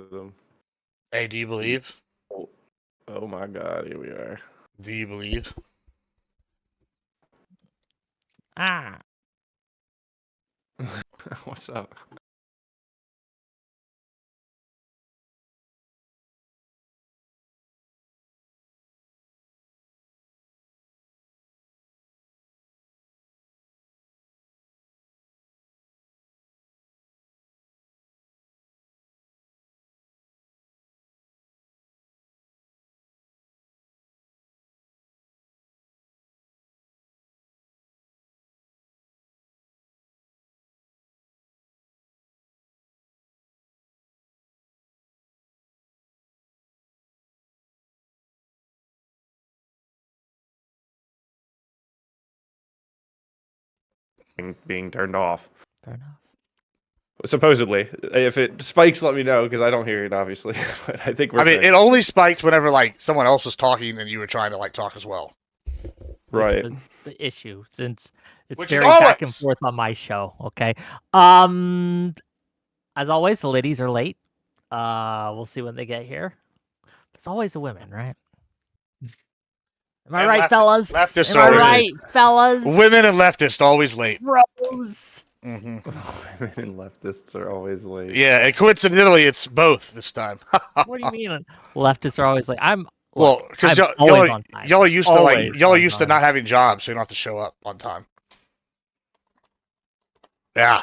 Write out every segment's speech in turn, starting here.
them. Hey, do you believe? Oh my God, here we are. Do you believe? What's up? Being turned off. Fair enough. Supposedly, if it spikes, let me know because I don't hear it, obviously. But I think we're. I mean, it only spiked whenever like someone else was talking and you were trying to like talk as well. Right. Which was the issue, since it's Which is very back and always. forth on my show. Okay. As always, the ladies are late. We'll see when they get here. There's always the women, right? Am I And right, leftists. fellas? Leftists Am are I always right, fellas? Women and leftists always late. Bros. Mm-hmm. Women and leftists are always late. Yeah, and coincidentally, it's both this time. What do you mean? Leftists are always like, Well, because always on time. y'all used to Always y'all on used to time. not having jobs, so you don't have to show up on time. Yeah,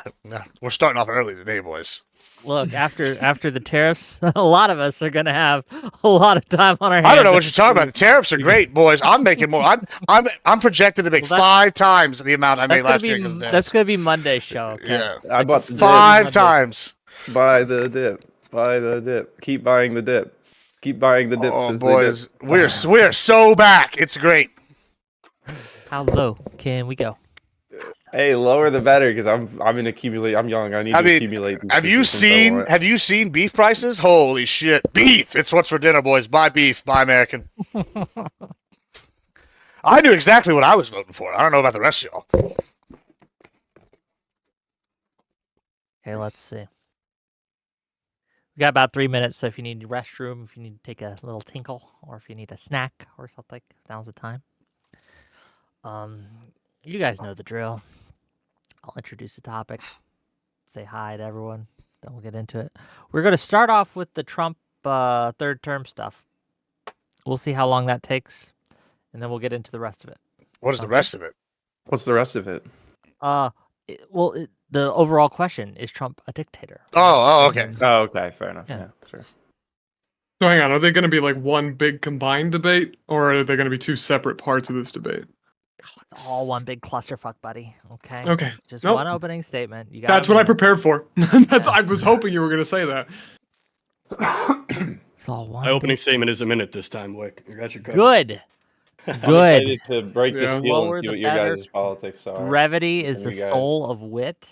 we're starting off early today, boys. Look, after the tariffs, a lot of us are gonna have a lot of time on our hands. I don't know what you're talking about. The tariffs are great, boys. I'm making more. I'm projected to make 5 times the amount I made last year. That's gonna be Monday's show. Okay? Yeah, I bought the 5 times. Buy the dip. Buy the dip. Keep buying the dip. Keep buying the dips. Oh, as boys, they dip. we are so back. It's great. How low can we go? Hey, lower the better because I'm in accumulate. I'm young. I need to accumulate. Have you seen beef prices? Holy shit, beef! It's what's for dinner, boys. Buy beef. Buy American. I knew exactly what I was voting for. I don't know about the rest of y'all. Okay, let's see. We got about 3 minutes, so if you need the restroom, if you need to take a little tinkle, or if you need a snack or something, now's the time. You guys know the drill. I'll introduce the topic, say hi to everyone, then we'll get into it. We're going to start off with the Trump third term stuff. We'll see how long that takes, and then we'll get into the rest of it. What is the rest of it? What's the rest of it? The overall question, is Trump a dictator? Oh, okay. Oh, okay. Fair enough. Yeah, sure. So hang on, are they going to be like one big combined debate, or are they going to be 2 separate parts of this debate? It's all one big clusterfuck, buddy. Okay. Okay. It's just one opening statement. You got. That's what I prepared for. I was hoping you were going to say that. It's all one. My opening statement is a minute this time, Wick. You got your cover. Good. I'm excited to break the seal Lower and see the what your better. guys' politics are. Brevity is the soul of wit.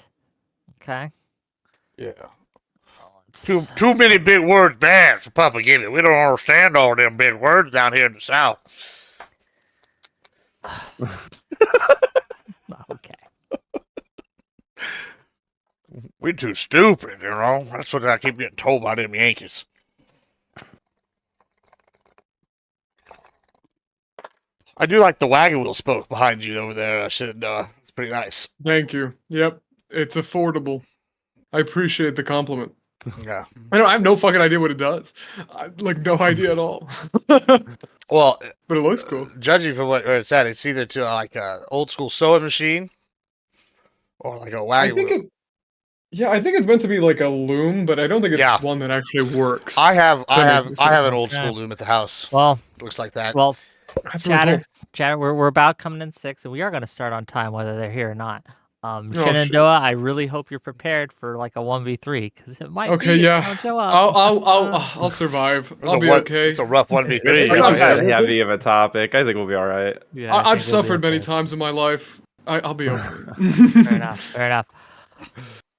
Okay. Yeah. Too many big words bad for Papa Gibb. We don't understand all them big words down here in the South. Okay. We're too stupid, you know? That's what I keep getting told by them Yankees. I do like the wagon wheel spoke behind you over there, Shenandoah. It's pretty nice. Thank you. Yep. It's affordable. I appreciate the compliment. Yeah. I have no fucking idea what it does. No idea at all. Well, but it looks cool. Judging from where it's at, it's either to like a old school sewing machine or like a wagon wheel. I think it's meant to be like a loom, but I don't think it's one that actually works. I have an old school loom at the house. Well, looks like that. Well, that's chatter. We're about coming in 6, and we are going to start on time, whether they're here or not. Shenandoah, I really hope you're prepared for like a 1v3 because it might. Okay, be yeah. Don't show up. I'll survive. I'll be okay. It's a rough 1v3. It's not that heavy of a topic. I think we'll be all right. Yeah, I've suffered many times in my life. I'll be okay. Fair enough.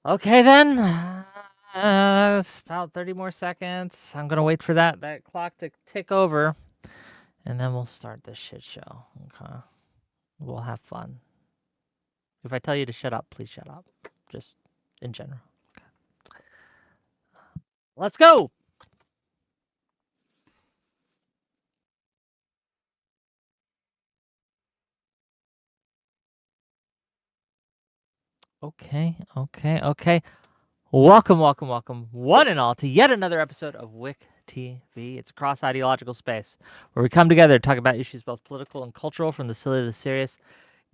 Okay then. It's about 30 more seconds. I'm gonna wait for that clock to tick over, and then we'll start this shit show. Okay. We'll have fun. If I tell you to shut up, please shut up. Just in general. Okay. Let's go. Okay. Welcome, one and all, to yet another episode of Wick TV. It's a cross-ideological space where we come together to talk about issues both political and cultural, from the silly to the serious.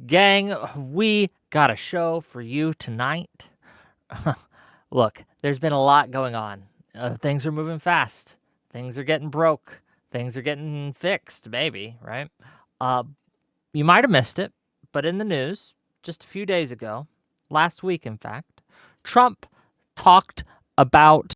Gang, we got a show for you tonight. Look, there's been a lot going on. Things are moving fast. Things are getting broke. Things are getting fixed, maybe, right? You might have missed it, but in the news just a few days ago, last week, in fact, Trump talked about.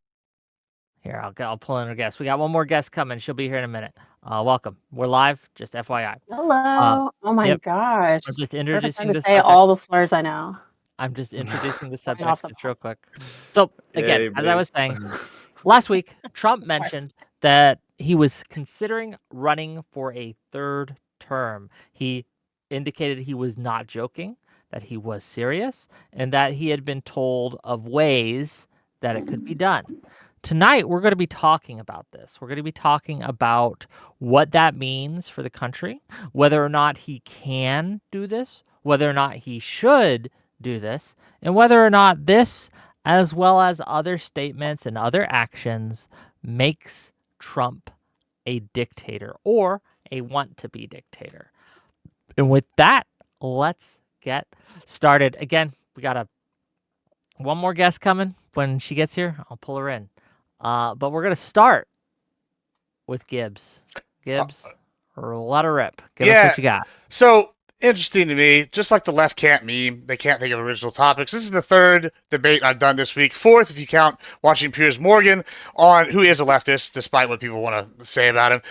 Here, I'll pull in a guest. We got one more guest coming. She'll be here in a minute. Welcome. We're live, just FYI. Hello. Oh my Yep. gosh. I'm just Perfect time introducing to the say subject. all the slurs I know. I'm just introducing the Going off subject the just real quick. So, again, Yay, as I babe. was saying, last week, Trump Sorry. mentioned that he was considering running for a third term. He indicated he was not joking, that he was serious, and that he had been told of ways that it could be done. Tonight, we're going to be talking about this. We're going to be talking about what that means for the country, whether or not he can do this, whether or not he should do this, and whether or not this, as well as other statements and other actions, makes Trump a dictator or a want-to-be dictator. And with that, let's get started. Again, we got one more guest coming. When she gets here, I'll pull her in. But we're going to start with Gibbs. Gibbs, let her rip. Give us what you got. So interesting to me, just like the left can't meme, they can't think of original topics. This is the third debate I've done this week, fourth if you count watching Piers Morgan on who is a leftist, despite what people want to say about him.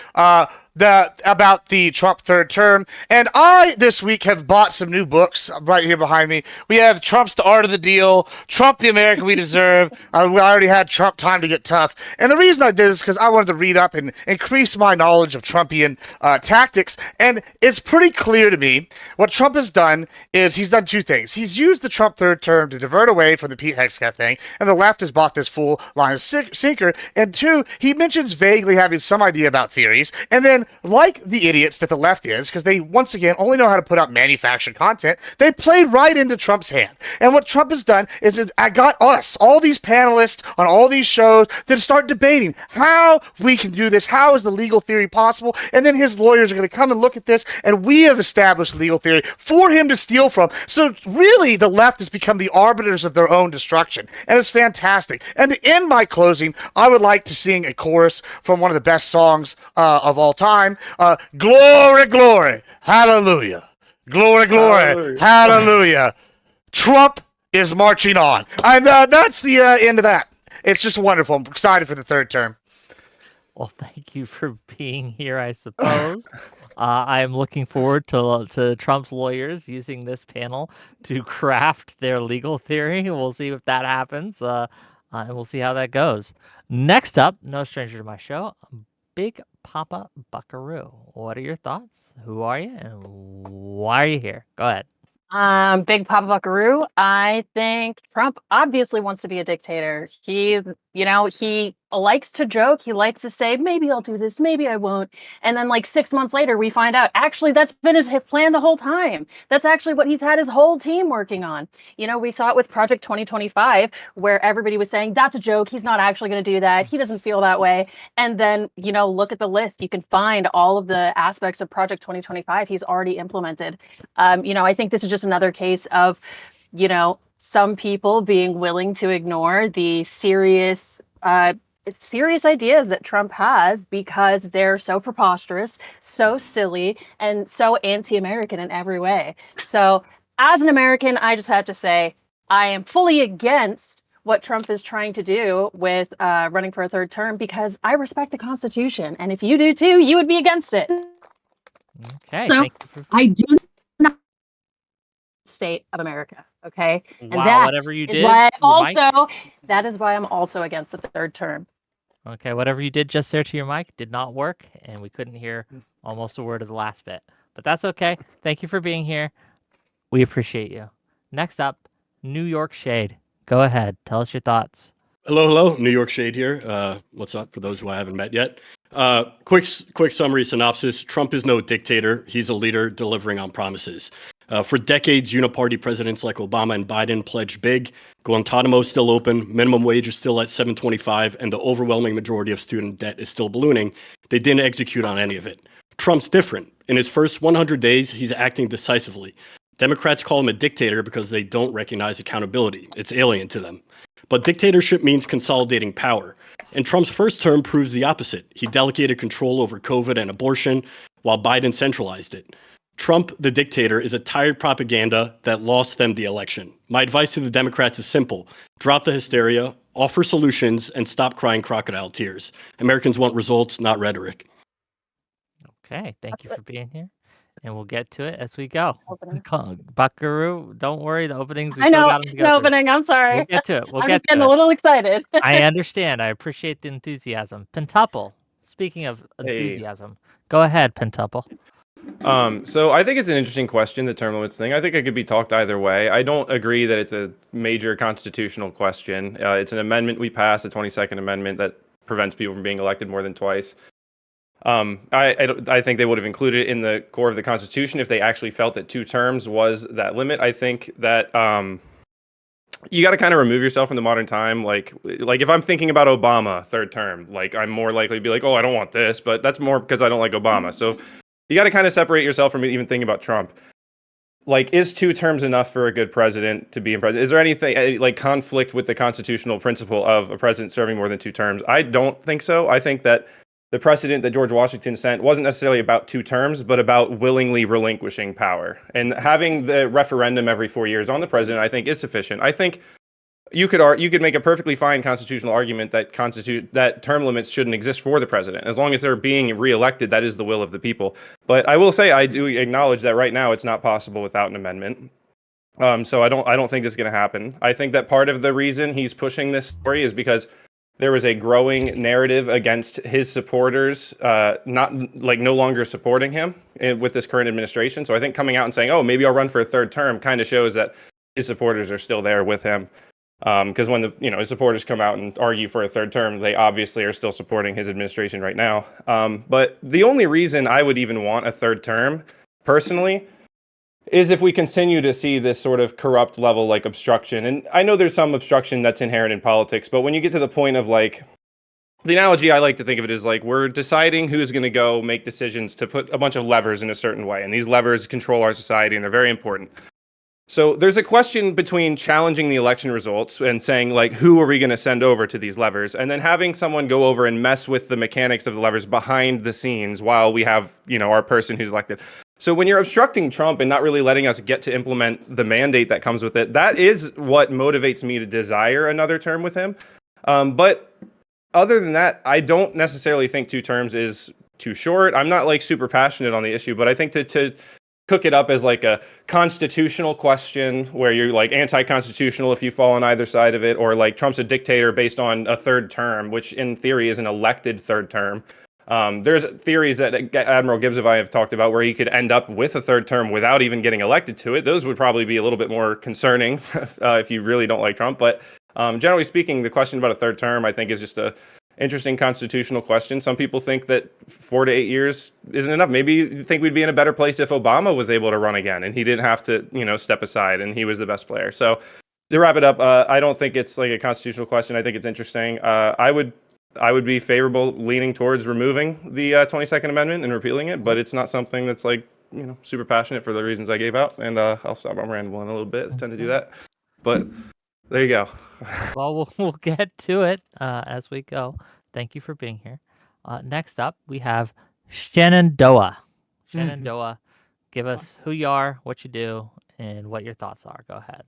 About the Trump third term. And I, this week, have bought some new books right here behind me. We have Trump's The Art of the Deal, Trump the America We Deserve. We already had Trump Time to Get Tough. And the reason I did this is because I wanted to read up and increase my knowledge of Trumpian tactics. And it's pretty clear to me what Trump has done is he's done two things. He's used the Trump third term to divert away from the Pete Hegseth thing, and the left has bought this full line of sinker. And two, he mentions vaguely having some idea about theories, and then like the idiots that the left is, because they, once again, only know how to put out manufactured content, they played right into Trump's hand. And what Trump has done is I got us, all these panelists on all these shows, to start debating how we can do this, how is the legal theory possible, and then his lawyers are going to come and look at this, and we have established legal theory for him to steal from. So really, the left has become the arbiters of their own destruction, and it's fantastic. And to end my closing, I would like to sing a chorus from one of the best songs of all time. Glory, glory, hallelujah. Glory, glory, hallelujah. Trump is marching on. And that's the end of that. It's just wonderful. I'm excited for the third term. Well, thank you for being here, I suppose. I am looking forward to Trump's lawyers using this panel to craft their legal theory. We'll see if that happens, and we'll see how that goes. Next up, no stranger to my show, Big Papa Buckaroo. What are your thoughts? Who are you, and why are you here? Go ahead. Big Papa Buckaroo. I think Trump obviously wants to be a dictator. He likes to joke. He likes to say, maybe I'll do this, maybe I won't. And then like 6 months later, we find out, actually, that's been his plan the whole time. That's actually what he's had his whole team working on. We saw it with Project 2025, where everybody was saying, that's a joke. He's not actually going to do that. He doesn't feel that way. And then, look at the list. You can find all of the aspects of Project 2025 he's already implemented. I think this is just another case of, some people being willing to ignore the serious ideas that Trump has because they're so preposterous, so silly, and so anti-American in every way. So as an American, I just have to say, I am fully against what Trump is trying to do with running for a third term because I respect the Constitution. And if you do too, you would be against it. Okay. So thank you for... I do not state of America. Okay. Wow, And that whatever you is did, why your that is why I'm also against the third term. Okay, whatever you did just there to your mic did not work, and we couldn't hear almost a word of the last bit. But that's okay. Thank you for being here. We appreciate you. Next up, New York Shade. Go ahead. Tell us your thoughts. Hello. New York Shade here. What's up for those who I haven't met yet? Quick summary synopsis. Trump is no dictator. He's a leader delivering on promises. For decades, uniparty presidents like Obama and Biden pledged big. Guantanamo is still open, minimum wage is still at $7.25, and the overwhelming majority of student debt is still ballooning. They didn't execute on any of it. Trump's different. In his first 100 days, he's acting decisively. Democrats call him a dictator because they don't recognize accountability. It's alien to them. But dictatorship means consolidating power. And Trump's first term proves the opposite. He delegated control over COVID and abortion, while Biden centralized it. Trump, the dictator, is a tired propaganda that lost them the election. My advice to the Democrats is simple. Drop the hysteria, offer solutions, and stop crying crocodile tears. Americans want results, not rhetoric. Okay, thank you for being here. And we'll get to it as we go. Openings. Buckaroo, don't worry, the openings, we I still know got them to it's go an through. opening. I'm sorry. We'll get to it. We'll I'm get just getting to a it. little excited. I understand. I appreciate the enthusiasm. Pentuple, speaking of Hey. enthusiasm, go ahead, Pentuple. So I think it's an interesting question, the term limits thing. I think it could be talked either way. I don't agree that it's a major constitutional question. It's an amendment we passed, a 22nd Amendment that prevents people from being elected more than twice. I think they would have included it in the core of the Constitution if they actually felt that 2 terms was that limit. I think that you got to kind of remove yourself from the modern time. Like if I'm thinking about Obama 3rd term, like I'm more likely to be like, oh, I don't want this, but that's more because I don't like Obama. So you got to kind of separate yourself from even thinking about Trump. Like, is 2 terms enough for a good president to be in president? Is there anything like conflict with the constitutional principle of a president serving more than 2 terms? I don't think so. I think that the precedent that George Washington set wasn't necessarily about 2 terms, but about willingly relinquishing power. And having the referendum every 4 years on the president, I think, is sufficient. I think you could make a perfectly fine constitutional argument that term limits shouldn't exist for the president. As long as they're being reelected, that is the will of the people. But I will say I do acknowledge that right now it's not possible without an amendment. So I don't think this is going to happen. I think that part of the reason he's pushing this story is because there was a growing narrative against his supporters, no longer supporting him with this current administration. So I think coming out and saying, "Oh, maybe I'll run for a 3rd term," kind of shows that his supporters are still there with him. Because when his supporters come out and argue for a 3rd term, they obviously are still supporting his administration right now. But the only reason I would even want a 3rd term, personally, is if we continue to see this sort of corrupt level like obstruction. And I know there's some obstruction that's inherent in politics, but when you get to the point of like, the analogy I like to think of it is like we're deciding who's going to go make decisions to put a bunch of levers in a certain way. And these levers control our society and they're very important. So there's a question between challenging the election results and saying, like, who are we going to send over to these levers? And then having someone go over and mess with the mechanics of the levers behind the scenes while we have, our person who's elected. So when you're obstructing Trump and not really letting us get to implement the mandate that comes with it, that is what motivates me to desire another term with him. But other than that, I don't necessarily think 2 terms is too short. I'm not like super passionate on the issue, but I think to cook it up as like a constitutional question where you're like anti-constitutional if you fall on either side of it, or like Trump's a dictator based on a 3rd term, which in theory is an elected 3rd term. There's theories that Admiral Gibbs and I have talked about where he could end up with a 3rd term without even getting elected to it. Those would probably be a little bit more concerning if you really don't like Trump. But generally speaking, the question about a 3rd term, I think, is just a interesting constitutional question. Some people think that 4 to 8 years isn't enough. Maybe you think we'd be in a better place if Obama was able to run again and he didn't have to, step aside and he was the best player. So to wrap it up, I don't think it's like a constitutional question. I think it's interesting. I would be favorable leaning towards removing the 22nd Amendment and repealing it, but it's not something that's like, super passionate for the reasons I gave out. And I'll stop. I'm rambling a little bit. I tend to do that. But there you go. Well, we'll get to it as we go. Thank you for being here. Next up, we have Shenandoah. Shenandoah, give us who you are, what you do, and what your thoughts are. Go ahead.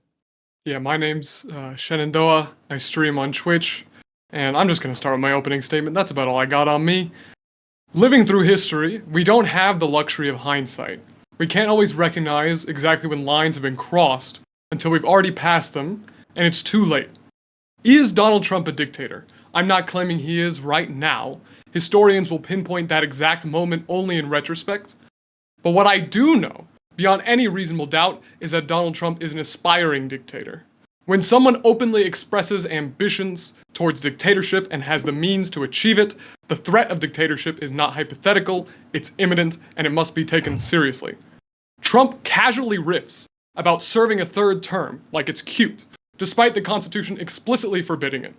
Yeah, my name's Shenandoah. I stream on Twitch, and I'm just going to start with my opening statement. That's about all I got on me. Living through history, we don't have the luxury of hindsight. We can't always recognize exactly when lines have been crossed until we've already passed them, and it's too late. Is Donald Trump a dictator? I'm not claiming he is right now. Historians will pinpoint that exact moment only in retrospect. But what I do know, beyond any reasonable doubt, is that Donald Trump is an aspiring dictator. When someone openly expresses ambitions towards dictatorship and has the means to achieve it, the threat of dictatorship is not hypothetical, it's imminent, and it must be taken seriously. Trump casually riffs about serving a third term like it's cute, despite the Constitution explicitly forbidding it.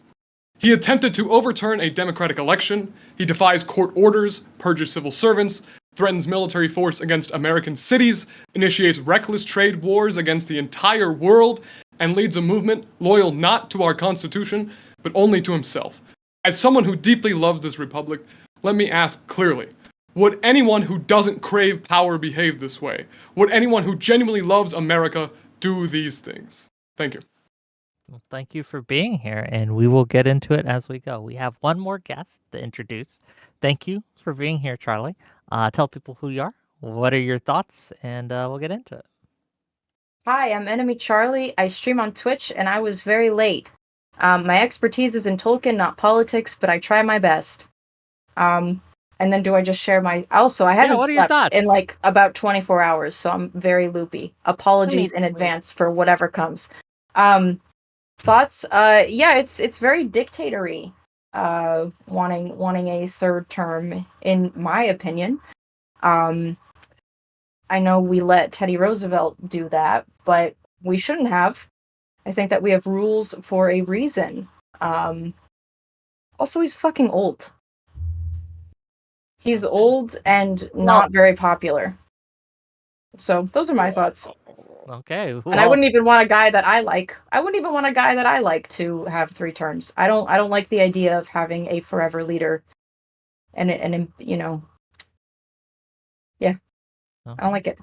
He attempted to overturn a democratic election, he defies court orders, purges civil servants, threatens military force against American cities, initiates reckless trade wars against the entire world, and leads a movement loyal not to our Constitution, but only to himself. As someone who deeply loves this republic, let me ask clearly, would anyone who doesn't crave power behave this way? Would anyone who genuinely loves America do these things? Thank you. Well, thank you for being here, and we will get into it as we go. We have one more guest to introduce. Thank you for being here, Charlie. Tell people who you are, what are your thoughts, and we'll get into it. Hi, I'm Enemy Charlie. I stream on Twitch, and I was very late. My expertise is in Tolkien, not politics, but I try my best. And then do I just share my... Also, I haven't what are your slept thoughts? in like about 24 hours, so I'm very loopy. Apologies in advance for whatever comes. Thoughts? Yeah, it's very dictatory. Wanting a third term, in my opinion. I know we let Teddy Roosevelt do that, but we shouldn't have. I think that we have rules for a reason. Also, he's fucking old. He's old and not very popular. So those are my thoughts. Okay. And I wouldn't even want a guy that I like. I wouldn't even want a guy that I like to have 3 terms. I don't like the idea of having a forever leader. And you know, yeah, I don't like it.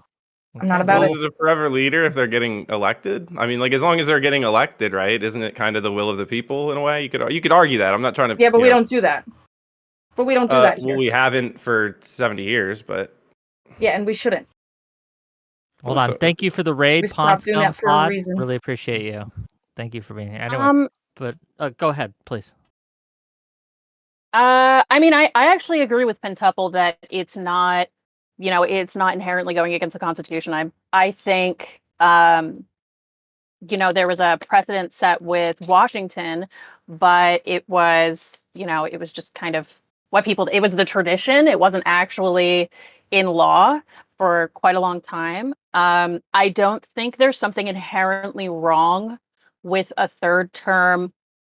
I'm not about Well, it. is it a forever leader if they're getting elected? I mean, like, as long as they're getting elected, right? Isn't it kind of the will of the people in a way? You could argue that. I'm not trying to. Yeah, but we don't do that. But we don't do that here. Well, we haven't for 70 years, but Yeah, and we shouldn't. Hold on. Thank you for the raid, We stopped doing that for a Pod. reason. Really appreciate you. Thank you for being here. Anyway, but go ahead, please. I mean, I actually agree with Pentuple that it's not, it's not inherently going against the Constitution. I think, there was a precedent set with Washington, but it was, it was just kind of it was the tradition. It wasn't actually in law for quite a long time. I don't think there's something inherently wrong with a third term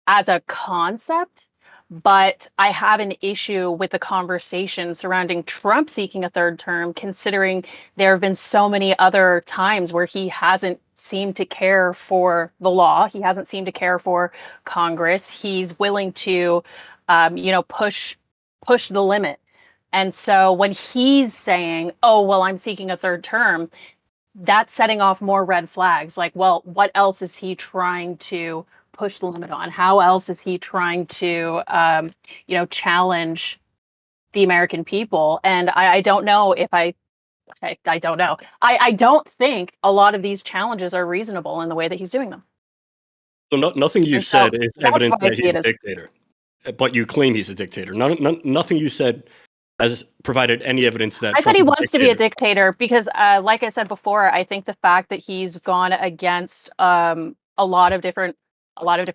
as a concept, but I have an issue with the conversation surrounding Trump seeking a third term, considering there have been so many other times where he hasn't seemed to care for the law. He hasn't seemed to care for Congress. He's willing to, push the limit. And so when he's saying, "Oh, well, I'm seeking a third term," that's setting off more red flags. Like, well, what else is he trying to push the limit on? How else is he trying to, challenge the American people? And I don't know if I don't know. I don't think a lot of these challenges are reasonable in the way that he's doing them. So nothing you And so said is that's evidence how I that see he's it a as- dictator, but you claim he's a dictator. Nothing you said has provided any evidence that I said Trump he is a wants to be a dictator. dictator because, like I said before, I think the fact that he's gone against a lot of different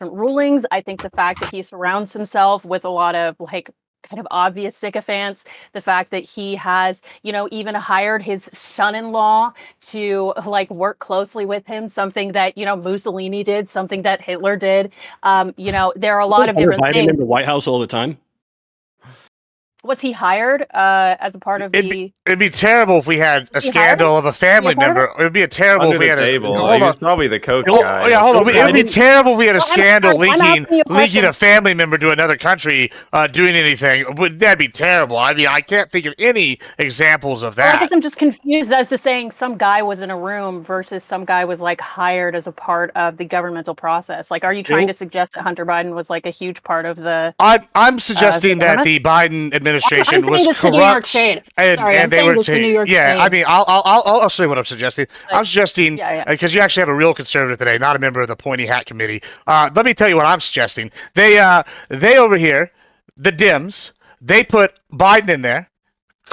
rulings. I think the fact that he surrounds himself with a lot of kind of obvious sycophants. The fact that he has, even hired his son-in-law to work closely with him, something that Mussolini did, something that Hitler did. There are a lot of Hunter different Biden things. in the White House all the time. Was he hired as a part of the? It'd be terrible if we had a He scandal of a family part of member. It would be terrible under if we the had table. hold He was on. probably the coach Oh, guy. yeah, hold on. It would be terrible if we had a Well, scandal I'm asking you a linking question. a family member to another country doing anything. That'd be terrible. I mean, I can't think of any examples of Well, I that. guess I'm just confused as to saying some guy was in a room versus some guy was hired as a part of the governmental process. Are you trying to suggest that Hunter Biden was a huge part of the? I'm suggesting that government? the Biden administration I'm saying was this to New York corrupt, State. and Sorry, I'm they saying were this to New York yeah. I State. mean, I'll say what I'm suggesting. I'm suggesting Yeah. because you actually have a real conservative today, not a member of the pointy hat committee. Let me tell you what I'm suggesting. They over here, the Dems, they put Biden in there,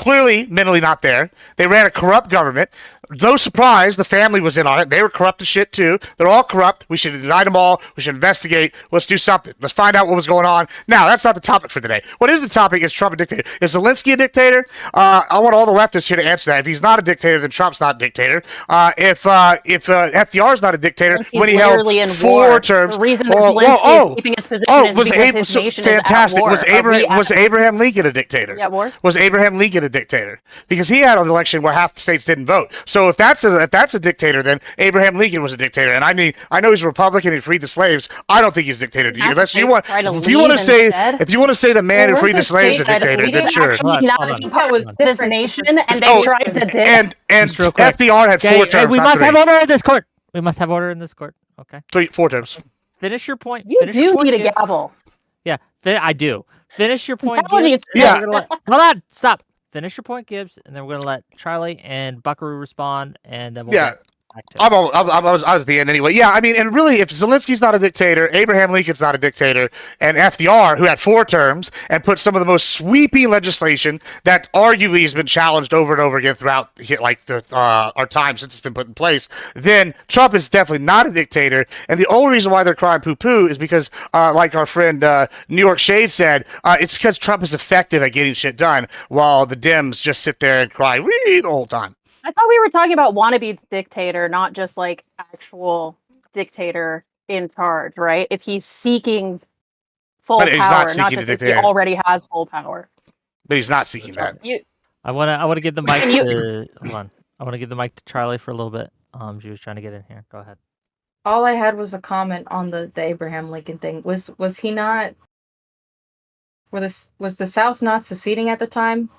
clearly mentally not there. They ran a corrupt government. No surprise, the family was in on it. They were corrupt as shit too. They're all corrupt. We should indict them all. We should investigate. Let's do something. Let's find out what was going on. Now, that's not the topic for today. What is the topic? Is Trump a dictator? Is Zelensky a dictator? I want all the leftists here to answer that. If he's not a dictator, then Trump's not a dictator. If FDR is not a dictator, Zelensky's when he held literally in 4 war. terms. The reason that Zelensky is keeping his position is was because his nation fantastic. is at war. Was Abraham Lincoln a dictator? Yeah, war. Was Abraham Lincoln a dictator? Because he had an election where half the states didn't vote. So if that's a dictator, then Abraham Lincoln was a dictator. And I mean, I know he's a Republican. He freed the slaves. I don't think he's a dictator. Do you? Unless you want, if you want to say the man who freed the slaves is a dictator, then sure. That was this different. nation, and they tried to And FDR had 4 terms. we not must 3. have order in this court. We must have order in this court. Okay. 4 terms. Finish your point. You Finish your do point, need a Gibb. gavel. Yeah, I do. Finish your point, That was Gibbs. easy. Yeah. Hold on. Stop. Finish your point, Gibbs, and then we're gonna let Charlie and Buckaroo respond, and then we'll Yeah. get back to it. I was at the end anyway. Yeah, I mean, and really, if Zelensky's not a dictator, Abraham Lincoln's not a dictator, and FDR, who had 4 terms and put some of the most sweeping legislation that arguably has been challenged over and over again throughout our time since it's been put in place, then Trump is definitely not a dictator. And the only reason why they're crying poo-poo is because, like our friend New York Shade said, it's because Trump is effective at getting shit done, while the Dems just sit there and cry wee the whole time. I thought we were talking about wannabe dictator, not just like actual dictator in charge, right? If he's seeking full But he's not power, seeking not the just if he dictator. already has full power. But he's not seeking that. I wanna give the mic Can you- to hold on. I wanna give the mic to Charlie for a little bit. She was trying to get in here. Go ahead. All I had was a comment on the Abraham Lincoln thing. Was he not? Was the South not seceding at the time?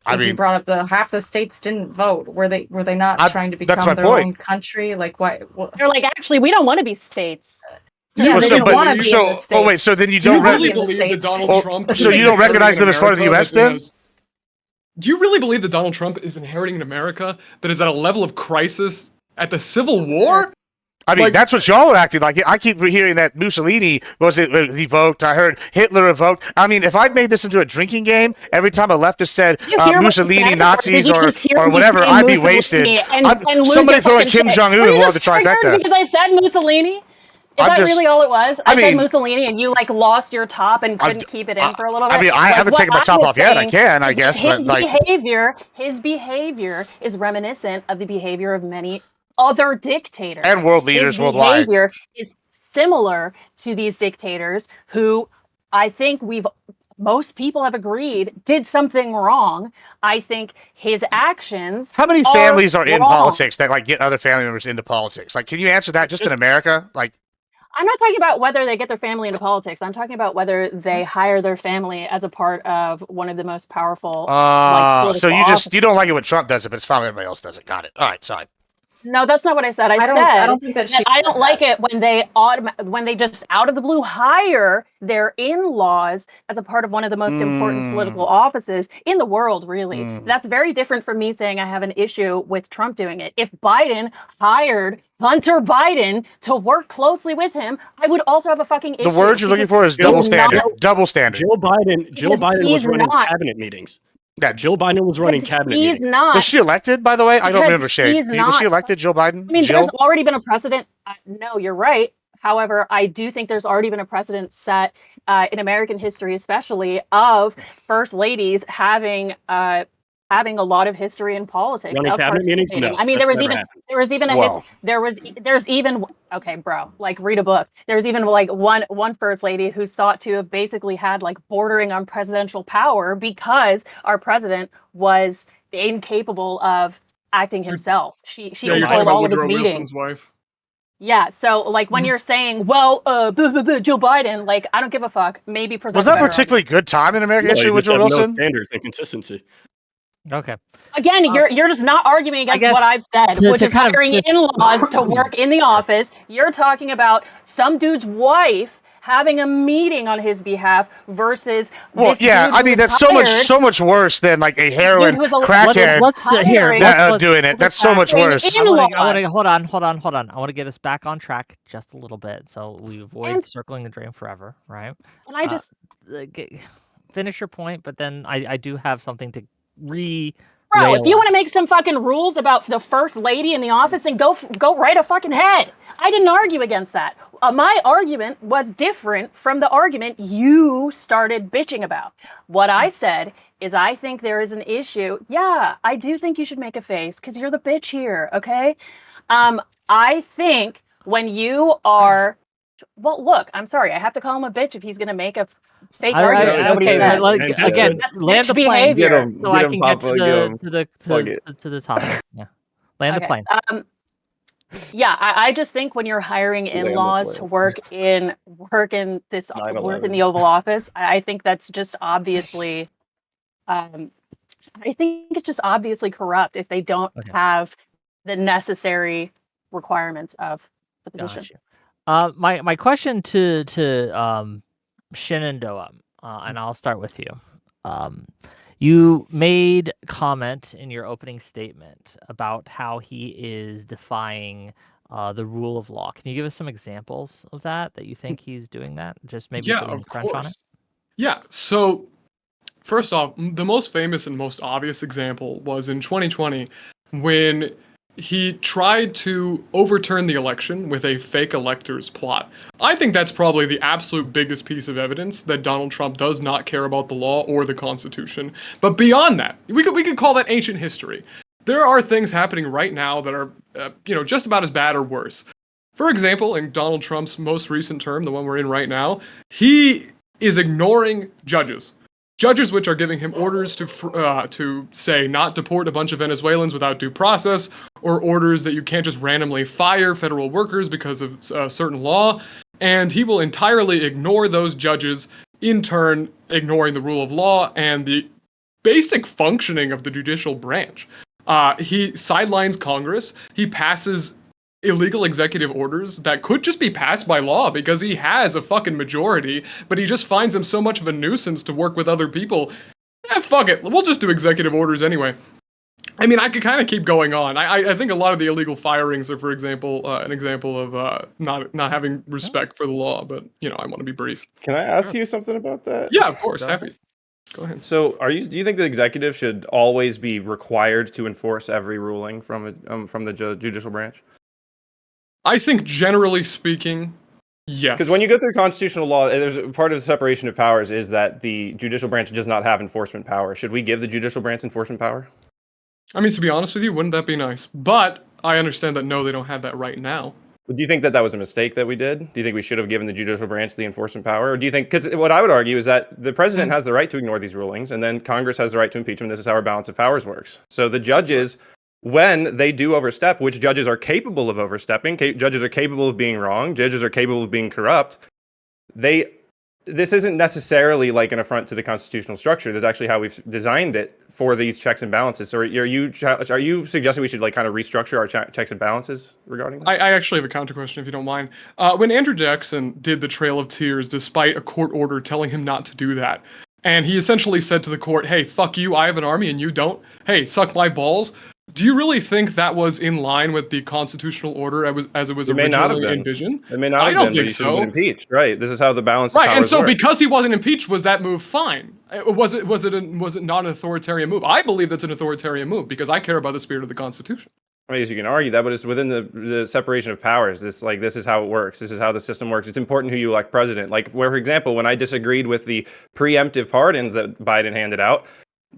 I Because you mean, brought up the half the states didn't vote. Were they not trying to that's become my their point. own country? Like what? They're like, actually, we don't want to be states. Yeah, Well, they so- didn't but- want to be in the states. oh wait, so then you Do you don't really in the believe that States. Donald Oh, Trump? so is you don't recognize them as part of the America US that then? has- Do you really believe that Donald Trump is inheriting an America that is at a level of crisis at the Civil War? I mean, Like- that's what y'all are acting like. I keep hearing that Mussolini was revoked. I heard Hitler revoked. I mean, if I made this into a drinking game, every time a leftist said Did you hear what he Mussolini, said, Nazis, did you or just hear me whatever, say I'd be Mussolini wasted. and lose Somebody your throwing fucking Kim shit? Jong Were Un you will have the just triggered trifecta. because I said Mussolini? Is I'm that just- really all it was? I I said mean- Mussolini, and you like lost your top and couldn't keep it in for a little bit. I mean, I Like, haven't what taken my I top was off yet. I saying can, I is guess, his but like, his behavior is reminiscent of the behavior of many other dictators and world leaders his worldwide. behavior is similar to these dictators who I think most people have agreed did something wrong. I think his actions. How many families are in wrong. politics that like get other family members into politics? Like, can you answer that just in America? Like, I'm not talking about whether they get their family into politics. I'm talking about whether they hire their family as a part of one of the most powerful. so you offices. don't like it when Trump does it, but it's fine when everybody else does it. Got it. All right, sorry. No, that's not what I said. I I don't think that she. I don't like it when they just out of the blue hire their in-laws as a part of one of the most important political offices in the world, really. That's very different from me saying I have an issue with Trump doing it. If Biden hired Hunter Biden to work closely with him, I would also have a fucking issue. The word you're looking for is he's double not- standard. Double standard. Joe Biden Because was he's running not. cabinet meetings. Yeah, Joe Biden was running cabinet He's meetings. not. Was she elected, by the way? I don't Because remember, Shay. he's Was she not. elected, Joe Biden? I mean, Jill? there's already been a precedent. No, you're right. However, I do think there's already been a precedent set in American history, especially of first ladies having a lot of history in politics. Running of cabinet meetings? participating. No, I mean, that's there was never even happened. there was even a Wow. there's even okay, bro, like read a book. There's even like one first lady who's thought to have basically had like bordering on presidential power because our president was incapable of acting himself. She Yeah, you're talking controlled about all of his Woodrow meetings. Wilson's wife. Yeah, so like when you're saying, well, Joe Biden, like I don't give a fuck. Maybe present Was a that better particularly good time in American No, history, you just Woodrow have no Wilson? standards and consistency. Okay. Again, you're just not arguing against guess what I've said, to which is kind of hiring just- in-laws to work in the office. You're talking about some dude's wife having a meeting on his behalf versus. Well, this yeah, dude I who mean was that's hired. so much worse than like a heroin who's a- crackhead Let's here. hiring- that, Let's doing it. That's so much hiring worse. in- I want to in-laws. hold on. I want to get us back on track just a little bit, so we avoid And- circling the drain forever, right? And I just Finish your point, but then I do have something to Bro, if you want to make some fucking rules about the first lady in the office, and go right ahead. I didn't argue against that. My argument was different from the argument you started bitching about. What I said is I think there is an issue. Yeah, I do think you should make a face because you're the bitch here, okay? I think when you are, well, look, I'm sorry, I have to call him a bitch if he's going to make a fake argument. Nobody okay, said. but Thank you. again, That's land the bitch plane Get behavior. him, so I get him, can get Papa, get him. Plug it. to the topic. Yeah, land the Okay. plane. Yeah, I just think when you're hiring Land the in-laws to plane. work in work in the 9/11. Oval Office, I think that's just obviously, I think it's just obviously corrupt if they don't Okay. have the necessary requirements of the position. Got you. My question to Shenandoah, and I'll start with you. You made comment in your opening statement about how he is defying the rule of law. Can you give us some examples of that you think he's doing that? Just maybe Yeah, so we can of crunch on it. course. Yeah, so first off, the most famous and most obvious example was in 2020 when he tried to overturn the election with a fake electors plot. I think that's probably the absolute biggest piece of evidence that Donald Trump does not care about the law or the Constitution. But beyond that, we could call that ancient history. There are things happening right now that are, just about as bad or worse. For example, in Donald Trump's most recent term, the one we're in right now, he is ignoring judges. Judges which are giving him orders to say not deport a bunch of Venezuelans without due process, or orders that you can't just randomly fire federal workers because of a certain law, and he will entirely ignore those judges, in turn ignoring the rule of law and the basic functioning of the judicial branch. He sidelines Congress. He passes illegal executive orders that could just be passed by law because he has a fucking majority, but he just finds them so much of a nuisance to work with other people. Fuck it. We'll just do executive orders anyway. I mean, I could kind of keep going on. I think a lot of the illegal firings are, for example, an example of not having respect for the law, but, I want to be brief. Can I ask you something about that? Yeah, of course. Happy. Go ahead. So, do you think the executive should always be required to enforce every ruling from the judicial branch? I think generally speaking, yes. Because when you go through constitutional law, there's part of the separation of powers is that the judicial branch does not have enforcement power. Should we give the judicial branch enforcement power? I mean, to be honest with you, wouldn't that be nice? But I understand that no, they don't have that right now. Do you think that was a mistake that we did? Do you think we should have given the judicial branch the enforcement power? Or do you think, because what I would argue is that the president has the right to ignore these rulings, and then Congress has the right to impeach them. This is how our balance of powers works. So the judges, when they do overstep, which judges are capable of overstepping, judges are capable of being wrong, judges are capable of being corrupt, this isn't necessarily like an affront to the constitutional structure. That's actually how we've designed it for these checks and balances. So are you suggesting we should kind of restructure our checks and balances regarding this? I actually have a counter question, if you don't mind. When Andrew Jackson did the Trail of Tears, despite a court order telling him not to do that, and he essentially said to the court, hey, fuck you, I have an army and you don't. Hey, suck my balls. Do you really think that was in line with the constitutional order as it was originally envisioned? It may not have been, but he should have been impeached, right? This is how the balance of powers and so work. Because he wasn't impeached, was that move fine? Was it not an authoritarian move? I believe that's an authoritarian move because I care about the spirit of the Constitution. I guess you can argue that, but it's within the separation of powers. This is how it works. This is how the system works. It's important who you elect president. Like, for example, when I disagreed with the preemptive pardons that Biden handed out,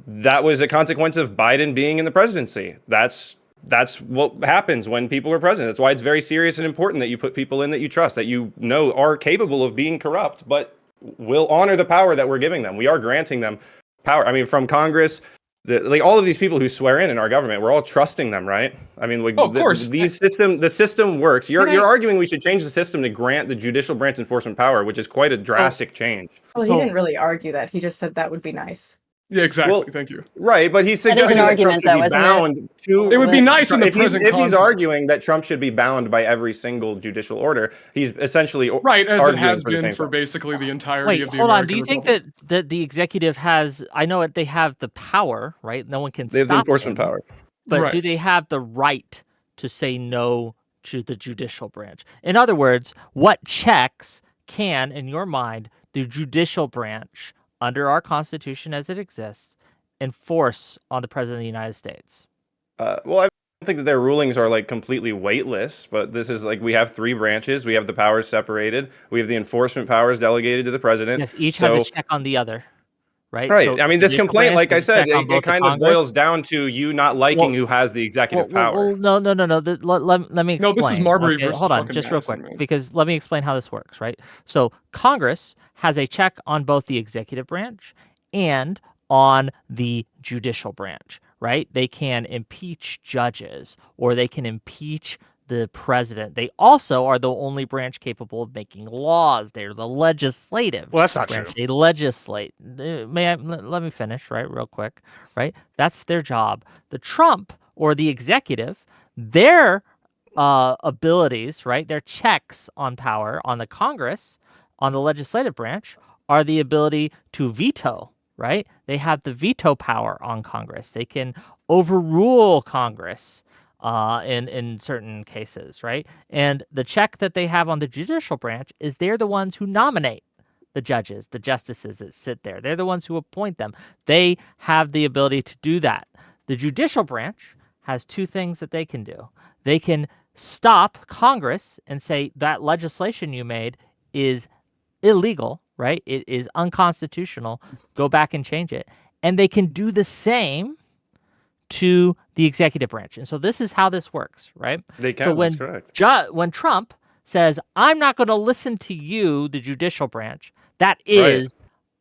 that was a consequence of Biden being in the presidency. That's what happens when people are president. That's why it's very serious and important that you put people in that you trust, that you know are capable of being corrupt, but will honor the power that we're giving them. We are granting them power. I mean, from Congress, all of these people who swear in our government, we're all trusting them, right? I mean, of course. The system works. You're arguing we should change the system to grant the judicial branch enforcement power, which is quite a drastic change. Well, he didn't really argue that. He just said that would be nice. Yeah, exactly. Well, thank you. Right, but he's suggesting that Trump should be bound to. It would be nice in the present if he's arguing that Trump should be bound by every single judicial order, he's essentially right, as it has been for basically the entirety of the American Hold on. Do you Republic. think that the executive has? I know they have the power, right? No one can stop They have the enforcement him, power, but do they have the right to say no to the judicial branch? In other words, what checks can, in your mind, the judicial branch under our Constitution as it exists, enforce on the president of the United States? Well, I don't think that their rulings are like completely weightless, but this is like we have three branches. We have the powers separated. We have the enforcement powers delegated to the president. Yes, each has a So, check on the other, right? right. So I mean, the this judicial complaint, branch like I has a said, check on it both the kind of Congress. boils down to you not liking who has the executive power. No. Let me explain. No, this is Marbury Okay, versus hold on, fucking just real Madison, quick, man. because let me explain how this works, right? So Congress has a check on both the executive branch and on the judicial branch, right? They can impeach judges or they can impeach the president. They also are the only branch capable of making laws. They're the legislative Well, that's not branch. true. They legislate. Let me finish, right? Real quick, right? That's their job. The Trump or the executive, their abilities, right? Their checks on power on the Congress, on the legislative branch, are the ability to veto, right? They have the veto power on Congress. They can overrule Congress in certain cases, right? And the check that they have on the judicial branch is they're the ones who nominate the judges, the justices that sit there. They're the ones who appoint them. They have the ability to do that. The judicial branch has two things that they can do. They can stop Congress and say that legislation you made is illegal, right? It is unconstitutional. Go back and change it. And they can do the same to the executive branch. And so this is how this works, right? They So can. That's correct. when Trump says, "I'm not going to listen to you, the judicial branch," that Right. is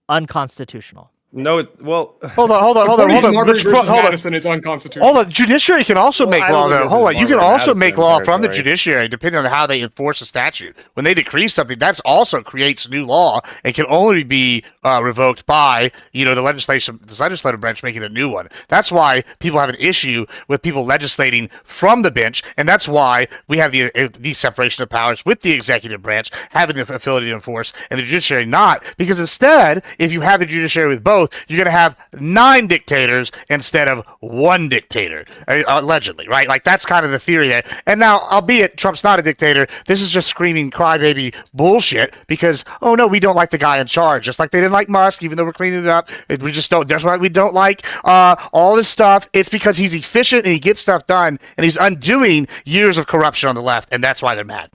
unconstitutional. No, well, Hold on. According to Marbury versus Hold on. Madison, it's unconstitutional. Hold on. Judiciary can also Well, make I don't law, think though. this Hold is on. You can Marbury also make Madison law from the territory. judiciary, depending on how they enforce a statute. When they decree something, that's also creates new law and can only be revoked by the legislative branch making a new one. That's why people have an issue with people legislating from the bench, and that's why we have the separation of powers with the executive branch having the ability to enforce and the judiciary not. Because instead, if you have the judiciary with both, you're going to have 9 dictators instead of 1 dictator, allegedly, right? Like that's kind of the theory there. And now, albeit Trump's not a dictator, this is just screaming crybaby bullshit because, oh no, we don't like the guy in charge, just like they didn't like Musk, even though we're cleaning it up. We just don't. That's why we don't like all this stuff. It's because he's efficient and he gets stuff done, and he's undoing years of corruption on the left, and that's why they're mad.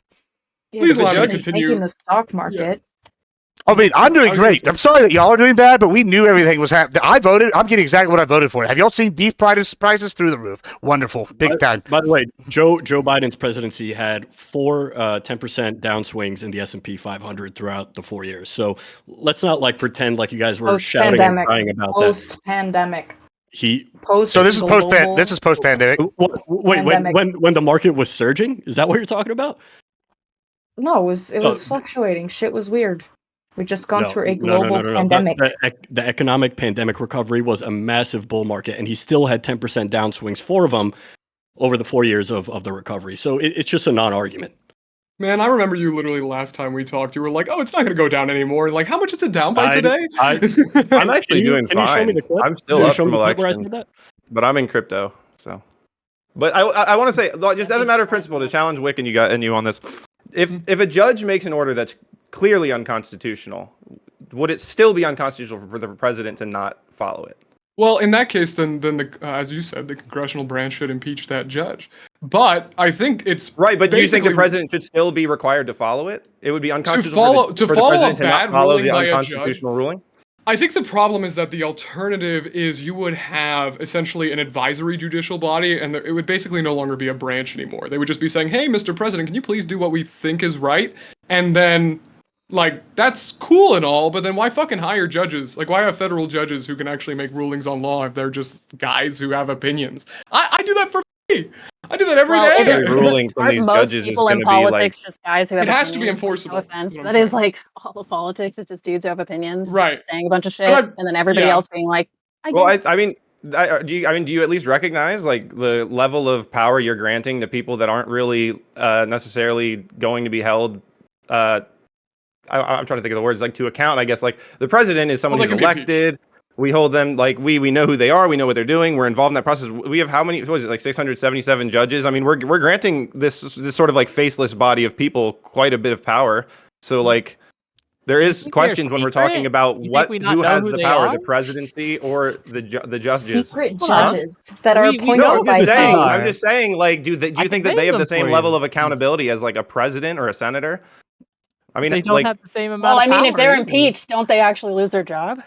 Yeah, Please the allow me to judge is continue. tanking the stock market. I mean, I'm doing I was great. gonna I'm sorry that y'all are doing bad, but we knew everything was happening. I voted. I'm getting exactly what I voted for. Have y'all seen beef prices through the roof? Wonderful. Big time. By the way, Joe Biden's presidency had 10% downswings in the S&P 500 throughout the 4 years. So let's not pretend like you guys were shouting and Post-pandemic. crying about that. Post-pandemic. He So this is post-pandemic. wait, when the market was surging? Is that what you're talking about? No, it was Oh. fluctuating. Shit was weird. We just gone No, through a no, global no. pandemic. The economic pandemic recovery was a massive bull market, and he still had 10% downswings, 4 of them over the 4 years of the recovery. So it's just a non-argument. Man, I remember you literally last time we talked, you were like, "Oh, it's not going to go down anymore." Like, how much is it down by today? I'm actually doing Can you show me fine. the clip? I'm still Can you up show from me the clip where I election, said that? but I'm in crypto. So, but I want to say, just as a matter of principle, to challenge Wick and you on this, if a judge makes an order that's clearly unconstitutional, would it still be unconstitutional for the president to not follow it? Well, in that case, then as you said, the congressional branch should impeach that judge. But I think it's Right, but do you think the basically- president should still be required to follow it? It would be unconstitutional follow- for to the follow a president to not bad follow ruling the by a judge? unconstitutional ruling? I think the problem is that the alternative is you would have essentially an advisory judicial body, and it would basically no longer be a branch anymore. They would just be saying, "Hey, Mr. President, can you please do what we think is right?" And then, like, that's cool and all, but then why fucking hire judges? Like, why have federal judges who can actually make rulings on law if they're just guys who have opinions? I do that for free. I do that every day. Isn't, Every ruling from aren't these most judges is people in gonna be, like- politics just guys who have It has to be opinions? Like, enforceable, no is offense. what I'm That is saying. like all of politics is just dudes who have opinions, Right. saying a bunch of shit, But and then everybody yeah. else being like, I Well, guess. I mean, do you at least recognize like the level of power you're granting to people that aren't really necessarily going to be held? I'm trying to think of the words, like, to account. I guess like the president is someone Well, they who's can be impeached. elected. We hold them like we know who they are. We know what they're doing. We're involved in that process. We have how many? What is it, like 677 judges? I mean, we're granting this sort of like faceless body of people quite a bit of power. So like, There You is think they're questions when we're talking secret? about You think we not who know has who the they power, are? the presidency or the judges. Secret Hold on. judges that are We appointed No, know I'm who by just they saying. are. I'm just saying. Like, do I you can think that they name have the them same for level you. of accountability as like a president or a senator? I mean, They don't like, have the same amount Well, of I mean, power. if they're either. impeached, don't they actually lose their job?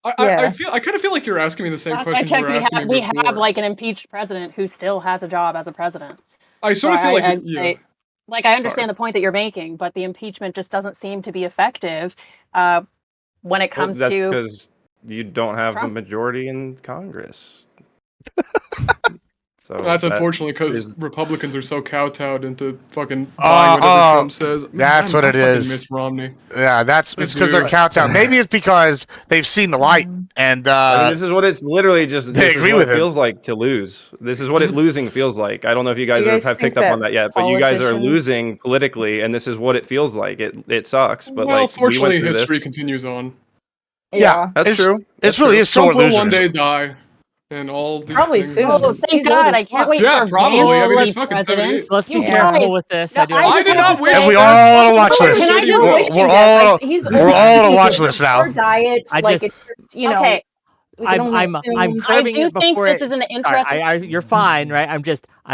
Yeah. I kind of feel like you're asking me the same Last I questions you checked, were asking me we before. have like an impeached president who still has a job as a president. I So sort of feel like I'd yeah. say, like, I Sorry. understand the point that you're making, but the impeachment just doesn't seem to be effective when it well, comes that's to because you don't have a Trump. majority in Congress. So That's that unfortunately because is- Republicans are so kowtowed into fucking buying whatever Trump says. Man, that's what I it fucking is. miss Romney. Yeah, it's It's because they're weird. countdown. Maybe it's because they've seen the light and I mean, this is what it's literally just. they This is agree what with it him. feels like to lose. This is what it losing feels like. I don't know if you guys, You guys have think picked up on that that yet, but you guys are politicians- losing politically, and this is what it feels like. It sucks, but Well, like we went fortunately, through history this. continues on. Yeah. That's true. It's really true. is sore Trump will losers. one day die, and all these Probably things. soon. Oh, thank He's old God! as I can't fuck. wait Yeah, for probably. Vance I mean, to he's be fucking president. 78. So let's be You Yeah. careful guys, with this. no, I do I want just did have not to wish say, And we that. all on a watch Can list. I just We're, wish we're him all He's we're old. all on a He watch has list a now. poor diet. I Like just- it's just, you know. okay. We can only I'm assume. I curbing do it think before this it. is an Sorry, interesting. you're fine, right? I'm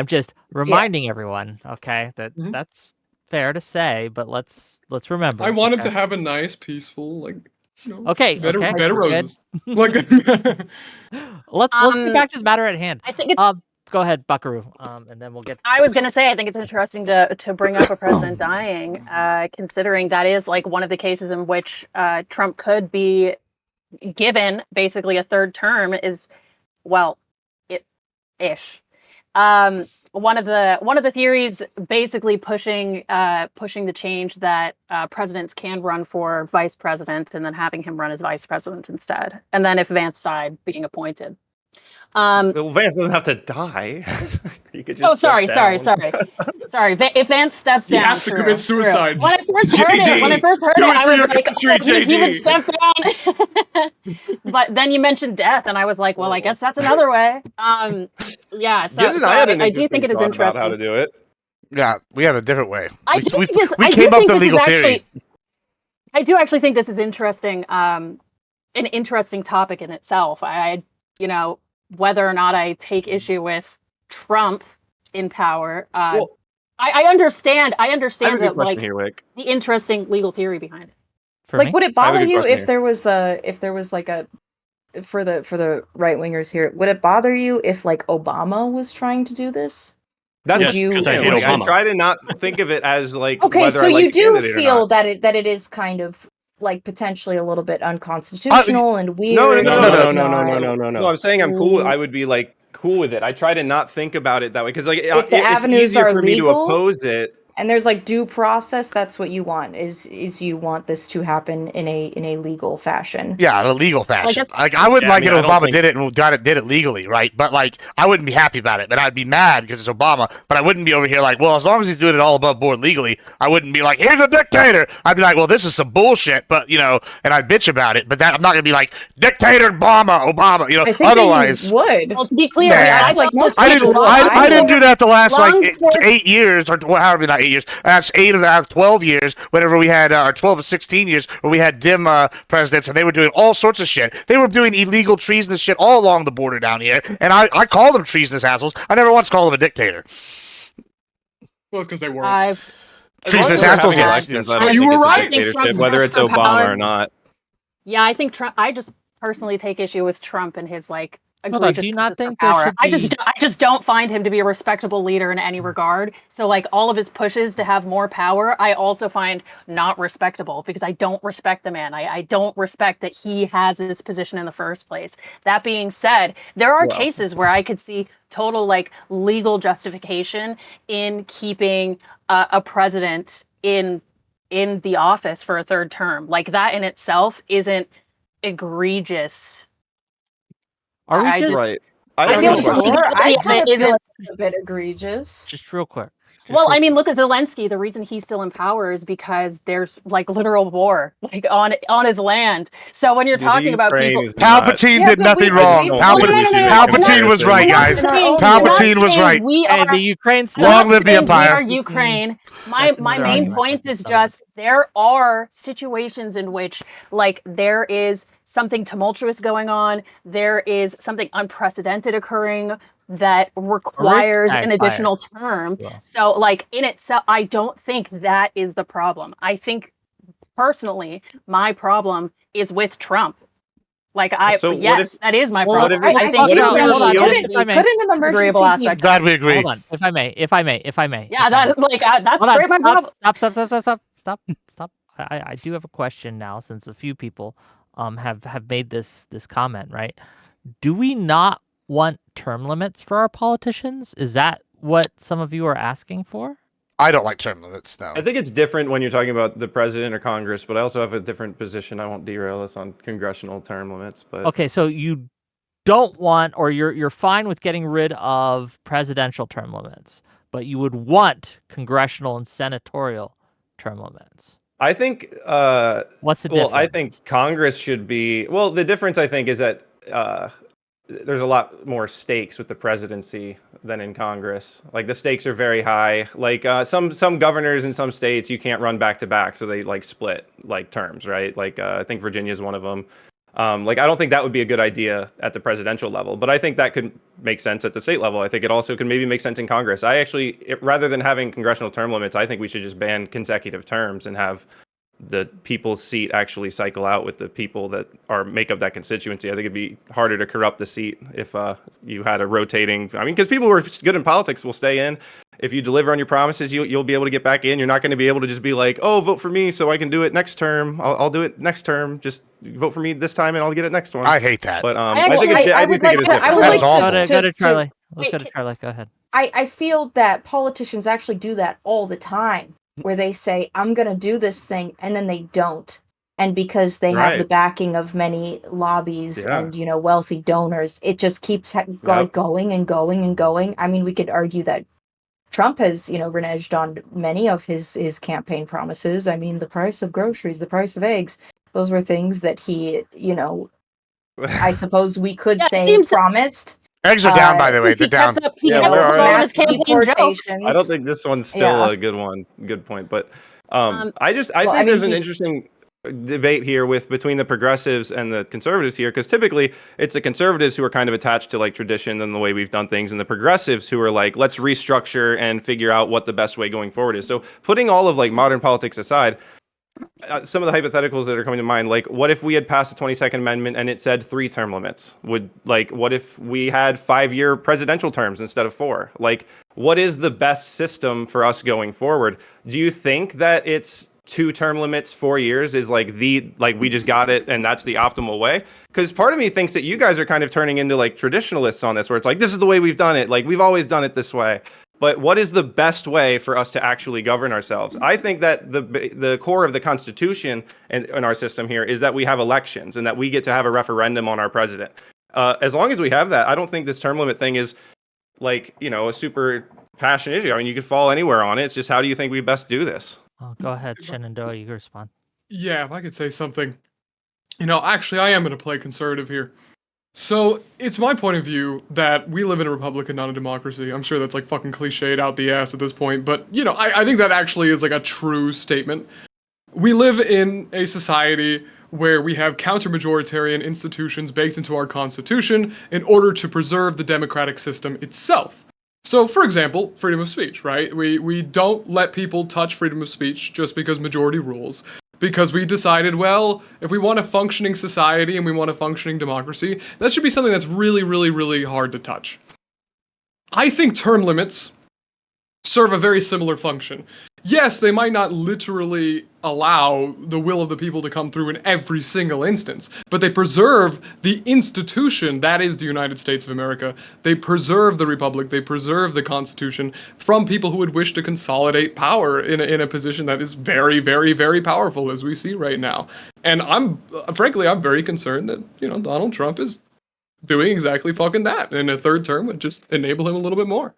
just reminding everyone, okay, that Mhm. that's fair to say, but let's remember. I want him to okay? have a nice, peaceful, like, you know, Okay, bed, okay, bed of we're good. roses. Like, Let's get Um, back to the matter at hand. I think it's. Go ahead, Buckaroo. And then we'll get. I was gonna say I think it's interesting to bring up a president dying, considering that is like one of the cases in which Trump could be given basically a third term. Is well, it ish. One of the theories basically pushing the change that presidents can run for vice president and then having him run as vice president instead, and then if Vance died, being appointed. Well, Vance doesn't have to die. He could just. Oh, sorry. step down. If Vance steps he down, has to true, commit true. suicide. When I first heard JD, it, do it I for was your like, country, oh, he would JD. step down. But then you mentioned death, and I was like, well, I guess that's another way. Yeah. So, Gibbs and so I had an I do think interesting it is thought about how to interesting. do it. Yeah, we have a different way. I We, do we, think this. we I came do up think with this is legal theory. actually. I do actually think this is interesting. An interesting topic in itself. You know, whether or not I take issue with Trump in power. Well, I understand. I I have a understand good that, question like, here, Wick. the interesting legal theory behind it. For Like, me? would it I have a bother good you question if there was like a for the right wingers here? Would it bother you if like Obama was trying to do this? That's Would what you- because I hate like, I Obama. try to not think of it as like Okay, whether so I like you the do candidate or feel not. that it is kind of like potentially a little bit unconstitutional and weird. No, and that's no, not- no. No, I'm saying I'm cool. Ooh. I would be like cool with it. I try to not think about it that way because like If the it's avenues easier are for me to legal, oppose it. And there's like due process. That's what you want. Is you want this to happen in a legal fashion? Yeah, in a legal fashion. guess- Like I wouldn't Yeah, I like mean, it I if don't Obama think- did it and did it legally, right? But like I wouldn't be happy about it. But I'd be mad because it's Obama. But I wouldn't be over here like, well, as long as he's doing it all above board legally, I wouldn't be like, he's a dictator. I'd be like, well, this is some bullshit. But you know, and I'd bitch about it. But that I'm not gonna be like dictator Obama. You know, I think otherwise. that you would. Well, to be clear, Yeah. I Like most I didn't. people, I didn't do that the last like long before- 8 years or however not 8 years. That's 8 of the 12 years. Whenever we had or 12 or 16 years, where we had dim presidents, and they were doing all sorts of shit. They were doing illegal treasonous shit all along the border down here, and I call them treasonous assholes. I never once called them a dictator. Well, it's because they weren't. I've As long as treasonous we're assholes. having Yes. elections, I Oh, don't you think were it's a right. I think dictatorship, Trump's whether it's Trump Obama power- or not. Yeah, I think Trump. I just personally take issue with Trump and his like Hold on, egregious do you not uses of think there power. should I just be- I just don't find him to be a respectable leader in any regard. So like all of his pushes to have more power, I also find not respectable because I don't respect the man. I don't respect that he has this position in the first place. That being said, there are Well. cases where I could see total like legal justification in keeping a president in the office for a third term. Like that in itself isn't egregious. Are we I just Right. I I have feel one question. sure. I kind of feel Isn't- like it's a bit egregious. just real quick? Well, I mean, look at Zelensky. The reason he's still in power is because there's like literal war, like on his land. So when you're Dude, talking about Ukraine people, is not- Palpatine Yeah, did but nothing we- wrong. we- don't no, no, no, think we no, should no, make I'm not Palpatine was saying- right, I'm not guys. In our saying- own I'm not Palpatine was saying right. We And the are. Ukraine I'm stuff. not Long live the saying we Empire. are Ukraine. My That's my another main argument. point That's is another- just there are situations in which like there is something tumultuous going on. There is something unprecedented occurring that requires an tag fire. additional term. Well. So like in itself, I don't think that is the problem. I think personally, my problem is with Trump. Like So what yes, that is my Well, problem. what if- I think what if Trump we hold on, is repeal- if I may. Couldn't an disagreeable emergency be aspect. Glad we agree. Hold on, if I may. Yeah, that like that's Hold on, straight my problem. stop. I do have a question now, since a few people have made this comment, right? Do we not want term limits for our politicians? Is that what some of you are asking for? I don't like term limits, no. I think it's different when you're talking about the president or Congress, but I also have a different position. I won't derail us on congressional term limits, but Okay, so you don't want, or you're fine with getting rid of presidential term limits, but you would want congressional and senatorial term limits. I think What's the well, difference? I think Congress should be. Well, the difference I think is that there's a lot more stakes with the presidency than in Congress. Like the stakes are very high. Like some governors in some states you can't run back to back, so they like split like terms, right? Like I think Virginia is one of them. Like I don't think that would be a good idea at the presidential level, but I think that could make sense at the state level. I think it also could maybe make sense in Congress. Rather than having congressional term limits, I think we should just ban consecutive terms and have the people's seat actually cycle out with the people that make up that constituency. I think it'd be harder to corrupt the seat if you had a rotating. I mean, because people who are good in politics will stay in. If you deliver on your promises, you'll be able to get back in. You're not going to be able to just be like, oh, vote for me so I can do it next term. I'll do it next term. Just vote for me this time and I'll get it next one. I hate that. But I I think it's. I do would think it like is to- I different. would like That's awful. Go to to- Charlie. Let's wait, go to Charlie. Go ahead. I feel that politicians actually do that all the time, where they say, I'm going to do this thing, and then they don't. And because they have the Right. backing of many lobbies Yeah. and, wealthy donors, it just keeps going and going and going. I mean, we could argue that Trump has, reneged on many of his campaign promises. I mean, the price of groceries, the price of eggs, those were things that he, I suppose we could Yeah, it say seems- promised. Eggs are down, by the way. He They're down. kept up, he Yeah, kept where up are all they? of his Mass campaign jokes. deportations. I don't think this one's still Yeah. a good one. Good point. But Um, I well, think I mean, there's an he- interesting debate here between the progressives and the conservatives here, because typically it's the conservatives who are kind of attached to like tradition and the way we've done things, and the progressives who are like, let's restructure and figure out what the best way going forward is. So putting all of like modern politics aside, some of the hypotheticals that are coming to mind, like what if we had passed the 22nd Amendment and it said 3 term limits? What if we had 5-year presidential terms instead of 4? Like, what is the best system for us going forward? Do you think that it's 2 term limits, 4 years is like we just got it and that's the optimal way? Because part of me thinks that you guys are kind of turning into like traditionalists on this, where it's like, this is the way we've done it. Like, we've always done it this way. But what is the best way for us to actually govern ourselves? I think that the core of the Constitution and our system here is that we have elections and that we get to have a referendum on our president. As long as we have that, I don't think this term limit thing is like, a super passionate issue. I mean, you could fall anywhere on it. It's just, how do you think we best do this? Oh, go ahead, Shenandoah. You can respond. Yeah, if I could say something. Actually, I am going to play conservative here. So, it's my point of view that we live in a republic and not a democracy. I'm sure that's like fucking cliched out the ass at this point, but, I think that actually is like a true statement. We live in a society where we have counter-majoritarian institutions baked into our constitution in order to preserve the democratic system itself. So, for example, freedom of speech, right? We don't let people touch freedom of speech just because majority rules. Because we decided, well, if we want a functioning society and we want a functioning democracy, that should be something that's really, really, really hard to touch. I think term limits serve a very similar function. Yes, they might not literally allow the will of the people to come through in every single instance, but they preserve the institution that is the United States of America. They preserve the Republic, they preserve the Constitution from people who would wish to consolidate power in a position that is very, very, very powerful, as we see right now. And I'm very concerned that, Donald Trump is doing exactly fucking that, and a third term would just enable him a little bit more.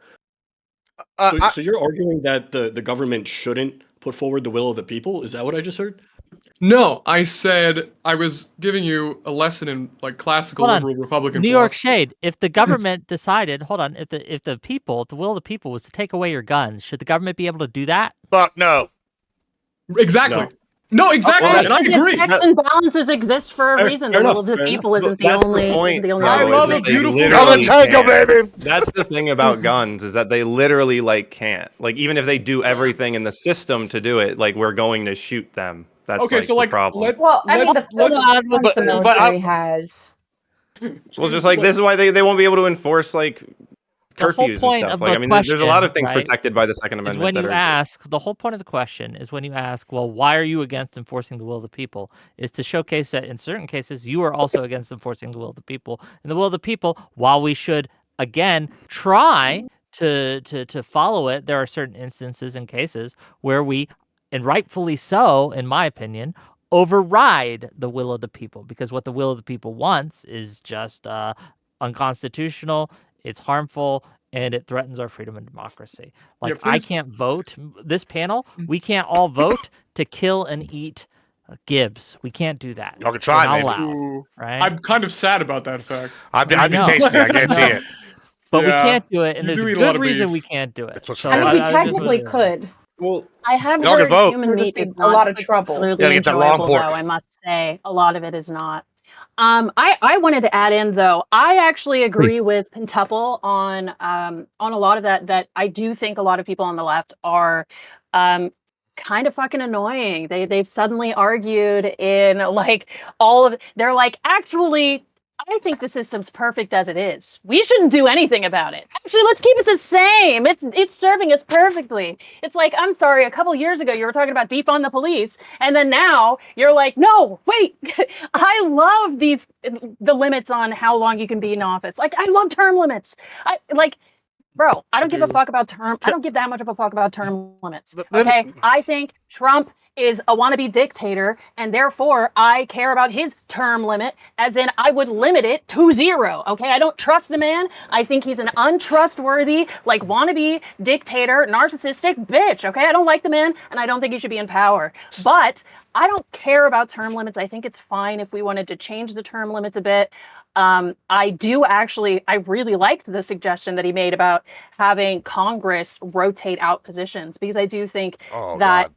So you're arguing that the government shouldn't put forward the will of the people? Is that what I just heard? No, I said I was giving you a lesson in like classical Hold on. liberal Republican New York philosophy. Shade. If the government decided, hold on, if the people, the will of the people was to take away your guns, should the government be able to do that? Fuck no. Exactly. No, exactly, Okay, and I because agree. checks and balances exist for a Fair- reason. fair The will enough, of the fair people enough. isn't the That's only the point. isn't the only though, I is love that a they beautiful literally Come and take 'em, can't. baby. That's the thing about guns is that they literally like can't. Like even if they do everything in the system to do it, like we're going to shoot them. That's Okay, like so the like problem. Well, I mean, the let's ones but- the but military I- has. Well, just like this is why they won't be able to enforce like The whole curfews and point stuff. of Like the I mean, there's a lot of question, things right, protected by the Second is Amendment when that you are. ask, the whole point of the question is when you ask, well, why are you against enforcing the will of the people? Is to showcase that in certain cases you are also against enforcing the will of the people. And the will of the people, while we should again try to follow it, there are certain instances and cases where we, and rightfully so, in my opinion, override the will of the people because what the will of the people wants is just unconstitutional, it's harmful, and it threatens our freedom and democracy. Like I please. can't vote. This panel, we can't all vote to kill and eat Gibbs. We can't do that. Y'all can try, We're not maybe. allowed, Ooh, right? I'm kind of sad about that fact. I'd I be know. tasty, I guarantee know. it. But we Yeah, can't do it, and you there's do a eat a lot good of reason beef. we can't do it. That's what So you I mean, said. we just technically wanted to- could. Well, I have Y'all can heard vote. human It'll meat just be is a not lot of trouble. particularly Gotta get that long enjoyable, pork. though, I must say. A lot of it is not. I wanted to add in though. I actually agree with Pentuple on a lot of that I do think a lot of people on the left are kind of fucking annoying. They've suddenly argued in like all of they're like, actually, I think the system's perfect as it is. We shouldn't do anything about it. Actually, let's keep it the same. It's serving us perfectly. It's like, I'm sorry, a couple years ago you were talking about defund the police, and then now you're like, no, wait, I love the limits on how long you can be in office. Like, I love term limits. Bro, I don't give a fuck about term. I don't give that much of a fuck about term limits. Okay, I think Trump is a wannabe dictator, and therefore I care about his term limit, as in I would limit it to 0. Okay, I don't trust the man. I think he's an untrustworthy, like wannabe dictator, narcissistic bitch. Okay, I don't like the man, and I don't think he should be in power. But I don't care about term limits. I think it's fine if we wanted to change the term limits a bit. I really liked the suggestion that he made about having Congress rotate out positions, because I do think that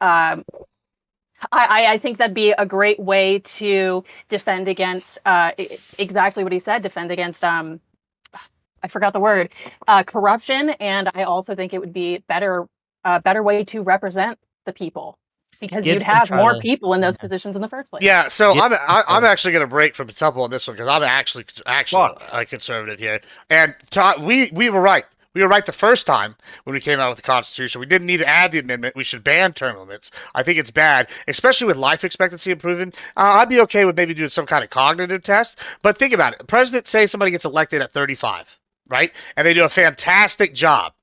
I think that'd be a great way to defend against exactly what he said, defend against I forgot the word, corruption, and I also think it would be a better way to represent the people, because you'd Gibson, have more Charlie. people in those positions in the first place. Yeah, so Yeah. I'm actually going to break from the Temple on this one because I'm actually a conservative here. And we were right. We were right the first time when we came out with the Constitution. We didn't need to add the amendment. We should ban term limits. I think it's bad, especially with life expectancy improving. I'd be okay with maybe doing some kind of cognitive test. But think about it. The president, say somebody gets elected at 35, right? And they do a fantastic job.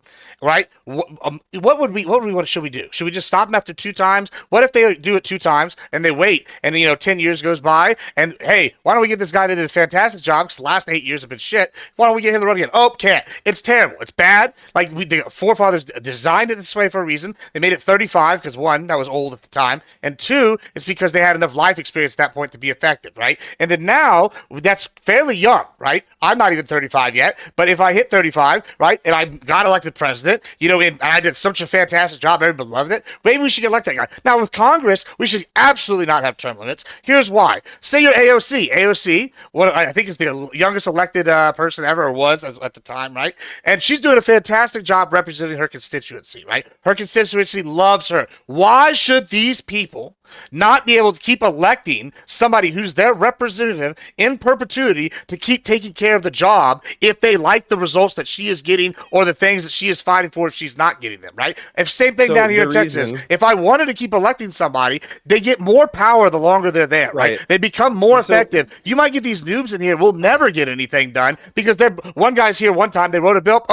Right? What would we want? Should we do? Should we just stop them after 2 times? What if they do it 2 times and they wait and 10 years goes by and hey, why don't we get this guy that did a fantastic job because the last 8 years have been shit? Why don't we get him to run again? Oh, can't. It's terrible. It's bad. Like the forefathers designed it this way for a reason. They made it 35 because 1, that was old at the time, and 2, it's because they had enough life experience at that point to be effective, right? And then now that's fairly young, right? I'm not even 35 yet, but if I hit 35, right, and I got elected president, and I did such a fantastic job, everybody loved it, maybe we should elect that guy. Now with Congress, we should absolutely not have term limits. Here's why. Say you're AOC. AOC, what I think is the youngest elected person ever, or was at the time, right? And she's doing a fantastic job representing her constituency, right? Her constituency loves her. Why should these people not be able to keep electing somebody who's their representative in perpetuity to keep taking care of the job if they like the results that she is getting or the things that she is fighting for if she's not getting them, right? If same thing down here in Texas, if I wanted to keep electing somebody, they get more power the longer they're there, right? They become more effective. You might get these noobs in here, we'll never get anything done because one guy's here one time, they wrote a bill,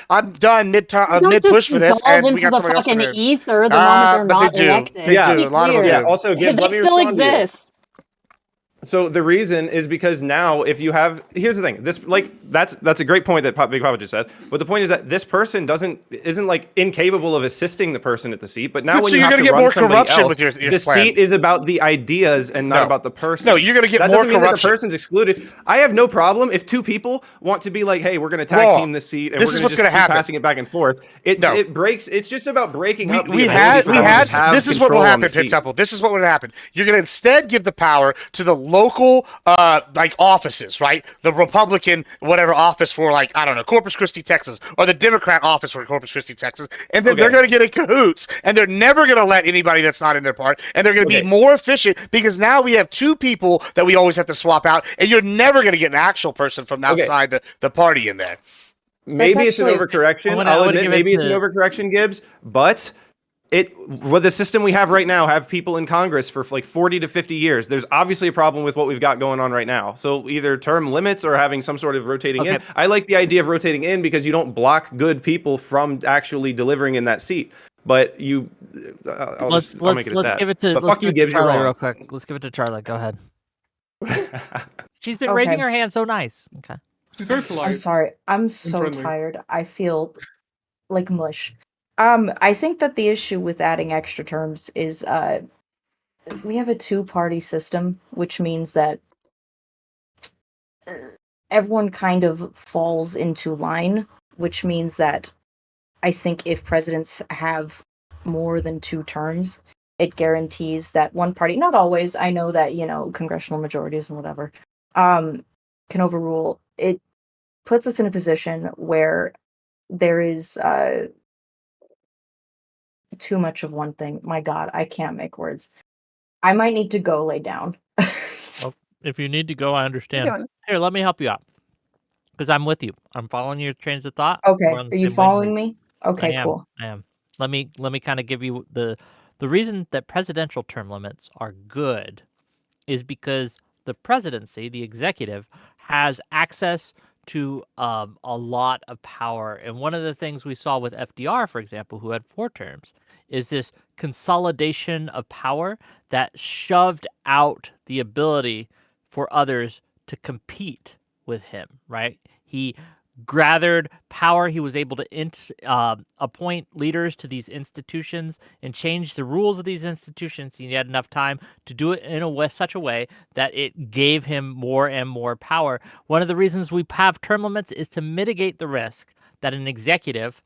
I'm done mid-push for this, and we got somebody else coming in. Ether the moment they're not elected. They do. A lot of them Yeah, also, Gibbs, they let me still respond to you. exist. So the reason is because now, if you have, here's the thing. This that's a great point that Big Papa just said. But the point is that this person isn't like incapable of assisting the person at the seat. But now Good, when so you you're have gonna to get run more somebody corruption else, with your the plan. seat is about the ideas and not No. about the person. No, you're gonna get that more doesn't mean corruption. that the person's excluded. I have no problem if two people want to be like, hey, we're gonna tag Wrong. team this seat and This we're is gonna what's just gonna keep happen. passing it back and forth. No. It breaks. It's just about breaking up the we ability had for them to just have this is what will control on happen, the Pit seat. Temple. This is what would happen. You're going to instead give the power to the local like offices, right? The Republican whatever office for like I don't know Corpus Christi, Texas, or the Democrat office for Corpus Christi, Texas, and then they're Okay. going to get in cahoots, and they're never going to let anybody that's not in their part, and they're going to Okay. be more efficient because now we have two people that we always have to swap out, and you're never going to get an actual person from Okay. outside the party in there. Maybe it's an actually- overcorrection. I I'll wanna admit give it maybe it's an to- overcorrection, Gibbs, but the system we have right now have people in Congress for like 40 to 50 years. There's obviously a problem with what we've got going on right now. So either term limits or having some sort of rotating in. Okay. I like the idea of rotating in because you don't block good people from actually delivering in that seat. But you, I'll make it at that. give it to But let's fuck you, give it to Gibbs, you're Charlie wrong. real quick. Let's give it to Charlie. Go ahead. She's been raising Okay. her hand so nice. Okay. She's very polite. I'm sorry. I'm so friendly. tired. I feel like mush. I think that the issue with adding extra terms is we have a two-party system, which means that everyone kind of falls into line, which means that I think if presidents have more than 2 terms, it guarantees that one party, not always, I know that, congressional majorities and whatever, can overrule. It puts us in a position where there is too much of one thing. My God, I can't make words. I might need to go lay down. If you need to go, I understand. doing? Here, let me help you out. Because I'm with you. I'm following your trains of thought. Okay, We're on the are you same following wavelength. me? Okay, cool. I am. Let me kind of give you the reason that presidential term limits are good is because the presidency, the executive, has access to a lot of power. And one of the things we saw with FDR, for example, who had 4 terms, is this consolidation of power that shoved out the ability for others to compete with him, right? He gathered power. He was able to appoint leaders to these institutions and change the rules of these institutions. He had enough time to do it in such a way that it gave him more and more power. One of the reasons we have term limits is to mitigate the risk that an executive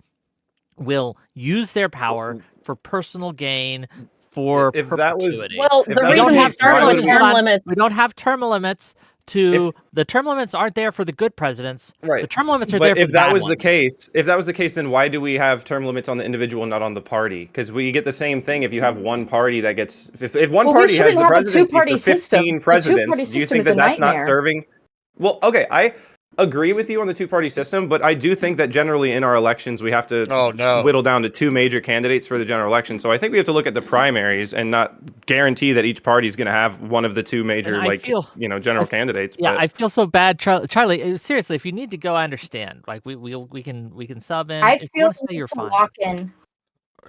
will use their power for personal gain, for If that was- perpetuity. Well, If the that was reason the we case, start why with would term Hold on. limits. We don't have term limits the term limits aren't there for the good presidents. Right. The term limits are there But for if the that bad was ones. the case, then why do we have term limits on the individual and not on the party? Because we get the same thing if you have one party that gets if one Well, we party has shouldn't the have a presidency two-party for 15 system. The presidents. two-party Do you system think is that a that's not nightmare. serving? Well, okay, I agree with you on the two-party system, but I do think that generally in our elections we have to Oh, no. whittle down to 2 major candidates for the general election. So I think we have to look at the primaries and not guarantee that each party is going to have one of the 2 major And I feel- general candidates. Yeah, but I feel so bad, Charlie. Seriously, if you need to go, I understand. Like we can sub in. I If you feel want to the stay, need you're to fine. lock in.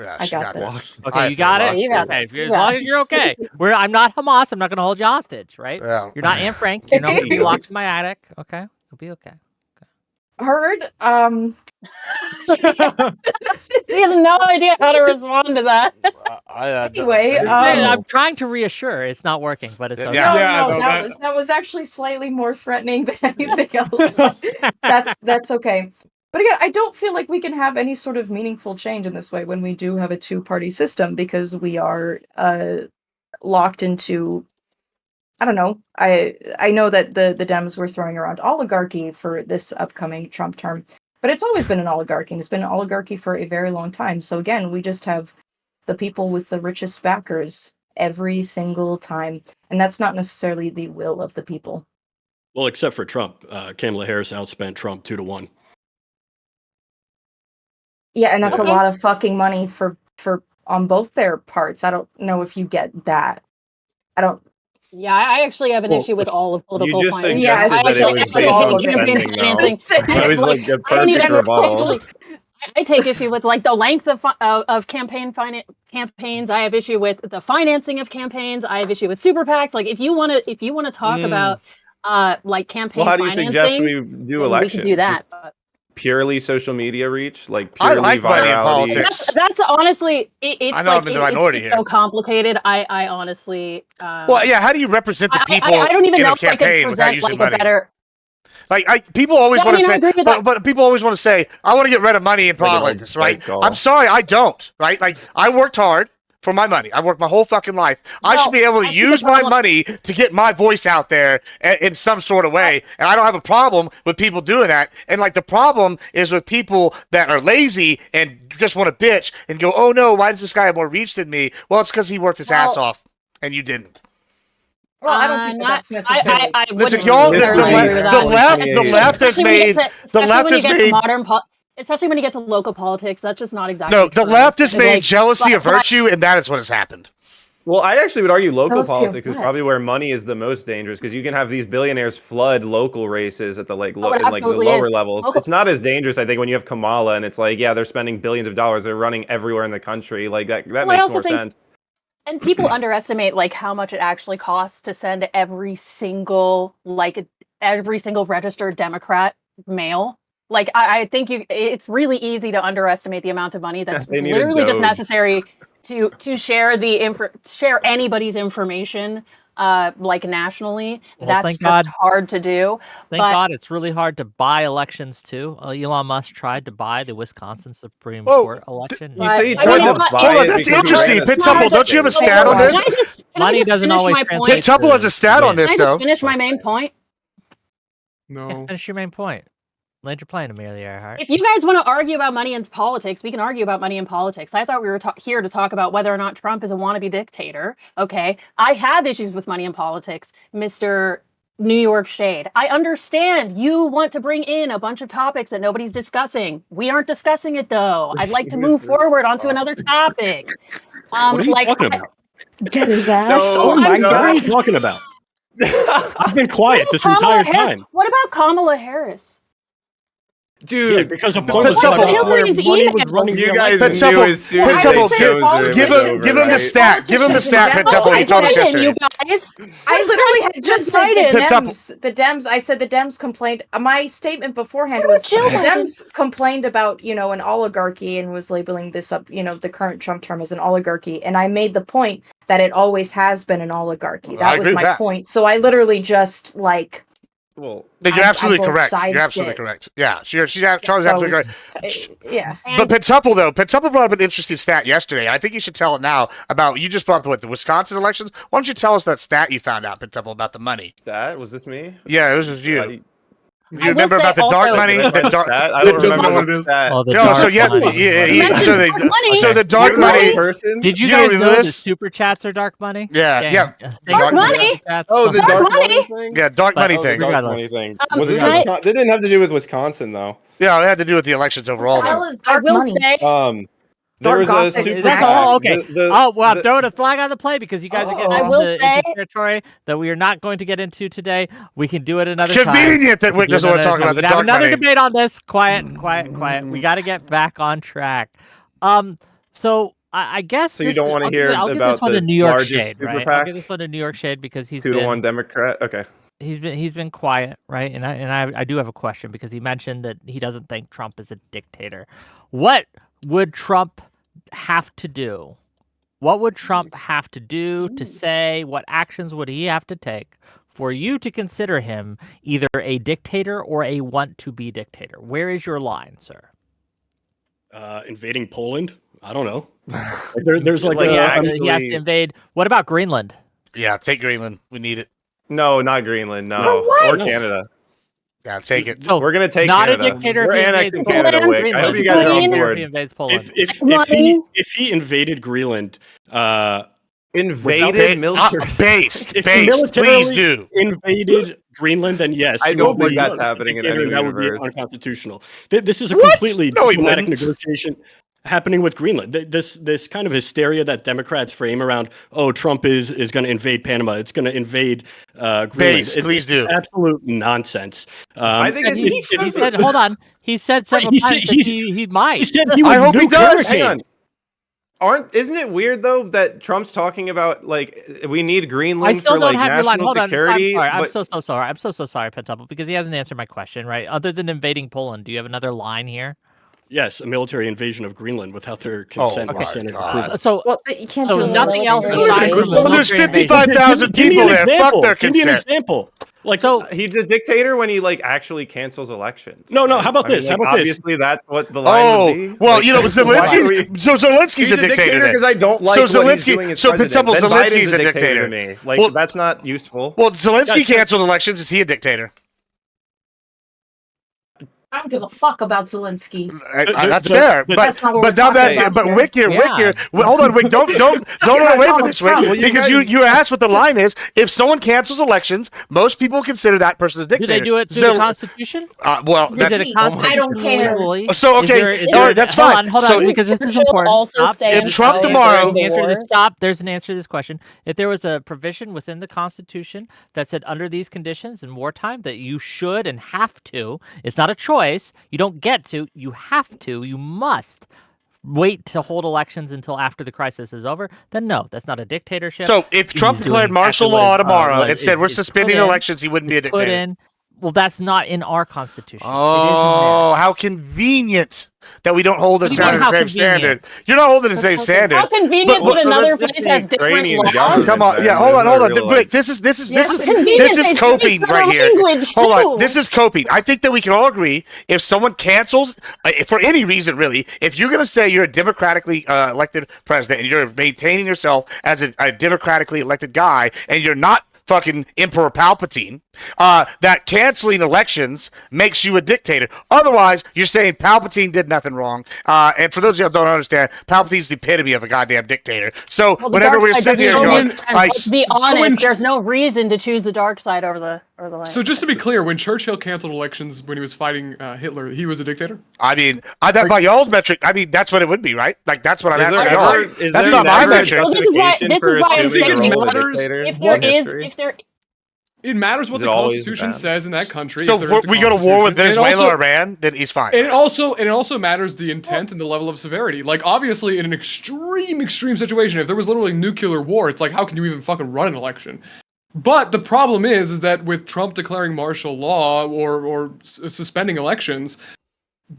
Yeah, I she got this. this. Okay, I you feel got locked it. You got in. Okay, this. as long as you're okay. I'm not Hamas. I'm not going to hold you hostage, right? Yeah. You're not Anne Frank. You're not going to be locked in my attic. Okay, you'll be okay. Heard. He has no idea how to respond to that. Anyway, I'm trying to reassure. It's not working, but it's Yeah. okay. No, no, that was actually slightly more threatening than anything else. But that's okay. But again, I don't feel like we can have any sort of meaningful change in this way when we do have a 2-party system because we are locked into. I don't know. I know that the Dems were throwing around oligarchy for this upcoming Trump term, but it's always been an oligarchy, and it's been an oligarchy for a very long time. So again, we just have the people with the richest backers every single time, and that's not necessarily the will of the people. Well, except for Trump. Kamala Harris outspent Trump 2-1. Yeah, and that's Okay. a lot of fucking money for on both their parts. I don't know if you get that. I don't. Yeah, I actually have an Well, issue with all of political you just finance. Yeah, suggested I that it actually- was I based all on of it. spending, though. financing. That was like a I don't even perfect rebuttal. actually- I take issue with like the length of campaigns. I have issue with the financing of campaigns. I have issue with super PACs. Like if you want to talk about like campaign Well, how do you suggest financing, we do then we could do elections? that. Just purely social media reach, like I purely like money in virality. politics. That's honestly, it's I know like I'm in the minority it's here. so complicated. I honestly, Well, yeah. How do you represent the people I don't even in know a if I could campaign without present using like money? a better. Like people always Yeah, want to I say, agree with that. but people always want to say, I want to get rid of money in Like an old politics, right? spike goal. I'm sorry, I don't, right? Like I worked hard for my money. I've worked my whole fucking life. I No, should be able to I think the use my problem- money to get my voice out there in some sort of way. And I don't have a problem with people doing that. And like the problem is with people that are lazy and just want to bitch and go, oh no, why does this guy have more reach than me? Well, it's because he worked his ass off and you didn't. Well, I don't think that's necessarily. I Listen, wouldn't y'all, necessarily agree with that. the left has Especially when you made get to- the especially left when you has get to made modern especially when you get to local politics. That's just not exactly. no. The true. left has made Like, jealousy a but- virtue, and that is what has happened. Well, I actually would argue local Those two politics is what? probably where money is the most dangerous because you can have these billionaires flood local races at the it in, like the absolutely lower is. levels. Local- It's not as dangerous, I think, when you have Kamala and it's like, yeah, they're spending billions of dollars, they're running everywhere in the country. Like that Well, I makes also more think- sense. And people underestimate like how much it actually costs to send every single registered Democrat mail. Like I think it's really easy to underestimate the amount of money that's They need a literally just Doge. necessary to share share anybody's information like nationally. Well, That's thank just God. hard to do. Thank But- God it's really hard to buy elections too. Elon Musk tried to buy the Wisconsin Supreme Whoa, Court election. You say you I tried mean, to it's not- buy Hold on, it that's because you interesting. ran a Pit state. Temple, don't you have a Wait, stat on wait, this? wait. Can I Money just doesn't finish always my translate point? Pit Temple has a stat on win. this, Can I just though. finish my main point? No. Yeah, finish your main point. Land your plane, Amelia Earhart. If you guys want to argue about money in politics, we can argue about money in politics. I thought we were here to talk about whether or not Trump is a wannabe dictator. Okay. I have issues with money in politics, Mr. New York Shade. I understand you want to bring in a bunch of topics that nobody's discussing. We aren't discussing it though. I'd like to move forward onto another topic. What are you talking about? Get his ass. No, oh my I'm What are you god. talking about? I've been quiet this Kamala entire Harris. time. What about Kamala Harris? Dude, Yeah, because a come point on. was brought up where Hillary's money was emails. running the You guys Pit election. Temple- knew as soon Pit as Temple, they give- chose her, it give was him- over, give him the right? stat. Give him the stat, Pit Politicians in Temple. He general. told us Biden, yesterday. you guys. I literally had just said the Biden. Pit Temple. Dems. The Dems. I said the Dems complained. My statement beforehand What was about Jill the Biden? Dems complained about an oligarchy and was labeling this up the current Trump term as an oligarchy. And I made the point that it always has been an oligarchy. Well, I That was agree with my that. point. So I literally just Well, You're I absolutely both correct. sides You're absolutely did. correct. Yeah, Charlie's absolutely correct. Yeah. But Pit Temple, though, Pit Temple brought up an interesting stat yesterday. I think you should tell it now about, you just brought up the Wisconsin elections. Why don't you tell us that stat you found out, Pit Temple, about the money? that was this me? Yeah, it was you. I- You I will remember say about the dark also- money? Did I The find dark. that? I the- don't the- remember what it the is. stat. Oh, the No, dark so yeah, money. mentioned so they, money. so the dark Dark money. money. person? Did you You guys remember know the this? super chats are dark money? Yeah, Dang. yeah. Thank Dark you for the money? super chats. Oh, the Dark dark money? money thing? Yeah, dark But- money Oh, the thing. dark Regardless. money thing. Was this Can I- Wisconsin? That didn't have to do with Wisconsin, though. Yeah, it had to do with the elections overall. What the hell Though. is I dark will money? say, There Dark was a Gothic super That's Right. all. PAC. Okay. The- Oh, well, I'm the- throwing a flag on the play because you guys are getting I into, will into say- territory that we are not going to get into today. We can do it another time. Convenient that Wick Do doesn't want to another talk time. about the We can have dark another money. debate on this. Quiet. We got to get back on track. So I guess. So you this don't is- wanna I'll hear I'll give about this one the to New York largest Shade, super right? I'll PAC? give this one to New York Shade because he's 2-1 been Democrat. Okay. he's been quiet, right? And I do have a question because he mentioned that he doesn't think Trump is a dictator. What would Trump have to do? What would Trump have to do to say? What actions would he have to take for you to consider him either a dictator or a want-to-be dictator? Where is your line, sir? Invading Poland? I don't know. There's like, Like, he, a, has yeah, to, he has to actually- invade. What about Greenland? Yeah, take Greenland. We need it. No, not Greenland. No. For what? Or Canada. Yeah, take it. So We're gonna take not Canada. a dictator. We're if he annexing invades Canada. Poland. Wick. I hope Greenland. you guys are on Greenland. If board. he invades Poland. if he invaded Greenland, Invaded military. Based. if he Based. Please militarily do. invaded Greenland, then yes, I he don't would think be that's a happening in dictator, any and that would be universe. unconstitutional. This is a What? completely No, he diplomatic wouldn't. negotiation. happening with Greenland. This kind of hysteria that Democrats frame around, oh, Trump is going to invade Panama, it's going to invade Greenland. Base, please do. Absolute nonsense. I think He said, hold on. He said several times that he might. He said he would I hope he nuke does. hurricanes. Hang on. Isn't it weird though that Trump's talking about like we need I Greenland still for don't like have your line. national Hold on. security? I'm but- so sorry. I'm so sorry, Pentuple, because he hasn't answered my question, right? Other than invading Poland, do you have another line here? Yes, a military invasion of Greenland without their consent my or Senate God. approval. So, Well, but you can't so do a nothing else military aside invasion. from the Well, there's military invasion. 55,000 Give me people an there. example. Fuck their Give me an consent. example. Like, So He's a dictator when he like actually cancels elections. No, right? how about I mean, this? like, How about this? obviously, that's what the line would be. Well, Like, you know, so why are we- Zelensky. So Zelensky's He's a dictator then. because I don't like So what he's Zelensky- doing as so president. Pentuple, Then Zelensky's Biden's a a dictator to dictator. me. Like Well- that's not useful. Well, Zelensky Guys, canceled elections. Is he a dictator? I don't give a fuck about Zelensky. That's fair. That's not what But we're now talking that's about but here. Wick here, Yeah. hold on, Wick. Don't run away from Donald this, Wick, Trump. Well, you because guys- you asked what the line is. If someone cancels elections, most people consider that person a do dictator. they do it through the Constitution? Well, Is that's it a I constitutional don't care. legally? So, okay, all right, that's fine. Hold So on, because this is Churchill important. also Stop. stay If in Trump power tomorrow- during There's an answer to the this. war. Stop. There's an answer to this question. If there was a provision within the Constitution that said under these conditions in wartime that you should and have to, it's not a choice. You don't get to. You have to. You must wait to hold elections until after the crisis is over. Then no, that's not a dictatorship. So if Trump He's doing declared martial exactly law what tomorrow what and said is- we're is suspending put in- elections, he wouldn't be a put dictator. in. Well, that's not in our Constitution. It is in Oh, how convenient that we don't hold it What do to you the mean, how same convenient? standard. You're not holding the That's same so standard. How convenient But- that so another that's just place the has different Ukrainian laws. government. Come on, then. yeah, hold on. Isn't that real, Wait, like- this is How convenient this is they coping speak right their here. language, Hold on, too. this is coping. I think that we can all agree if someone cancels for any reason, really, if you're going to say you're a democratically elected president and you're maintaining yourself as a democratically elected guy and you're not fucking Emperor Palpatine, that canceling elections makes you a dictator. Otherwise, you're saying Palpatine did nothing wrong. And for those of you who don't understand, Palpatine's the epitome of a goddamn dictator. So Well, the whenever dark we're side sitting here doesn't going, make sense. Let's be so honest, when- there's no reason to choose the dark side over the light. So just to be clear, when Churchill canceled elections when he was fighting Hitler, he was a dictator? I mean, that by y'all's metric, I mean, that's what it would be, right? Like, that's what I'm Is there asking y'all. ever- is That's there not my never a metric. Well, this is why- justification this for is why I'm assuming saying the role of a matters dictator if in there is, history? if there It matters what Is the it always Constitution bad? says in that country. So if there is a we go to war with Constitution. And it Venezuela also- or Iran, then he's fine. And it also matters the intent and the level of severity. Like obviously, in an extreme situation, if there was literally nuclear war, it's like how can you even fucking run an election? But the problem is that with Trump declaring martial law or suspending elections,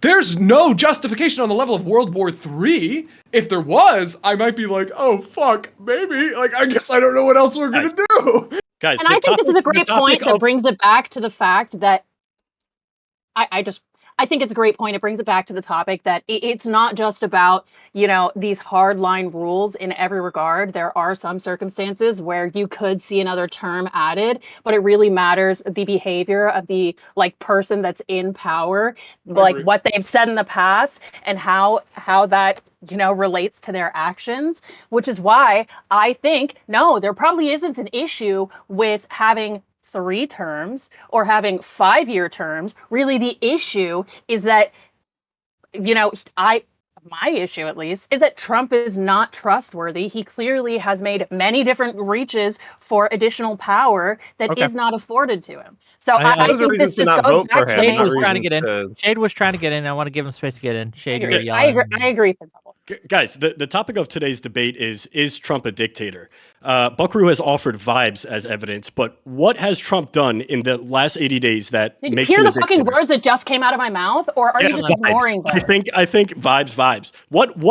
there's no justification on the level of World War III. If there was, I might be like, oh fuck, maybe. Like I guess I don't know what else we're gonna do. guys, and I think this is a great point that brings it back to the fact that I think it's a great point. It brings it back to the topic that it's not just about, these hardline rules in every regard. There are some circumstances where you could see another term added, but it really matters the behavior of the person that's in power, like agree. what they've said in the past and how that, relates to their actions, which is why I think, no, there probably isn't an issue with having 3 terms or having 5-year terms. Really, the issue is that, my issue at least is that Trump is not trustworthy. He clearly has made many different reaches for additional power that is not afforded to him. So I Those are think this reasons to just not goes vote back for to him, the Shade main not was trying to reasons get in. Shade was trying to get in. I want to give him space to get in. Shade, you're yelling. I agree. Guys, the topic of today's debate is Trump a dictator? Buckaroo has offered vibes as evidence, but what has Trump done in the last 80 days that Did you makes hear him the a fucking dictator? words that just came out of my mouth, or are you just Vibes. ignoring them? I think vibes. What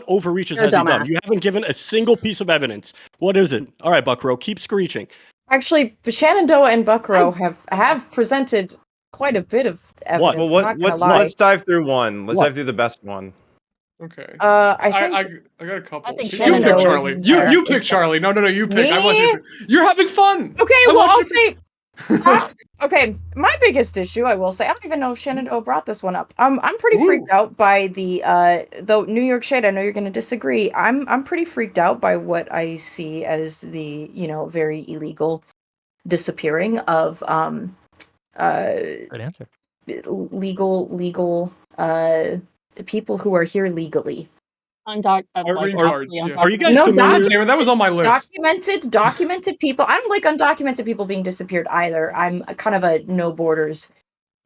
overreaches You're a has he done? dumbass. You haven't given a single piece of evidence. What is it? All right, Buckaroo, keep screeching. Actually, Shenandoah and Buckaroo have presented quite a bit of evidence. Well, I'm not gonna lie. let's dive through one. Let's What? dive through the best one. Okay. I think I got a couple. I think you Shenandoah pick is Charlie. better. You pick Charlie. No, you pick. I want you. Me? You're having fun. okay. I Well, want I'll you say. Okay, my biggest issue, I will say, I don't even know if Shenandoah brought this one up. I'm pretty freaked out by the though New York Shade. I know you're going to disagree. I'm pretty freaked out by what I see as the very illegal disappearing of Good answer. legal people who are here legally. Green card, yeah. Are you guys No, familiar? Damn it, that was on my list. Documented people. I don't like undocumented people being disappeared either. I'm kind of a no borders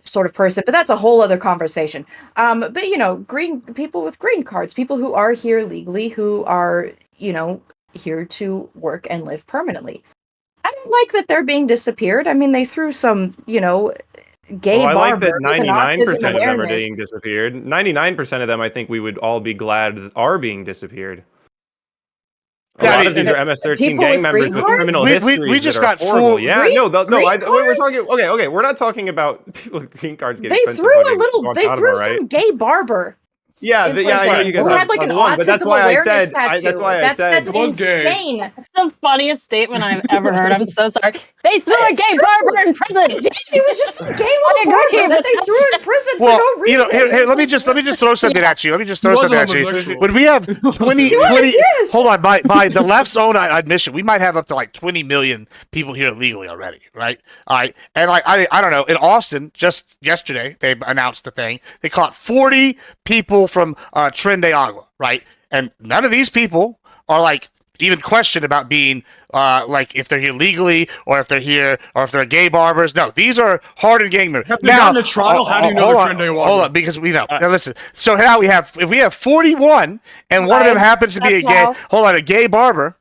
sort of person, but that's a whole other conversation. But you know, green people with green cards, people who are here legally, who are, you know, here to work and live permanently. I don't like that they're being disappeared. I mean, they threw some, you know, gay Well, I like that barber with an 99% autism of them are awareness. being disappeared. 99% of them, I think we would all be glad are being disappeared. A Yeah, I lot mean, of these are MS-13 people gang with members green with cards? criminal We histories just that are got horrible. full Yeah, green- no, green we're talking. cards? Okay, we're not talking about people with green cards getting They sent to threw fucking they Guantanamo, threw right? some gay barber. Yeah, in I know prison you guys who have had like an one, but that's autism why I awareness said. tattoo. That's why I said. That's It was gay. insane. That's the funniest statement I've ever heard. I'm so sorry. They threw a It's gay true. barber in prison. They did. It was just some gay I little agree, barber that but they threw in prison Well, for no reason. you know, here, It was let me like- just throw something at you. Let me just throw He was something at you. homosexual. When we have 20, yes. hold on, by the left's own admission, we might have up to like 20 million people here legally already, right? All right, and like I don't know, in Austin just yesterday they announced the thing. They caught 40 people from Tren de Agua, right? And none of these people are like even questioned about being like if they're here legally or if they're here or if they're gay barbers. No, these are hardened gang members. Have they gotten a trial? How do you know hold they're on, Tren de Agua? hold on, because we know. Now listen. So now if we have 41 and one of them Right. happens to be a That's gay, how- hold on, a gay barber.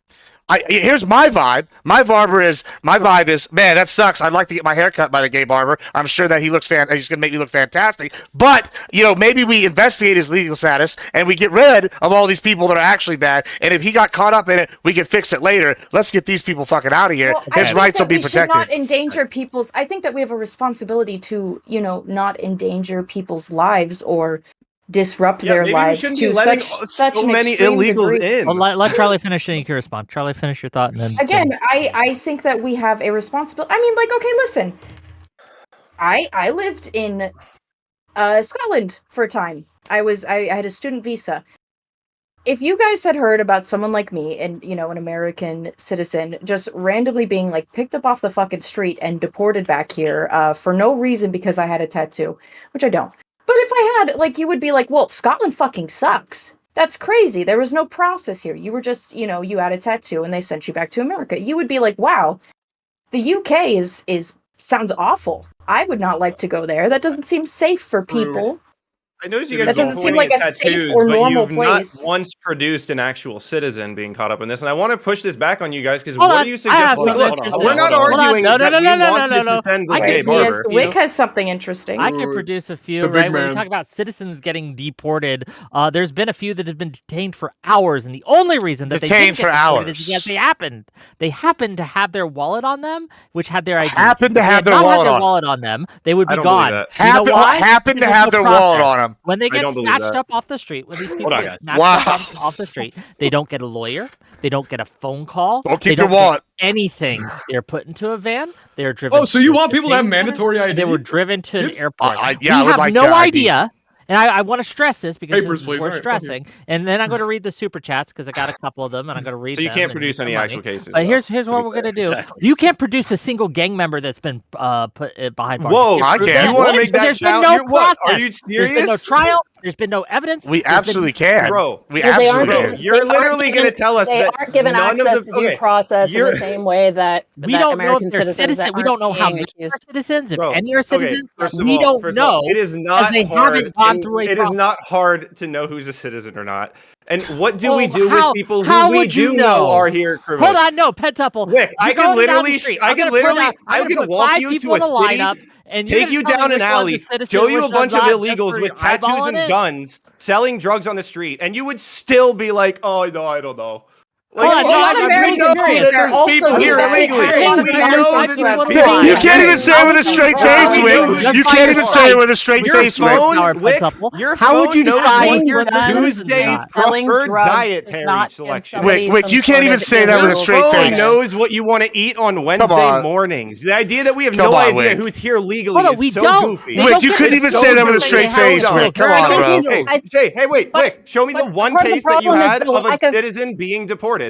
Here's my vibe. My vibe is, man, that sucks. I'd like to get my hair cut by the gay barber. I'm sure that he looks he's gonna make me look fantastic. But you know, maybe we investigate his legal status and we get rid of all these people that are actually bad. And if he got caught up in it, we can fix it later. Let's get these people fucking out of here. Well, I His think rights that will be we should not protected. endanger people's. I think that we have a responsibility to, you know, not endanger people's lives or disrupt Yeah, their maybe we lives shouldn't to be letting such so an many extreme illegals degree. in. Well, let Charlie finish and you can respond. Charlie, finish your thought and then Again, I think that we have a responsibility. I mean, like, okay, listen. I lived in Scotland for a time. I had a student visa. If you guys had heard about someone like me and, you know, an American citizen just randomly being like picked up off the fucking street and deported back here for no reason because I had a tattoo, which I don't. But if I had, like, you would be like, well, Scotland fucking sucks. That's crazy. There was no process here. You were just, you know, you had a tattoo and they sent you back to America. You would be like, wow, the UK is sounds awful. I would not like to go there. That doesn't seem safe for people. I noticed you That guys doesn't are seem pointing like at a safe tattoos, or but normal you've place. not once produced an actual citizen being caught up in this, and I want to push this back on you guys because Hold what on, do you I suggest? have Like, something look, interesting. we're not Hold on. arguing No, that no, we no, no, wanted no, no. to send I this can gay do Yes, barber. Wick has something interesting. I can produce a few, The big right? When we man. talk about citizens getting deported, there's been a few that have been detained for hours, and the only reason that Detained they didn't for get deported hours. is because they happened to have their wallet on them, which had their ID. Happened to If they have had their not wallet had their on. wallet on them, they would I be don't believe gone. that. You know why? Happened to Because have there's their no wallet process. on them. When they I get don't believe snatched that. up off the street, when these people on, get guys. snatched Wow. up off the street, they don't get a lawyer, they don't get a phone call, Don't they keep your don't wallet. get anything. They're put into a van, they're driven. Oh, so you to a want people to have detention center, mandatory and ID? they were driven to an Gibbs? airport. Yeah, We I would have like no IDs. idea. And I want to stress this because Papers, this is please. worth All right, fuck you. stressing. And then I'm going to read the super chats because I got a couple of them, and I'm going to read So you them can't and produce use their any money. actual cases. But though, here's to what be we're fair. going to do. Exactly. You can't produce a single gang member that's been put behind bars. Whoa, I can. You want to make that There's been sound? no You're, what? Are process. you There's been no serious? trial. There's been no evidence. We there's been- absolutely can. Bro, We Well, they absolutely aren't Bro, can. you're they literally aren't going to given- tell us they that aren't given none access of the to due process in you're- the same way that We that don't American know if they're citizens citizens. We aren't don't know how being many are accused. citizens, if Bro, any are citizens. first we of all, don't know. it is not they hard. haven't gone through a It is process. not hard to know who's a citizen or not. And what do we Well, do how- with people how who we would you do know know? are here criminals? Hold on, no, Pentuple. Wick, I You're could going down the literally, street. I I'm could gonna put literally, out- I'm I gonna could put walk 5 you people to a in the city, lineup, and you're take gonna you tell me down an which one's a alley, citizen, show you a which bunch of one's not, just illegals for with your tattoos eyeballing and it? guns selling drugs on the street, and you would still be like, "Oh no, I don't know." Hold on, a lot of we American know citizens that there's also people do here that. illegally. A lot of We American know that citizens there's do people that. You can't even say it with a How straight would face, you Wick. know just You by can't your even say it sight? with a straight Your face, Wick. phone, Wick, your How would phone you knows decide what your what a citizen's Tuesday not? Selling preferred drugs does dietary not give selection. somebody Wick, you some can't sort even of say that with a Your straight phone face. knows what you want to eat on Wednesday on. mornings. The idea that we have Come no on, idea Wick. who's here legally Hold on, is we so don't. goofy. They Wick, don't you get couldn't it. even So say that with a goofy. straight Hold face, on. Wick. Come on, bro. Hey, Jay, hey, wait, but- Wick, show me the one part of the case that you problem is, had Bill, of a like a- citizen being deported.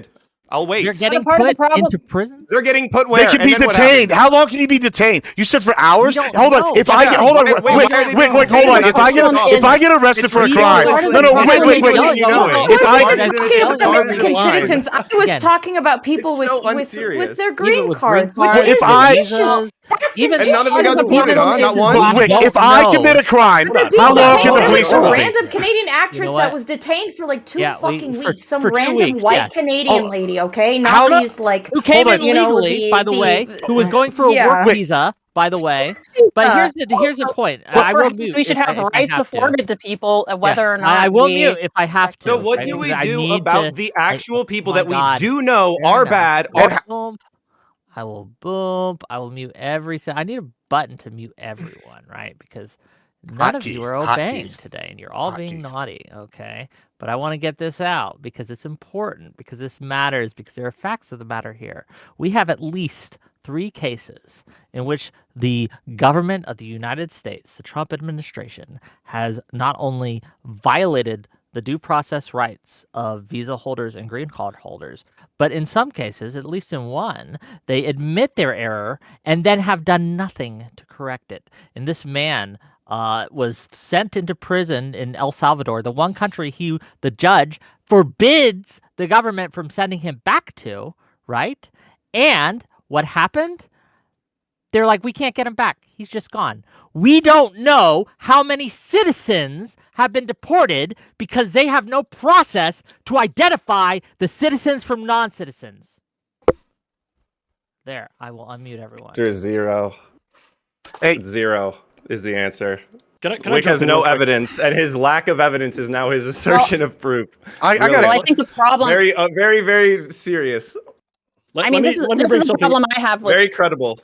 I'll wait. They're getting part of the put problem- into prison. They're getting put where? They can And be then what detained. happens? How long can you be detained? You said for hours. We don't Hold on. know. If I Yeah, get, hold on, wait, why are they being hold detained? on. They're not If I get arrested for a It's crime, part of no, the wait. problem. If I I wasn't talking about Charges American in line. citizens. I was Again, talking about people it's so with unserious. their Even green with cards, green which cards, if is I- an issue. That's even- an And none of them issue. got deported, huh? Not one? But Wick, don't if I know. commit a crime, There how long can the was police a hold me? random Canadian actress what? that was detained for like two fucking for weeks. Some 2 random weeks, white yes. Canadian Oh, lady, okay? Not how- these like Who came in you know, legally, by the way, who was going for a yeah. work visa, by the way. But here's the point. I will Perhaps mute we should if have I rights have to. afforded to people, whether Yeah, or not I will we mute if I have to. So what right? do we Because I do need about to- the actual people my that we God. do know Fair are enough. bad? And Boom. I will boom. I will mute I need a button to mute everyone, right? Because none Hot of you teeth, are hot obeying teeth. today, and you're all Hot being teeth. naughty. Okay, but I want to get this out because it's important, because this matters, because there are facts of the matter here. We have at least 3 cases in which the government of the United States, the Trump administration, has not only violated the due process rights of visa holders and green card holders, but in some cases, at least in one, they admit their error and then have done nothing to correct it. And this man was sent into prison in El Salvador, the one country the judge forbids the government from sending him back to, right? And what happened? They're like, we can't get him back. He's just gone. We don't know how many citizens have been deported because they have no process to identify the citizens from non-citizens. There, I will unmute everyone. There's 0. Hey. 0 is the answer. Can I Wick jump has in no real quick? evidence, and his lack of evidence is now his assertion of proof. I got Really. Well, I it. think the problem. Very, very, very serious. Let this me is bring the something. problem I have with. Very credible.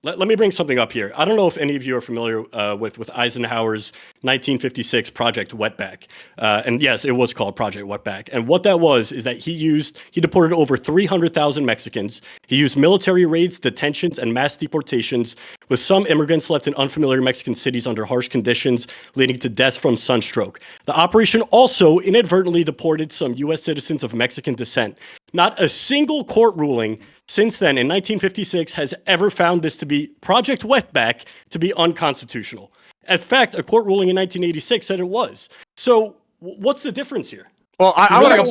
Let me bring something up here. I don't know if any of you are familiar with Eisenhower's 1956 Project Wetback. And yes, it was called Project Wetback. And what that was is that he deported over 300,000 Mexicans. He used military raids, detentions, and mass deportations, with some immigrants left in unfamiliar Mexican cities under harsh conditions, leading to deaths from sunstroke. The operation also inadvertently deported some U.S. citizens of Mexican descent. Not a single court ruling since then, in 1956, has ever found this to be Project Wetback to be unconstitutional. In fact, a court ruling in 1986 said it was. So, what's the difference here? Well, I Really? want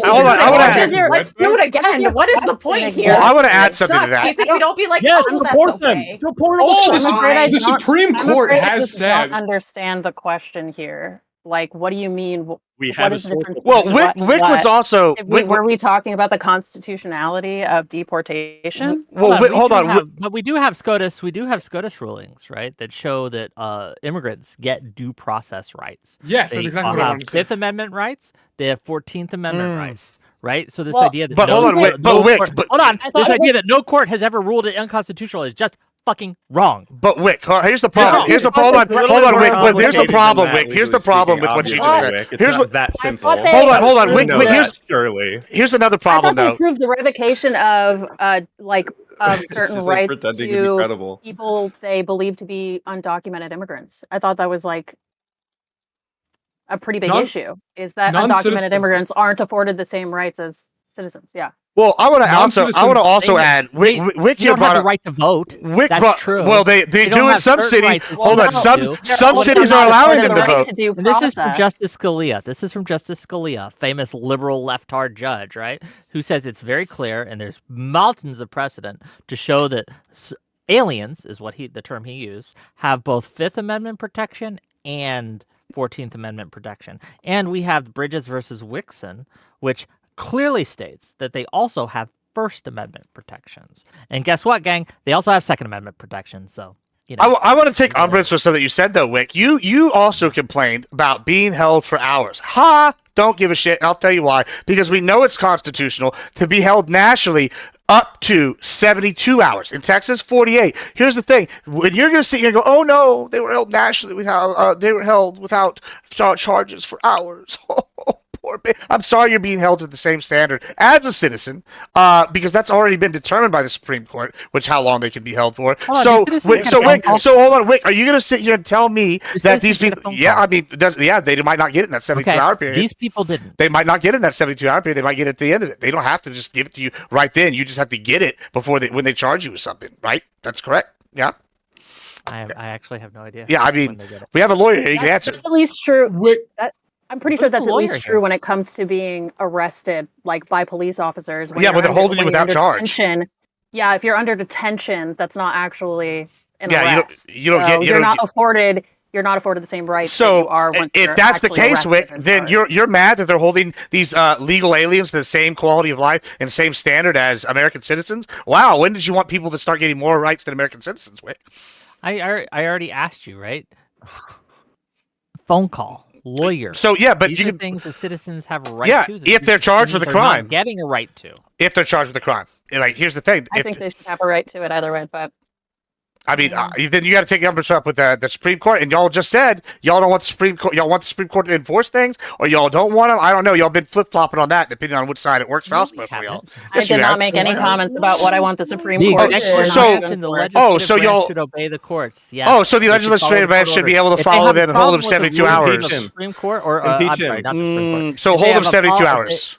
to. Let's do it again. What is the point here? Well, I want to add It something to sucks. that. You think we don't be like, Yes, oh, well, deport that's them. okay. Deport them Also, all. I'm afraid I the don't- Supreme I'm Court afraid I has just said. don't understand the question here. Like, what do you mean? We What have a is the source difference? of Well, between Wick was also. were we talking about the constitutionality of deportation? Hold on. But we do have SCOTUS. We do have SCOTUS rulings, right, that show that immigrants get due process rights. Yes, They that's exactly what I have wanted to say. Fifth Amendment rights. They have 14th Amendment rights, right? So this Well, idea that But no, hold on, Wick, no but Wick, court- but- hold on, I this thought it idea that no court has ever ruled it unconstitutional is just fucking wrong. But Wick, here's the problem. Yeah. Here's the It's a hold on, little hold on, more Wick. But here's the complicated problem, than that, Wick. Here's the legally problem speaking, with what you just obviously, said. Wick. It's Here's not what. that I simple. thought they- Hold on, You Wick. know Wick. that, surely. Here's another I problem, thought they though. proved the revocation of of It's certain just like rights pretending to be to credible. people they believe to be undocumented immigrants. I thought that was like a pretty big issue. Is that undocumented non-citizens. immigrants aren't afforded the same rights as citizens? Yeah. Well, I want to Non-citizens, also they- add. They Wick you here don't have brought the up. right to vote. Wick That's brought, true. Well, they They do don't in have some certain cities. rights. Hold Well, on, no, some do. some Also cities are not allowing afforded them the to right vote. to due And this is from process. Justice Scalia. This is from Justice Scalia, famous liberal left-hard judge, right? Who says it's very clear, and there's mountains of precedent to show that aliens, is what the term he used, have both Fifth Amendment protection and 14th Amendment protection. And we have Bridges versus Wixon, which clearly states that they also have First Amendment protections. And guess what, gang? They also have Second Amendment protections. So, you know. I want to take umbrage with something you said, though, Wick. You also complained about being held for hours. Ha! Don't give a shit. And I'll tell you why. Because we know it's constitutional to be held nationally up to 72 hours. In Texas, 48. Here's the thing. When you're going to sit here and go, oh, no, they were held nationally without, they were held without charges for hours. Oh, I'm sorry you're being held to the same standard as a citizen, because that's already been determined by the Supreme Court, which how long they can be held for. Hold on, So, do citizens so get Wick, phone so hold on, Wick, are you going to sit here and tell me that these citizens get a people? phone Yeah, call? I mean, they might not get it in that 72-hour period. These people didn't. They might not get it in that 72-hour period. They might get it at the end of it. They don't have to just give it to you right then. You just have to get it before when they charge you with something, right? That's correct. Yeah. I actually have no idea. Yeah, I when mean, they get it. we have a lawyer here. You can answer. That's at least true. Wick, I'm pretty Who's sure the that's at lawyer least here? true when it comes to being arrested, like by police officers. Yeah, when they're holding you when you're without under charge. detention. Yeah, if you're under detention, that's not actually an Yeah, arrest. you don't get. You You're don't not get, afforded. You're not afforded the same rights that you so are once if you're that's the actually case, arrested Wick, and then charged. you're mad that they're holding these legal aliens to the same quality of life and same standard as American citizens. Wow, when did you want people to start getting more rights than American citizens, Wick? I already asked you, right? Phone call, lawyer. So yeah, but These you are can, things that citizens have a right yeah, to. that if these they're charged with a citizens are not crime. getting a right to. if they're charged with a crime. And, like, here's the thing. I think they should have a right to it either way, but I mean, then you got to take numbers up with the Supreme Court, and y'all just said y'all don't want the Supreme Court. Y'all want the Supreme Court to enforce things, or y'all don't want them. I don't know. Y'all been flip flopping on that, depending on which side it works No, for we for y'all. haven't. I Yes, you did have. not make any comments about what I want the Supreme The Court executive so- branch and the enforce. legislative so branch y'all- should obey the courts. Yes. Oh, so the They should follow legislative branch court should be orders. able to If they follow have a that and hold problem them with the 72 ruling of hours. the Supreme Court, or Impeach I'm sorry, him. not the Supreme Court. So If they hold them have a 72 problem- hours.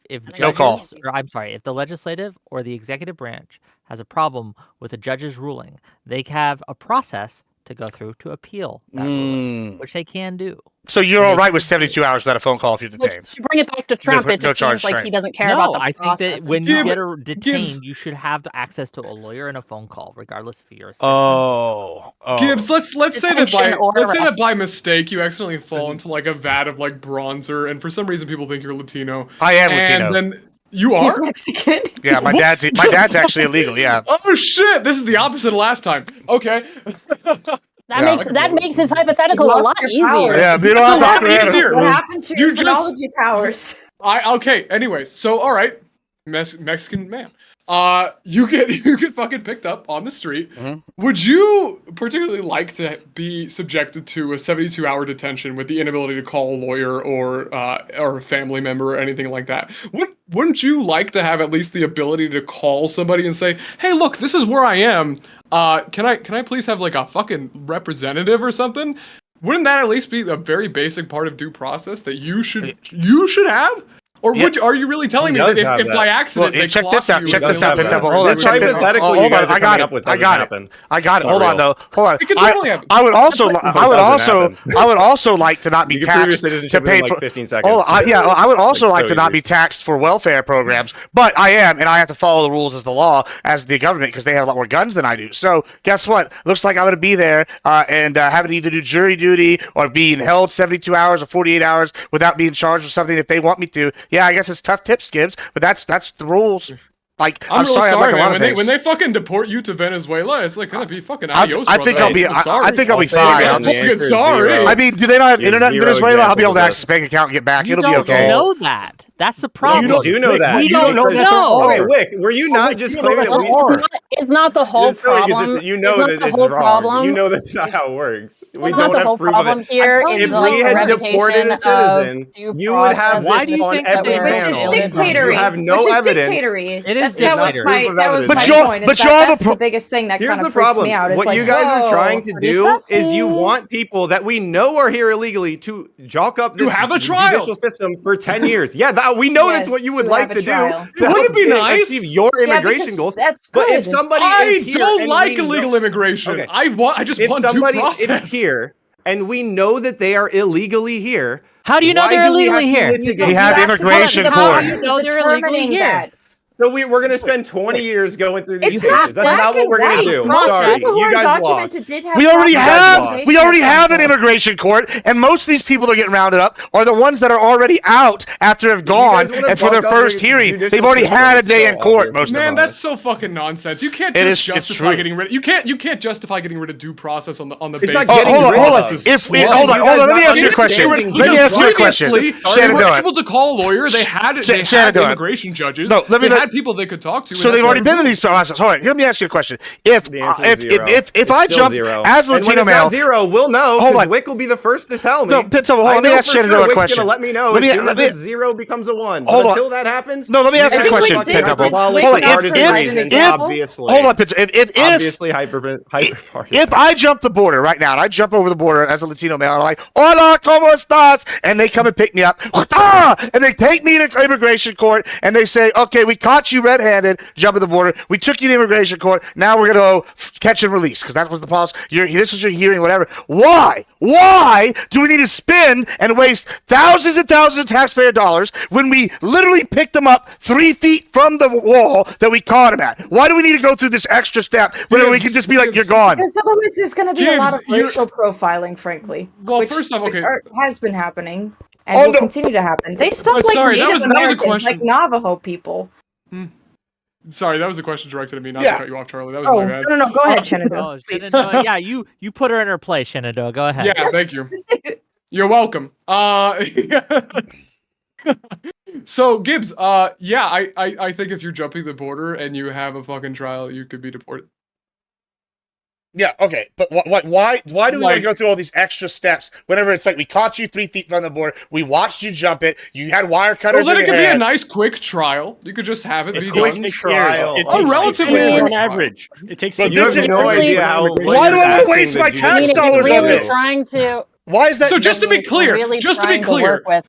If No call. judges, or I'm sorry, if the legislative or the executive branch has a problem with a judge's ruling, they have a process to go through to appeal that ruling, which they can do. So you're And all they right with should do. 72 hours without a phone call if you're Which, detained? to bring it back to Trump, it no just charge seems like straight. he doesn't care No, about the I think process. that when you Gibb- get detained, Gibbs- you should have the access to a lawyer and a phone call, regardless if you're a citizen. Oh. Gibbs, let's say that Detention or arrest. by mistake you accidentally fall into like a vat of like bronzer, and for some reason people think you're Latino. I am and Latino. then you are. He's Mexican. Yeah, my dad's actually illegal. Yeah. Oh shit! This is the opposite of last time. Okay. That Yeah. makes his hypothetical a lost lot your easier. powers. Yeah, but you It's a don't have lot to easier. What happened to your You just- phonology powers? Okay. Anyways, so all right, Mexican man. You get fucking picked up on the street. Mhm. Would you particularly like to be subjected to a 72-hour detention with the inability to call a lawyer or a family member or anything like that? Wouldn't you like to have at least the ability to call somebody and say, "Hey, look, this is where I am. Can I please have like a fucking representative or something?" Wouldn't that at least be a very basic part of due process that you should have? Or are you really telling me that does have if that. by accident Well, they check clock this out. you, Check it this doesn't out. have Pentapo. that? Hold on. This check this- hypothetically hold you on, guys I are got coming it. up with I doesn't got it. happen. I got it. Not Hold on, real. though. Hold on. It could totally happen. I would also It doesn't happen. I would also like to not be You can prove your taxed to citizenship pay within for. like 15 seconds. Hold on, yeah, I would also Like, like so to not easy. be taxed for welfare programs, but I am, and I have to follow the rules as the law as the government because they have a lot more guns than I do. So guess what? Looks like I'm going to be there and having to either do jury duty or being held 72 hours or 48 hours without being charged with something if they want me to. Yeah, I guess it's tough tips, Gibbs, but that's the rules. Like, I'm really sorry, I like a lot man. of things. When they fucking deport you to Venezuela, it's like gonna be fucking I adios. think brother. I'll be. I'm sorry. I think I'll be I'll say fine. again, I'll the just, answer is sorry. zero. I mean, do they not have You have internet in zero Venezuela? I'll be able to examples of access bank account and get back. You It'll be don't okay. know that. That's the problem. You do know that. We You don't know know. Okay, Wick, were you not just you know claiming that that we there are. It's not the whole Just so you problem. just- you know it's not that the it's whole wrong. problem. You know that's not how it works. We It's not don't the have whole proof problem of it. here. I'm It's If like we the had deported a revocation of citizen, due you would have process Why this do you on think that every we're Which panel. is Which is dictatory. You have no which is evidence. dictatory. It is That was dictator. my Proof of that was evidence. my But y'all- point. but Is that y'all that's the the biggest thing that Here's kind the of freaks problem. me out. It's What like, you guys are whoa, trying to pretty do is you sussy. want people that we know are here illegally to jalk up To this have a trial. judicial system for 10 years. Yeah, we know that's Yes, what you would to like have a to do trial. to Wouldn't help it be nice? achieve your Yeah, immigration because goals. that's But if good. somebody I is here don't and like we know- illegal immigration. Okay. I just if want due somebody process. is here and we know that they are illegally here, How do you know why they're do we have illegally to here? litigate? We have immigration the court. process of No, they're illegally determining here. that. So we're going to spend 20 years going through these It's not cases. That's black not what and we're going white. to do. Most Sorry, people who you are guys lost. documented did have We already documentation have at an some point. immigration court, and most of these people that are getting rounded up are the ones that are already out after have gone guys wanna and for their bug up first the hearing. judicial They've already had a system, day so in court. obvious. Most Man, of them. that's so fucking nonsense. You can't It just is- it's justify true. getting rid of you can't justify getting rid of due process on the It's basis. not Oh, getting hold on, rid hold of on. it. If Well, hold on, you hold guys on. Let me not ask you a question. understanding Let me the ask you a question. Previously, Shannon they weren't Dunn. able to call a lawyer. They had Shannon Dunn. immigration judges. No, let me they had had people they could talk to. So they've already been in these processes. Hold on, let me ask you a question. If The answer is zero. if It's I still jump zero. as a And when Latino it's male, not zero, we'll know. Hold Because on. Wick will be the first to tell me. No, Pitzo, hold on, let me ask Shenandoah a question. Wick's gonna let me know Let me- as soon let as me- this zero becomes a one. Hold But on. until that happens, No, let me ask you a think question, Wick did- Pitzo. Wick Hold on, did if provide an example. obviously. Hold on, Pitzo. If Obviously, hyper partisan. if I jump the border right now and I jump over the border as a Latino male and I'm like, hola, ¿cómo estás? And they come and pick me up, and they take me to immigration court and they say, okay, we caught you red-handed jumping the border. We took you to immigration court. Now we're going to catch and release because that was the policy. This was your hearing, whatever. Why? Why do we need to spend and waste thousands and thousands of taxpayer dollars when we literally picked them up 3 feet from the wall that we caught him at? Why do we need to go through this extra step when we can just be like, you're gone? Because otherwise there's going to be a lot of Gibbs, racial profiling, frankly. Well, which first off, okay. has been happening and Oh, will no. continue to happen. They stop like sorry, that Native was a Americans, like question. Navajo people. Sorry, that was a question directed at me, not Yeah. to cut you off, Charlie. That was Oh, my bad. no, go ahead, Shenandoah, Oh, please. Shenandoah, yeah, you put her in her place, Shenandoah. Go ahead. Yeah, thank you. You're welcome. So Gibbs, yeah, I think if you're jumping the border and you have a fucking trial, you could be deported. Yeah, okay, but why do we want to Like- go through all these extra steps whenever it's like we caught you 3 feet from the border, we watched you jump it, you had wire Well, cutters then in it your could be a hand. nice quick trial. You could just have it be It quick done. takes trial. It Oh, takes relatively 6 years quick on trial. average. It takes But 6 You have this years. is- no really- idea how. what Why you're do I asking waste the my judicial tax He's dollars on really this? trying to. Why is that? So just to be he's clear, really just to be trying clear, work with.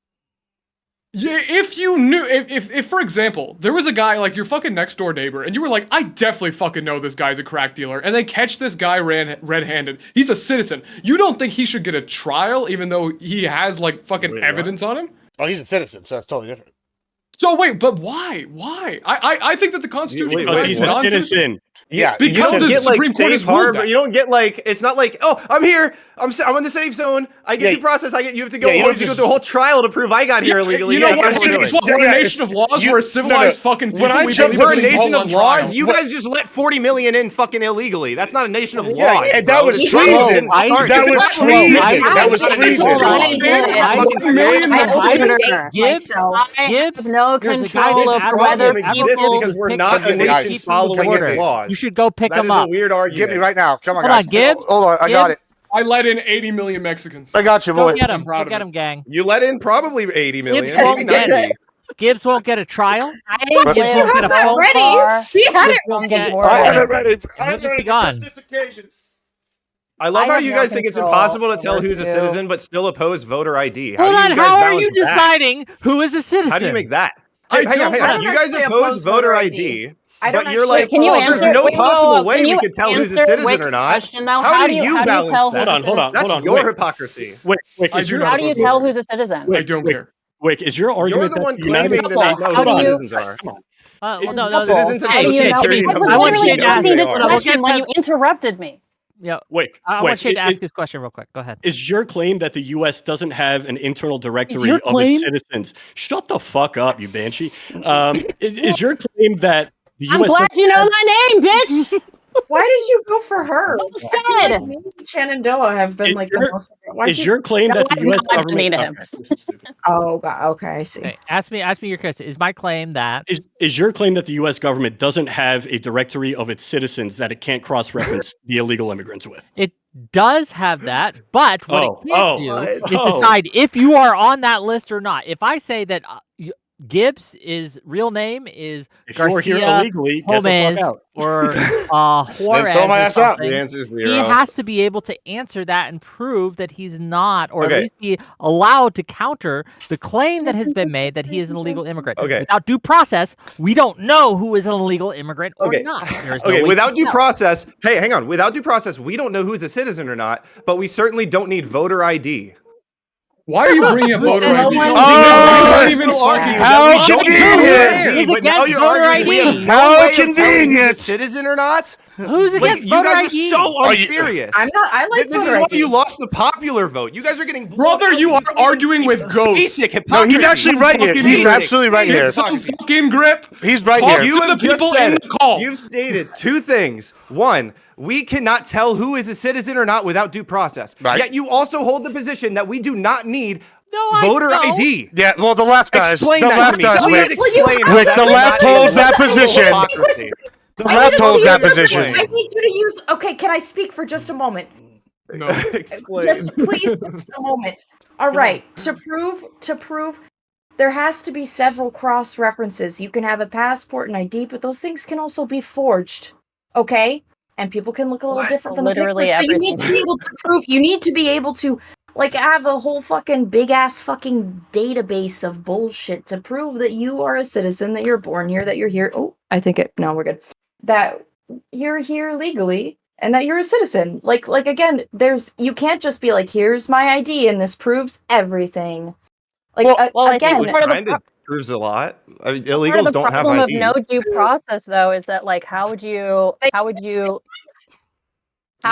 yeah, if you knew, if for example, there was a guy like your fucking next door neighbor, and you were like, I definitely fucking know this guy's a crack dealer, and they catch this guy red-handed. He's a citizen. You don't think he should get a trial, even though he has like fucking Wait, evidence on him? Oh, he's a citizen, so that's totally different. So wait, but why? Why? I think that the Constitution Wait, applies He's to a non-citizens. citizen. Yeah, You Because don't the get like Supreme Court has safe ruled harbor. that. You don't get like it's not like, oh, I'm here. I'm in the safe zone. I get Yeah, due process. You have to go. yeah, you you don't have to go just- through a whole trial to prove I got here illegally. You know Yeah, what? it's- It's what we're yeah, a it's- nation of laws. you- We're a no, civilized no. fucking people. When I we jumped believe We're a the in nation hold of on laws. trial. You guys just let 40 million in fucking illegally. That's not a nation of Yeah, laws. and that bro. was It's treason. not- it didn't start- That it's was not treason. That was It's not a nation treason. of laws. I- Fucking I- snitch. I- date Gibbs, myself. I Gibbs, have no there's a guy control named over Admiral whether Problem Gibb. exists people. because we're Pick not up a the nation police following border. its laws. You should go pick That him is up. a weird argument. Get me right now. Come on, Hold on, guys. Gibbs. Hold on, I got Gibbs. it. I let in 80 million Mexicans. I got you, Go boy. get I'm him. proud Go of get it. him, gang. You let in probably 80 million, Gibbs maybe won't get 90. Gibbs won't get a trial. I Gibbs live won't get a not phone ready. call. He had Gibbs it won't from get. the I border. have it ready. He'll I'm just ready be for gone. just this occasion. I love I how have you no guys think it's control impossible to tell over who's a you. citizen but still oppose voter ID. Hold do on. you guys How are you balance that? deciding who is a citizen? How do you make that? I Hang on. don't- I don't You guys actually oppose voter ID. I don't But you're actually like, Can you oh, answer? there's no wait, possible whoa, way can we you could tell who's a answer citizen Wick's or not. Question, though? How do do you balance tell that? who's a Hold on, That's citizen? your Wick. hypocrisy. Wick, I is do your not How do you oppose tell voter who's a citizen? I don't care. Wick, is your You're argument the that one the United claiming to not know How who do you- citizens are. Come on. Well, No, Citizens of how do Social you know? Security Jimmy, I number was I want one, literally Shane you to know ask who asking they this are. Hold on, we'll question get when Pep- you interrupted me. Yeah. Wick, I want Shane to ask is, his question real quick. Go ahead. is your claim that the U.S. doesn't have an internal directory your of claim? its citizens? Shut the fuck up, you banshee. Is your claim that the I'm U.S. glad you know my name, bitch. Why did you go for her? Who I feel like said? me and Shenandoah have been Is like your- the most. Why is your claim No, that the I've U.S. not government? listened to him. Okay, this is stupid. Oh God. Okay, I see. Okay, ask me your question. Is my claim that Is your claim that the U.S. government doesn't have a directory of its citizens that it can't cross-reference the illegal immigrants with? it does have that, but what Oh, it can't oh, do what? is Oh. decide if you are on that list or not. If I say that Gibbs' real name is If you're here Garcia illegally, get the Gomez fuck out. or Juarez throw my or ass out. something, The answer is he zero. has to be able to answer that and prove that he's not, or Okay. at least be allowed to counter the claim that has been made that he is an illegal immigrant. Okay. Without due process, we don't know who is an illegal immigrant or Okay. not. There is no Okay, way without to due tell. process, hey, hang on. Without due process, we don't know who's a citizen or not, but we certainly don't need voter ID. Why are you bringing up voter No ID? one- You Oh, don't even Still argue fucking- How that we don't convenient. need voter Who's ID, but now against you're voter arguing we have ID? no How way of telling who's a convenient. citizen or not. Who's Like, against you voter guys ID? are so Are you- unserious. I'm not. I like This is voter why ID. you lost the popular vote. You guys are getting Brother, you are arguing with ghosts. basic No, hypocrisy. he's actually right here. fucking He's basic. absolutely right here. Get some fucking grip. He's right Talk here. You to have the just people said in it. the call. You've stated two things. One, we cannot tell who is a citizen or not without due process. Right. Yet you also hold the position that we do not need Voter don't. ID. Yeah, well, the left does. Explain the that left to me. does. Please Wick. explain. Wick, how the that left is not holds that total position. hypocrisy. The I left need to holds see that your- position. I need you to use. Okay, can I speak for just a moment? No. Explain. Just please, just a moment. All right. To prove, there has to be several cross references. You can have a passport and ID, but those things can also be forged. Okay, and people can look a little different from Literally the picture. So you need to be able to prove. You need to be able to like have a whole fucking big ass fucking database of bullshit to prove that you are a citizen, that you're born here, that you're here. Oh, I think it. No, we're good. That you're here legally and that you're a citizen. Like again, you can't just be like, here's my ID and this proves everything. Like Well, I think again, part of the Kind of proves a lot. I mean, part of illegals the don't have problem of IDs. no due process, though, is that like, how would you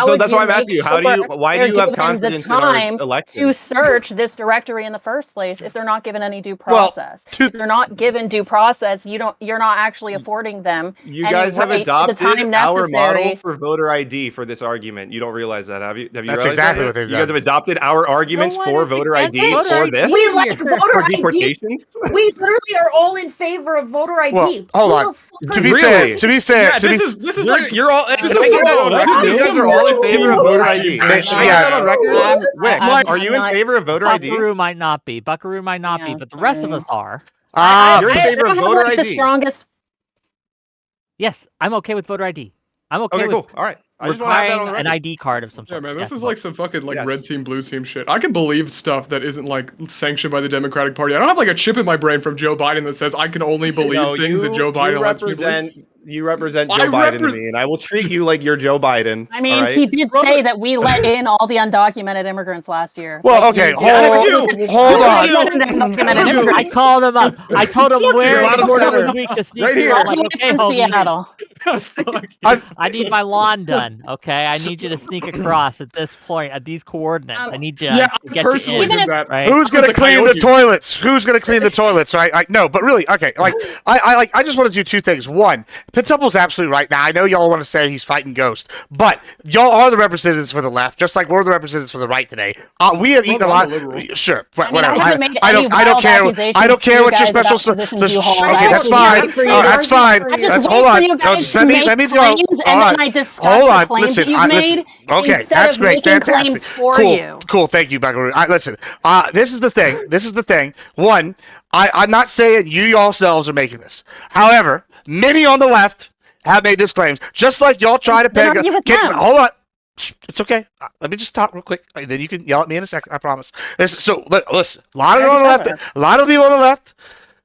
So that's why I'm make asking you, sure why do they're you have given confidence the in our time election? to search this directory in the first place if they're not given any due Well, process? If they're not given due process, you're not actually affording them You any guys have right to the adopted time our model necessary. for voter ID for this argument. You don't realize that, have you? Have you That's realized exactly that what yet? they've You guys done. have adopted our arguments one for is voter against ID voter for ID. this? we like Here. voter For ID. deportations? We literally are all in favor of voter ID. Well, hold Who on. the fuck To are be you fair, talking to be fair, Yeah, to be this is like You're all. this I is get that some- on record. this You is guys some are all in red favor team of voter blue ID. team Can I bullshit. get that on record? I'm- Wick, I'm are you in not- favor of voter ID? Buckaroo might not be. Buckaroo might not be, Yeah, but the rest of fine. us are. You're in I favor of don't have voter like the ID. strongest. Yes, I'm okay with voter ID. I'm okay, Okay, with cool. All right. I just want to have that on requiring the an record. ID card of some Yeah, sort. man, this Yeah, is vote. like some fucking like Yes. red team, blue team shit. I can believe stuff that isn't like sanctioned by the Democratic Party. I don't have like a chip in my brain from Joe Biden that says I can only believe No, things that Joe Biden lets me believe. you represent I Joe Biden to repres- me, and I will treat you like you're Joe Biden. I mean, all right? he did Brother- say that we let in all the undocumented immigrants last year. Well, Like, okay, he did- hold Let on. in undocumented I immigrants. called him up. I told him where Bottom the border center. was weak to sneak Right through. here. I'm like, Away okay, from Holden, Seattle. I need my lawn done. Okay, I need you to sneak across at this point at these coordinates. I need you Yeah, to I get personally you in. Even did if- that. Right? Who's gonna the clean the coyote. toilets? Who's gonna clean the toilets? Right? No, but really, okay. Like, I just want to do two things. One, Pentuple's absolutely right. Now, I know y'all want to say he's fighting ghosts, but y'all are the representatives for the left, just like we're the representatives for the right today. We have eaten a I'm lot. a liberal. Sure, I mean, whatever. I haven't made I any don't care. wild accusations I don't to care you what your guys about special. positions you hold. Okay, I that's just fine. wait for you. That's fine. I just That's wait hold for on. you No, guys just to let make me go. claims, and All then right. I discuss Hold the on. claims Listen, that you've made listen. Okay, instead that's of great. making Fantastic. claims for Cool. you. Cool. Thank you, Buckaroo. Listen. This is the thing. This is the thing. One, I'm not saying you yourselves are making this. However, many on the left have made this claims, just like y'all try to Then peg. argue with them. Hold on. It's okay. Let me just talk real quick. Then you can yell at me in a second. I promise. Listen, listen. A lot of people on the left. A lot of people on the left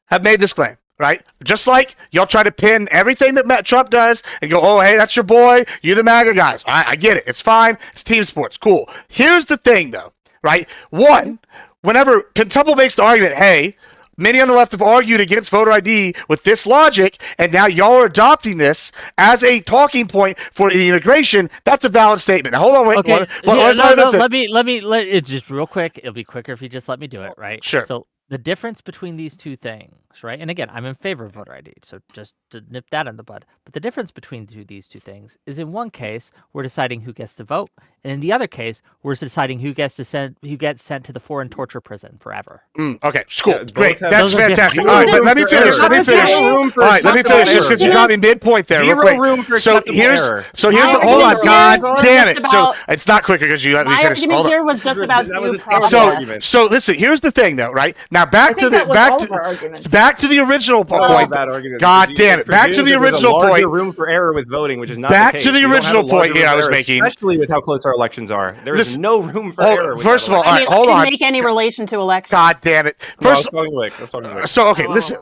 have made this claim. Right? Just like y'all try to pin everything that Trump does and go, oh, hey, that's your boy. You're the MAGA guys. I get it. It's fine. It's team sports. Cool. Here's the thing, though. Right? One, whenever Pentuple makes the argument, hey, many on the left have argued against voter ID with this logic, and now y'all are adopting this as a talking point for immigration. That's a valid statement. Now, hold on, wait. Okay. Let me it just real quick. It'll be quicker if you just let me do it, right? Sure. So the difference between these two things, right? And again, I'm in favor of voter ID, so just to nip that in the bud. But the difference between these two things is in one case, we're deciding who gets to vote, and in the other case, we're deciding who gets sent to the foreign torture prison forever. Okay, cool. Yeah, both Great. have- That's Those are fantastic. different. All right, but let me Room for finish. Let me error. finish. Zero All room for right, let me acceptable finish. Just error. because you got me midpoint there, real Zero quick. room for So acceptable error. so here's My the hold on. argument God here is damn just it. So about- it's not quicker because you let me My finish. argument Hold on. here was just about That was due a terrible process. argument. So listen. Here's the thing, though. Right now, I back to think the that was back all to of our arguments. back to the original That was a point. bad argument God because you damn it. Back to presume the that there's a original larger point. room for error with voting, which is not Back the to case. the We don't have original a larger point here room I for was error, making. especially with how close our elections are. There is Listen, no room for hold- error. With first that of all, election. all I right, mean, hold I on. didn't make any relation to elections. God damn it. No, I was First, talking Wick. I was talking Wick. so okay, listen.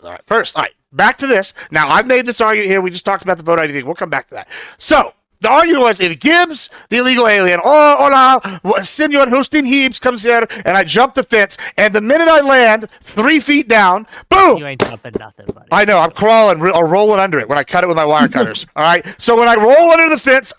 All right, first, all right, back to this. Now I've made this argument here. We just talked about the vote ID thing. We'll come back to that. So the argument was if Gibbs, the illegal alien, hola, Senor Hostin Heaps comes here, and I jump the fence, and the minute I land 3 feet down, boom. You ain't jumping nothing, buddy. I know, I'm crawling or rolling under it when I cut it with my wire cutters. All right, so when I roll under the fence,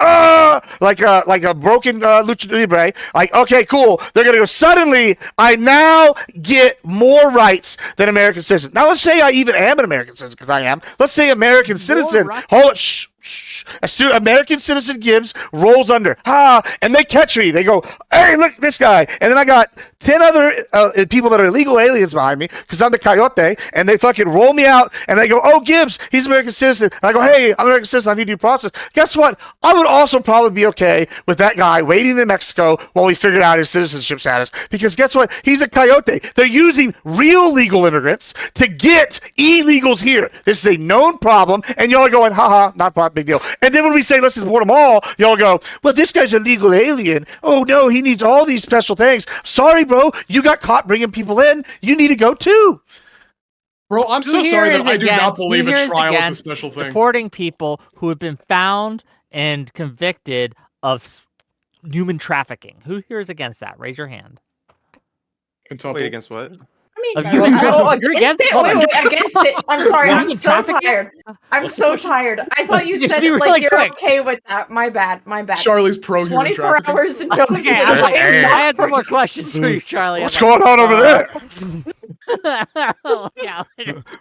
like a broken lucha libre, like okay, cool. They're gonna go. Suddenly, I now get more rights than American citizens. Now let's say I even am an American citizen because I am. Let's say American citizen. rights? Hold it. Shh. American citizen Gibbs rolls under, and they catch me. They go, hey, look at this guy. And then I got 10 other people that are illegal aliens behind me because I'm the coyote, and they fucking roll me out, and they go, oh, Gibbs, he's an American citizen. And I go, hey, I'm an American citizen, I need due process. Guess what? I would also probably be okay with that guy waiting in Mexico while we figured out his citizenship status, because guess what? He's a coyote. They're using real legal immigrants to get illegals here. This is a known problem, and y'all are going, haha, not a problem, big deal. And then when we say let's deport them all, y'all go, well, this guy's a legal alien. Oh no, he needs all these special things. Sorry, bro, you got caught bringing people in. You need to go too. Bro, I'm so sorry that I do not believe a trial is a special thing. Deporting people who have been found and convicted of human trafficking. Who here is against that? Raise your hand. Wait, against what? Against it. Against it. I'm sorry. I'm so tired. I'm so tired. I thought you said it like you're okay with that. My bad. Charlie's pro 24 hours and no Okay, I had some more questions for you, Charlie. What's going on over there? Yeah.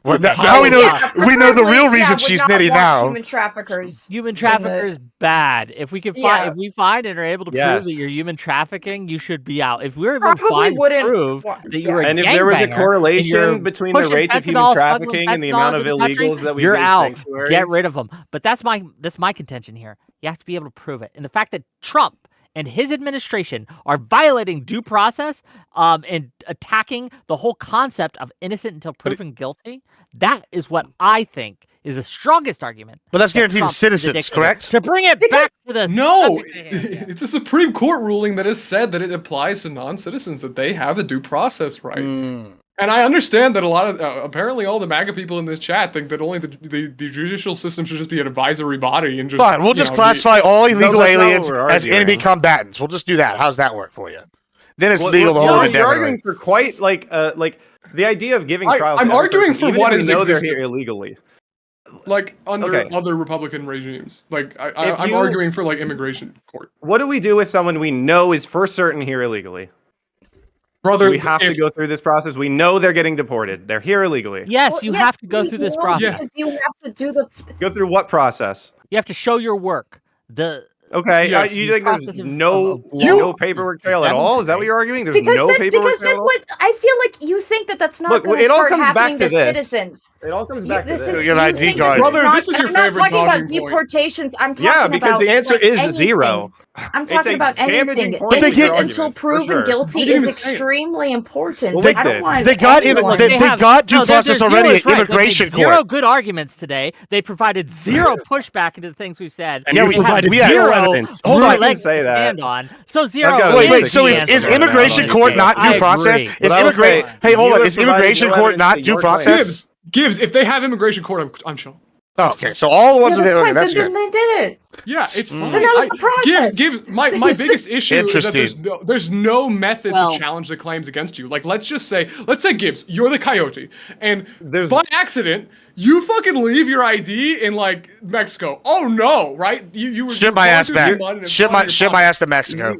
Well, now we know the real reason she's nitty now. Human traffickers. Human traffickers bad. If we can find, if we find and are able to prove that you're human trafficking, you should be out. If we're able to find and prove that you were and if there was a correlation between the rates of human trafficking and the amount of illegals that we you're made out. sanctuary, Get rid of them. But that's my contention here. You have to be able to prove it. And the fact that Trump and his administration are violating due process and attacking the whole concept of innocent until proven guilty, that is what I think is the strongest argument. But that's guaranteed to citizens, correct? To bring it back to the No, it's a Supreme Court ruling that has said that it applies to non-citizens, that they have a due process right. And I understand that a lot of, apparently all the MAGA people in this chat think that only the judicial system should just be an advisory body and just... Fine, we'll just classify all illegal aliens as enemy combatants. We'll just do that. How's that work for you? Then it's legal to hold it. You're arguing for quite like the idea of giving trials. I'm arguing for what is existing. They're here illegally. Like under other Republican regimes. Like I'm arguing for like immigration court. What do we do with someone we know is for certain here illegally? Brother, we have to go through this process. We know they're getting deported. They're here illegally. Yes, you have to go through this process. Because you have to do the... Go through what process? You have to show your work. Okay, you think there's no paperwork trail at all? Is that what you're arguing? There's no paperwork trail at all? I feel like you think that's not going to start happening to citizens. It all comes back to this. Your ID card. Brother, this is your favorite I'm not talking about talking point. deportations. I'm talking Yeah, about because the answer like, is anything. zero. I'm talking about anything. point Innocent for until argument, for proven sure. guilty is extremely important. Well, I don't want they got due process there's already at zero, immigration court. Zero good arguments today. They provided zero pushback into the things we've said. And we provided zero evidence. Hold on, legs say to that. stand on. So zero. Wait. So is immigration court not due process? Is immigration? Hey, hold on. Is immigration court not due process? Gibbs, if they have immigration court, I'm chill. Oh, okay, so all the ones with it. That's then good. they did it. Yeah, it's fine. Then that was the process. Gibbs, my biggest issue is that there's no method to challenge the claims against you. Like, let's say Gibbs, you're the coyote, and by accident, you fucking leave your ID in like Mexico. Oh no, right? You were ship my ass back. Ship my ass to Mexico.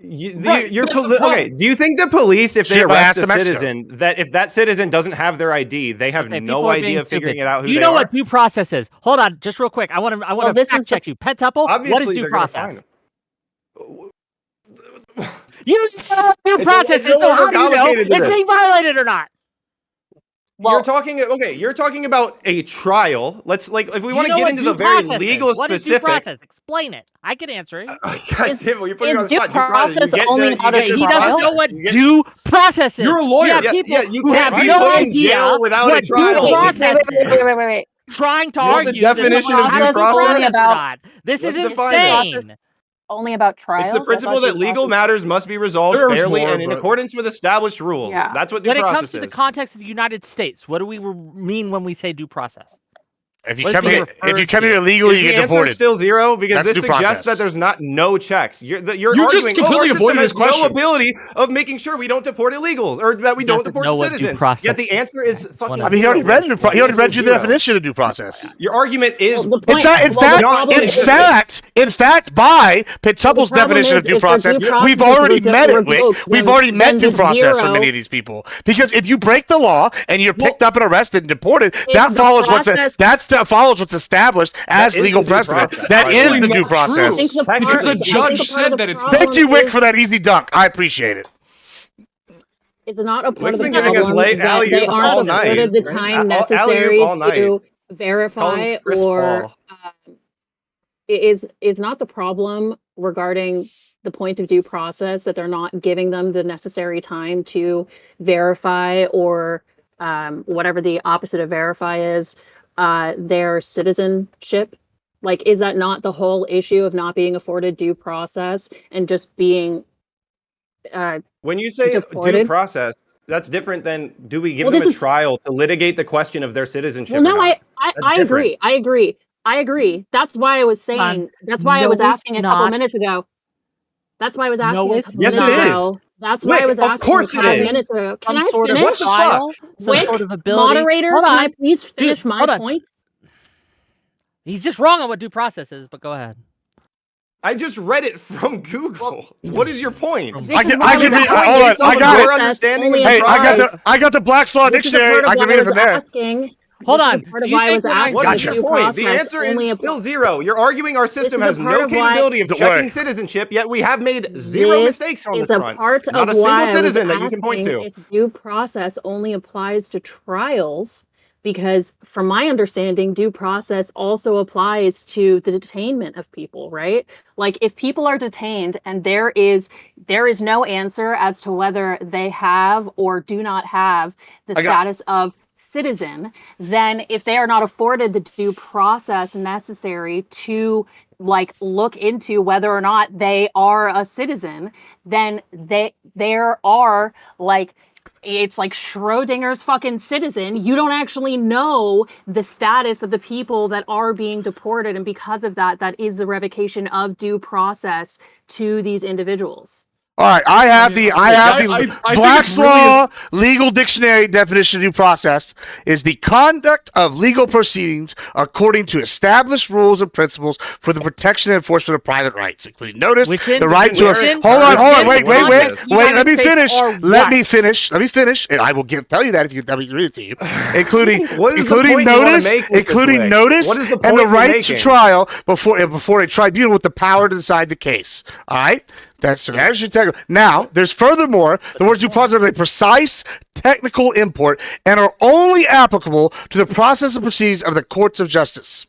Okay, do you think the police, if they arrest a citizen, that if that citizen doesn't have their ID, they have no idea of figuring it out who they are? You know what due process is? Hold on, just real quick. I want to fact check you. Pet Tuple, what is due process? You said due process. So how do you know it's being violated or not? Well, you're talking about a trial. Let's if we want to get into the very legal specifics. What is due process? Explain it. I can answer it. Is due process only about a trial? He doesn't know what due process is. You're a lawyer. You can't have no idea without a trial. Due process Wait. Trying to argue the definition of due process. This is define insane. Only about trials. It's the principle that legal matters must be resolved fairly and in accordance with established rules. Yeah. That's what due process is. When it comes to the context of the United States, what do we mean when we say due process? If you come here illegally, you get deported. The answer still zero because That's this suggests that there's no checks. You're arguing, just completely avoided this question. No ability of making sure we don't deport illegals or that we don't deport citizens. Yet the answer is fucking. I mean, he already read you the definition of due process. Your argument is in fact, by Pit Tuple's definition of due process, we've already met it. We've already met due process for many of these people because if you break the law and you're picked up and arrested and deported, that follows what's that's that follows what's established as is legal the due precedent. process. That It's is actually the due not process. I think the Technically, part, the I think judge a part said of that the it's problem Thank you, Wick, is- for that easy dunk. I appreciate it. is not a part Wick's of the been giving us problem late that they alley-oops aren't all night. afforded the right? time Alley-oop necessary all night. to Call verify him Chris or Paul. is not the problem regarding the point of due process that they're not giving them the necessary time to verify or whatever the opposite of verify is, their citizenship. Like, is that not the whole issue of not being afforded due process and just being When you say due deported? process, that's different than do we give Well, them this a is trial to litigate the question of their citizenship well, no, or not? That's I different. agree. I agree. I agree. That's why I was saying. That's why I No, was it's asking a couple not. minutes ago. That's why I was No, asking a it's couple Yes, it minutes not. is. ago. That's why I Wick, was of asking a course it couple is. minutes ago. Can Some I sort of finish? What the fuck? trial, some Wick, sort of ability. moderator, Hold can I on. please Dude, finish my hold on. point? He's just wrong on what due process is, but go ahead. I just read it from Google. What is your point? From- I This is can, why I was can read. asking Hold on, if I due got it. process understanding only of Hey, applies, I got the Black's Law which is a Dictionary. part of I can why read I it was from there. asking. Hold This is on. a part Do of you why I think was when I- asking What if is your due point? The process answer only is applies. still zero. You're arguing our system is a has part no of why- capability of Don't checking worry. citizenship, yet we have made zero This mistakes on is this a front. part Not of a single why I was citizen that you can point asking to. if due process only applies to trials, because from my understanding, due process also applies to the detainment of people, right? Like, if people are detained and there is no answer as to whether they have or do not have the I got- status of citizen, then if they are not afforded the due process necessary to like look into whether or not they are a citizen, then there are like, it's like Schrodinger's fucking citizen. You don't actually know the status of the people that are being deported, and because of that, that is the revocation of due process to these individuals. All right, I have the I think Black's it's really Law Legal Dictionary definition of due process is the conduct of legal proceedings according to established rules and principles for the protection and enforcement of private rights, including notice, Within- the right to. within- Hold on, within wait. context, Let me United finish. States are Let me what? finish, and I will tell you that if you let me read it to you, including What is the point you wanna notice, make with this, Wick? notice, What is the and point the you're right to making? trial before a tribunal with the power to decide the case. All right. That's your technical. Now, there's furthermore, the words due process have a precise technical import and are only applicable to the process and proceedings of the courts of justice.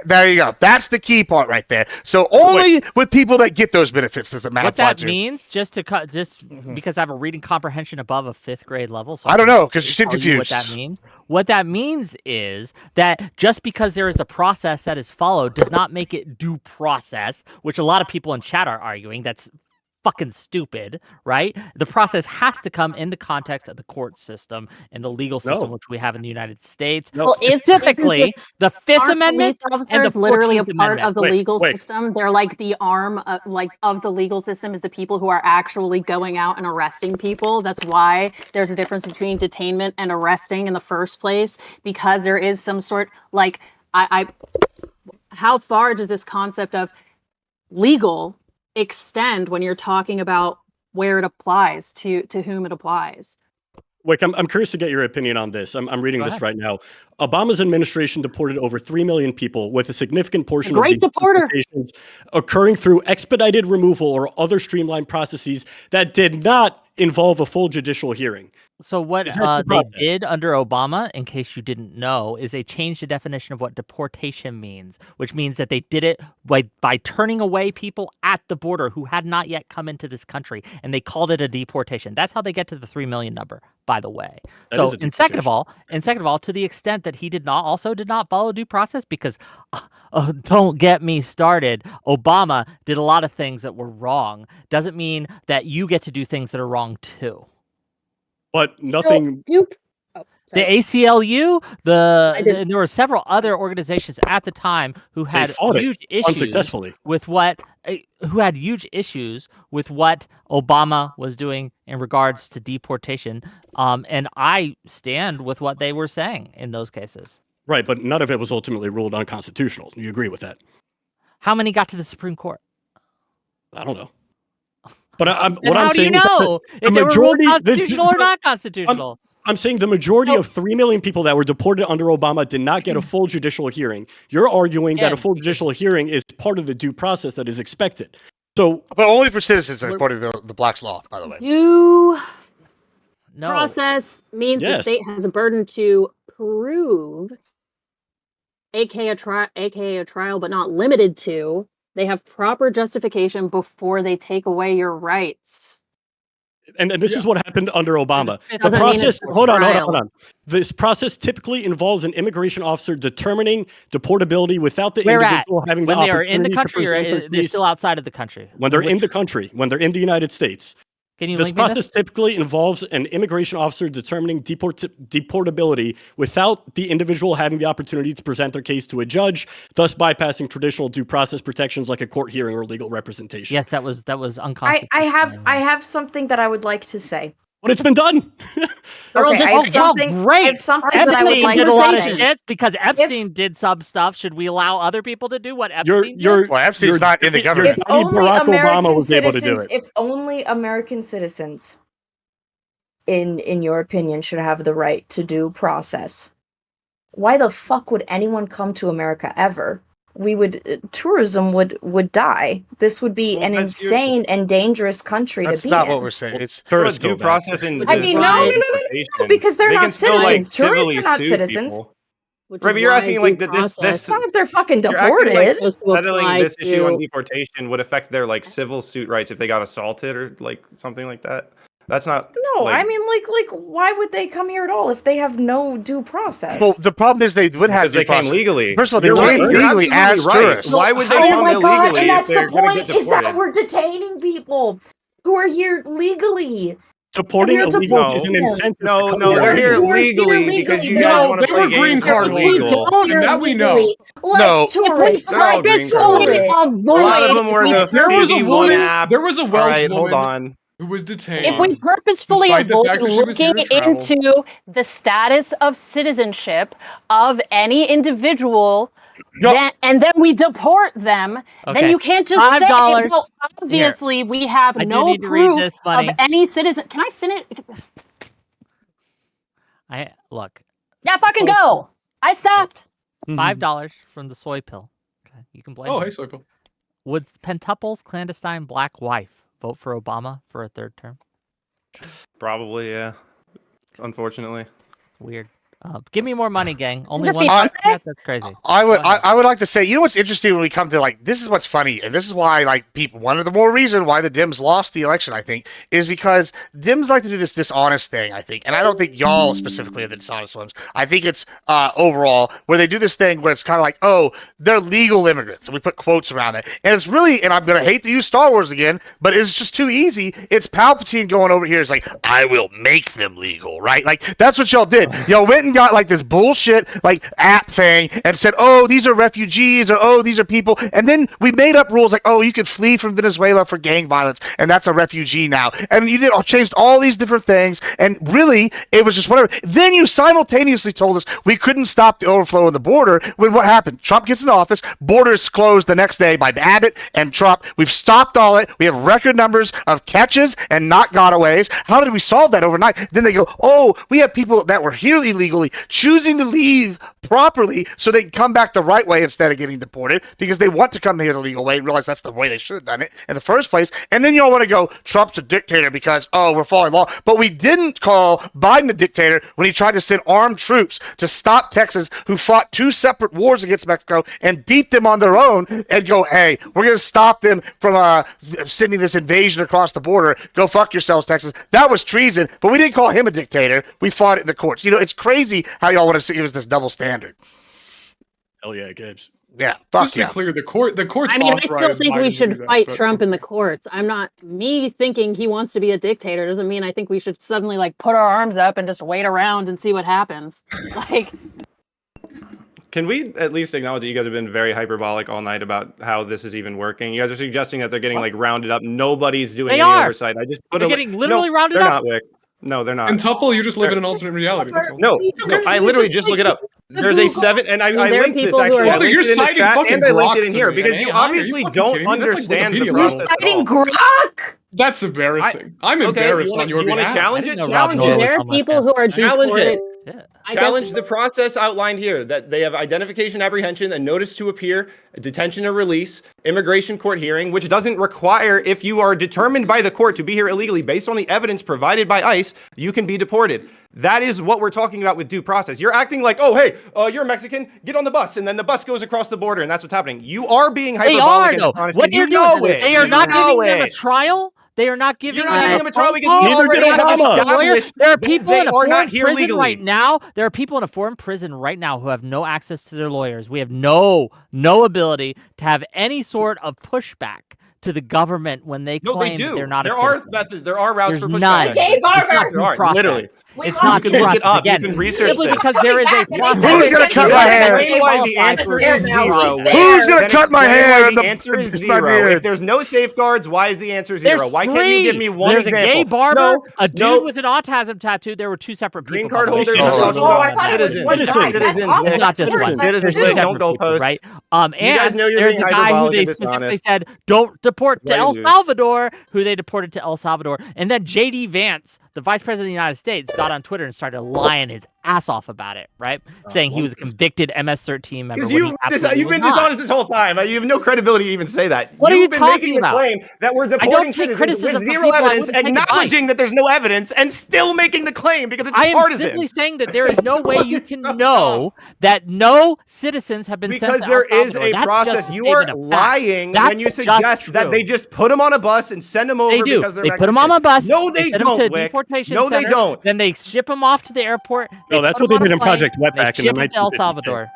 There you go. That's the key part right there. So only with people that get those benefits does it matter. What that means, just because I have a reading comprehension above a 5th grade level, so I don't can know, 'cause you seem tell you confused. What that means? What that means is that just because there is a process that is followed does not make it due process, which a lot of people in chat are arguing. That's fucking stupid, right? The process has to come in the context of the court system and the legal system, No. which we have in the United States. No. Well, Specifically, the 5th aren't Amendment police and the officers literally a 14th part Amendment. of the legal system? They're like the arm of the legal system is the people who are actually going out and arresting people. That's why there's a difference between detainment and arresting in the first place, because there is some sort like how far does this concept of legal extend when you're talking about where it applies to whom it applies? Wick, I'm curious to get your opinion on this. I'm reading Go this ahead. right now. Obama's administration deported over 3 million people, with a significant portion of Great these deporter. deportations occurring through expedited removal or other streamlined processes that did not involve a full judicial hearing. So what Is that the they process? did under Obama, in case you didn't know, is they changed the definition of what deportation means, which means that they did it by turning away people at the border who had not yet come into this country, and they called it a deportation. That's how they get to the 3 million number, by the way. That So, is a and second of deportation. all, to the extent that he did not follow due process, because don't get me started, Obama did a lot of things that were wrong. Doesn't mean that you get to do things that are wrong too. But nothing. The ACLU, didn't- there were several other organizations at the time who had fought it huge issues unsuccessfully. with what Obama was doing in regards to deportation. And I stand with what they were saying in those cases. Right, but none of it was ultimately ruled unconstitutional. You agree with that? How many got to the Supreme Court? I don't know. But Then how do you know if they were ruled constitutional or not constitutional? I'm saying the majority of 3 million people that were deported under Obama did not get a full judicial hearing. You're arguing that a full judicial hearing is part of the due process that is expected. So, but only for citizens, according to the Black's Law, by the way. Due No. process means the Yes. state has a burden to prove, aka a trial, but not limited to. They have proper justification before they take away your rights. and this is what happened under Obama. The Doesn't mean process, it's a hold trial. on. This process typically involves an immigration officer determining deportability without the Where at? individual having When the they are in the opportunity to country, or present their they're case. still outside of the country? When they're in the country, when they're in the United States. Can you This link me process typically involves an immigration officer determining deportability without the individual having the opportunity to present their case to a judge, thus bypassing traditional due process protections like a court hearing or legal representation. Yes, that was unconstitutional. I have something that I would like to say. But it's been done. Okay, I have something. Great. I have something that I would Epstein like did to a lot of say. shit because Epstein did some stuff. Should we allow other people to do what Epstein did? Well, Epstein's not in the government. If only Barack Obama American was able to do citizens, it. if only American citizens, in your opinion, should have the right to due process, why the fuck would anyone come to America ever? Tourism would die. This would be an insane and dangerous country That's to be not in. what we're saying. It's Tourists due go back. process in I mean, no, because they're They not can still, like, citizens. Tourists civilly are not sue citizens. people. Which Right, is but you're why asking due like process this. Not if they're fucking You're acting deported. like supposed to settling apply this issue on to- deportation would affect their like civil suit rights if they got assaulted or like something like that. That's not. No, like, I mean, like, why would they come here at all if they have no due process? well, the problem is they would have because they due process. came legally. First of all, they You're came right. You're legally as absolutely right. tourists. Why would they Oh come my god! illegally And that's if the they're gonna point: get is that deported? we're detaining people who are here legally. Deporting We're illegal deporting is an them. incentive. No, to come no, here they're here illegally. Who are here legally because you legally. guys No, want to they play were green games card with holders. legal. And that we know. Legally, like No. tourists, They're all like green card holders. tourists. A lot of them were the There was a CD1 woman. app. There was a All Welsh right, hold woman on. who was detained. If we purposefully Despite the avoid fact that she was here looking to travel. into the status of citizenship of any individual, and then we deport them, then Okay. you can't just say, $5. well, obviously we have I do no need to read proof this, of buddy. any citizen. Can I finish? Look. Yeah, fucking go. I stopped. $5 from the soy pill. Okay, you can blame. Oh, him. hey, Soypil. Would Pentuple's clandestine black wife vote for Obama for a third term? Probably, yeah. Unfortunately. Weird. Give me more money, gang. Only it one. Beyonce? That's crazy. I would Go ahead. I would like to say, you know what's interesting when we come to like this is what's funny, and this is why like people one of the more reason why the Dems lost the election, I think, is because Dems like to do this dishonest thing, I think. And I don't think y'all specifically are the dishonest ones. I think it's overall where they do this thing where it's kind of like, oh, they're legal immigrants. And we put quotes around it. And it's really, and I'm gonna hate to use Star Wars again, but it's just too easy. It's Palpatine going over here. It's like, I will make them legal, right? Like that's what y'all did. Y'all went and got like this bullshit like app thing and said, oh, these are refugees, or oh, these are people, and then we made up rules like, oh, you could flee from Venezuela for gang violence, and that's a refugee now, and you changed all these different things, and really it was just whatever. Then you simultaneously told us we couldn't stop the overflow of the border. When what happened? Trump gets in office, borders closed the next day by Abbott and Trump. We've stopped all it. We have record numbers of catches and not gotaways. How did we solve that overnight? Then they go, oh, we have people that were here illegally choosing to leave properly so they can come back the right way instead of getting deported because they want to come here the legal way and realize that's the way they should have done it in the first place. And then y'all want to go, Trump's a dictator because, oh, we're following law. But we didn't call Biden a dictator when he tried to send armed troops to stop Texas, who fought 2 separate wars against Mexico and beat them on their own, and go, hey, we're going to stop them from sending this invasion across the border. Go fuck yourselves, Texas. That was treason, but we didn't call him a dictator. We fought it in the courts. You know, it's crazy how y'all want to give us this double standard. Hell yeah, Gibbs. Yeah, fuck Just to yeah. be clear, the courts. I mean, I still authorized think we Biden to should do that, fight but- Trump in the courts. I'm not me thinking he wants to be a dictator doesn't mean I think we should suddenly like put our arms up and just wait around and see what happens. Like, Can we at least acknowledge that you guys have been very hyperbolic all night about how this is even working? You guys are suggesting that they're getting like rounded up. Nobody's doing They any are. oversight. I just put They're a getting literally rounded they're up? not, Wick. No, they're not. And Tuple, you just live in an alternate reality. That's all. No, I literally just look it up. There's a 7, and I there are linked this people who actually. are- I Brother, linked you're it in the citing chat fucking and I linked Grok it in to here me, because man. you Are you obviously fucking don't kidding me? That's like understand the Wikipedia process rules. at Citing all. Grok. That's embarrassing. I'm embarrassed on your do you want to behalf. challenge I it? didn't know Rob Challenge Noah it. was There are on my people panel. who are Challenge it. deported. Yeah. I Challenge guess the process outlined here, that they have identification, apprehension, a notice to appear, detention or release, immigration court hearing, which doesn't require, if you are determined by the court to be here illegally based on the evidence provided by ICE, you can be deported. That is what we're talking about with due process. You're acting like, oh, hey, you're Mexican, get on the bus, and then the bus goes across the border, and that's what's happening. You are being They hyperbolic are, and though. dishonest, What and they're you know doing, it. they are You not know giving them a it. trial. They are not giving You're them not giving a them a trial phone because we call. Neither already did have They Obama. have a lawyer. established There are that people they in a are foreign not here prison legally. right now. There are people in a foreign prison right now who have no access to their lawyers. We have no ability to have any sort of pushback to the government when they No, they claim that do. they're not There a are citizen. methods. There are routes There's for pushback. none. actually. Gay barber! It's not There due are, process. literally. We It's lost not You due can look it process. up. You Again, can research simply this. because Coming there is a back, and they process. said Who's they gonna can cut do my it. hair? Explain why the Qualified answer for is Now he's zero. there. Who's gonna Then cut my explain hair? why the answer is My zero. beard. If there's no safeguards, why is the answer There's zero? Why can't you give three. me one There's example? a gay barber, No, a dude no. with an autism tattoo. There were two separate Green people. card by the way. holders. Citizens. We're talking Oh, I about thought it was one Citizens. guy. That's Citizens. awful. It's not That's just worse. one. That's Citizens, Two wait, two. don't separate people, goalpost. right? You guys And know you're there's being a guy who hyperbolic they and specifically dishonest. said don't deport to Why El you- Salvador, who they deported to El Salvador. And then J.D. Vance, the vice president of the United States, got on Twitter and started lying his ass off about it, right? Saying he was a convicted MS-13 member. Because when he absolutely you've been was not. dishonest this whole time. You have no credibility to even say that. What are You've you been talking making the about? claim that we're don't deporting take citizens criticism with from zero people I evidence, wouldn't take advice. acknowledging that there's no evidence, and still making the claim because it's I am partisan. simply saying that there is no way you can so know that no citizens have been Because sent to there El is Salvador. a That's process. just a You are statement of fact. lying That's when you just suggest that true. they just put them on a bus and send them over They do. because they're They Mexican. put them on a bus. No, they send don't, them to a Wick. deportation No, they center. don't. Then they ship them off to the airport. No, they that's put what they them on did a in plane, Project they Wetback in the ship them to El 1950s. Salvador.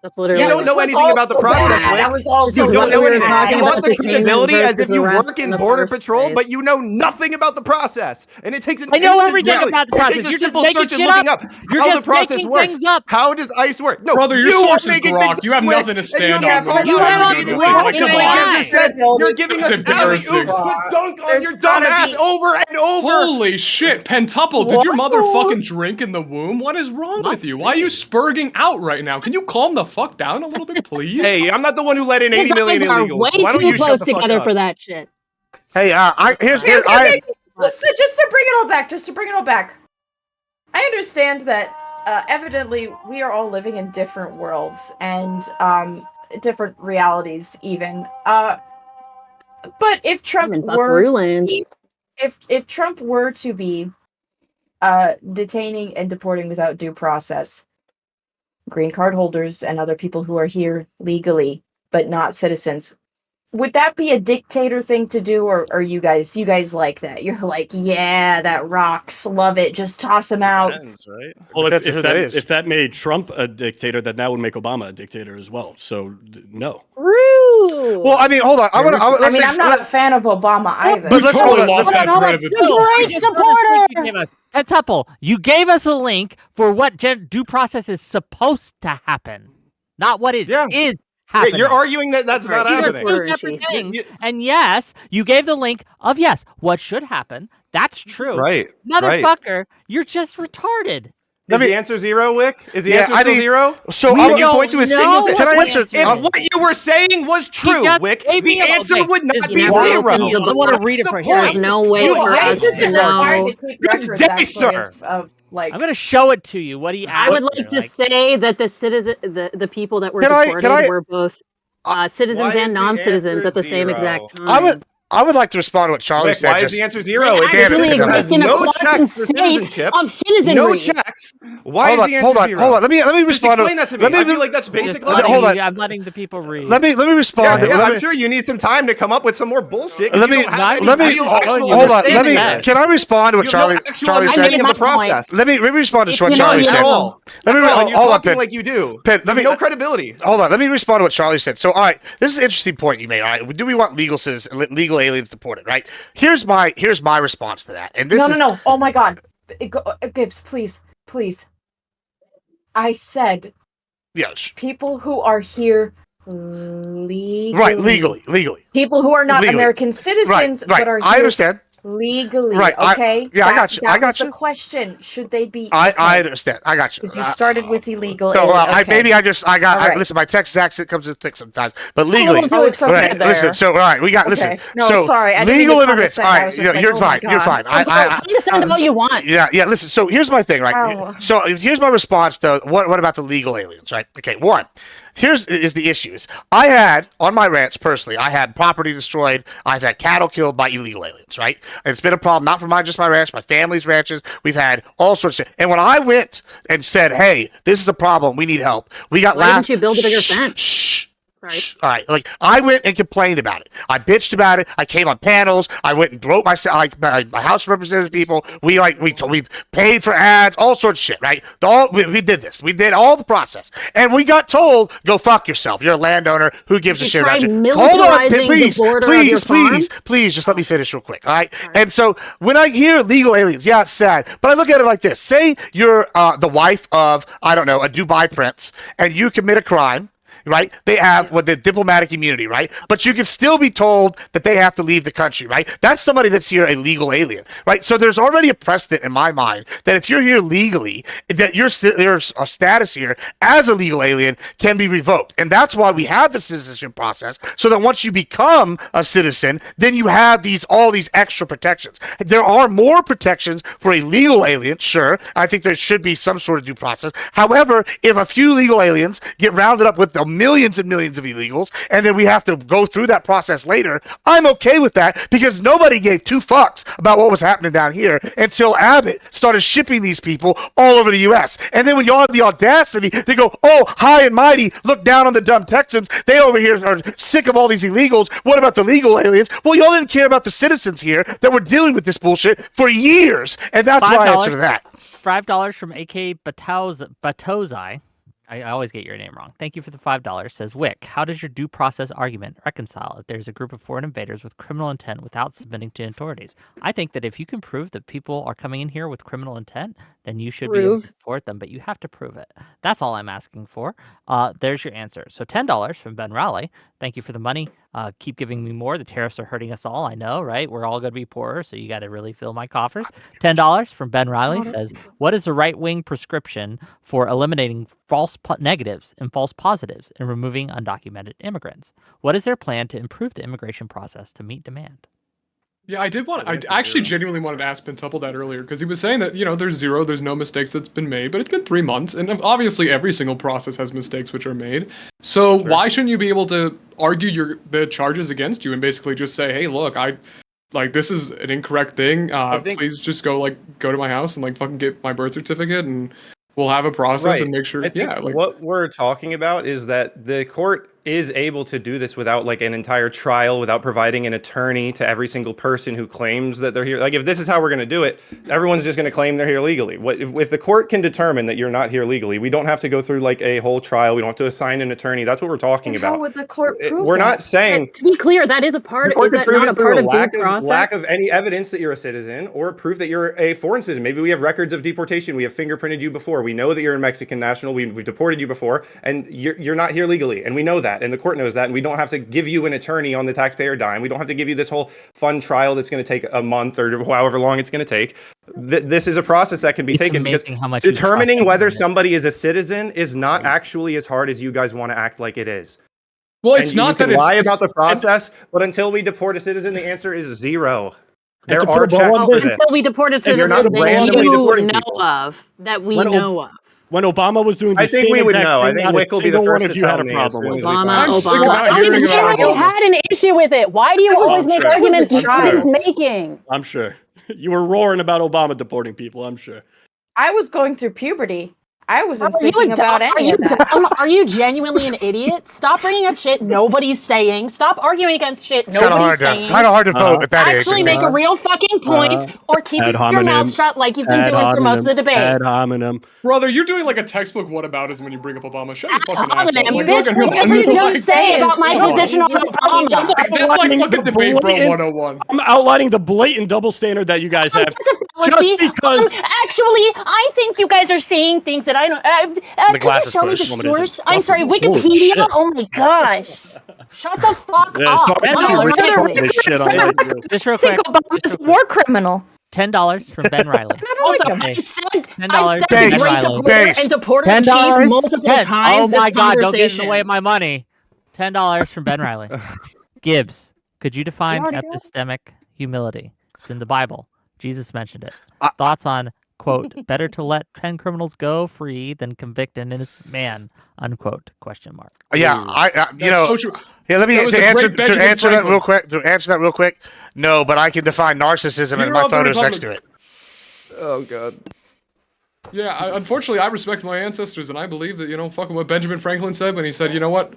that's literally. You don't Which know was anything about the also process, bad. Wick. That was also You don't know we were anything. talking You want about the detainment credibility as if versus you arrest work in in the Border first Patrol, place. but you know nothing about the process. And it takes an I know instant everything look. about the It process. takes a You're just simple making search and shit looking up. up You're how the just process making works. things up. How does ICE work? No, Brother, your you are source is making grok. things You have up, Wick, nothing to and stand you on don't when know you You talk have about nothing it. to Wick, lie. because You're like lying. Gibbs just said, you're giving us That's alley embarrassing. oops to dunk on There's your gotta dumb ass be- over and over. Holy shit, Pentuple, did your mother fucking drink in the womb? What is wrong with Must you? Why are you be. spurging out right now? Can you calm the fuck down a little bit, please? Hey, I'm not the one who let in You 80 million guys are illegals. way So why don't too you shut close the fuck together up? for that shit. Hey, here's Okay, okay, I okay. Just to bring it all back. Just to bring it all back. I understand that evidently we are all living in different worlds and different realities even. But if Trump I'm in were Buckaroo Land. if Trump were to be detaining and deporting without due process green card holders and other people who are here legally but not citizens, would that be a dictator thing to do, or you guys like that? You're like, yeah, that rocks, love it, just toss him out. Depends, right? Well, Depends who that is. if that made Trump a dictator, then that would make Obama a dictator as well. So no. Rude. Well, I mean, hold on. I'm not a fan of Obama either. But let's hold on. lost that Hold on. thread of it. No, Great just for this link you gave us. Pentuple, you gave us a link for what due process is supposed to happen, not what is Yeah. happening. You're arguing that that's not These are happening. quarter Two separate inches. things. And yes, you gave the link of yes, what should happen. That's true. Right. Motherfucker, you're just retarded. Is the answer zero, Wick? Is the Yeah, answer I still need- zero? So We I Can would you don't point to a know single what Can I the answer- answer If is. what you were saying was true, just Wick, gave me the a- answer okay, would not this be never zero. opens the- I wanna read it for you. There's no way You for are us ISIS to is required know. to keep Good records day, actually sir. of like. I'm gonna show it to you. What he asked. I would here, like to say that the the people that were Can I- deported were both citizens Why is and the non-citizens answer at the same zero? exact time. I would like to respond to what Charlie Wick, said. why is just- the answer zero? They It actually Damn, has exist in a no quantum checks for state citizenship. of citizenry. No checks. Why is the answer hold on, zero? hold on. Let me Just respond. explain that to me. Let me I feel like that's Just basic letting logic. hold on. you- I'm letting the people read. Let me respond. Yeah, Let I'm me- sure you need some time to come up with some more bullshit. 'Cause Let you me don't have any let me real hold actual on. Let understanding me. of this. Can I respond to what You have no Charlie actual Charlie said? understanding of the At that point- process. Let me respond to what If you Charlie know, said. you At know. all. Let me At all, and you're hold on, talking Pitt. like you do. Pitt, You let have me- no credibility. Hold on, let me respond to what Charlie said. So, all right, this is an interesting point you made. All right, do we want legal aliens deported? Right? Here's my response to that. And this No. Oh my God, Gibbs, please. I said Yes, people who are here legally. right, legally. People who are not Legally. American citizens Right. but are here. I understand. Legally, Right, okay? I got you. That I got was you. the question. Should they be? I understand. I got you. Because you started with illegal. So alien. Okay. maybe listen. My Texas accent comes in thick sometimes, but legally, little too it's okay. excited there. listen. So all right, we got listen. Okay. No, so sorry, I didn't legal mean to immigrants. All condescend. I right, was just like, you're oh fine. my You're God. fine. Understand all you want. Yeah. Listen. So here's my thing, right? Oh. So here's my response to what about the legal aliens, right? Okay. One. Here's the issue is I had on my ranch personally, I had property destroyed. I've had cattle killed by illegal aliens, right? And it's been a problem, not for just my ranch, my family's ranches. We've had all sorts of shit. And when I went and said, hey, this is a problem, we need help, we got Why laughed. didn't you build a bigger fence? Shh. Sorry. All right, like I went and complained about it. I bitched about it. I came on panels. I went and wrote my House of Representative people. We paid for ads, all sorts of shit. Right? We did this. We did all the process, and we got told, "Go fuck yourself. You're a landowner. Who gives a shit about you?" Hold on, please, just let me finish real quick. All right. And so when I hear legal aliens, yeah, it's sad, but I look at it like this: say you're the wife of a Dubai prince, and you commit a crime. Right? They have the diplomatic immunity, right? But you can still be told that they have to leave the country, right? That's somebody that's here a legal alien, right? So there's already a precedent in my mind that if you're here legally, that your status here as a legal alien can be revoked. And that's why we have the citizenship process, so that once you become a citizen, then you have all these extra protections. There are more protections for a legal alien, sure. I think there should be some sort of due process. However, if a few legal aliens get rounded up with the millions and millions of illegals, and then we have to go through that process later, I'm okay with that, because nobody gave two fucks about what was happening down here until Abbott started shipping these people all over the U.S. And then when y'all have the audacity to go, oh, high and mighty, look down on the dumb Texans, they over here are sick of all these illegals, what about the legal aliens? Well, y'all didn't care about the citizens here that were dealing with this bullshit for years, and that's why I answer to that. $5 from AK Batozai. I always get your name wrong. Thank you for the $5. Says Wick, how does your due process argument reconcile if there's a group of foreign invaders with criminal intent without submitting to authorities? I think that if you can prove that people are coming in here with criminal intent, then you should be able to report them, but you have to prove it. That's all I'm asking for. There's your answer. So $10 from Ben Raleigh. Thank you for the money. Keep giving me more. The tariffs are hurting us all. I know, right? We're all going to be poorer, so you got to really fill my coffers. $10 from Ben Riley says, what is the right-wing prescription for eliminating false negatives and false positives and removing undocumented immigrants? What is their plan to improve the immigration process to meet demand? Yeah, I actually genuinely wanted to ask Pentuple that earlier, because he was saying that, there's no mistakes that's been made, but it's been 3 months, and obviously every single process has mistakes which are made. So why shouldn't you be able to argue the charges against you and basically just say, hey, look, this is an incorrect thing. Please just go to my house and fucking get my birth certificate, and we'll have a process and make sure. I think what we're talking about is that the court is able to do this without an entire trial, without providing an attorney to every single person who claims that they're here. If this is how we're going to do it, everyone's just going to claim they're here legally. If the court can determine that you're not here legally, we don't have to go through a whole trial. We don't have to assign an attorney. That's what we're talking about. How would the court prove We're that? not saying. To be clear, that is a part. The court Is could that prove not it a through part a of due process? lack of any evidence that you're a citizen, or proof that you're a foreign citizen. Maybe we have records of deportation. We have fingerprinted you before. We know that you're a Mexican national. We've deported you before, and you're not here legally, and we know that, and the court knows that, and we don't have to give you an attorney on the taxpayer dime. We don't have to give you this whole fun trial that's going to take a month or however long it's going to take. This is a process that can be taken, because how much determining whether somebody is a citizen is not actually as hard as you guys want to act like it is. Well, it's not that you can lie about the process, but until we deport a citizen, the answer is 0. There to are put a bow checks on for this- this. Until we deport a citizen you're not that randomly you deporting know people. of, that we When know of. When Obama was doing the I think same we would exact know. I thing, think not a Wick will be the single one first of to you tell had a me as problem soon with as we it. find I'm out. sick about I hearing about already this. had an issue with it. Why do you always make sure. arguments I was a nobody's child. making? I'm sure. You were roaring about Obama deporting people, I'm sure. I was going through puberty. I wasn't Are you thinking about dumb? any of that. Are you genuinely an idiot? Stop bringing up shit nobody's saying. Stop arguing against shit It's kind of nobody's hard saying. to vote at that age. Actually make a real fucking point, or keep ad your hominem, mouth shut like you've been ad doing for most of the hominem, debate. ad hominem. Brother, you're doing a textbook whataboutism when you bring up Obama. Shut your fucking ass up. Hominem, Like, bitch, look at whatever you him. don't say about my No, position you on just- Obama. That's like fucking debate bro 101. I'm outlining the blatant double standard that you guys have. Get the policy. because- Actually, I think you guys are saying things that I don't. The Could glass you is show me the pushed. Woman isn't source? I'm sorry, fucking- holy Wikipedia. shit. Oh my gosh! Shut the fuck Yeah, up. sorry, $10 Rick for the putting this shit on record. it. Just real I think quick. Obama's just a real war criminal. $10 from Ben Riley. And I don't Also, like him. I said $10 that Ben great Riley. deporter Base. and deported the $10. chief multiple times. Oh my this God! Don't get in the way conversation. of my money. $10 from Ben Riley. Gibbs, could you define already got it. epistemic humility? It's in the Bible. Jesus mentioned it. I- Thoughts on, quote, better to let 10 criminals go free than convict an innocent man, unquote, question mark. Yeah, Ooh. I you That's know. so true. Yeah, let me That was to the answer great Benjamin that Franklin. real quick. To answer that real quick. No, but I can define narcissism, and Hero my of the photo's next to Republic. it. Oh god. Yeah, unfortunately, I respect my ancestors, and I believe that, fucking what Benjamin Franklin said when he said, you know what,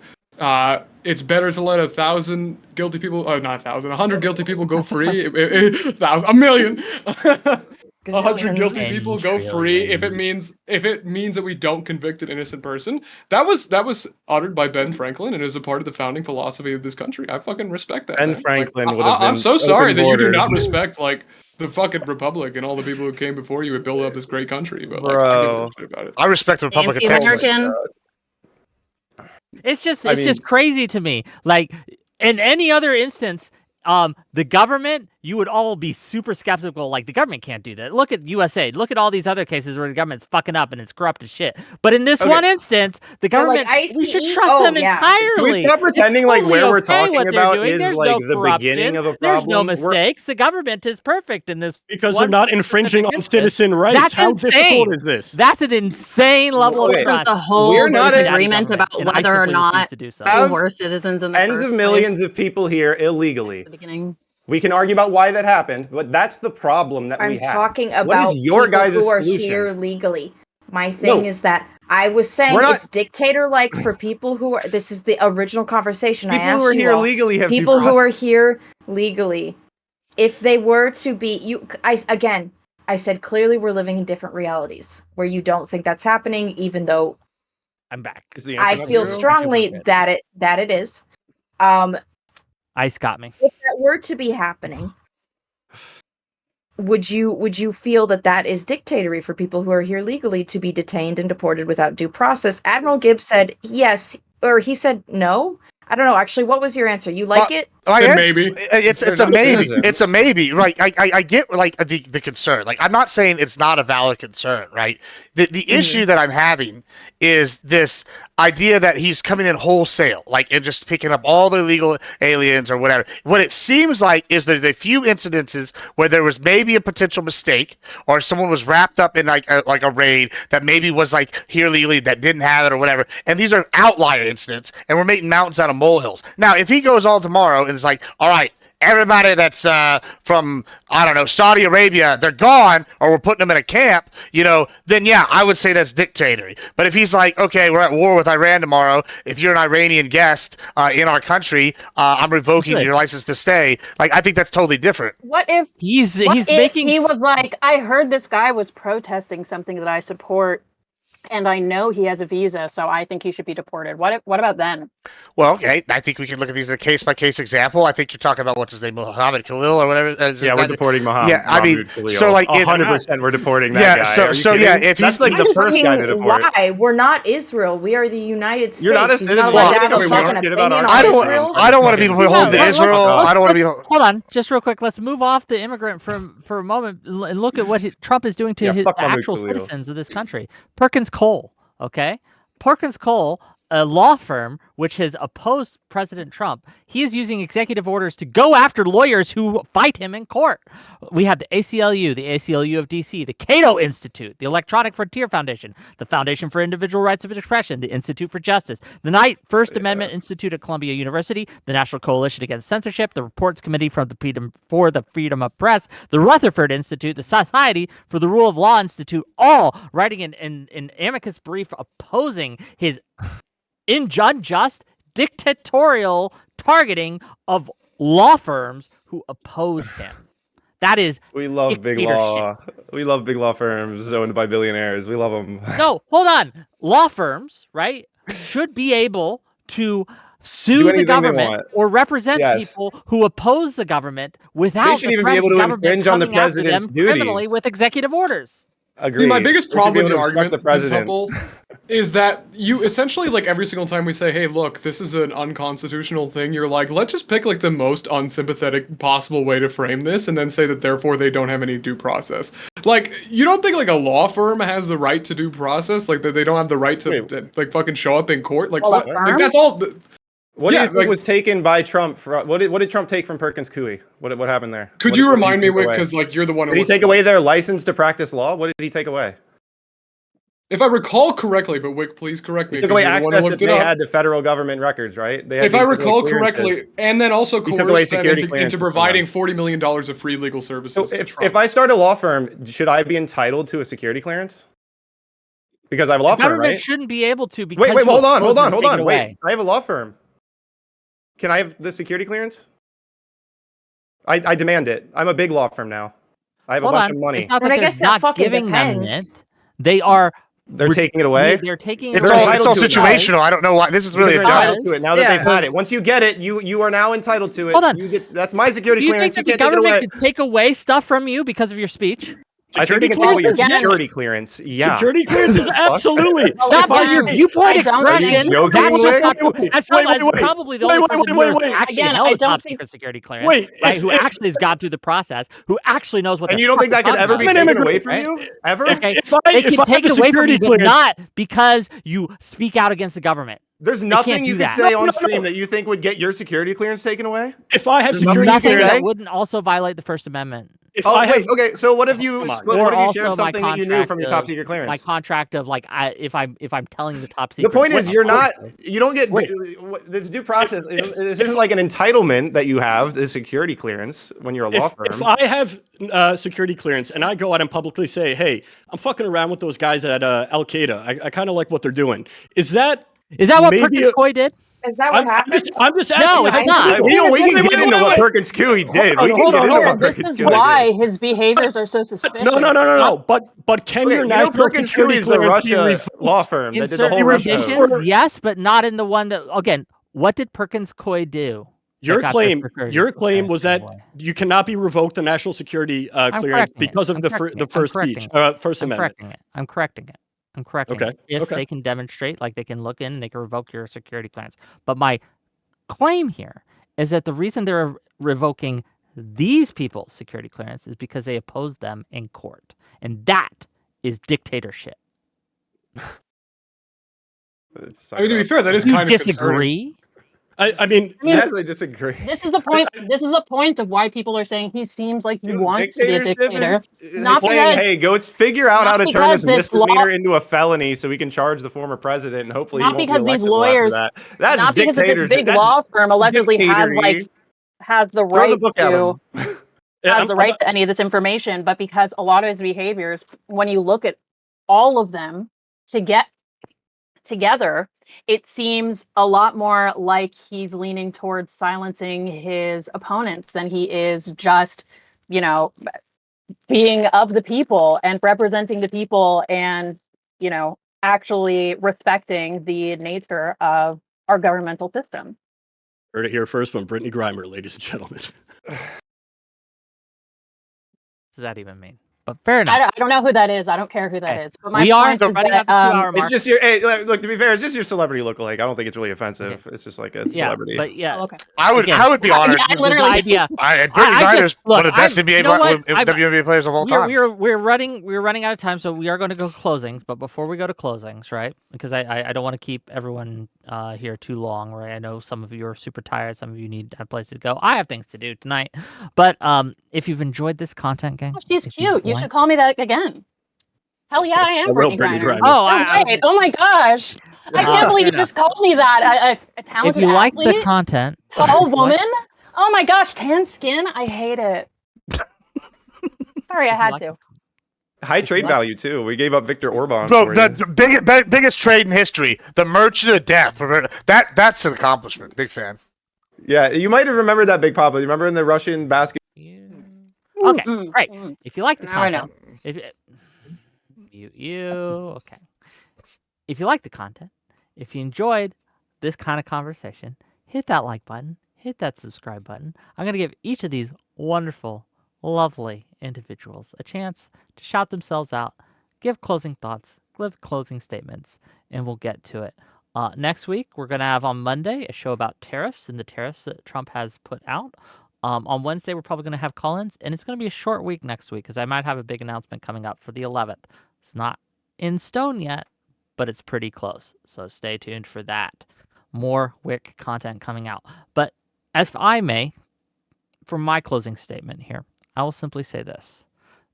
it's better to let 1,000 guilty people, not 1,000, 100 guilty people go free, 1,000, 1,000,000, 100 guilty Gazillions. people go free if it means that we don't convict an innocent person. That was uttered by Ben Franklin and is a part of the founding philosophy of this country. I fucking respect that. Ben man. Franklin Like, would have I'm been so sorry open that you do not borders. respect the fucking republic and all the people who came before you and built up this great country. But I Bro. give a shit about it. I respect the Republic of Texas. Anti-American. It's just I it's just mean- crazy to me. Like in any other instance, the government, you would all be super skeptical. Like the government can't do that. Look at USA. Look at all these other cases where the government's fucking up and it's corrupt as shit. But in this Okay. one instance, the Or like government, we should ICE? trust Oh, them yeah. entirely. Can we stop It's pretending like totally where we're okay talking what they're about doing. is There's like no the corruption. beginning of a There's no problem? mistakes. The government is perfect in this Because one they're not specific infringing on instance. citizen rights. That's How insane. difficult is this? That's an insane level Okay. of trust. The whole We're not in- disagreement about and I whether or simply refuse not to do so. Have who were citizens in the Tens first of place millions of people here illegally. at the beginning. We can argue about why that happened, but that's the problem that we I'm have. talking What about is your people guys' who are solution? here legally. My thing No. is that I was saying We're not- it's dictator-like for people who are. This is the original conversation I People asked who are you here all. legally have due People who process. are here legally, if they were to be, I said clearly we're living in different realities where you don't think that's happening, even though I'm back. Is the answer I not feel true? strongly that it is. Ice got me. If that were to be happening, would you feel that is dictatory for people who are here legally to be detained and deported without due process? Admiral Gibb said yes, or he said no. I don't know. Actually, what was your answer? You like it? I Then answer- maybe. It's They're a not maybe. citizens. It's a maybe. Right. I get like the concern. Like I'm not saying it's not a valid concern. Right. The issue that I'm having is this idea that he's coming in wholesale, like and just picking up all the illegal aliens or whatever. What it seems like is there's a few incidences where there was maybe a potential mistake or someone was wrapped up in like a raid that maybe was like here legally that didn't have it or whatever. And these are outlier incidents, and we're making mountains out of molehills. Now, if he goes all tomorrow and it's like, all right, everybody that's from, I don't know, Saudi Arabia, they're gone, or we're putting them in a camp, then yeah, I would say that's dictatorial. But if he's like, okay, we're at war with Iran tomorrow, if you're an Iranian guest in our country, I'm revoking Good. your license to stay. Like, I think that's totally different. What if He's if making. he was like, I heard this guy was protesting something that I support, and I know he has a visa, so I think he should be deported. What about then? Well, okay, I think we can look at these as a case-by-case example. I think you're talking about, what's his name, Mohammed Khalil or whatever. Yeah, we're deporting Muhammad. Yeah, I mean, so, like, if- 100% we're deporting that Yeah, guy. so- Are you so, kidding? yeah, if that's he's- like I'm the just first guy to thinking, deport. why? We're not Israel. We are the United States. You're not a He's citizen. not allowed to Well, have I a mean, we fucking don't care about opinion our- on I don't, Israel. I don't want to be Fucking- beholden to let's- Israel. I don't want to be. Hold on, just real quick. Let's move off the immigrant for a moment and look at what Trump is doing to Yeah, his fuck Mahmoud actual Khalil. citizens of this country. Perkins Coie, okay? Perkins Coie, a law firm which has opposed President Trump, he is using executive orders to go after lawyers who fight him in court. We have the ACLU of DC, the Cato Institute, the Electronic Frontier Foundation, the Foundation for Individual Rights of Expression, the Institute for Justice, the Knight First Amendment Institute at Columbia University, the National Coalition Against Censorship, the Reports Committee for the Freedom of Press, the Rutherford Institute, the Society for the Rule of Law Institute, all writing an amicus brief opposing his unjust, dictatorial targeting of law firms who oppose him. That is We love big dictatorship. law. We love big law firms owned by billionaires. We love them. no. Hold on, law firms, right, should be able to sue anything the they government want. or represent Yes. people who oppose the government without They should the even threat be of able the to government infringe on the coming after them president's criminally duties. with executive orders. Agree. My biggest They should be problem with able your to obstruct argument, the president. Quintuple, is that you essentially, like, every single time we say, hey, look, this is an unconstitutional thing, you're like, let's just pick, like, the most unsympathetic possible way to frame this and then say that, therefore, they don't have any due process. Like, you don't think, like, a law firm has the right to due process? Like, that they don't have the right to like, fucking show up in court? Like, Well, what? a Like, firm? that's all... What do Yeah, you think like- was taken by Trump? What did Trump take from Perkins Coie? What happened there? Could What you did he remind me, take Wick, away? because, like, you're the one who... Did he looked take it up. away their license to practice law? What did he take away? If I recall correctly, but Wick, please correct me. He took 'cause away you're the one who access that looked it they up. had to federal government records, right? They had If I these recall clearances. correctly, and then also He took away coerced them security into clearances from them. providing $40 million of free legal services So to if Trump. I start a law firm, should I be entitled to a security clearance? Because I have a law The firm, government right? shouldn't be able to because Wait, you hold on. oppose them, take it Wait, away. I have a law firm. Can I have the security clearance? I demand it. I'm a big law firm now. I have Hold a bunch on. of money. It's not Then that I they're guess that not fucking giving them it. depends. They are. They're taking it away. They're taking It's it They're all away it's all entitled to it now. situational. I don't know why this is really You're a entitled does. to it now that Yeah. they've had it. Once you get it, you are now entitled to it. Hold on. You get that's my security Do you think clearance. that You the can't take it away. government could take away stuff from you because of your speech? I think they Security can take away your clearance? security clearance. Yeah. Security clearances, absolutely. Well, Not If I by your hear- viewpoint I don't expression. think- joking, That's just Wick? not. Wait, That's wait, that's wait, wait. probably the Wait, only wait, person wait, who has wait. actually Again, held I a don't top think- secret security clearance. Wait, right? if- Who if- actually has gone through the process? Who actually knows what? And the you don't fuck think that they're could talking ever be about, I'm an taken away immigrant, from right? you? Ever? Okay. If I They can have take a it away from you, security but clearance, not because you speak out against the government. There's can't nothing do you could that. say No, on no, stream no. that you think would get your security clearance taken away? if I have There's nothing security you can Nothing say? that wouldn't also violate the First Amendment. if Oh I have, wait, okay. So what if you Come on. what Or if you shared also my something that you knew from your top contract secret My clearance? contract of like, if I'm telling the top The secret. point is, you're not. You don't get Wait. this due process. This isn't like an entitlement that you have the security clearance when you're a law if firm. I have security clearance and I go out and publicly say, hey, I'm fucking around with those guys at Al Qaeda. I kind of like what they're doing. Is that what maybe Perkins Coie did? Is that what happens? I'm just asking. No, it's how not. people- We can Wait, get wait, into wait, what wait. Perkins Coie did. We can hold get on, into hold what on. This Perkins is Coie why did. his behaviors are so suspicious. No. But can Okay, your you know national Perkins Coie security is the clearance be Russia revoked? law firm In that did the whole certain Russia. conditions, Or- yes, but not in the one that. Again, what did Perkins Coie do? Your got their claim, security your claim was that clearance you cannot be revoked the national security clearance correcting it. because of I'm the correcting it. I'm first correcting speech, it. First I'm Amendment. correcting it. I'm correcting it. I'm correcting Okay, it. If okay. they can demonstrate, like they can look in, they can revoke your security clearance. But my claim here is that the reason they're revoking these people's security clearance is because they opposed them in court, and that is dictatorship. I mean, to be fair, that is You kind of concerning. disagree? I mean, I mean, Yes, I disagree. This is the point. This is the point of why people are saying he seems like he Because wants to be a dictatorship dictator. is Not saying, because- hey, go figure out not how to turn because this this law- misdemeanor into a felony so we can charge the former president and hopefully Not he won't because be these electable after lawyers- that. That's Not because of this dictatorship. big That's law firm allegedly has dictatory. has the Throw right the book at to him. yeah, has I'm- the I'm right not- to any of this information, but because a lot of his behaviors, when you look at all of them to get together, it seems a lot more like he's leaning towards silencing his opponents than he is just, being of the people and representing the people and, actually respecting the nature of our governmental system. Heard it here first from Brittany Grimer, ladies and gentlemen. What does that even mean? But fair enough. I don't know who that is. I don't care who that Okay. is. But my We are point is running that, up the 2-hour um, mark. It's just your hey, look, to be fair, it's just your celebrity lookalike. I don't think it's really offensive. It's just like a Yeah, celebrity. but yeah, Oh, okay. I would be Yeah, honored. I the literally- idea. Brittany I Griner's just- one of look, the best I'm- NBA you know what? I'm- WNBA players of all time. We're running out of time, so we are going to go closings. But before we go to closings, right? Because I don't want to keep everyone here too long, right? I know some of you are super tired, some of you have places to go. I have things to do tonight. But if you've enjoyed this content, gang, Oh, she's if cute. You like- should call me that again. Hell yeah, I am A real Brittany Brittany Griner. Griner. Oh, I Wait, oh my gosh. I can't believe you just called me that. A if talented you like athlete, the content, tall if you like- woman. Oh my gosh, tan skin. I hate it. Sorry, I if you had like to. High trade like- value too. We gave up Victor Orban. Bro, for the you. biggest trade in history, the Merchant of Death. That's an accomplishment. Big fan. Yeah, you might have rememred that, Big Papa. You remember in the Russian basket? Okay, Mm, great. mm. If you like the Now I content, if you like the content, if you enjoyed this kind of conversation, hit that like button, hit that subscribe button. I'm going to give each of these wonderful, lovely individuals a chance to shout themselves out, give closing thoughts, give closing statements, and we'll get to it. Next week, we're going to have on Monday a show about tariffs and the tariffs that Trump has put out. On Wednesday, we're probably going to have call-ins, and it's going to be a short week next week because I might have a big announcement coming up for the 11th. It's not in stone yet, but it's pretty close. So stay tuned for that. More WIC content coming out. But if I may, for my closing statement here, I will simply say this,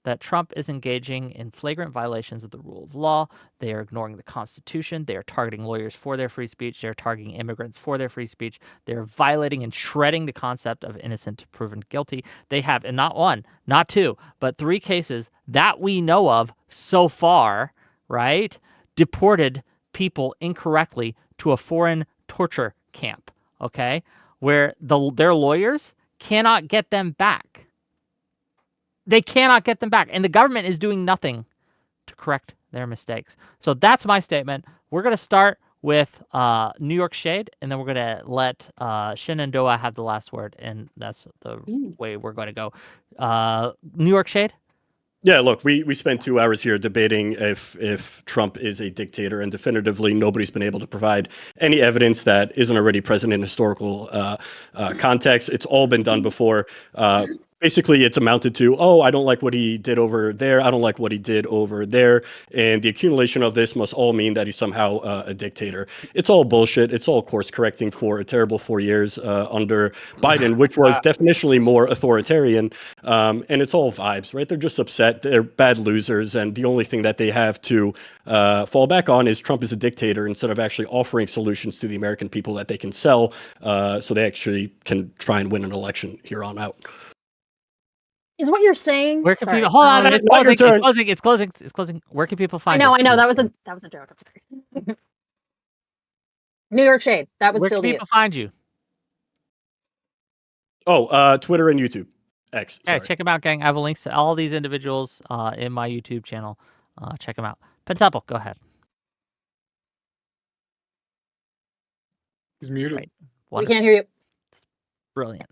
that Trump is engaging in flagrant violations of the rule of law. They are ignoring the Constitution. They are targeting lawyers for their free speech. They are targeting immigrants for their free speech. They are violating and shredding the concept of innocent proven guilty. They have, and not one, not two, but 3 cases that we know of so far, right, deported people incorrectly to a foreign torture camp, okay, where their lawyers cannot get them back. They cannot get them back. And the government is doing nothing to correct their mistakes. So that's my statement. We're going to start with New York Shade, and then we're going to let Shenandoah have the last word. And that's the way we're going to go. New York Shade? Yeah, look, we spent 2 hours here debating if Trump is a dictator, and definitively nobody's been able to provide any evidence that isn't already present in historical context. It's all been done before. Basically, it's amounted to, oh, I don't like what he did over there. I don't like what he did over there. And the accumulation of this must all mean that he's somehow a dictator. It's all bullshit. It's all course correcting for a terrible 4 years under Biden, which was definitionally more authoritarian. And it's all vibes, right? They're just upset. They're bad losers. And the only thing that they have to fall back on is Trump is a dictator instead of actually offering solutions to the American people that they can sell so they actually can try and win an election here on out. Is what you're saying? Where can Sorry. people? Hold on, it's not your closing. It's turn. closing. It's closing. It's closing. Where can people I find? know, it? I know. That was a joke. I'm sorry. New York Shade. That would Where still can be people find you? Oh, Twitter and YouTube. X. Okay, Sorry. check them out, gang. I have links to all these individuals in my YouTube channel. Check them out. Pentuple, go ahead. He's muted. Right. We Wonderful. can't hear you. Brilliant.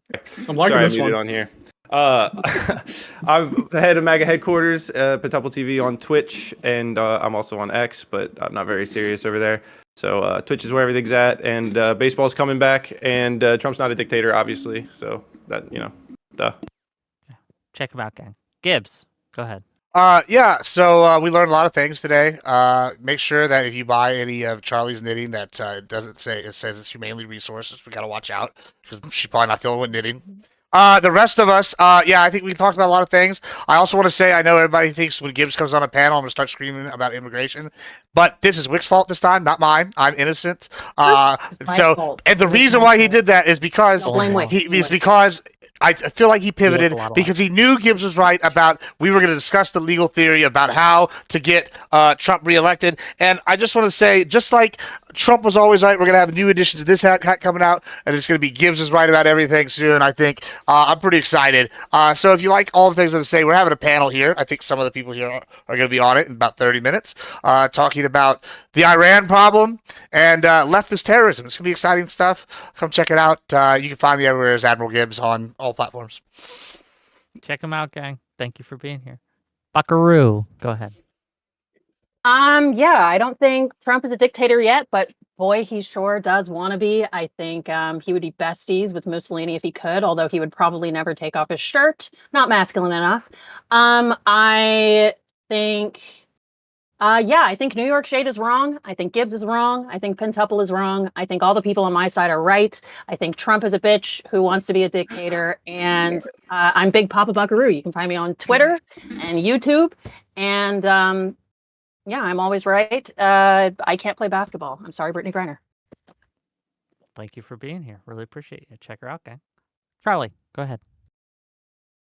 I'm liking Sorry, this I muted one. on here. I'm the head of MAGA headquarters, Pentuple TV on Twitch, and I'm also on X, but I'm not very serious over there. So Twitch is where everything's at, and baseball's coming back, and Trump's not a dictator, obviously. So that, duh. Check them out, gang. Gibbs, go ahead. Yeah, so we learned a lot of things today. Make sure that if you buy any of Charlie's knitting that doesn't say, it says it's humanely resources. We gotta watch out because she's probably not the only one knitting. The rest of us, yeah, I think we talked about a lot of things. I also want to say, I know everybody thinks when Gibbs comes on a panel, I'm going to start screaming about immigration, but this is Wick's fault this time, not mine. I'm innocent. It's my fault. And the It was reason my why he fault. did that is because Don't blame Wick. because I feel like he pivoted a lot because he knew Gibbs was right about we were going to discuss the legal theory about how to get Trump reelected. And I just want to say, just like Trump was always right, we're going to have new editions of this hat coming out, and it's going to be Gibbs is right about everything soon, I think. I'm pretty excited. So if you like all the things I'm going to say, we're having a panel here. I think some of the people here are going to be on it in about 30 minutes, talking about the Iran problem and leftist terrorism. It's going to be exciting stuff. Come check it out. You can find me everywhere as Admiral Gibbs on all platforms. Check them out, gang. Thank you for being here. Buckaroo, go ahead. Yeah, I don't think Trump is a dictator yet, but boy, he sure does want to be. I think he would be besties with Mussolini if he could, although he would probably never take off his shirt. Not masculine enough. I think, yeah, I think New York Shade is wrong. I think Gibbs is wrong. I think Pentuple is wrong. I think all the people on my side are right. I think Trump is a bitch who wants to be a dictator. And I'm Big Papa Buckaroo. You can find me on Twitter and YouTube. And yeah, I'm always right. I can't play basketball. I'm sorry, Brittany Griner. Thank you for being here. Really appreciate you. Check her out, gang. Charlie, go ahead.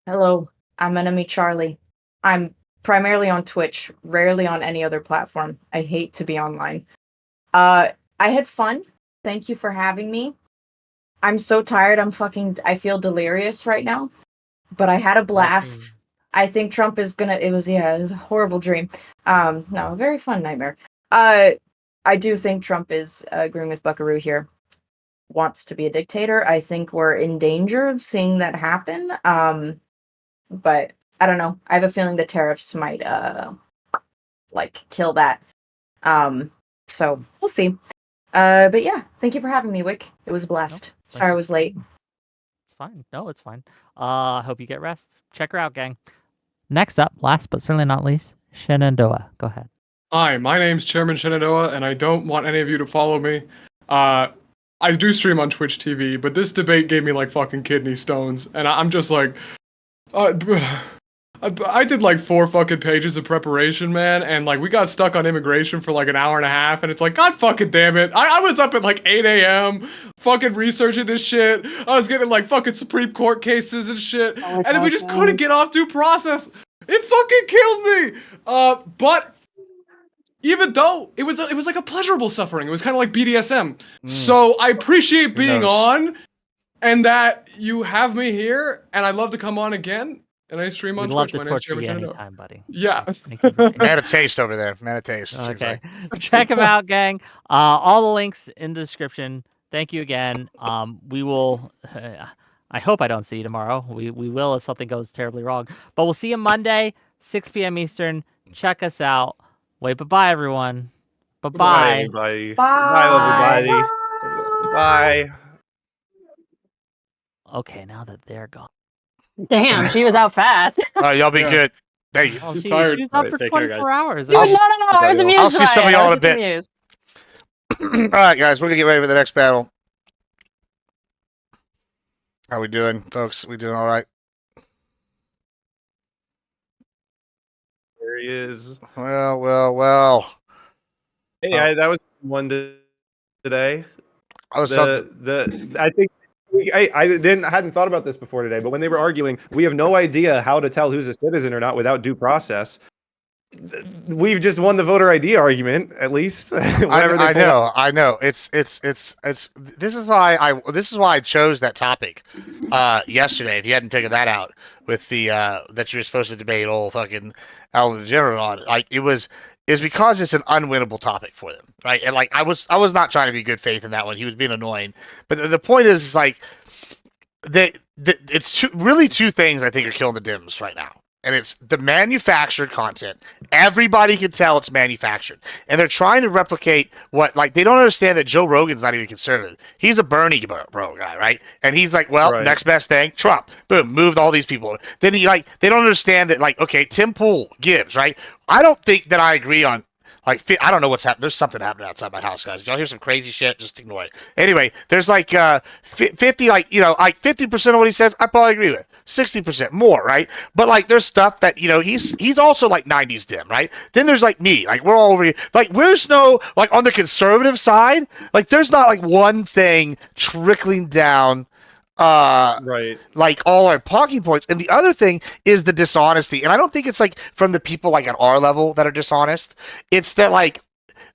Hello, I'm Enemy Charlie. I'm primarily on Twitch, rarely on any other platform. I hate to be online. I had fun. Thank you for having me. I'm so tired. I feel delirious right now. But I had a blast. I think Trump is gonna. It was a horrible dream. No, a very fun nightmare. I do think Trump is agreeing with Buckaroo here. wants to be a dictator. I think we're in danger of seeing that happen. But I don't know. I have a feeling the tariffs might like kill that. So we'll see. But yeah, thank you for having me, Wick. It was a blast. thank Sorry I you. was late. It's fine. No, it's fine. Hope you get rest. Check her out, gang. Next up, last but certainly not least, Shenandoah. Go ahead. Hi, my name's Chairman Shenandoah, and I don't want any of you to follow me. I do stream on Twitch TV, but this debate gave me like fucking kidney stones, and I'm just like, I did like 4 fucking pages of preparation, man, and like we got stuck on immigration for like an hour and a half, and it's like, God fucking damn it. I was up at like 8 a.m. fucking researching this shit. I was getting like fucking Supreme Court cases and shit, and then we just couldn't get off due process. It fucking killed me. But even though it was like a pleasurable suffering, it was kind of like BDSM. So I appreciate being on, and that you have me here, and I'd love to come on again. And I stream on We'd love Twitch. to My name's torture you Chairman Shenandoah. anytime, buddy. Yeah. Thank you for being Man of taste over there. Man of taste. seems Okay. like. Check them out, gang. All the links in the description. Thank you again. We will. I hope I don't see you tomorrow. We will if something goes terribly wrong. But we'll see you Monday, 6 p.m. Eastern. Check us out. Wait, bye, everyone. Bye Bye, bye. everybody. Bye. Everybody. Bye. Okay, now that they're gone. Damn, she was out fast. Y'all be Yeah. good. Hey, Oh, Too she tired. was All up right, for take care, 24 hours. Dude, I'll no, s- I was amused I'll see by some of it. y'all I in was a bit. amused. all right, guys, we're gonna get ready for the next battle. How we doing, folks? We doing all right? There he is. Well. Hey, that was one today. I was something. I think I hadn't thought about this before today, but when they were arguing, we have no idea how to tell who's a citizen or not without due process. We've just won the voter ID argument, at least. I know. It's this is why I chose that topic yesterday. If you hadn't figured that out with the that you were supposed to debate old fucking Ellen DeGeneres on, like is because it's an unwinnable topic for them, right? And like I was not trying to be good faith in that one. He was being annoying, but the point is like it's two things I think are killing the Dems right now. And it's the manufactured content. Everybody can tell it's manufactured. And they're trying to replicate what, like, they don't understand that Joe Rogan's not even conservative. He's a Bernie bro guy, right? And he's like, well, Right. next best thing, Trump. Boom, moved all these people. Then they don't understand that, like, okay, Tim Pool, Gibbs, right? I don't think that I agree on, like, I don't know what's happening. There's something happening outside my house, guys. If y'all hear some crazy shit, just ignore it. Anyway, there's like 50, like, like 50% of what he says, I probably agree with. 60% more, right? But like, there's stuff that, he's also like 90s dim, right? Then there's like me, like we're all over here. Like, where's no, like on the conservative side, like there's not like one thing trickling down Right. like all our talking points. And the other thing is the dishonesty. And I don't think it's like from the people like at our level that are dishonest. It's that like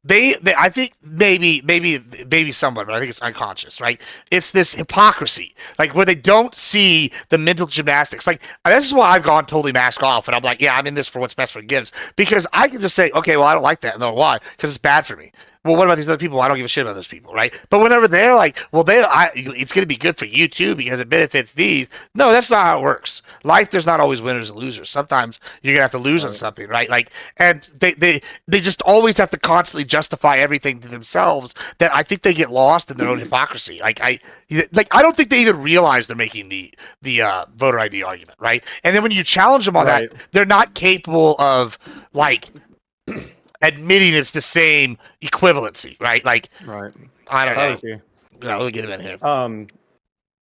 they I think maybe someone, but I think it's unconscious, right? It's this hypocrisy, like where they don't see the mental gymnastics. Like this is why I've gone totally mask off, and I'm like, yeah, I'm in this for what's best for Gibbs, because I can just say, okay, well, I don't like that, no, why? Because it's bad for me. Well, what about these other people? I don't give a shit about those people, right? But whenever they're like, well, it's going to be good for you too because it benefits these. No, that's not how it works. Life, there's not always winners and losers. Sometimes you're gonna have to lose on something, right? Like, and they just always have to constantly justify everything to themselves. That I think they get lost in their own hypocrisy. Like I don't think they even realize they're making the voter ID argument, right? And then when you challenge them on Right. that, they're not capable of like admitting it's the same equivalency, right? Like, Right. I don't know. Obviously. Yeah, we'll get him in here.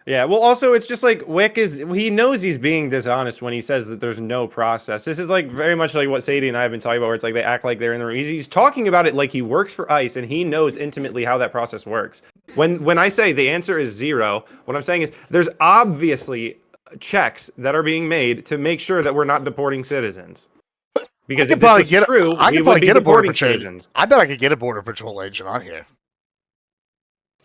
Yeah, well, also, it's just like Wick he knows he's being dishonest when he says that there's no process. This is like very much like what Sadie and I have been talking about, where it's like they act like they're in the room. He's talking about it like he works for ICE and he knows intimately how that process works. When I say the answer is 0, what I'm saying is there's obviously checks that are being made to make sure that we're not deporting citizens. Because if this was true, we would be deporting citizens. I bet I could get a border patrol agent on here.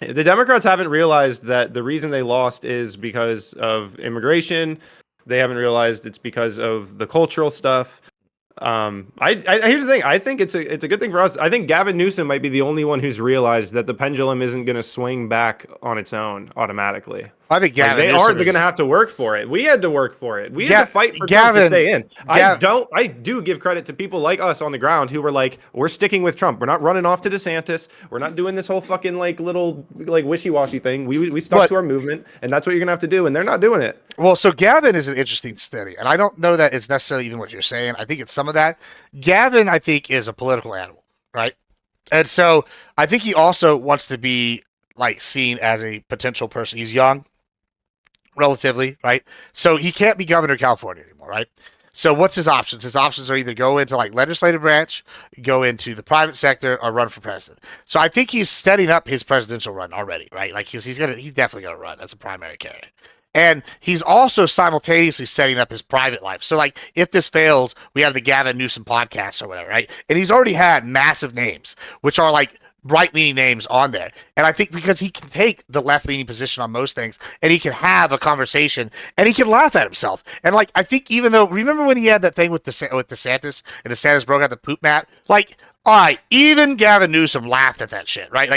The Democrats haven't realized that the reason they lost is because of immigration. They haven't realized it's because of the cultural stuff. Here's the thing. I think it's a good thing for us. I think Gavin Newsom might be the only one who's realized that the pendulum isn't going to swing back on its own automatically. I think Gavin they Newsom are. They're going to have to work for it. We had to work for it. We had to fight for Trump to stay in. I do give credit to people like us on the ground who were like, we're sticking with Trump. We're not running off to DeSantis. We're not doing this whole fucking little wishy-washy thing. We stuck to our movement, and that's what you're going to have to do. And they're not doing it. Well, so Gavin is an interesting study, and I don't know that it's necessarily even what you're saying. I think it's some of that. Gavin, I think, is a political animal, right? And so I think he also wants to be seen as a potential person. He's young, relatively, right? So he can't be governor of California anymore, right? So what's his options? His options are either go into legislative branch, go into the private sector, or run for president. So I think he's setting up his presidential run already, right? He's definitely gonna run as a primary candidate. And he's also simultaneously setting up his private life. So, if this fails, we have the Gavin Newsom podcast or whatever, right? And he's already had massive names, which are right-leaning names on there. And I think because he can take the left-leaning position on most things, and he can have a conversation, and he can laugh at himself. And I think even though, remember when he had that thing with DeSantis, and DeSantis broke out the poop map? All right, even Gavin Newsom laughed at that shit, right?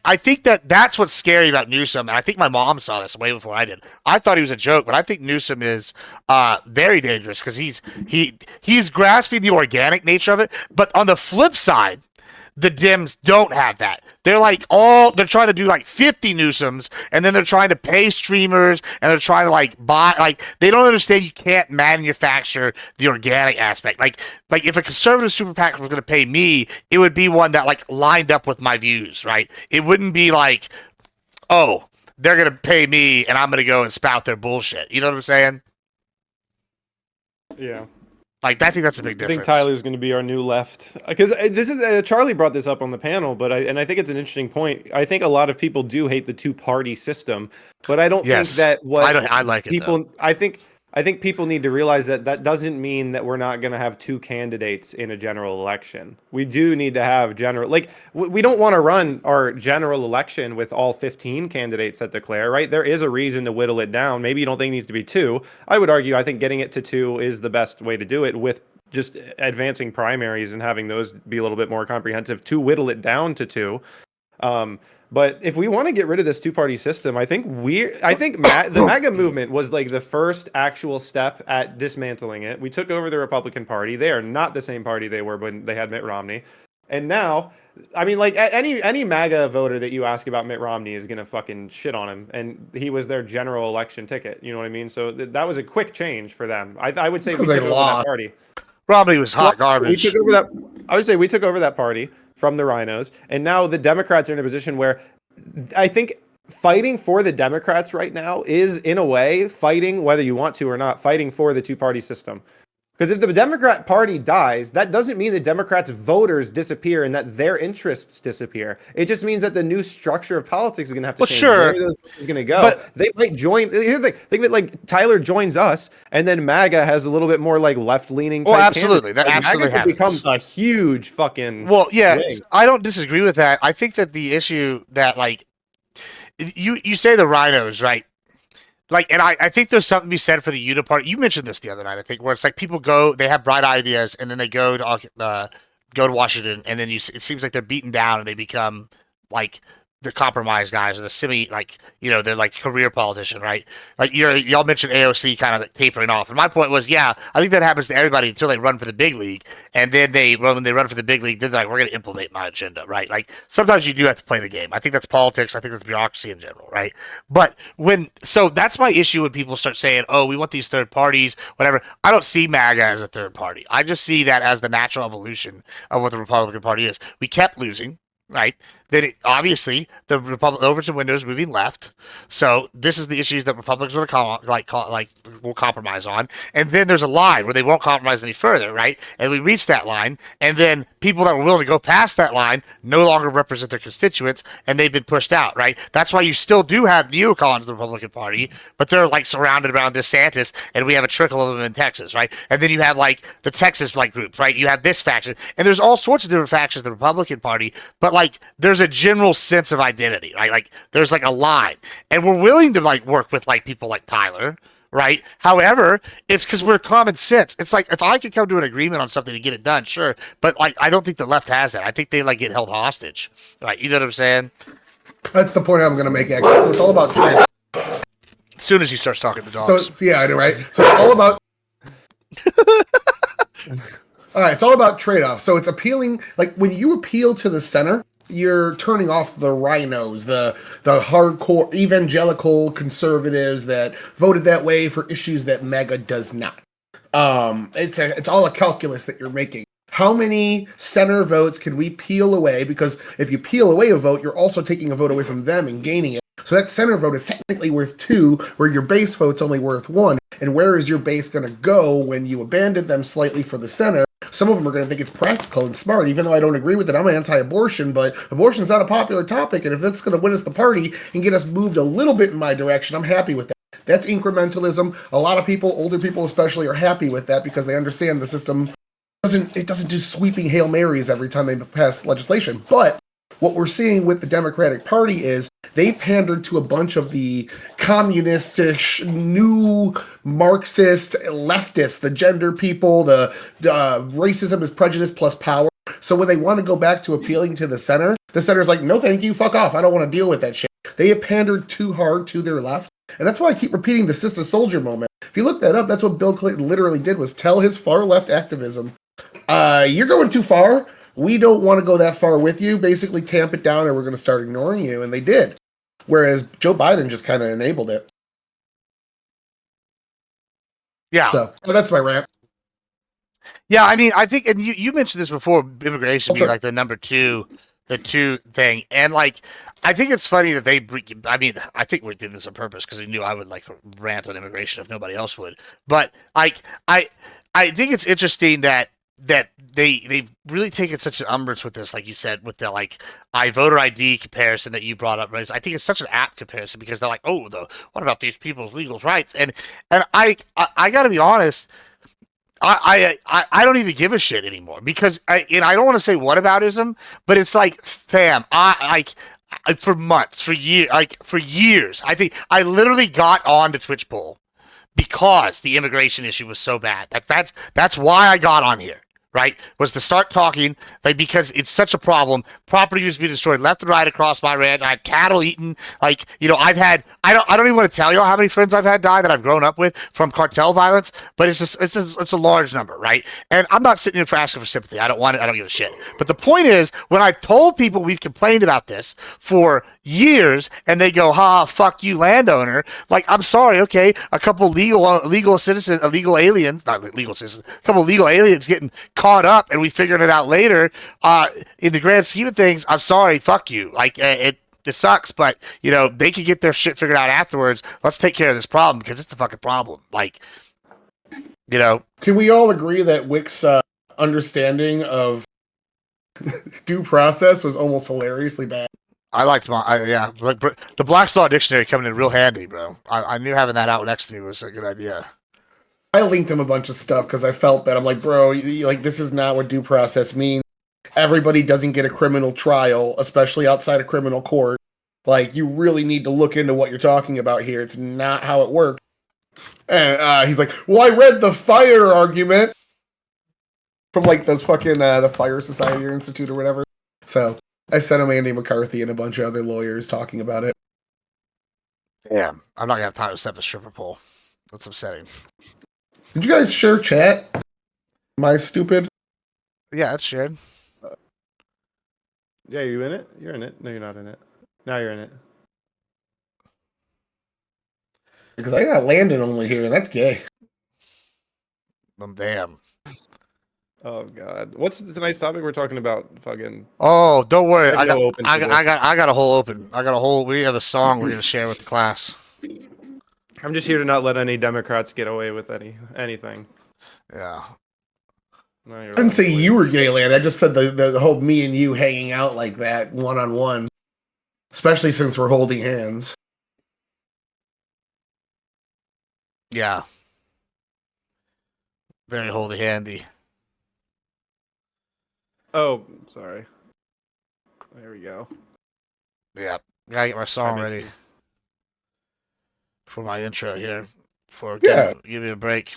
I think that's what's scary about Newsom, and I think my mom saw this way before I did. I thought he was a joke, but I think Newsom is very dangerous because he's grasping the organic nature of it. But on the flip side, the Dems don't have that. They're they're trying to do 50 Newsoms, and then they're trying to pay streamers, and they're trying to buy, they don't understand you can't manufacture the organic aspect. If a conservative super PAC was going to pay me, it would be one that lined up with my views, right? It wouldn't be oh, they're going to pay me and I'm going to go and spout their bullshit. You know what I'm saying? Yeah. I think that's a big difference. I think Tyler's going to be our new left, because this is Charlie brought this up on the panel, but I think it's an interesting point. I think a lot of people do hate the two-party system, but I don't think that I like people. It, I think people need to realize that doesn't mean that we're not going to have two candidates in a general election. We do need to have we don't want to run our general election with all 15 candidates that declare, right? There is a reason to whittle it down. Maybe you don't think it needs to be two. I would argue, I think getting it to two is the best way to do it, with just advancing primaries and having those be a little bit more comprehensive to whittle it down to two. But if we want to get rid of this two-party system, I think the MAGA movement was the first actual step at dismantling it. We took over the Republican Party. They are not the same party they were when they had Mitt Romney. And now, any MAGA voter that you ask about Mitt Romney is going to fucking shit on him. And he was their general election ticket. You know what I mean? So that was a quick change for them. I would say we took over that party. Romney was hot garbage. We took over that. I would say we took over that party from the Rhinos, and now the Democrats are in a position where I think fighting for the Democrats right now is, in a way, fighting, whether you want to or not, fighting for the two-party system. Because if the Democrat Party dies, that doesn't mean the Democrats' voters disappear and that their interests disappear. It just means that the new structure of politics is going to have to change. Sure. Where those is going to go. But they might join. Think of it Tyler joins us, and then MAGA has a little bit more left-leaning. Well, absolutely. That absolutely happens. Becomes a huge fucking. Well, yeah, wing. I don't disagree with that. I think that the issue that you say the Rhinos, right? And I think there's something to be said for the Uniparty. You mentioned this the other night, I think, where it's people go, they have bright ideas, and then they go to Washington, and then it seems like they're beaten down, and they become the compromise guys or the they're career politician, right? Y'all mentioned AOC kind of tapering off, and my point was, I think that happens to everybody until they run for the big league, and then when they run for the big league, then they're we're going to implement my agenda, right? Sometimes you do have to play the game. I think that's politics. I think that's bureaucracy in general, right? But so that's my issue when people start saying, oh, we want these third parties, whatever. I don't see MAGA as a third party. I just see that as the natural evolution of what the Republican Party is. We kept losing. Right. Then obviously the Overton window is moving left. So this is the issues that Republicans will compromise on. And then there's a line where they won't compromise any further. Right. And we reach that line. And then people that were willing to go past that line no longer represent their constituents, and they've been pushed out. Right. That's why you still do have neocons in the Republican Party, but they're surrounded around DeSantis, and we have a trickle of them in Texas. Right. And then you have the Texas group. Right. You have this faction, and there's all sorts of different factions in the Republican Party, but there's a general sense of identity, right? There's a line, and we're willing to work with people like Tyler, right? However, it's because we're common sense. It's like if I could come to an agreement on something to get it done, sure. But like, I don't think the left has that. I think they like get held hostage. Right? You know what I'm saying? That's the point I'm going to make. Actually, so it's all about trade. As soon as he starts talking to dogs. So yeah, I know, right? So it's all about. All right, it's all about trade-offs. So it's appealing. Like when you appeal to the center, you're turning off the rhinos, the hardcore evangelical conservatives that voted that way for issues that MAGA does not. It's all a calculus that you're making. How many center votes can we peel away? Because if you peel away a vote, you're also taking a vote away from them and gaining it. So that center vote is technically worth 2, where your base vote's only worth 1. And where is your base going to go when you abandon them slightly for the center? Some of them are going to think it's practical and smart, even though I don't agree with it. I'm anti-abortion, but abortion's not a popular topic, and if that's going to win us the party and get us moved a little bit in my direction, I'm happy with that. That's incrementalism. A lot of people, older people especially, are happy with that because they understand the system doesn't do sweeping Hail Marys every time they pass legislation. But what we're seeing with the Democratic Party is they pandered to a bunch of the communist-ish, new Marxist leftists, the gender people, the racism is prejudice plus power. So when they want to go back to appealing to the center's like, no thank you, fuck off, I don't want to deal with that shit. They have pandered too hard to their left. And that's why I keep repeating the Sister Soldier moment. If you look that up, that's what Bill Clinton literally did, was tell his far-left activism, you're going too far. We don't want to go that far with you. Basically, tamp it down, or we're going to start ignoring you. And they did. Whereas Joe Biden just kind of enabled it. Yeah. So that's my rant. Yeah, I mean, I think, and you mentioned this before, immigration being like the number 2, the 2 thing, and like, I think it's funny that they. I mean, I think we did this on purpose because they knew I would like rant on immigration if nobody else would. But like, I think it's interesting that they've really taken such an umbrage with this, like you said, with the like voter ID comparison that you brought up, right? I think it's such an apt comparison because they're like, oh, what about these people's legal rights? And I got to be honest. I don't even give a shit anymore because I don't want to say whataboutism, but it's like, fam, for months, for years, I think I literally got on the Twitch poll because the immigration issue was so bad. That's why I got on here. Right, was to start talking, like, because it's such a problem. Property used to be destroyed left and right across my ranch. I had cattle eaten. Like, I've had, I don't even want to tell you how many friends I've had die that I've grown up with from cartel violence, but it's a large number, right? And I'm not sitting here for asking for sympathy. I don't want it. I don't give a shit. But the point is, when I've told people we've complained about this for years, and they go, "Ha, fuck you, landowner." Like, I'm sorry, okay, a couple legal citizens, illegal aliens, not legal citizens, a couple legal aliens getting caught up, and we figured it out later. In the grand scheme of things, I'm sorry, fuck you. Like, it sucks, but they could get their shit figured out afterwards. Let's take care of this problem because it's a fucking problem. Like, Can we all agree that Wick's understanding of due process was almost hilariously bad? I liked like the Blackstone Dictionary coming in real handy, bro. I knew having that out next to me was a good idea. I linked him a bunch of stuff because I felt that. I'm like, bro, like, this is not what due process means. Everybody doesn't get a criminal trial, especially outside of criminal court. Like, you really need to look into what you're talking about here. It's not how it works. And he's like, well, I read the fire argument from, like, those fucking, the Fire Society or Institute or whatever. So I sent him Andy McCarthy and a bunch of other lawyers talking about it. Damn, I'm not going to have time to set a stripper pole. That's upsetting. Did you guys share chat? Am I stupid? Yeah, it's shared. Yeah, you in it? You're in it. No, you're not in it. Now you're in it. Because I got Landon only here, and that's gay. Damn. Oh God, what's tonight's topic? We're talking about fucking. Oh, don't worry. I got a whole open. We have a song we're gonna share with the class. I'm just here to not let any Democrats get away with anything. Yeah. No, I didn't say you were gay, Landon. I just said the whole me and you hanging out like that, one-on-one. Especially since we're holding hands. Yeah. Very holy handy. Oh, sorry. There we go. Yeah. Gotta get my song ready for my intro here. For Yeah. give me a break.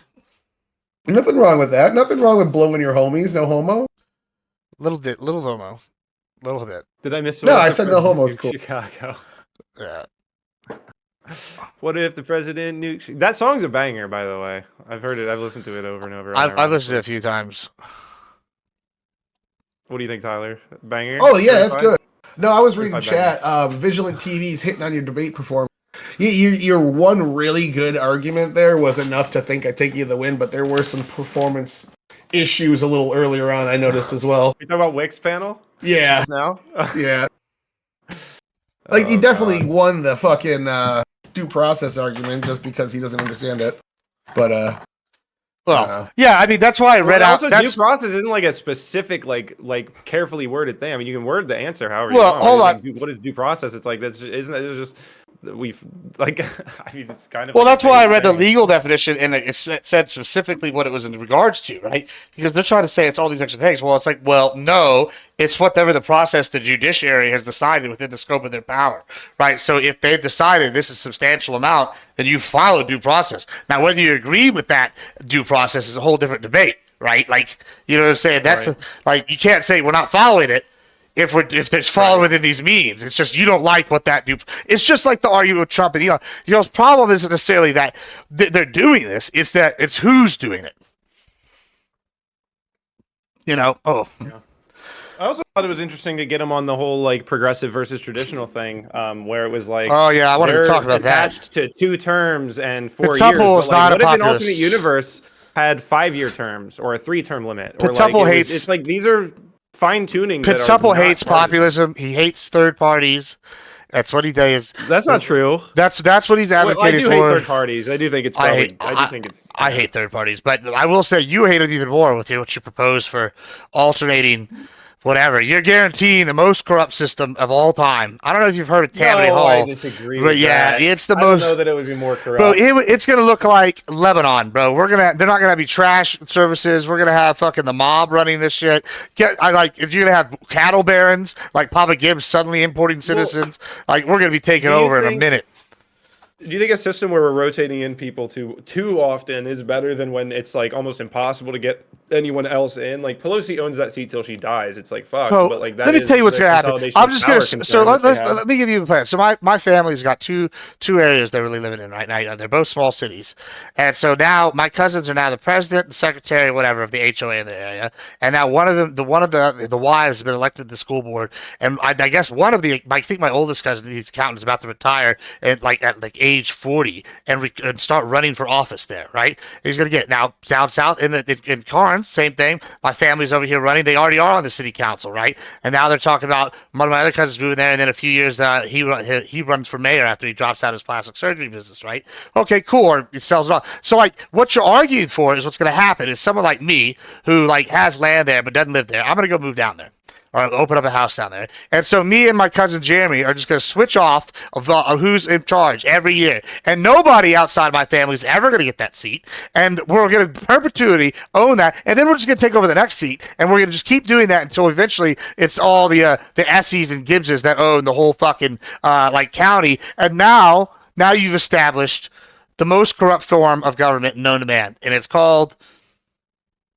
Nothing wrong with that. Nothing wrong with blowing your homies. No homo. Little homo. Little bit. Did I miss? No, what if I the said no president homo's nuked cool. Chicago. Yeah. What if the president nuked? That song's a banger, by the way. I've heard it. I've listened to it over and over. I've listened to it a few times. What do you think, Tyler? Banger? Oh yeah, that's Certified? good. No, I was reading Certified chat. Vigilant TV's hitting on your debate performance. Your one really good argument there was enough to think I'd take you the win, but there were some performance issues a little earlier on. I noticed as well. You talking about Wick's panel? Yeah, Just now? yeah. Like he Oh, definitely God. won the fucking due process argument just because he doesn't understand it. But Well, yeah, I mean that's why I read out. Also, That's due process isn't like a specific, like carefully worded thing. I mean, you can word the answer however Well, you want. hold Like, on. what is due process? It's like that's isn't it just we've like I mean it's kind of Well, like that's why I read the thing. legal definition, and it said specifically what it was in regards to, right? Because they're trying to say it's all these extra things. Well, it's like, well, no, it's whatever the process the judiciary has decided within the scope of their power, right? So if they've decided this is a substantial amount, then you follow due process. Now, whether you agree with that due process is a whole different debate, right? Like, you know what I'm saying? That's Right. like you can't say we're not following it. If there's falling within these means, it's just you don't like what that do. It's just like the argument with Trump and Elon. Elon's problem isn't necessarily that they're doing this; it's that it's who's doing it. You know? Oh, I also thought it was interesting to get him on the whole like progressive versus traditional thing, where it was like, oh yeah, I wanted to they're talk about that. attached to 2 terms and 4 years. Pittuple But, is not a what if an populist. alternate universe had 5-year terms or a 3-term limit? Or Pittuple like, hates- it's like these are fine tuning. Pittuple hates populism. He hates third parties. That's what he does. That's not true. That's what he's Well, I advocating do hate for. third parties. I do think it's probably. I hate third parties, but I will say you hate it even more with what you propose for alternating whatever. You're guaranteeing the most corrupt system of all time. I don't know if you've heard of Tammany Hall. I disagree. But with yeah, that. it's the I most. don't know that it would be more corrupt. Bro, it's gonna look like Lebanon, bro. They're not gonna be trash services. We're gonna have fucking the mob running this shit. You're gonna have cattle barons like Papa Gibbs suddenly importing citizens. Like we're gonna be taken over in a minute. Do you think a system where we're rotating in people too often is better than when it's like almost impossible to get anyone else in? Like Pelosi owns that seat till she dies. It's like fuck. Bro, but like that let me is tell you what's the gonna happen. consolidation I'm of just power gonna so concern that they have. let me give you a plan. So my family's got two areas they're really living in right now. They're both small cities, and so now my cousins are now the president, the secretary, whatever of the HOA in the area, and now one of the wives has been elected to the school board, and I guess I think my oldest cousin, he's accountant, is about to retire at age 40 and start running for office there, right? He's gonna get now down south in Carnes, same thing. My family's over here running. They already are on the city council, right? And now they're talking about one of my other cousins moving there, and in a few years he runs for mayor after he drops out his plastic surgery business, right? Okay, cool. Or he sells it off. So like, what you're arguing for is what's gonna happen is someone like me who like has land there but doesn't live there. I'm gonna go move down there. Or open up a house down there. And so me and my cousin Jeremy are just going to switch off of who's in charge every year. And nobody outside my family is ever going to get that seat. And we're going to perpetuity own that. And then we're just going to take over the next seat. And we're going to just keep doing that until eventually it's all the Essies and Gibbses that own the whole fucking county. And now you've established the most corrupt form of government known to man. And it's called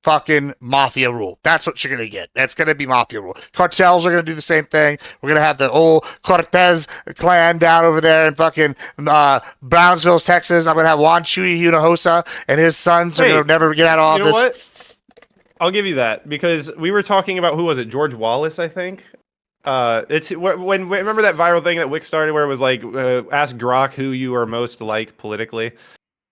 fucking mafia rule. That's what you're gonna get. That's gonna be mafia rule. Cartels are gonna do the same thing. We're gonna have the old Cortez clan down over there in fucking Brownsville, Texas. I'm gonna have Juan Chuy Hinojosa and his sons are gonna never get out of office. You know what? I'll give you that because we were talking about who was it? George Wallace, I think. It's when remember that viral thing that Wick started where it was like ask Grok who you are most like politically.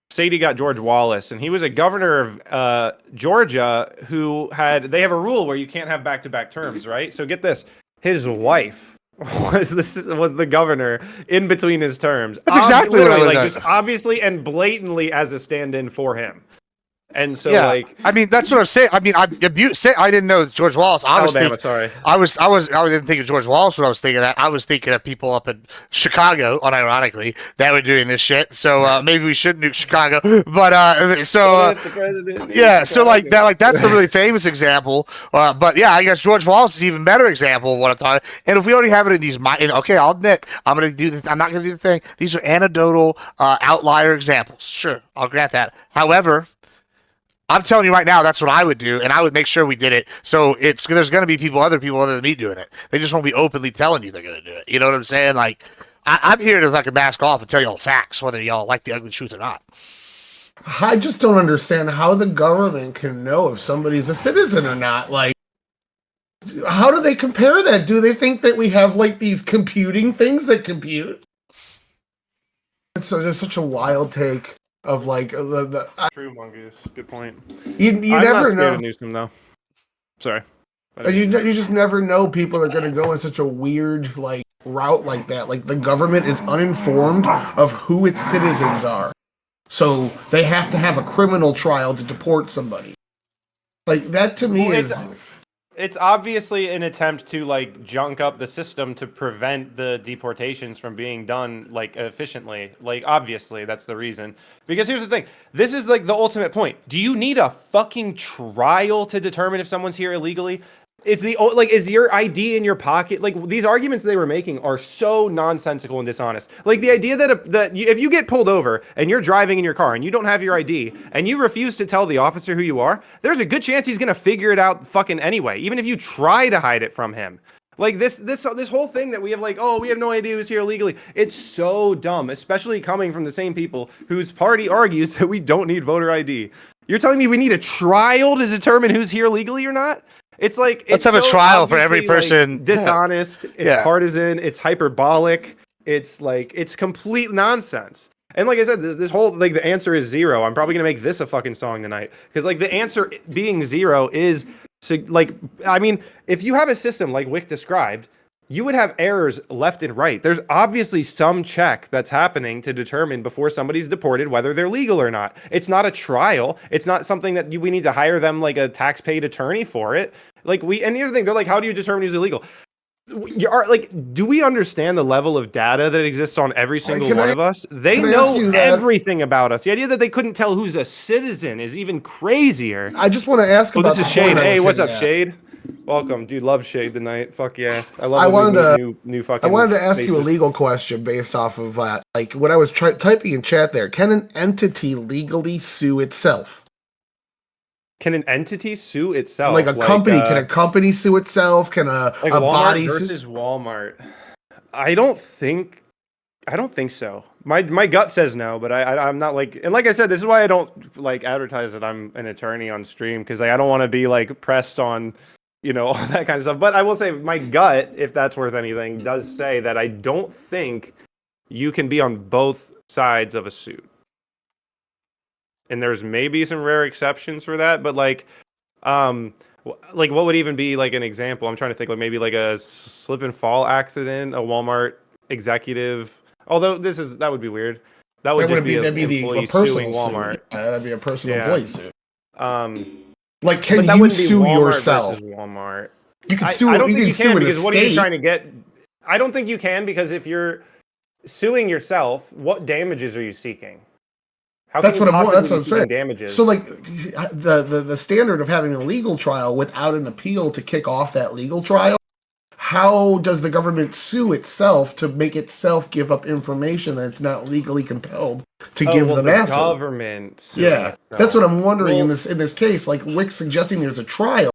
Sadie got George Wallace, and he was a governor of Georgia they have a rule where you can't have back-to-back terms, right? So get this, his wife was the governor in between his terms. That's exactly what I would like have just obviously and blatantly as a stand-in for him. And so, Yeah, like, I mean, that's what I'm saying. I mean, I didn't know George Wallace. I was Alabama, thinking, sorry. I didn't think of George Wallace when I was thinking that. I was thinking of people up in Chicago, unironically, that were doing this shit. So maybe we shouldn't nuke Chicago. But yeah, so like that, that's the really famous example. But yeah, I guess George Wallace is an even better example of what I'm talking. And if we already have it in these, okay, I'll admit I'm gonna do. I'm not gonna do the thing. These are anecdotal, outlier examples. Sure, I'll grant that. However, I'm telling you right now, that's what I would do, and I would make sure we did it. So there's going to be other people other than me doing it. They just won't be openly telling you they're going to do it. You know what I'm saying? Like, I'm here to fucking mask off and tell y'all facts, whether y'all like the ugly truth or not. I just don't understand how the government can know if somebody's a citizen or not. Like, how do they compare that? Do they think that we have like these computing things that compute? It's such a wild take. Of like True, Mongoose. Good point. You I'm never not scared know. of Newsom, though. Sorry. You just never know people are going to go in such a weird like route like that. Like the government is uninformed of who its citizens are, so they have to have a criminal trial to deport somebody. Like that to me is. It's obviously an attempt to like junk up the system to prevent the deportations from being done like efficiently. Like obviously that's the reason. Because here's the thing. This is like the ultimate point. Do you need a fucking trial to determine if someone's here illegally? Is your ID in your pocket? Like these arguments they were making are so nonsensical and dishonest. Like the idea that if you get pulled over and you're driving in your car and you don't have your ID and you refuse to tell the officer who you are, there's a good chance he's gonna figure it out fucking anyway, even if you try to hide it from him. Like this whole thing that we have like, oh, we have no idea who's here illegally. It's so dumb, especially coming from the same people whose party argues that we don't need voter ID. You're telling me we need a trial to determine who's here legally or not? It's like let's have a trial for every person. Like, dishonest. It's partisan. It's hyperbolic. It's like it's complete nonsense. And like I said, this whole like the answer is zero. I'm probably gonna make this a fucking song tonight because like the answer being zero is like I mean if you have a system like Wick described, you would have errors left and right. There's obviously some check that's happening to determine before somebody's deported whether they're legal or not. It's not a trial. It's not something that we need to hire them like a tax-paid attorney for it. Like and the other thing, they're like, how do you determine who's illegal? Do we understand the level of data that exists on every single one of us? They know everything about us. The idea that they couldn't tell who's a citizen is even crazier. I just want to ask about this is Shade. Hey, what's up, Shade? Welcome, dude. Love Shade tonight. Fuck yeah. I wanted to ask you a legal question based off of like what I was typing in chat there. Can an entity legally sue itself? Can an entity sue itself? Like company? Can a company sue itself? Can a Walmart body versus Walmart? I don't think so. My gut says no, but I'm not like, and like I said, this is why I don't like advertise that I'm an attorney on stream because like I don't want to be like pressed on, you know, all that kind of stuff. But I will say my gut, if that's worth anything, does say that I don't think you can be on both sides of a suit. And there's maybe some rare exceptions for that, but like what would even be like an example? I'm trying to think like maybe like a slip and fall accident, a Walmart executive. Although that would be weird. That would just be an employee suing Walmart. That'd be a personal employee suit. Like, can you sue yourself? Walmart. You can sue. I don't think you can because what are you trying to get? I don't think you can because if you're suing yourself, what damages are you seeking? That's what I'm saying. Damages? So, like, the standard of having a legal trial without an appeal to kick off that legal trial, how does the government sue itself to make itself give up information that it's not legally compelled to give the masses? Government. That's what I'm wondering in this case. Like, Wick's suggesting there's a trial,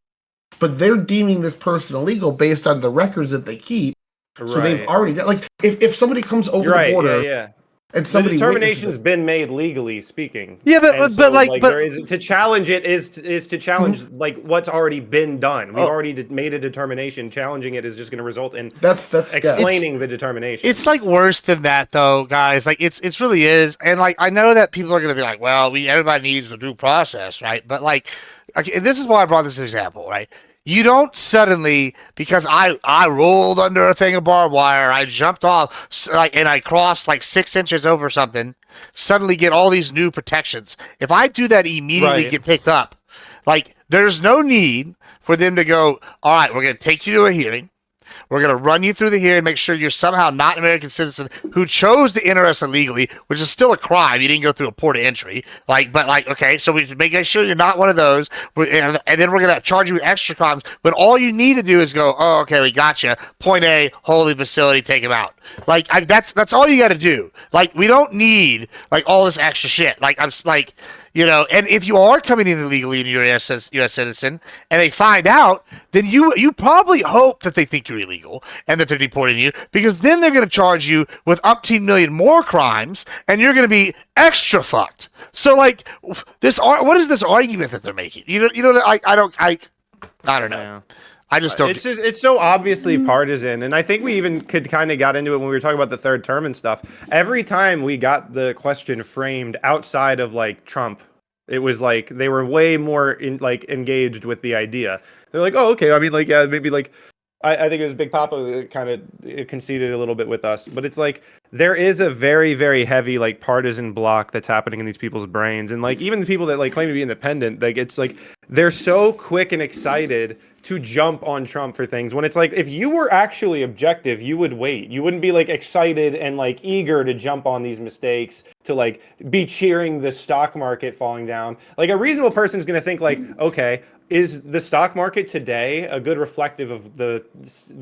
but they're deeming this person illegal based on the records that they keep. Right. So they've already got, like, if somebody comes over the border. And somebody the determination's been made legally speaking. Yeah, but there is to challenge it is to challenge like what's already been done. We've already made a determination. Challenging it is just going to result in that's explaining the determination. It's like worse than that though, guys. Like it's really is. And like I know that people are going to be like, well, everybody needs the due process, right? But like, and this is why I brought this example, right? You don't suddenly, because I rolled under a thing of barbed wire, I jumped off, and I crossed like 6 inches over something, suddenly get all these new protections. If I do that, immediately Right. get picked up. Like, there's no need for them to go, all right, we're going to take you to a hearing. We're going to run you through the hearing, make sure you're somehow not an American citizen who chose to enter us illegally, which is still a crime. You didn't go through a port of entry. Okay, so we make sure you're not one of those. And then we're going to charge you with extra crimes. But all you need to do is go, oh, okay, we got you. Point A, holding facility, take him out. That's all you got to do. Like, we don't need, like, all this extra shit. Like, I'm like... and if you are coming in illegally and you're a U.S. citizen, and they find out, then you probably hope that they think you're illegal and that they're deporting you, because then they're going to charge you with umpteen million more crimes, and you're going to be extra fucked. So, like, what is this argument that they're making? I don't know. Yeah. I just don't. It's so obviously partisan, and I think we even could kind of got into it when we were talking about the third term and stuff. Every time we got the question framed outside of like Trump, it was like they were way more engaged with the idea. They're like, oh, okay. I mean, like, yeah, maybe like I think it was Big Papa that kind of conceded a little bit with us, but it's like there is a very, very heavy like partisan block that's happening in these people's brains, and like even the people that like claim to be independent, like it's like they're so quick and excited to jump on Trump for things when it's like if you were actually objective, you would wait. You wouldn't be like excited and like eager to jump on these mistakes to like be cheering the stock market falling down. Like a reasonable person is going to think like, okay, is the stock market today a good reflective of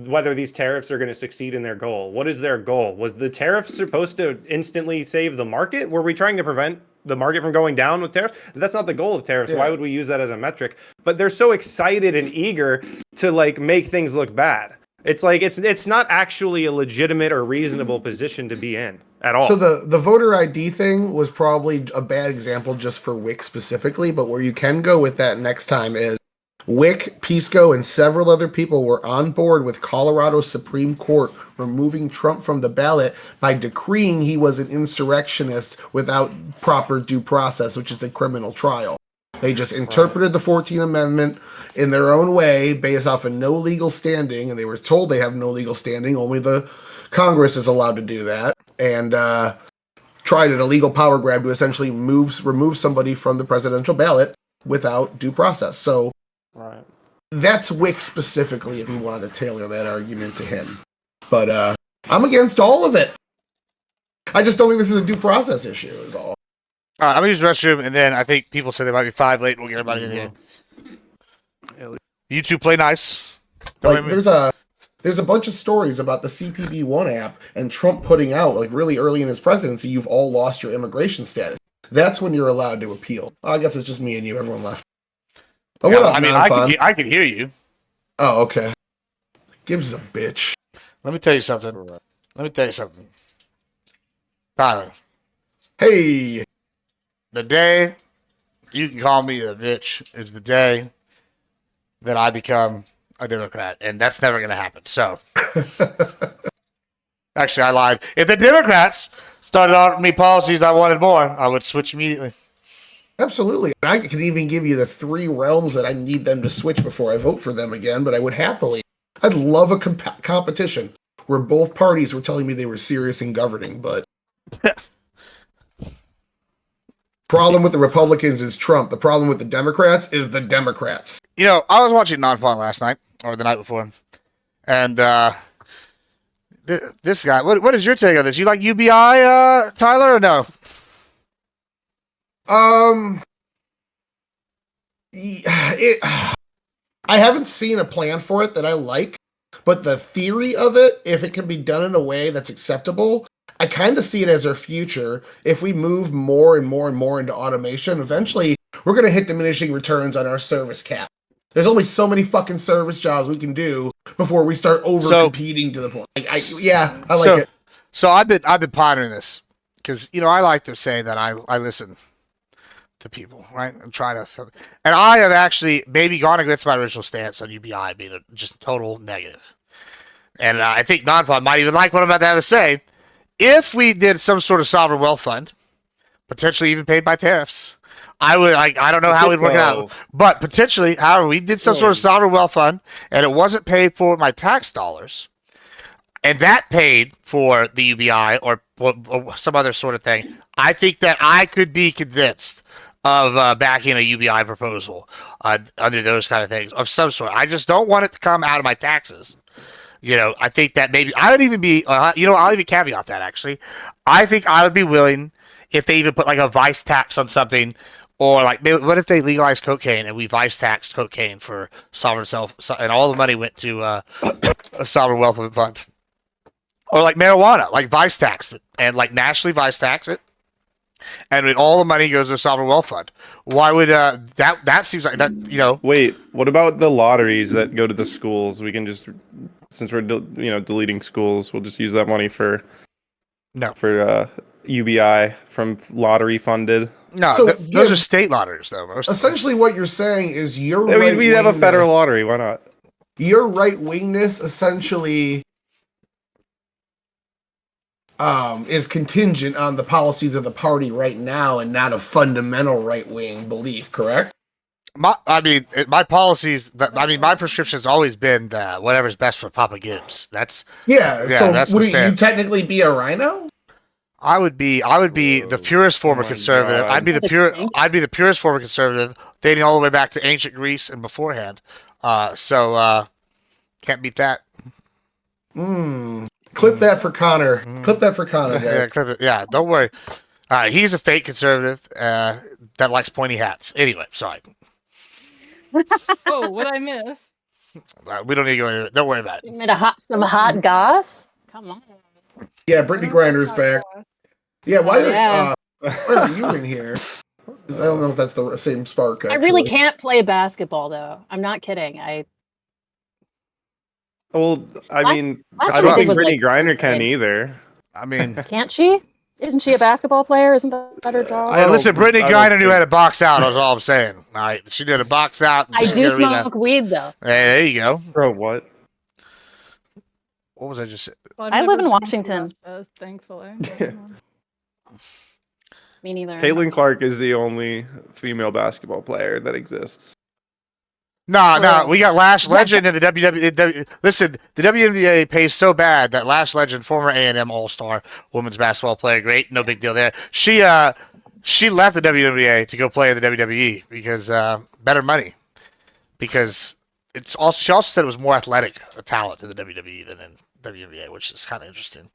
whether these tariffs are going to succeed in their goal? What is their goal? Was the tariffs supposed to instantly save the market? Were we trying to prevent the market from going down with tariffs? That's not the goal of tariffs. Yeah. Why would we use that as a metric? But they're so excited and eager to like make things look bad. It's like it's not actually a legitimate or reasonable position to be in at all. So the voter ID thing was probably a bad example just for Wick specifically, but where you can go with that next time is Wick, Pisco, and several other people were on board with Colorado Supreme Court removing Trump from the ballot by decreeing he was an insurrectionist without proper due process, which is a criminal trial. They just interpreted the 14th Amendment in their own way based off of no legal standing, and they were told they have no legal standing. Only the Congress is allowed to do that, and tried an illegal power grab to essentially remove somebody from the presidential ballot without due process. So right. That's Wick specifically if you wanted to tailor that argument to him. But I'm against all of it. I just don't think this is a due process issue is all. All right, I'm going to use the restroom, and then I think people said they might be 5 late. We'll get everybody in here. You two play nice. Like, there's a bunch of stories about the CPB-1 app and Trump putting out, like, really early in his presidency, you've all lost your immigration status. That's when you're allowed to appeal. I guess it's just me and you. Everyone left. Oh, Yeah, what up, I mean, non-fun? I can hear you. Oh, okay. Gibbs is a bitch. Let me tell you something. Tyler, Hey! the day you can call me a bitch is the day that I become a Democrat, and that's never going to happen. So, actually, I lied. If the Democrats started offering me policies I wanted more, I would switch immediately. Absolutely. And I could even give you the 3 realms that I need them to switch before I vote for them again, but I would happily. I'd love a competition where both parties were telling me they were serious in governing, but problem with the Republicans is Trump. The problem with the Democrats is the Democrats. You know, I was watching Non-Fun last night, or the night before, and this guy, what is your take on this? You like UBI, Tyler, or no? I haven't seen a plan for it that I like, but the theory of it, if it can be done in a way that's acceptable, I kind of see it as our future. If we move more and more and more into automation, eventually we're going to hit diminishing returns on our service cap. There's only so many fucking service jobs we can do before we start over-competing to the point. I like it. So I've been pondering this because, you know, I like to say that I listen to people, right? And try to, and I have actually maybe gone against my original stance on UBI being just total negative. And I think Non-Fund might even like what I'm about to have to say. If we did some sort of sovereign wealth fund, potentially even paid by tariffs, I don't know how we'd work it out, but potentially, however, we did some sort of sovereign wealth fund, and it wasn't paid for my tax dollars, and that paid for the UBI or some other sort of thing. I think that I could be convinced of backing a UBI proposal under those kind of things of some sort. I just don't want it to come out of my taxes. I think that maybe I would even be, I'll even caveat that actually. I think I would be willing if they even put like a vice tax on something, or like, maybe, what if they legalized cocaine and we vice taxed cocaine for sovereign self, and all the money went to a sovereign wealth fund, or like marijuana, like vice tax it and like nationally vice tax it, and all the money goes to a sovereign wealth fund. Why would that seems like that? Wait, what about the lotteries that go to the schools? We can just, since we're deleting schools, we'll just use that money for UBI from lottery funded. No, So, those are state lotteries though. Essentially, what you're saying is you're We have a federal lottery. Why not? Your right wingness essentially is contingent on the policies of the party right now, and not a fundamental right wing belief. Correct? My policies. My prescription's always been whatever's best for Papa Gibbs. So that's would you technically be a rhino? I would be the purest form of conservative. God. I'd be the purest form of conservative, dating all the way back to ancient Greece and beforehand. So can't beat that. Clip that for Connor. Clip that for Connor. Guys. Yeah, clip it. Yeah, don't worry. He's a fake conservative that likes pointy hats. Anyway, sorry. Oh, what I miss? We don't need to go into it. Don't worry about it. You made some hot goss. Come on. Yeah, Brittany Grinder's back. Yeah, why are you in here? I don't know if that's the same spark. Actually. I really can't play basketball though. I'm not kidding. Well, I mean, last I don't think was, Brittany like, Griner can either. I mean, can't she? Isn't she a basketball player? Isn't that her job? Listen, Brittany Griner knew how to box out. That's all I'm saying. All right, she did a box out. I do smoke weed though. Hey, there you go. Bro, what? What was I just saying? I live in Washington. Thankfully. Me neither. Caitlin Clark is the only female basketball player that exists. No, we got Lash Legend in the WWE. Listen, the WNBA pays so bad that Lash Legend, former A&M All-Star women's basketball player, great, no big deal there. She left the WNBA to go play in the WWE because better money. Because she also said it was more athletic talent in the WWE than in WNBA, which is kind of interesting.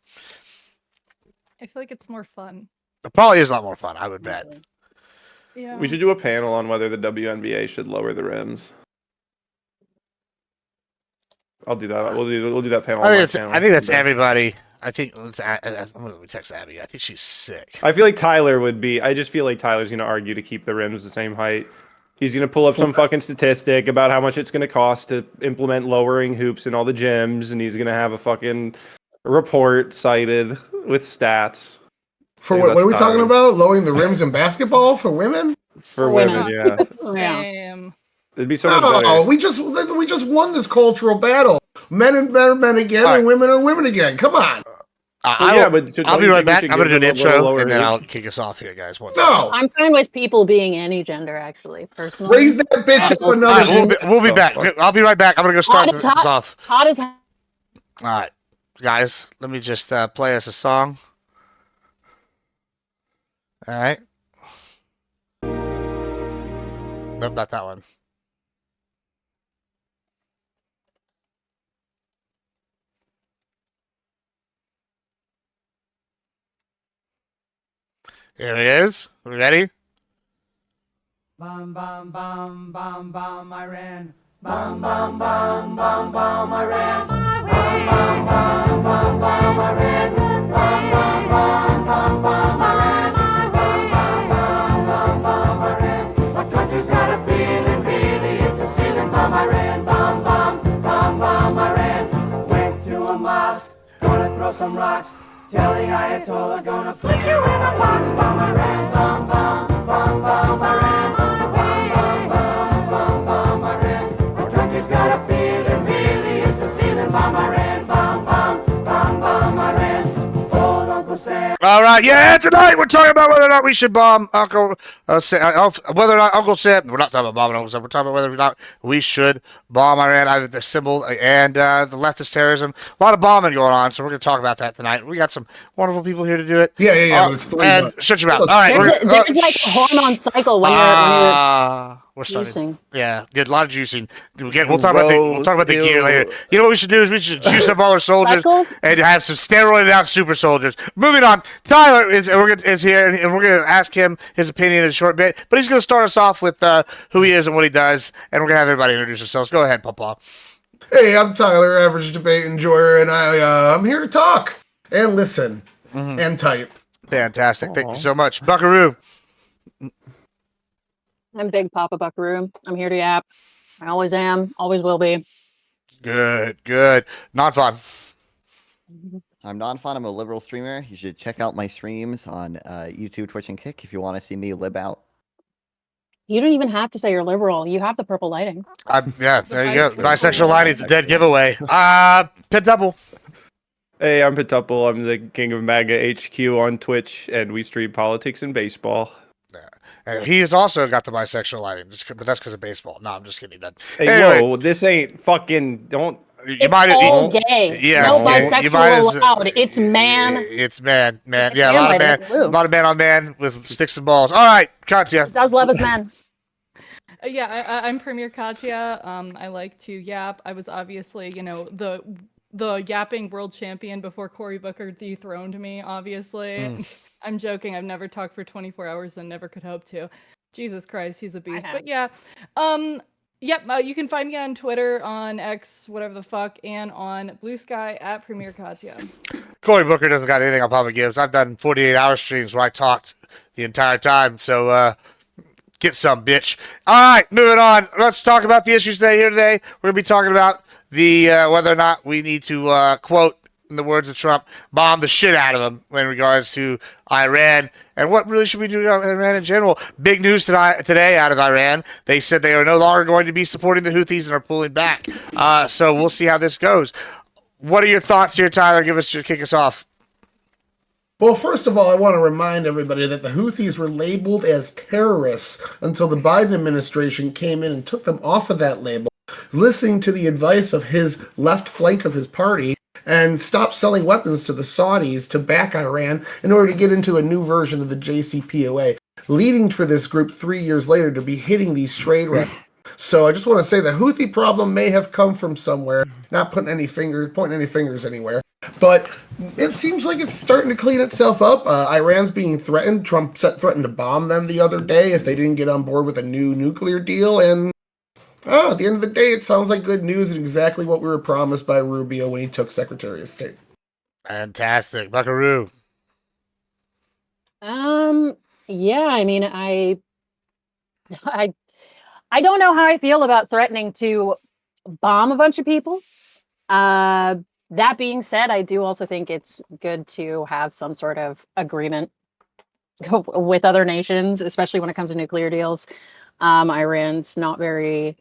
I feel like it's more fun. It probably is a lot more fun, I would bet. Yeah. We should do a panel on whether the WNBA should lower the rims. I'll do that. We'll do that panel. I think that's everybody. I think I'm gonna text Abby. I think she's sick. I feel like Tyler would be. I just feel like Tyler's gonna argue to keep the rims the same height. He's gonna pull up some fucking statistic about how much it's gonna cost to implement lowering hoops in all the gyms, and he's gonna have a fucking report cited with stats. For what are we talking about? Lowering the rims in basketball for women? For women, yeah. Damn. It'd be so much better. We just won this cultural battle. Men are men again, and women are women again. Come on. I'll be right back. I'm gonna do an intro, and then I'll kick us off here, guys. No, I'm fine with people being any gender, actually. Personally, raise that bitch up another. We'll be back. I'll be right back. I'm gonna go start this off. Hot as hell. All right, guys. Let me just play us a song. All right. Nope, not that one. Here it is. We ready? Bum bum bum bum bum Iran. Bum bum bum bum bum Iran. Bum bum bum bum bum Iran. Bum bum bum bum bum Iran. Bum bum bum bum bum Iran. My country's got a feeling really hit the ceiling. Bum Iran. Bum bum bum bum Iran. Went to a mosque, gonna throw some rocks. Tell the Ayatollah gonna put you in a box. Bum Iran. Bum bum bum bum Iran. Bum bum bum bum bum Iran. My country's got a feeling really hit the ceiling. Bum Iran. Bum bum bum bum Iran. Old Uncle Sam. All right, yeah, tonight we're talking about whether or not we should bomb Uncle Sam, whether or not Uncle Sam. We're not talking about bombing Uncle Sam. We're talking about whether or not we should bomb Iran, either the symbol and the leftist terrorism. A lot of bombing going on, so we're going to talk about that tonight. We got some wonderful people here to do it. Yeah. It was 3 And months. shut your mouth. All right, There's like a hormone cycle when we're you're starting. juicing. Yeah, get a lot of juicing. We'll talk about the gear later. You know what we should do is we should juice up all our soldiers Cycles? and have some steroided out super soldiers. Moving on, Tyler is here, and we're going to ask him his opinion in a short bit. But he's going to start us off with who he is and what he does, and we're going to have everybody introduce themselves. Go ahead, Papa. Hey, I'm Tyler, average debate enjoyer, and I'm here to talk and listen and type. Fantastic. Thank you so much. Buckaroo. I'm Big Papa Buckaroo. I'm here to yap. I always am, always will be. Good. Not fun. I'm non-fun. I'm a liberal streamer. You should check out my streams on YouTube, Twitch, and Kick if you want to see me lib out. You don't even have to say you're liberal. You have the purple lighting. Yeah, there you go. Bisexual lighting's a dead giveaway. Pentuple. Hey, I'm Pituple. I'm the king of MAGA HQ on Twitch, and we stream politics and baseball. And he has also got the bisexual lighting, but that's because of baseball. No, I'm just kidding. Hey, anyway, whoa, this ain't fucking. Don't. It's all gay. Yeah, no it's gay. bisexual allowed. It's man. It's man. It's Yeah, a lot of man on man with sticks and balls. All right, Katya. Does love his men. Yeah, I'm Premier Katya. I like to yap. I was obviously, the yapping world champion before Cory Booker dethroned me, obviously. I'm joking. I've never talked for 24 hours and never could hope to. Jesus Christ, he's a beast. But yeah. You can find me on Twitter, on X, whatever the fuck, and on Blue Sky at Premier Katya. Cory Booker doesn't got anything on Papa Gibbs. I've done 48-hour streams where I talked the entire time, so get some, bitch. All right, moving on. Let's talk about the issues here today. We're going to be talking about the whether or not we need to, quote, in the words of Trump, bomb the shit out of them in regards to Iran. And what really should we do about Iran in general? Big news today out of Iran. They said they are no longer going to be supporting the Houthis and are pulling back. So we'll see how this goes. What are your thoughts here, Tyler? Kick us off. Well, first of all, I want to remind everybody that the Houthis were labeled as terrorists until the Biden administration came in and took them off of that label, listening to the advice of his left flank of his party, and stopped selling weapons to the Saudis to back Iran in order to get into a new version of the JCPOA, leading for this group 3 years later to be hitting these trade routes. So I just want to say the Houthi problem may have come from somewhere, not pointing any fingers anywhere. But it seems like it's starting to clean itself up. Iran's being threatened. Trump threatened to bomb them the other day if they didn't get on board with a new nuclear deal. And at the end of the day, it sounds like good news and exactly what we were promised by Rubio when he took Secretary of State. Fantastic. Buckaroo. Yeah, I mean, I don't know how I feel about threatening to bomb a bunch of people. That being said, I do also think it's good to have some sort of agreement with other nations, especially when it comes to nuclear deals. Iran's not very,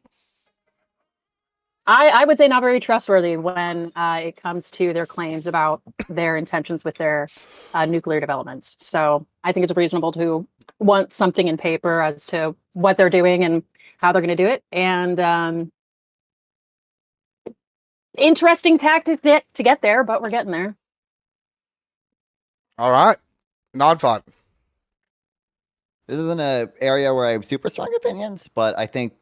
I would say not very trustworthy when it comes to their claims about their intentions with their nuclear developments. So I think it's reasonable to want something in paper as to what they're doing and how they're going to do it. And interesting tactic to get there, but we're getting there. All right. Non-fun. This isn't an area where I have super strong opinions, but I think,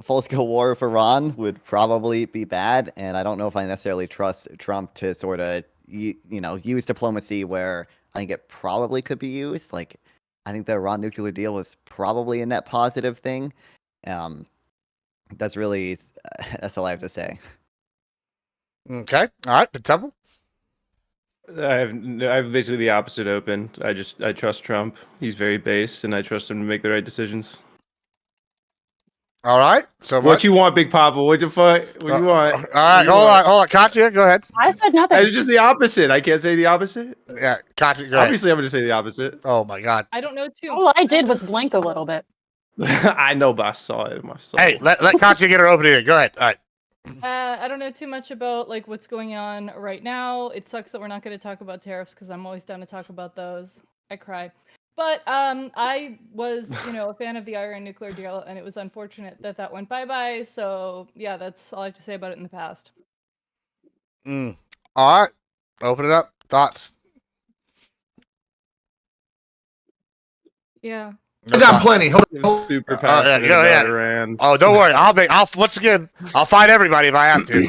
full-scale war with Iran would probably be bad, and I don't know if I necessarily trust Trump to sort of, use diplomacy where I think it probably could be used. Like, I think the Iran nuclear deal was probably a net positive thing. That's all I have to say. Okay. All right. Pentuple. I have basically the opposite open. I trust Trump. He's very based, and I trust him to make the right decisions. All right. So what you want, Big Papa? What the fuck? What you want? All right. Hold on. Katya, go ahead. I said nothing. It's just the opposite. I can't say the opposite. Yeah, Katya, go ahead. Obviously, I'm going to say the opposite. Oh my God. I don't know too. All I did was blink a little bit. I know, but I saw it in my soul. Hey, let Katya get her opening. Go ahead. All right. I don't know too much about like what's going on right now. It sucks that we're not going to talk about tariffs because I'm always down to talk about those. I cry. But I was, a fan of the Iran nuclear deal, and it was unfortunate that that went bye-bye. So yeah, that's all I have to say about it in the past. All right, open it up. Thoughts? Yeah. I got plenty. Hold I'm super yeah, passionate go about ahead. Iran. Oh, don't worry. I'll once again. I'll fight everybody if I have to.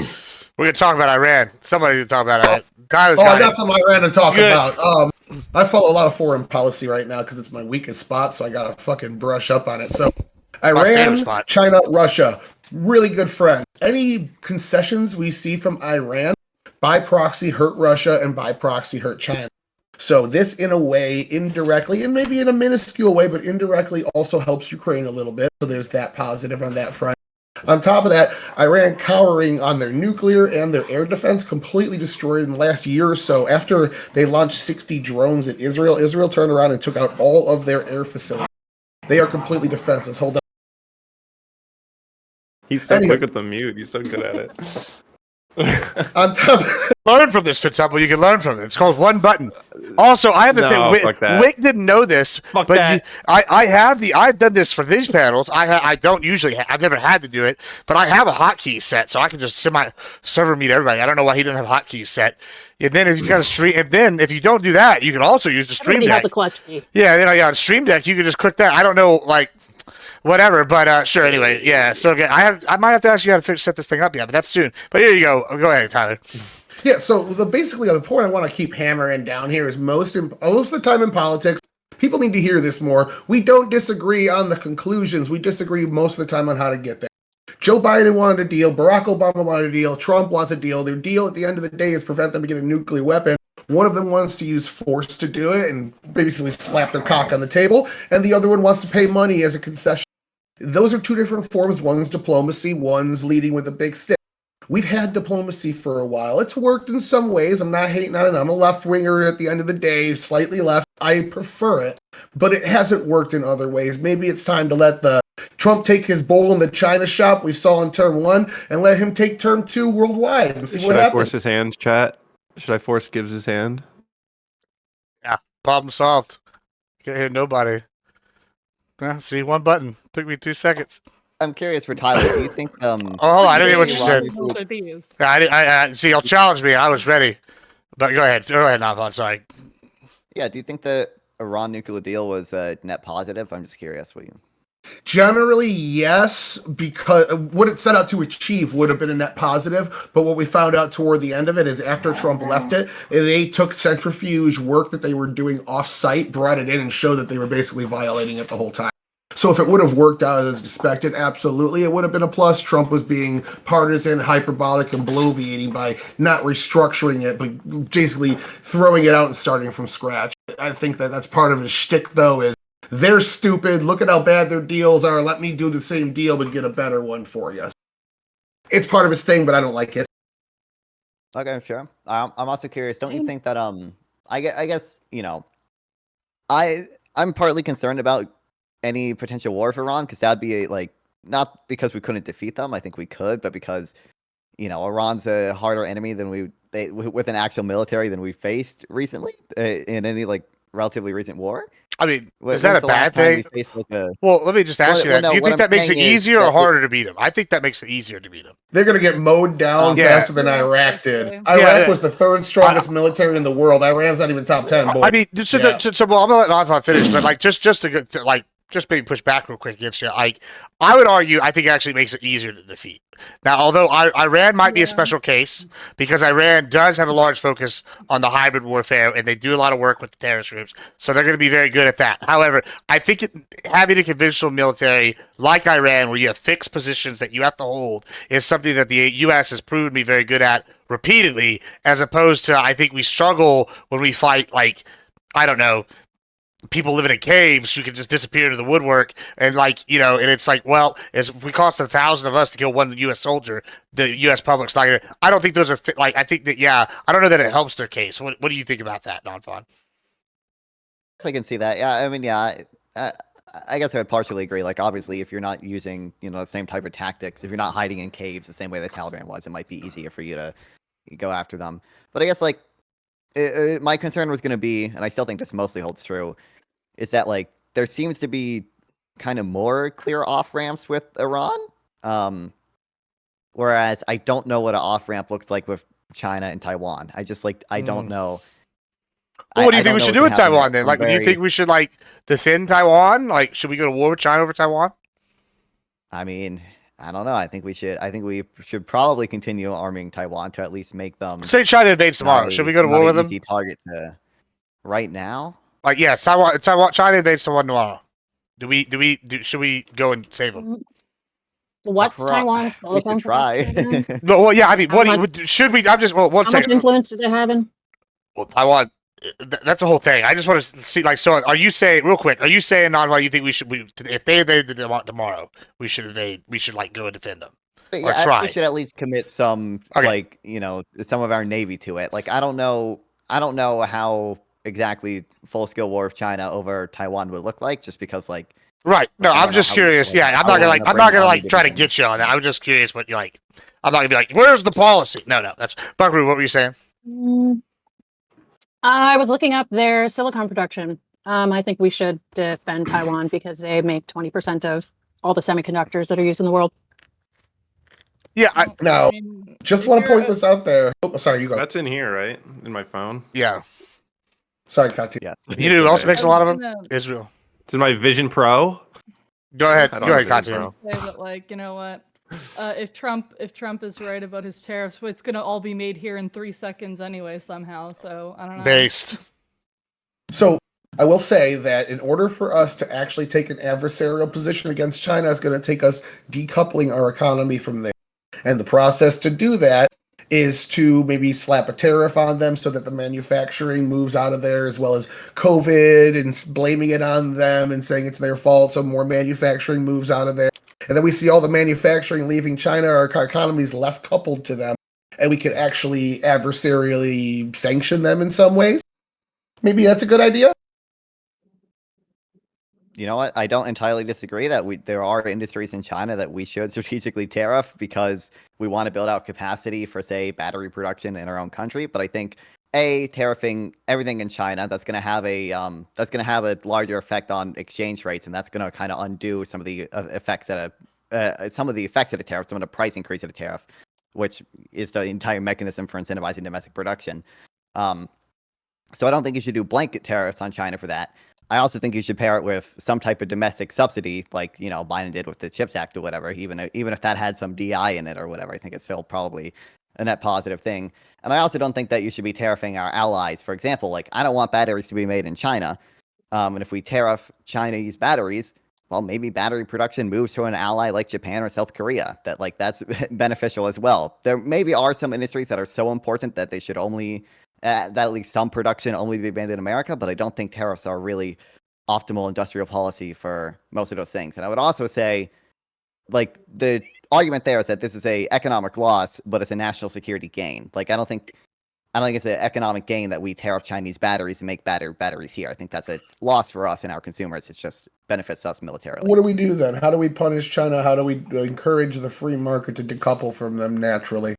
We're gonna talk about Iran. Somebody can talk about Iran. Tyler's I got got it. some Iran to talk Good. about. I follow a lot of foreign policy right now because it's my weakest spot, so I gotta fucking brush up on it. So, My favorite Iran, spot. China, Russia, really good friends. Any concessions we see from Iran by proxy hurt Russia and by proxy hurt China. So this, in a way, indirectly, and maybe in a minuscule way, but indirectly also helps Ukraine a little bit. So there's that positive on that front. On top of that, Iran cowering on their nuclear and their air defense, completely destroyed in the last year or so. After they launched 60 drones at Israel, Israel turned around and took out all of their air facilities. They are completely defenseless. Hold on. He's so quick with the mute. He's so good at it. On top, learn from this, Fitzapple. You can learn from it. It's called one button. Also, I have to say, Wick didn't know this, but I've done this for these panels. I don't usually, I've never had to do it, but I have a hotkey set, so I can just server meet everybody. I don't know why he didn't have hotkeys set. And then if he's got a stream, if you don't do that, you can also use the Stream Everybody Deck. has a clutch key. Yeah, Stream Deck, you can just click that. I don't know, whatever, but sure. Anyway, yeah. So again, I might have to ask you how to set this thing up, but that's soon. But here you go. Go ahead, Tyler. Yeah. So basically, the point I want to keep hammering down here is most of the time in politics, people need to hear this more. We don't disagree on the conclusions. We disagree most of the time on how to get there. Joe Biden wanted a deal. Barack Obama wanted a deal. Trump wants a deal. Their deal at the end of the day is prevent them to get a nuclear weapon. One of them wants to use force to do it and basically slap their cock on the table, and the other one wants to pay money as a concession. Those are two different forms. One's diplomacy, one's leading with a big stick. We've had diplomacy for a while. It's worked in some ways. I'm not hating on it. I'm a left-winger at the end of the day, slightly left. I prefer it, but it hasn't worked in other ways. Maybe it's time to let Trump take his bowl in the China shop we saw in term 1 and let him take term 2 worldwide and see what happens. Should I force his hand, chat? Should I force Gibbs his hand? Yeah, problem solved. Can't hit nobody. Yeah, see, one button. Took me 2 seconds. I'm curious for Tyler. Do you think? I didn't hear what you said. I see. You'll challenge me. I was ready. But go ahead. Go ahead, Navon. Sorry. Yeah. Do you think the Iran nuclear deal was net positive? I'm just curious. What you? Generally, yes, because what it set out to achieve would have been a net positive. But what we found out toward the end of it is after Trump left it, they took centrifuge work that they were doing off-site, brought it in, and showed that they were basically violating it the whole time. So if it would have worked out as expected, absolutely, it would have been a plus. Trump was being partisan, hyperbolic, and bloviating by not restructuring it, but basically throwing it out and starting from scratch. I think that's part of his shtick, though, is they're stupid. Look at how bad their deals are. Let me do the same deal, but get a better one for you. It's part of his thing, but I don't like it. Okay, sure. I'm also curious. Don't you think that I guess I'm partly concerned about any potential war for Iran because that'd be not because we couldn't defeat them. I think we could, but because Iran's a harder enemy than with an actual military than we faced recently in any relatively recent war. I mean, is that a bad thing? Well, let me just ask you that. Do you think that makes it easier or harder to beat them? I think that makes it easier to beat them. They're going to get mowed down faster than Iraq did. Iraq was the third strongest military in the world. Iran's not even top 10. Boy. I mean, so I'm going to let Navon finish, but just maybe push back real quick against you. I would argue, I think it actually makes it easier to defeat. Now, although Iran might be a special case because Iran does have a large focus on the hybrid warfare and they do a lot of work with the terrorist groups, so they're going to be very good at that. However, I think having a conventional military like Iran, where you have fixed positions that you have to hold, is something that the U.S. has proven to be very good at repeatedly, as opposed to I think we struggle when we fight I don't know, people living in caves who can just disappear into the woodwork and and it's if we cost 1,000 of us to kill one U.S. soldier, the U.S. public's not gonna. I don't think those are I think that I don't know that it helps their case. What do you think about that, Navon? I can see that. Yeah, I mean, I guess I would partially agree. Like, obviously, if you're not using, the same type of tactics, if you're not hiding in caves the same way the Taliban was, it might be easier for you to go after them. But I guess, like, my concern was going to be, and I still think this mostly holds true, is that, like, there seems to be kind of more clear off-ramps with Iran. Whereas I don't know what an off-ramp looks like with China and Taiwan. I just, like, I don't know. Well, what do you I think we don't should know do what with could happen Taiwan next. then? I'm Like, do you very- think we should like defend Taiwan? Like, should we go to war with China over Taiwan? I mean, I don't know. I think we should probably continue arming Taiwan to at least make them Say China invades tomorrow. not Should we go to not war an with easy them? target to right now. Like, yeah, China invades Taiwan tomorrow. Should we go and save them? What's Pro- Taiwan's We should telephone try. production? No, well, yeah, I mean, How should we? I'm just one How much second. influence do they have in? Well, Taiwan. That's a whole thing. I just want to see, like, so are you saying, real quick, are you saying, Nonva, you think if they invade tomorrow, we should like go and defend them? Or Yeah, try. we should at least commit some, Okay. like, some of our navy to it. Like, I don't know how exactly full scale war with China over Taiwan would look like, just because, like, Right. No, I don't I'm know just how we- curious. like, Yeah, I'm how not we gonna wanna I'm not bring gonna army like try to defend. get you on it. I'm just curious what you like. I'm not gonna be like, where's the policy? No, that's Buckaroo. What were you saying? I was looking up their silicon production. I think we should defend Taiwan because they make 20% of all the semiconductors that are used in the world. Yeah, Now, just if want to you're point a- this out there. Oh, sorry, you go. That's in here, right? In my phone. yeah. Sorry, Katya. Yeah. You know who else Okay. makes a lot of them? gonna Israel. It's in my Vision Pro. Go ahead. I Go don't ahead, have Vision Katya. Pro. say that, like, you know what? If Trump is right about his tariffs, it's gonna all be made here in 3 seconds anyway somehow. So I don't know. Based. So I will say that in order for us to actually take an adversarial position against China, it's going to take us decoupling our economy from there. And the process to do that is to maybe slap a tariff on them so that the manufacturing moves out of there, as well as COVID and blaming it on them and saying it's their fault, so more manufacturing moves out of there. And then we see all the manufacturing leaving China, our economy is less coupled to them, and we could actually adversarially sanction them in some ways. Maybe that's a good idea. You know what? I don't entirely disagree that there are industries in China that we should strategically tariff because we want to build out capacity for, say, battery production in our own country. But I think tariffing everything in China, that's going to have a larger effect on exchange rates, and that's going to kind of undo some of the effects of the tariff, some of the price increase of the tariff, which is the entire mechanism for incentivizing domestic production. So I don't think you should do blanket tariffs on China for that. I also think you should pair it with some type of domestic subsidy, like, Biden did with the CHIPS Act or whatever. Even if that had some DI in it or whatever, I think it's still probably a net positive thing. And I also don't think that you should be tariffing our allies. For example, like, I don't want batteries to be made in China. And if we tariff Chinese batteries, well, maybe battery production moves to an ally like Japan or South Korea. That's beneficial as well. There maybe are some industries that are so important that they should only that at least some production only be banned in America, but I don't think tariffs are really optimal industrial policy for most of those things. And I would also say, like, the argument there is that this is a economic loss, but it's a national security gain. Like, I don't think it's an economic gain that we tariff Chinese batteries and make batteries here. I think that's a loss for us and our consumers. It just benefits us militarily. What do we do then? How do we punish China? How do we encourage the free market to decouple from them naturally?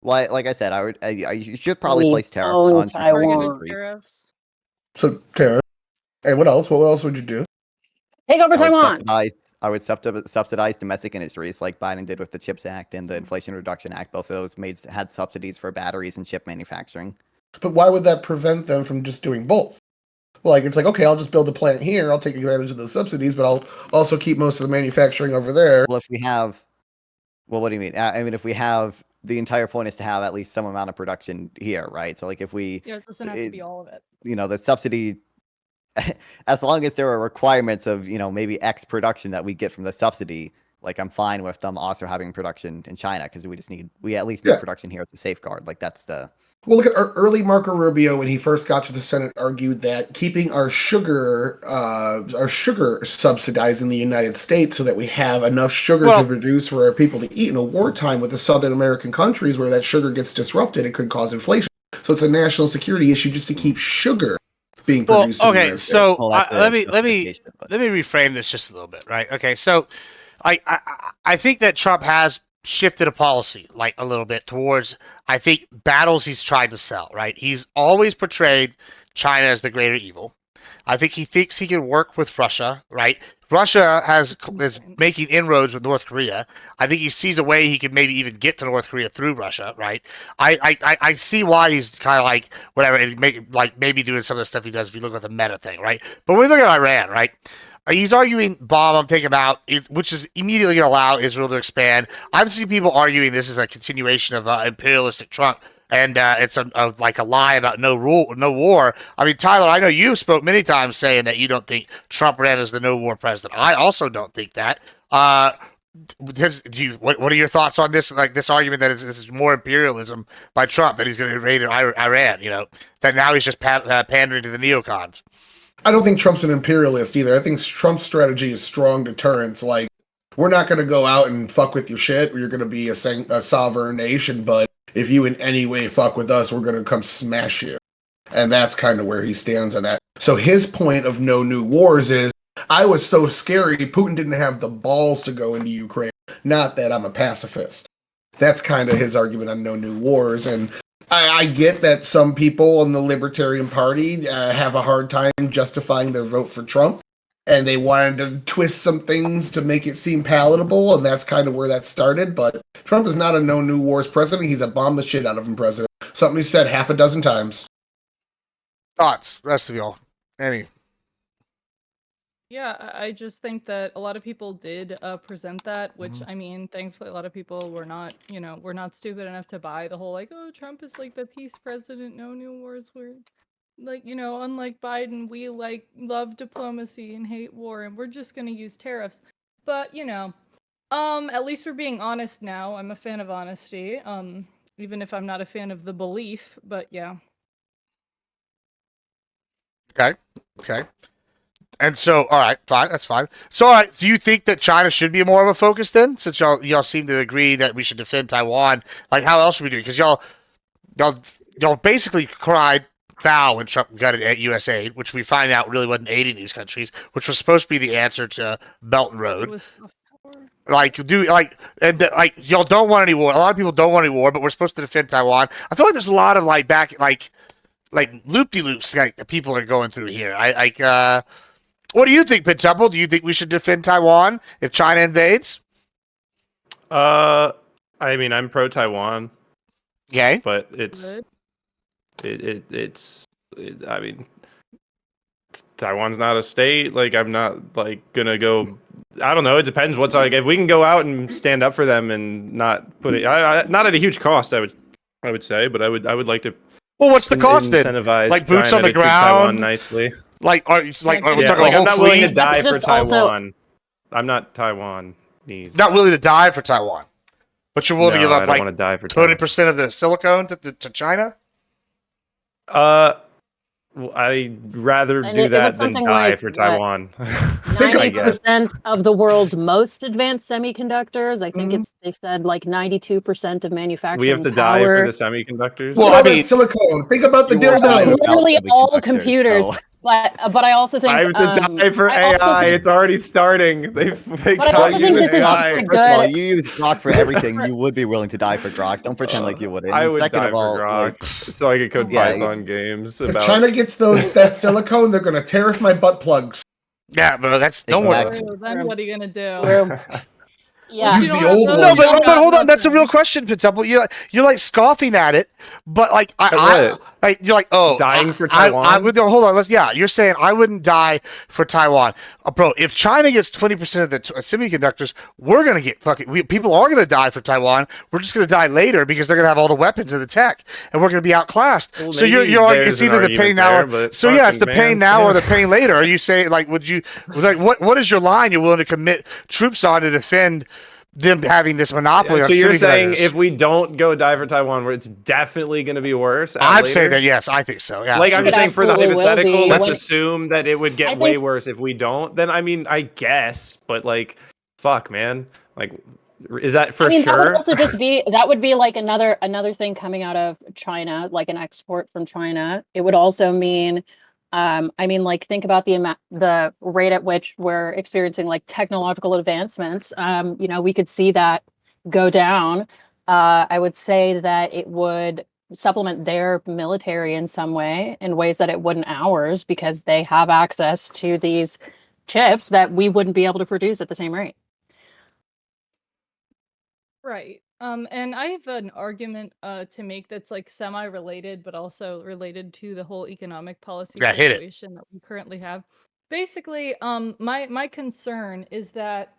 Well, like I said, you should probably place tariffs own on some Taiwan. industries. Tariffs. So, tariff. And what else? What else would you do? Take over Taiwan. I would subsidize domestic industries like Biden did with the CHIPS Act and the Inflation Reduction Act. Both of those had subsidies for batteries and chip manufacturing. But why would that prevent them from just doing both? Like, it's like, okay, I'll just build a plant here. I'll take advantage of the subsidies, but I'll also keep most of the manufacturing over there. Well, what do you mean? I mean, if we have, the entire point is to have at least some amount of production here, right? So, like, if we, Yeah, it doesn't have to be all of it. the subsidy, as long as there are requirements of, maybe X production that we get from the subsidy, like, I'm fine with them also having production in China because we at least need production here as a safeguard. Like, that's the. Well, look at early Marco Rubio when he first got to the Senate argued that keeping our sugar subsidized in the United States so that we have enough sugar to produce for our people to eat in a wartime with the Southern American countries where that sugar gets disrupted, it could cause inflation. So it's a national security issue just to keep sugar being Well, produced. in the okay, United States. so Well, that's let a me justification, but- reframe this just a little bit, right? Okay, so I think that Trump has shifted a policy like a little bit towards I think battles he's tried to sell, right? He's always portrayed China as the greater evil. I think he thinks he can work with Russia, right? Russia is making inroads with North Korea. I think he sees a way he could maybe even get to North Korea through Russia, right? I see why he's kind of like whatever, and maybe doing some of the stuff he does if you look at the meta thing, right? But when we look at Iran, right? He's arguing bomb them, take them out, which is immediately going to allow Israel to expand. I've seen people arguing this is a continuation of imperialistic Trump, and it's like a lie about no war. I mean, Tyler, I know you spoke many times saying that you don't think Trump ran as the no war president. I also don't think that. What are your thoughts on this? Like this argument that this is more imperialism by Trump, that he's going to invade Iran. That now he's just pandering to the neocons. I don't think Trump's an imperialist either. I think Trump's strategy is strong deterrence. Like, we're not going to go out and fuck with your shit. You're going to be a sovereign nation, but if you in any way fuck with us, we're going to come smash you. And that's kind of where he stands on that. So his point of no new wars is, I was so scary, Putin didn't have the balls to go into Ukraine. Not that I'm a pacifist. That's kind of his argument on no new wars. And I get that some people in the Libertarian Party have a hard time justifying their vote for Trump, and they wanted to twist some things to make it seem palatable, and that's kind of where that started. But Trump is not a no new wars president. He's a bomb the shit out of him president. Something he said half a dozen times. Thoughts, rest of y'all. Any? Yeah, I just think that a lot of people did present that, which I mean, thankfully, a lot of people were not, we're not stupid enough to buy the whole like, oh, Trump is like the peace president, no new wars. We're like, unlike Biden, we like love diplomacy and hate war, and we're just gonna use tariffs. But at least we're being honest now. I'm a fan of honesty, even if I'm not a fan of the belief. But yeah. Okay. And so, all right, fine, that's fine. So, all right, do you think that China should be more of a focus then? Since y'all seem to agree that we should defend Taiwan, like how else should we do it? Because y'all basically cried foul when Trump got it at USAID, which we find out really wasn't aiding these countries, which was supposed to be the answer to Belt and Road. Y'all don't want any war. A lot of people don't want any war, but we're supposed to defend Taiwan. I feel like there's a lot of like loop-de-loops that people are going through here. What do you think, Pintemple? Do you think we should defend Taiwan if China invades? I mean, I'm pro Taiwan. Okay, but I mean, Taiwan's not a state. Like, I'm not like gonna go. I don't know. It depends. What's like if we can go out and stand up for them and not put it. Not at a huge cost. I would say, but I would like to. Well, what's the cost then? Incentivize like boots China on the to treat ground, Taiwan nicely. Are we talking I'm not willing to fleet? die for Just also- Taiwan. I'm not Taiwanese. Not willing to die for Taiwan, but you're willing to give I up don't like want to die for Taiwan. 20% of the silicone to China. Well, I'd rather And do it was that than something die like, for what, Taiwan. Think I 90% of the world's most advanced semiconductors. I think Mhm. they said like 92% of manufacturing We have to power. die for the semiconductors. Well, Look at I all that mean- silicone. Think about the You will die dildo. without Literally all semiconductors, computers. so- But I also think I have to die for I also AI. think- It's already starting. They But I also got think used this is AI. just a First of all, good. you use Grok for everything. You would be willing to die for Grok. Don't pretend like you wouldn't. I And would second die of all, for like, Grok so I could code Yeah, Python games If about. China gets that silicone, they're going to tear off my butt plugs. Yeah, but that's don't worry. Exactly. True, then what are you gonna do? True. Yeah. Use You don't the have old those- one. No, you don't but have hold on. That's a nothing. real question, Pintemple. You're like scoffing at it, but like you're like, oh, Dying for Taiwan? I would hold on. You're saying I wouldn't die for Taiwan, bro. If China gets 20% of the semiconductors, we're gonna get people are gonna die for Taiwan. We're just gonna die later because they're gonna have all the weapons and the tech, and we're gonna be outclassed. Well, So you're maybe it's there's an either the pain argument now there, or but so yeah, it's the fucking pain man, now or yeah. the pain later. Are you saying like what is your line you're willing to commit troops on to defend them having this monopoly on So you're saying semiconductors? if we don't go die for Taiwan, where it's definitely going to be worse? I'd later? say that yes, I think so. Yeah, Like I'm It just saying, for the absolutely will hypothetical, be. let's When- assume that it would I get think- way worse if we don't. Then I mean, I guess, but like, fuck, man, like, is that for I mean, that would sure? also just be like another thing coming out of China, like an export from China. It would also mean I mean, like, think about the rate at which we're experiencing like technological advancements. You know, we could see that go down. I would say that it would supplement their military in some way, in ways that it wouldn't ours, because they have access to these chips that we wouldn't be able to produce at the same rate. Right. And I have an argument to make that's like semi-related, but also related to the whole economic policy Yeah, hit it. situation that we currently have. Basically, my concern is that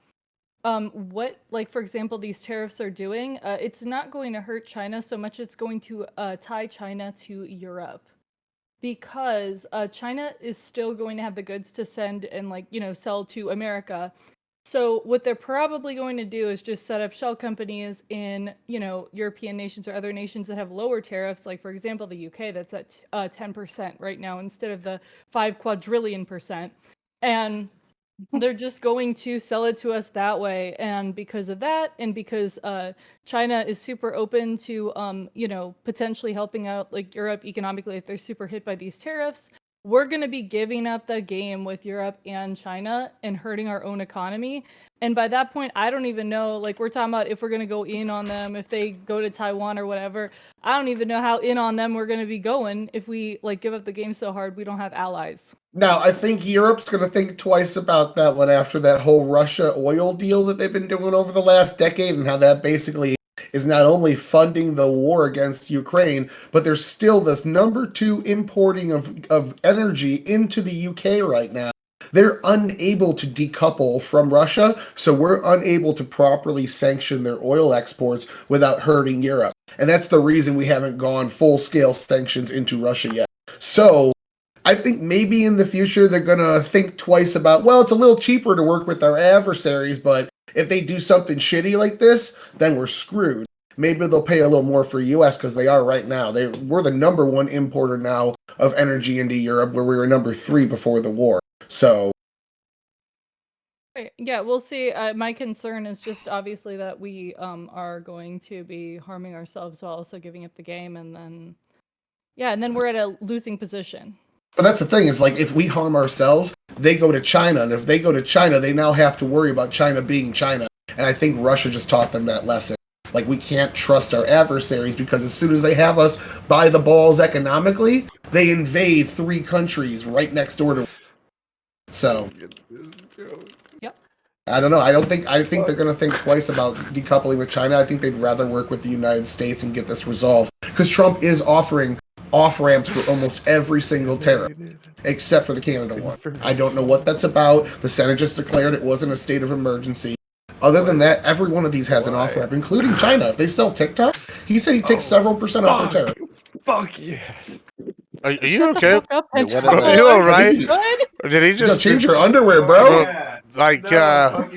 what, like, for example, these tariffs are doing, it's not going to hurt China so much. It's going to tie China to Europe, because China is still going to have the goods to send and, like, you know, sell to America. So what they're probably going to do is just set up shell companies in, you know, European nations or other nations that have lower tariffs. Like, for example, the UK, that's at 10% right now instead of the 5 quadrillion %. And they're just going to sell it to us that way. And because of that, and because China is super open to, you know, potentially helping out like Europe economically if they're super hit by these tariffs, we're going to be giving up the game with Europe and China and hurting our own economy. And by that point, I don't even know, like, we're talking about if we're going to go in on them, if they go to Taiwan or whatever. I don't even know how in on them we're going to be going if we, like, give up the game so hard we don't have allies. Now, I think Europe's going to think twice about that one after that whole Russia oil deal that they've been doing over the last decade, and how that basically is not only funding the war against Ukraine, but there's still this number 2 importing of energy into the UK right now. They're unable to decouple from Russia, so we're unable to properly sanction their oil exports without hurting Europe. And that's the reason we haven't gone full-scale sanctions into Russia yet. So I think maybe in the future they're going to think twice about, well, it's a little cheaper to work with our adversaries, but if they do something shitty like this, then we're screwed. Maybe they'll pay a little more for US, because they are right now. We're the number 1 importer now of energy into Europe, where we were number 3 before the war. So Yeah, we'll see. My concern is just obviously that we are going to be harming ourselves while also giving up the game, and then we're at a losing position. But that's the thing, is like, if we harm ourselves, they go to China, and if they go to China, they now have to worry about China being China. And I think Russia just taught them that lesson. Like, we can't trust our adversaries, because as soon as they have us by the balls economically, they invade 3 countries right next door to. So, Yep. I don't know. I think they're going to think twice about decoupling with China. I think they'd rather work with the United States and get this resolved, because Trump is offering off-ramps for almost every single tariff, except for the Canada one. I don't know what that's about. The Senate just declared it wasn't a state of emergency. Other than that, every one of these has an off-ramp, including China. If they sell TikTok, he said he takes several percent off their tariff. Fuck yes. Are you okay? What are Are you alright? Or did he Just just change your underwear, bro. Yeah. like No,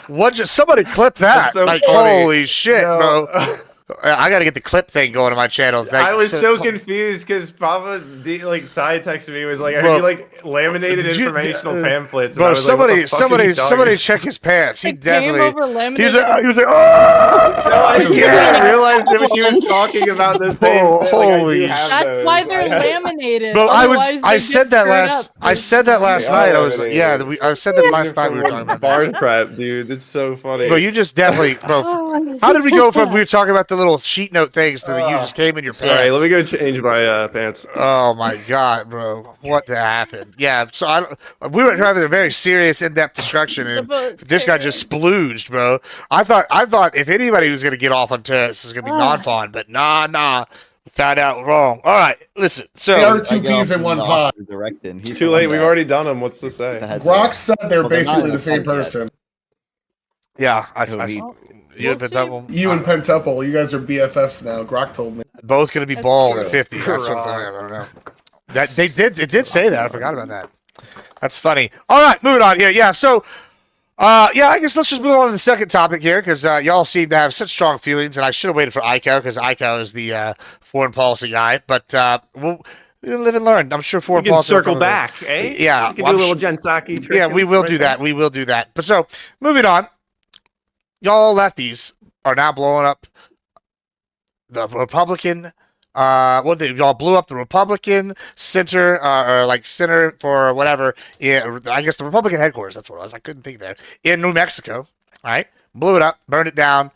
what? Just somebody clip that! That's so Like, funny. holy shit, No. bro! I got to get the clip thing going on my channel. Like, I was so confused because Papa like side texted me, was like, Bro, "Are you like laminated did you- informational pamphlets?" And I bro, was like, what the fuck are you talking somebody about? check his pants. He It definitely. came over He laminated. was like, oh! No, I Yeah. didn't realize that she was talking about the same Oh, thing. Like, I do holy have That's those. why they're I have- laminated. Bro, Otherwise, I they'd said get that screwed last. up. I said that last They are night. I was like, yeah, laminated. I said that These last are night. We were from, talking like, about bar that. prep, dude. It's so funny. Bro, you just definitely, bro. How did we go from we were talking about the little sheet note things to you just came in your pants? Sorry, let me go change my pants. Oh my god, bro! What happened? Yeah, so we were having a very serious, in-depth discussion, and this guy just splooged, bro. I thought if anybody was gonna get off on tariffs, this is gonna be non-fawn, but nah, found out wrong. All right, listen. So They are I 2 get off peas in in one the pot. opposite direction. It's too late. We've already done them. What's to say? Brock said they're Well, they're not basically in the a same fight yet. person. yeah, Who he- you and We'll see. Pentuple, You and Pentuple, you guys are BFFs now. Grok told me. both gonna be That's bald true. at 50. That's what I don't know. That it did say that. I forgot about that. That's funny. All right, moving on here. Yeah, so. Yeah, I guess let's just move on to the second topic here, because y'all seem to have such strong feelings, and I should have waited for Ico, because Ico is the foreign policy guy. But we'll live and learn. I'm sure We foreign can policy will circle come back, eh? Yeah, we can well, do a I'm little Jen Psaki trick. Yeah, we will right do there. that. We will do that. But so, moving on. Y'all lefties are now blowing up the Republican what did y'all blew up the Republican center or like center for whatever? Yeah, I guess the Republican headquarters. That's what it was. I couldn't think there in New Mexico. All right, blew it up, burned it down,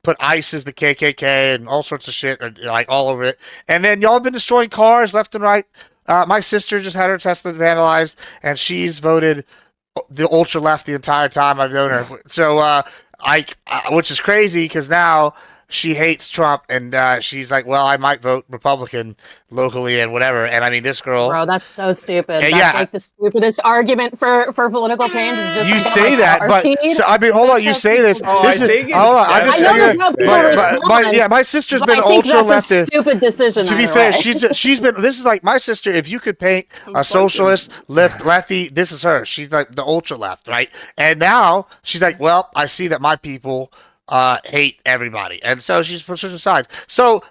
put ICE as the KKK and all sorts of shit, like all over it. And then y'all have been destroying cars left and right. My sister just had her Tesla vandalized, and she's voted the ultra left the entire time I've known her. So, which is crazy because now she hates Trump, and she's like, well, I might vote Republican locally and whatever. And I mean, this girl. Bro, that's so stupid. Yeah, That's like the stupidest argument for political change is just you to get say my that, car but keyed. so, I mean, hold on. You That's say how this. people Oh, This I is think it's hold on. I'm definitely just I know that's how people respond. my sister's But been I think ultra that's a leftist. stupid decision. To be either fair, way. she's been. This is like my sister. If you could paint a socialist lefty, this is her. She's like the ultra left, right? And now she's like, well, I see that my people hate everybody, and so she's for certain sides. So,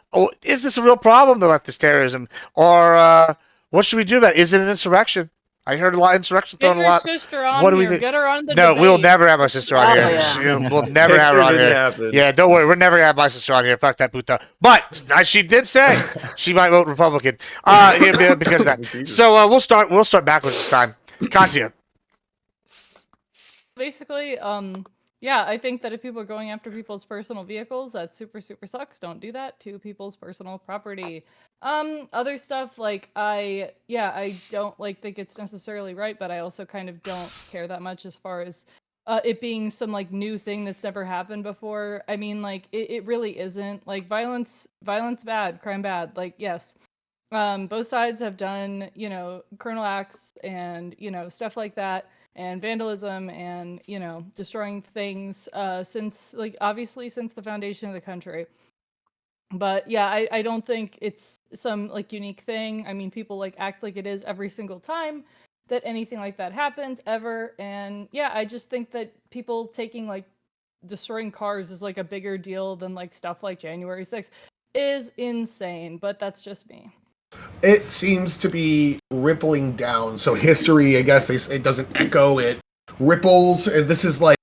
is this a real problem, the leftist terrorism, or what should we do about it? Is it an insurrection? I heard a lot of insurrection Get thrown a your lot. sister on What do we here. think? Get her on the No, debate. we'll never have my sister on Oh, here. yeah. We'll never have her on Picture didn't here. happen. Yeah, don't worry. We're never gonna have my sister on here. Fuck that puta. But she did say she might vote Republican. Because of that. So we'll start backwards this time. Katya. Basically, yeah, I think that if people are going after people's personal vehicles, that super sucks. Don't do that to people's personal property. Other stuff like I don't like think it's necessarily right, but I also kind of don't care that much as far as it being some like new thing that's never happened before. I mean, like it really isn't. Like violence bad, crime bad. Like yes. Both sides have done, criminal acts and, stuff like that, and vandalism and, destroying things since, like, obviously since the foundation of the country. But yeah, I don't think it's some, like, unique thing. I mean, people, like, act like it is every single time that anything like that happens, ever. And yeah, I just think that people taking, like, destroying cars is, like, a bigger deal than, like, stuff like January 6th is insane, but that's just me. It seems to be rippling down. So history, I guess, it doesn't echo, it ripples. And this is like,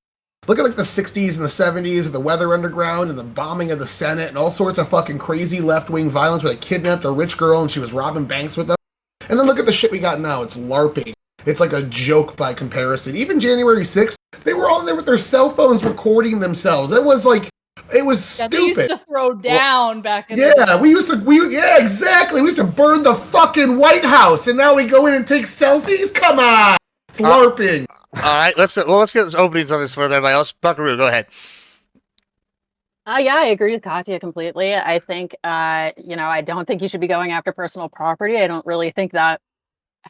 look at like the 60s and the 70s of the Weather Underground and the bombing of the Senate and all sorts of fucking crazy left-wing violence where they kidnapped a rich girl and she was robbing banks with them. And then look at the shit we got now. It's LARPing. It's like a joke by comparison. Even January 6th, they were all there with their cell phones recording themselves. It was like, it was stupid. They used to throw down back in the Yeah, day. exactly. We used to burn the fucking White House, and now we go in and take selfies? Come on! It's LARPing. All right, let's get openings on this for everybody else. Buckaroo, go ahead. Yeah, I agree with Katya completely. I think, I don't think you should be going after personal property. I don't really think that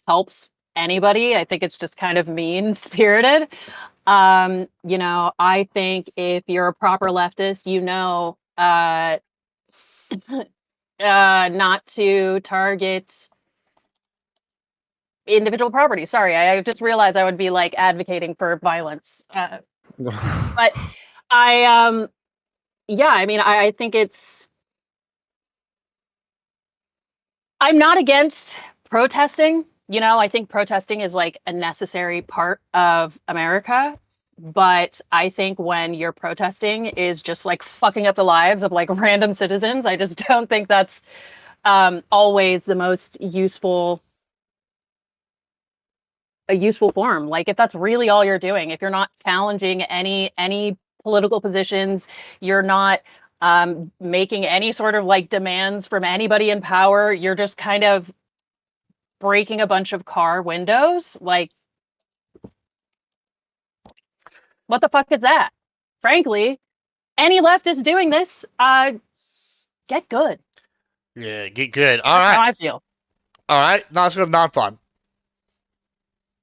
helps anybody. I think it's just kind of mean-spirited. I think if you're a proper leftist, not to target individual property. Sorry, I just realized I would be like advocating for violence. But I think I'm not against protesting. I think protesting is like a necessary part of America. But I think when your protesting is just like fucking up the lives of like random citizens, I just don't think that's always the most useful form. Like if that's really all you're doing, if you're not challenging any political positions, you're not making any sort of like demands from anybody in power, you're just kind of breaking a bunch of car windows, like what the fuck is that? Frankly, any leftist doing this, get good. Yeah, get good. All That's how right. I feel. All right. Now let's go to non-fun.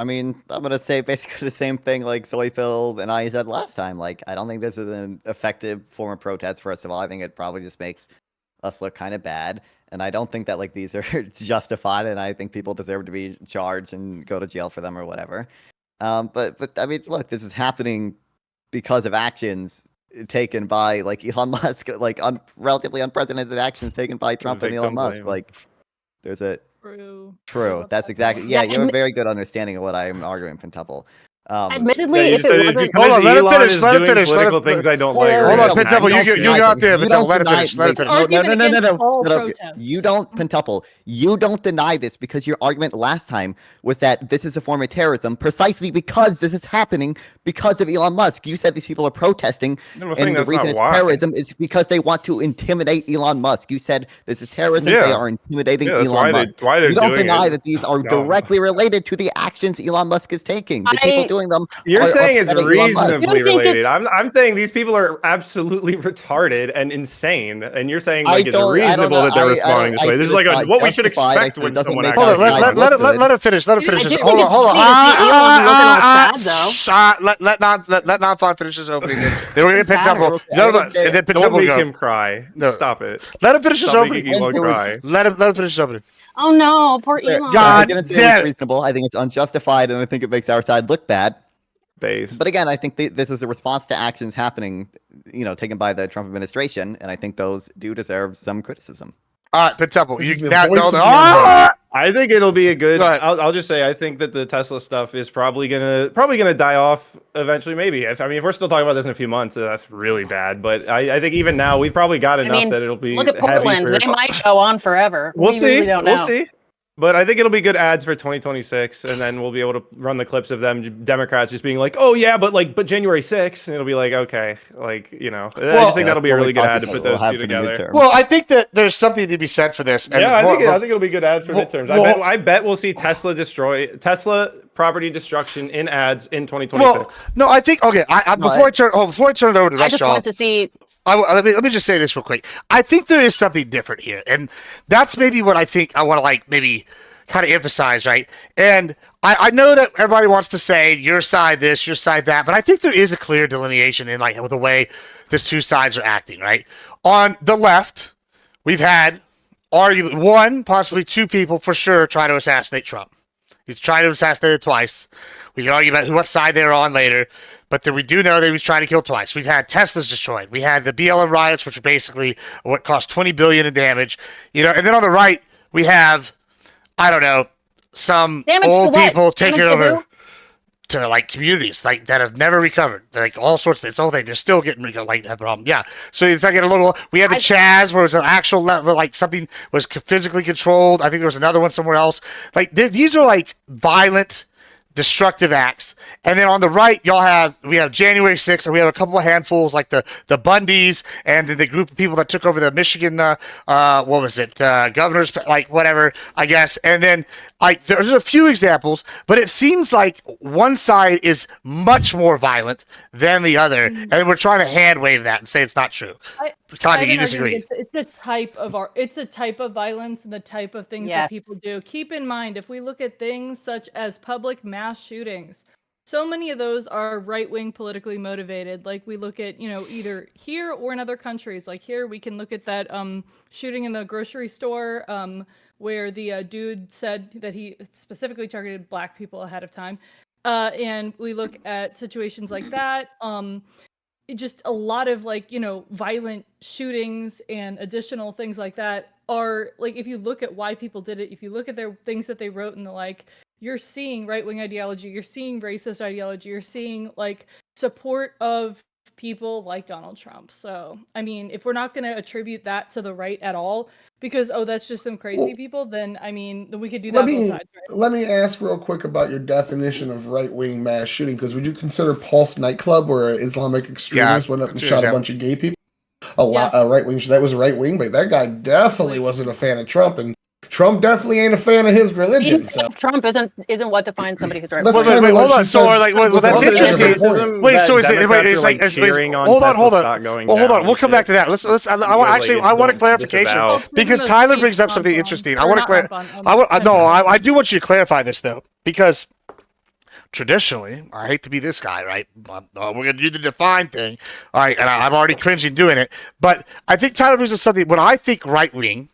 I mean, I'm gonna say basically the same thing like Soyfield and I said last time. Like, I don't think this is an effective form of protest. First of all, I think it probably just makes us look kind of bad, and I don't think that like these are justified, and I think people deserve to be charged and go to jail for them or whatever. But I mean, look, this is happening because of actions taken by like Elon Musk, like relatively unprecedented actions taken by Trump and Elon Musk. blame. Like, there's a True. True. That's exactly. Yeah, you have a very good understanding of what I'm arguing, Pentuple. Admittedly, Yeah, you if said it it's wasn't, because Hold on, let him Elon finish, is let him doing finish, let political him- things I don't Hold like. on, or Hold I on, don't Pentuple, like. you go out there, You Pentuple, don't let him deny. finish, let him wait, finish. no, no, no, Argument no, no, against no. all Shut up. protest. You don't, Pentuple. You don't deny this because your argument last time was that this is a form of terrorism precisely because this is happening because of Elon Musk. You said these people are protesting, I'm saying and the that's reason not it's why. terrorism is because they want to intimidate Elon Musk. You said this is terrorism. They Yeah. are intimidating Yeah, that's Elon why Musk. they're You don't doing deny it. that these are No. directly related to the actions Elon Musk is taking. The people I doing them You're are saying it's upset at Elon Musk. reasonably I do think related. it's- I'm saying these people are absolutely retarded and insane, and you're saying I like it's don't reasonable know. that they're I responding don't. this I way. This said is like it's a, not what we should justified. I expect said it when doesn't someone make Hold our on, let, actually side let, look let, good. let him finish, let him I finish do this. think Hold on, it's hold on. funny to see Elon looking all sad, though. Let Non finish his opening. Then we're gonna pick Sad. Temple. I didn't say- And then Don't Pentuple make go. him cry. No. Stop it. Let him finish his Stop opening. making Elon It was- cry. Let him finish his opening. Oh no, poor Fair. Elon. I God didn't say it damn was it. reasonable. I think it's unjustified, and I think it makes our side look bad. Based. But again, I think this is a response to actions happening, taken by the Trump administration, and I think those do deserve some criticism. All right, Pentuple. This is the That, voice no, of no, the I think it'll be a good. Go ahead. I'll just say I think that the Tesla stuff is probably gonna die off eventually. Maybe. If we're still talking about this in a few months, that's really bad. But I think even now we've probably got I enough mean, that it'll be look at heavy Portland. for. They might go on forever. We'll We see. really don't know. We'll see. But I think it'll be good ads for 2026, and then we'll be able to run the clips of them Democrats just being like, "Oh yeah, but January 6th," and it'll be like, okay, I just think that'll be a really good ad to put those two together. Well, I think that there's something to be said for this. And Yeah, I think it'll be good ad for well, midterms. well- I bet we'll see Tesla property destruction in ads in 2026. Well, no, I think okay. Before I turn it over to the I rest just of y'all, want to see. let me just say this real quick. I think there is something different here, and that's maybe what I think I want to maybe kind of emphasize, right? And I know that everybody wants to say your side this, your side that, but I think there is a clear delineation in with the way these two sides are acting, right? On the left, we've had arguably one, possibly two people for sure try to assassinate Trump. He's tried to assassinate him twice. We can argue about what side they were on later, but we do know that he was trying to kill twice. We've had Teslas destroyed. We had the BLM riots, which are basically what cost $20 billion in damage. And then on the right, we have, I don't know, some Damage old to what? people taking Damage to over who? to communities that have never recovered, all sorts of things. Whole thing, they're still getting that problem. Yeah, so it's a little. We had the Chaz where it was an actual level, something was physically controlled. I think there was another one somewhere else. These are violent, destructive acts. And then on the right, we have January 6th, and we have a couple of handfuls like the Bundys and the group of people that took over the Michigan, what was it, governors, whatever, I guess. And then there's a few examples, but it seems like one side is much more violent than the other, and we're trying to hand wave that and say it's not true. Connie, you disagree? It's a type of violence and the type of things that people do. Keep in mind, if we look at things such as public mass shootings, so many of those are right-wing politically motivated. Like we look at, either here or in other countries. Like here, we can look at that shooting in the grocery store where the dude said that he specifically targeted Black people ahead of time. And we look at situations like that. Just a lot of violent shootings and additional things like that are if you look at why people did it, if you look at their things that they wrote and you're seeing right-wing ideology, you're seeing racist ideology, you're seeing support of people like Donald Trump. So if we're not going to attribute that to the right at all because that's just some crazy people, then then we could do that both sides, right? Let me ask real quick about your definition of right-wing mass shooting, because would you consider Pulse nightclub where an Islamic extremist went up and shot a bunch of gay people? A right-wing, that was right-wing, but that guy definitely wasn't a fan of Trump, and Trump definitely ain't a fan of his religion. So Trump isn't what defines somebody who's right. That's Wait, kinda hold what on. she So, said that's with interesting. racism Wait, so hold on. Hold on. We'll come back to that. I want a clarification because Tyler brings up something interesting. I do want you to clarify this though, because traditionally, I hate to be this guy, right? We're going to do the define thing. All right. And I'm already cringing doing it. But I think Tyler brings up something. When I think right wing,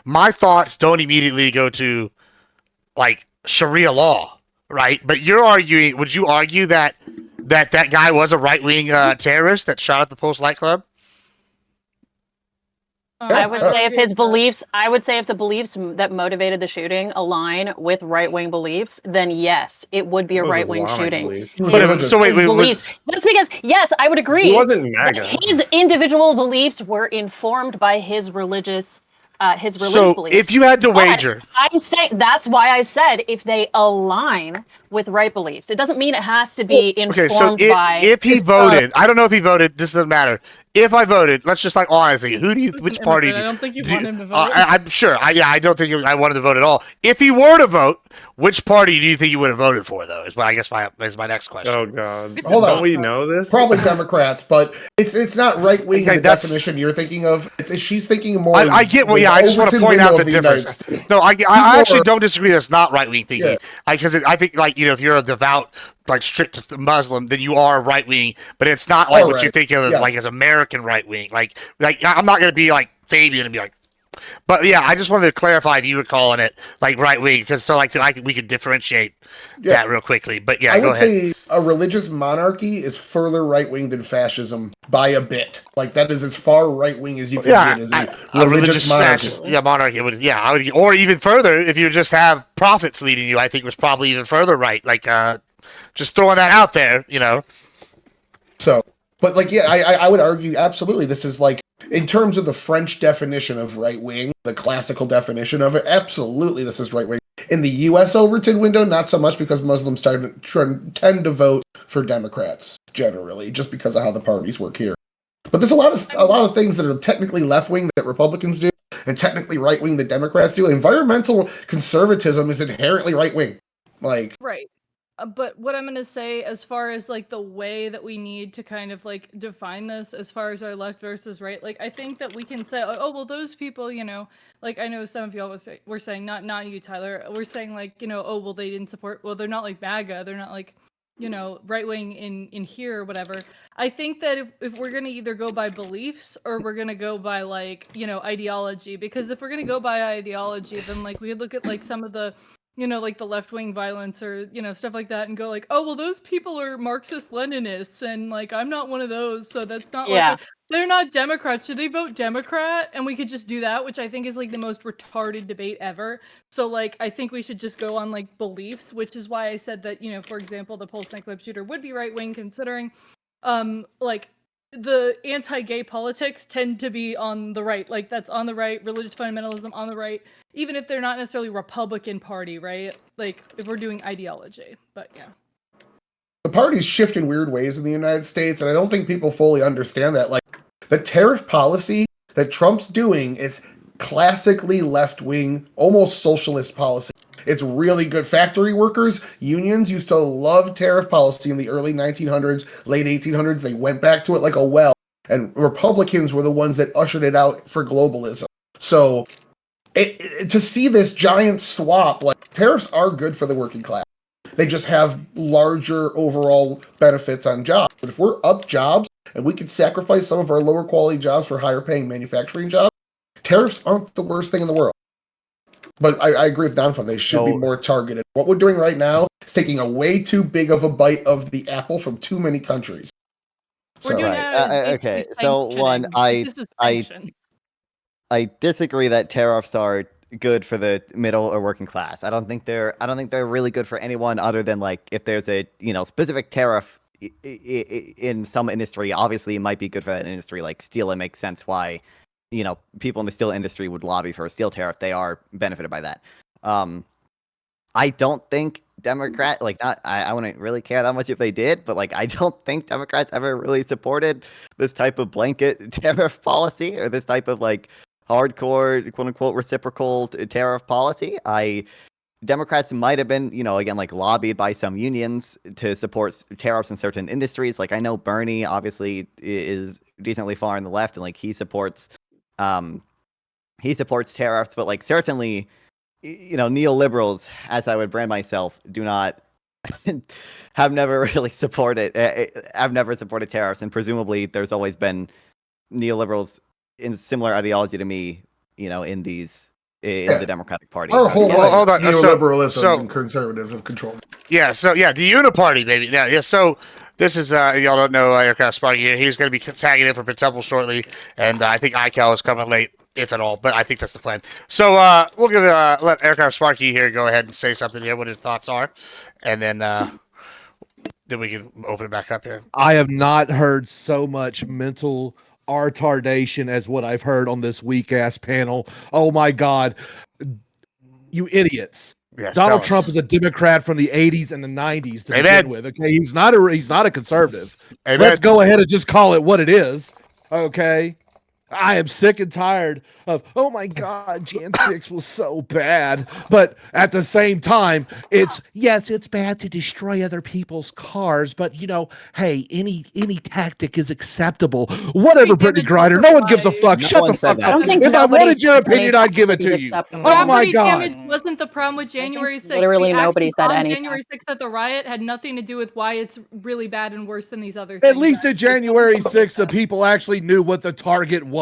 my thoughts don't immediately go to Sharia law, right? But would you argue that guy was a right wing terrorist that shot at the Post nightclub? I would say if his agree with that. beliefs, I would say if the beliefs that motivated the shooting align with right-wing beliefs, then yes, it would be a It was right-wing Islamic shooting. beliefs. He was But religious. so wait, His beliefs. That's because yes, I would agree. He wasn't that MAGA. his individual beliefs were informed by his religious so beliefs. if you had to But wager, I'm saying that's why I said if they align with right beliefs. It doesn't mean it has to be okay, so informed by. if he voted, I don't know if he voted. This doesn't matter. If I voted, let's just like honestly, which party? I don't think you do want him to vote. I'm sure. I don't think I wanted to vote at all. If he were to vote, which party do you think you would have voted for, though? Is my next question. Oh God! Hold on. Don't we know this? Probably Democrats, but it's not right wing Okay, in the that's- definition you're thinking of. She's thinking more. I get. Well, yeah. I just want to Overton point out window the of United difference. States. No, I more- actually don't disagree. That's not right wing thinking. Yeah. Because I think like if you're a devout, like strict Muslim, then you are right wing. But it's not like what you Alright. think of Yes. like as American right wing. Like I'm not gonna be like Fabian and be like. But yeah, I just wanted to clarify if you were calling it like right wing because we could differentiate that real quickly. But yeah, I go would ahead. say a religious monarchy is further right wing than fascism by a bit. Like that is as far right wing as you can Yeah, get as a religious monarchy. fascist, monarchy would, I would, or even further if you just have prophets leading you. I think was probably even further right. Like, just throwing that out there, So, but like, yeah, I would argue absolutely this is like in terms of the French definition of right wing, the classical definition of it. Absolutely, this is right wing. In the U.S. Overton window, not so much because Muslims tend to vote for Democrats generally, just because of how the parties work here. But there's a lot of things that are technically left wing that Republicans do, and technically right wing that Democrats do. Environmental conservatism is inherently right wing. Like, Right. But what I'm going to say as far as like the way that we need to kind of like define this as far as our left versus right, like I think that we can say, oh, well, those people, like I know some of y'all were saying, not you, Tyler, we're saying like, oh, well, they didn't support, well, they're not like MAGA, they're not like, right wing in here or whatever. I think that if we're going to either go by beliefs or we're going to go by like, ideology, because if we're going to go by ideology, then like we would look at like some of the like the left-wing violence or, stuff like that and go like, oh, well, those people are Marxist-Leninists and like, I'm not one of those. So that's not Yeah. like, they're not Democrats. Should they vote Democrat? And we could just do that, which I think is like the most retarded debate ever. So like, I think we should just go on like beliefs, which is why I said that, for example, the Pulse nightclub shooter would be right-wing considering, like, the anti-gay politics tend to be on the right, like that's on the right, religious fundamentalism on the right, even if they're not necessarily Republican Party, right? Like if we're doing ideology, but yeah. the parties shift in weird ways in the United States, and I don't think people fully understand that. Like, the tariff policy that Trump's doing is classically left-wing, almost socialist policy. It's really good. Factory workers, unions used to love tariff policy in the early 1900s, late 1800s. They went back to it like a well. And Republicans were the ones that ushered it out for globalism. So to see this giant swap, like tariffs are good for the working class. They just have larger overall benefits on jobs. But if we're up jobs and we could sacrifice some of our lower quality jobs for higher paying manufacturing jobs, tariffs aren't the worst thing in the world. But I agree with Donphan. They should be more targeted. What we're doing right now is taking a way too big of a bite of the apple from too many countries. We're doing okay. So one, I disagree that tariffs are good for the middle or working class. I don't think they're really good for anyone other than like if there's a specific tariff in some industry. Obviously, it might be good for that industry. Like steel, it makes sense why people in the steel industry would lobby for a steel tariff. They are benefited by that. I don't think I wouldn't really care that much if they did, but like I don't think Democrats ever really supported this type of blanket tariff policy or this type of like hardcore quote unquote reciprocal tariff policy. Democrats might have been, again, like lobbied by some unions to support tariffs in certain industries. Like I know Bernie obviously is decently far on the left and like he supports tariffs, but like certainly, neoliberals, as I would brand myself, do not have never really supported. I've never supported tariffs, and presumably there's always been neoliberals in similar ideology to me, in the Democratic Party. Our whole hold on. neoliberalism and conservatives have control. Yeah, so yeah, the Uniparty, baby. Yeah. So this is y'all don't know Aircraft Spotting here. He's going to be tagging in for Pentemple shortly, and I think iCal is coming late. if at all. But I think that's the plan. So we'll give let Aircraft Sparky here go ahead and say something here, what his thoughts are, and then we can open it back up here. I have not heard so much mental retardation as what I've heard on this weak ass panel. Oh my God, you idiots! Yes, Donald tell Trump us. is a Democrat from the 80s and the 90s to Amen. begin with. Okay, he's not a conservative. Amen. Let's go ahead and just call it what it is. Okay. I am sick and tired of, oh my God, Jan 6 was so bad. But at the same time, it's bad to destroy other people's cars. But, hey, any tactic is acceptable. Whatever, Brittany Griner. No one gives a fuck. No Shut one the said fuck that. up. I don't think If I nobody's wanted your saying any opinion, I'd give it tactic to is you. acceptable. Oh my Property God. damage wasn't the problem with January 6th. literally The nobody actions said on any January 6th at the riot had nothing to do with why it's really bad and worse than these other things. At least at January 6th, the people actually knew what the target was.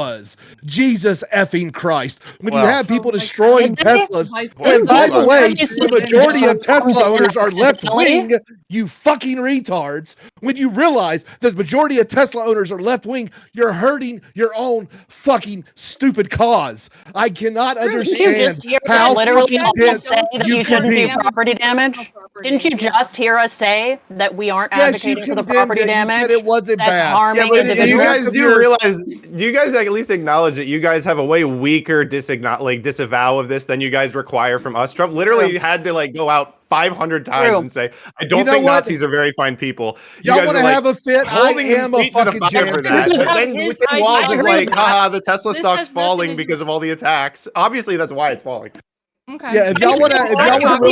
Jesus effing Christ. When you Well- have people Oh my destroying God. Teslas, Vice and by the Hold on. way, Didn't the majority of Tesla owners are left accidentally? wing, you fucking retards. When you realize that the majority of Tesla owners are left wing, you're hurting your own fucking stupid cause. I cannot Didn't you understand just hear how us literally fucking all dense say that you you can shouldn't be. do property damage? Didn't you just hear us say that we aren't Yes, you advocating for the condemned property it. You damage? said it wasn't That's bad. harming Yeah, but you individuals. guys of do your- realize, you guys at least acknowledge that you guys have a way weaker disavow of this than you guys require from us. Trump literally had to go out 500 times True. and say, I don't You know think what? Nazis are very fine people. You Y'all guys want are to have a fit? holding I them am a feet to the fucking fire for Jan that. 6. But then His within walls I is agree like, with that. haha, the Tesla This stock's has falling nothing to because of all the attacks. Obviously, that's why it's falling. Okay. Yeah, if y'all want to really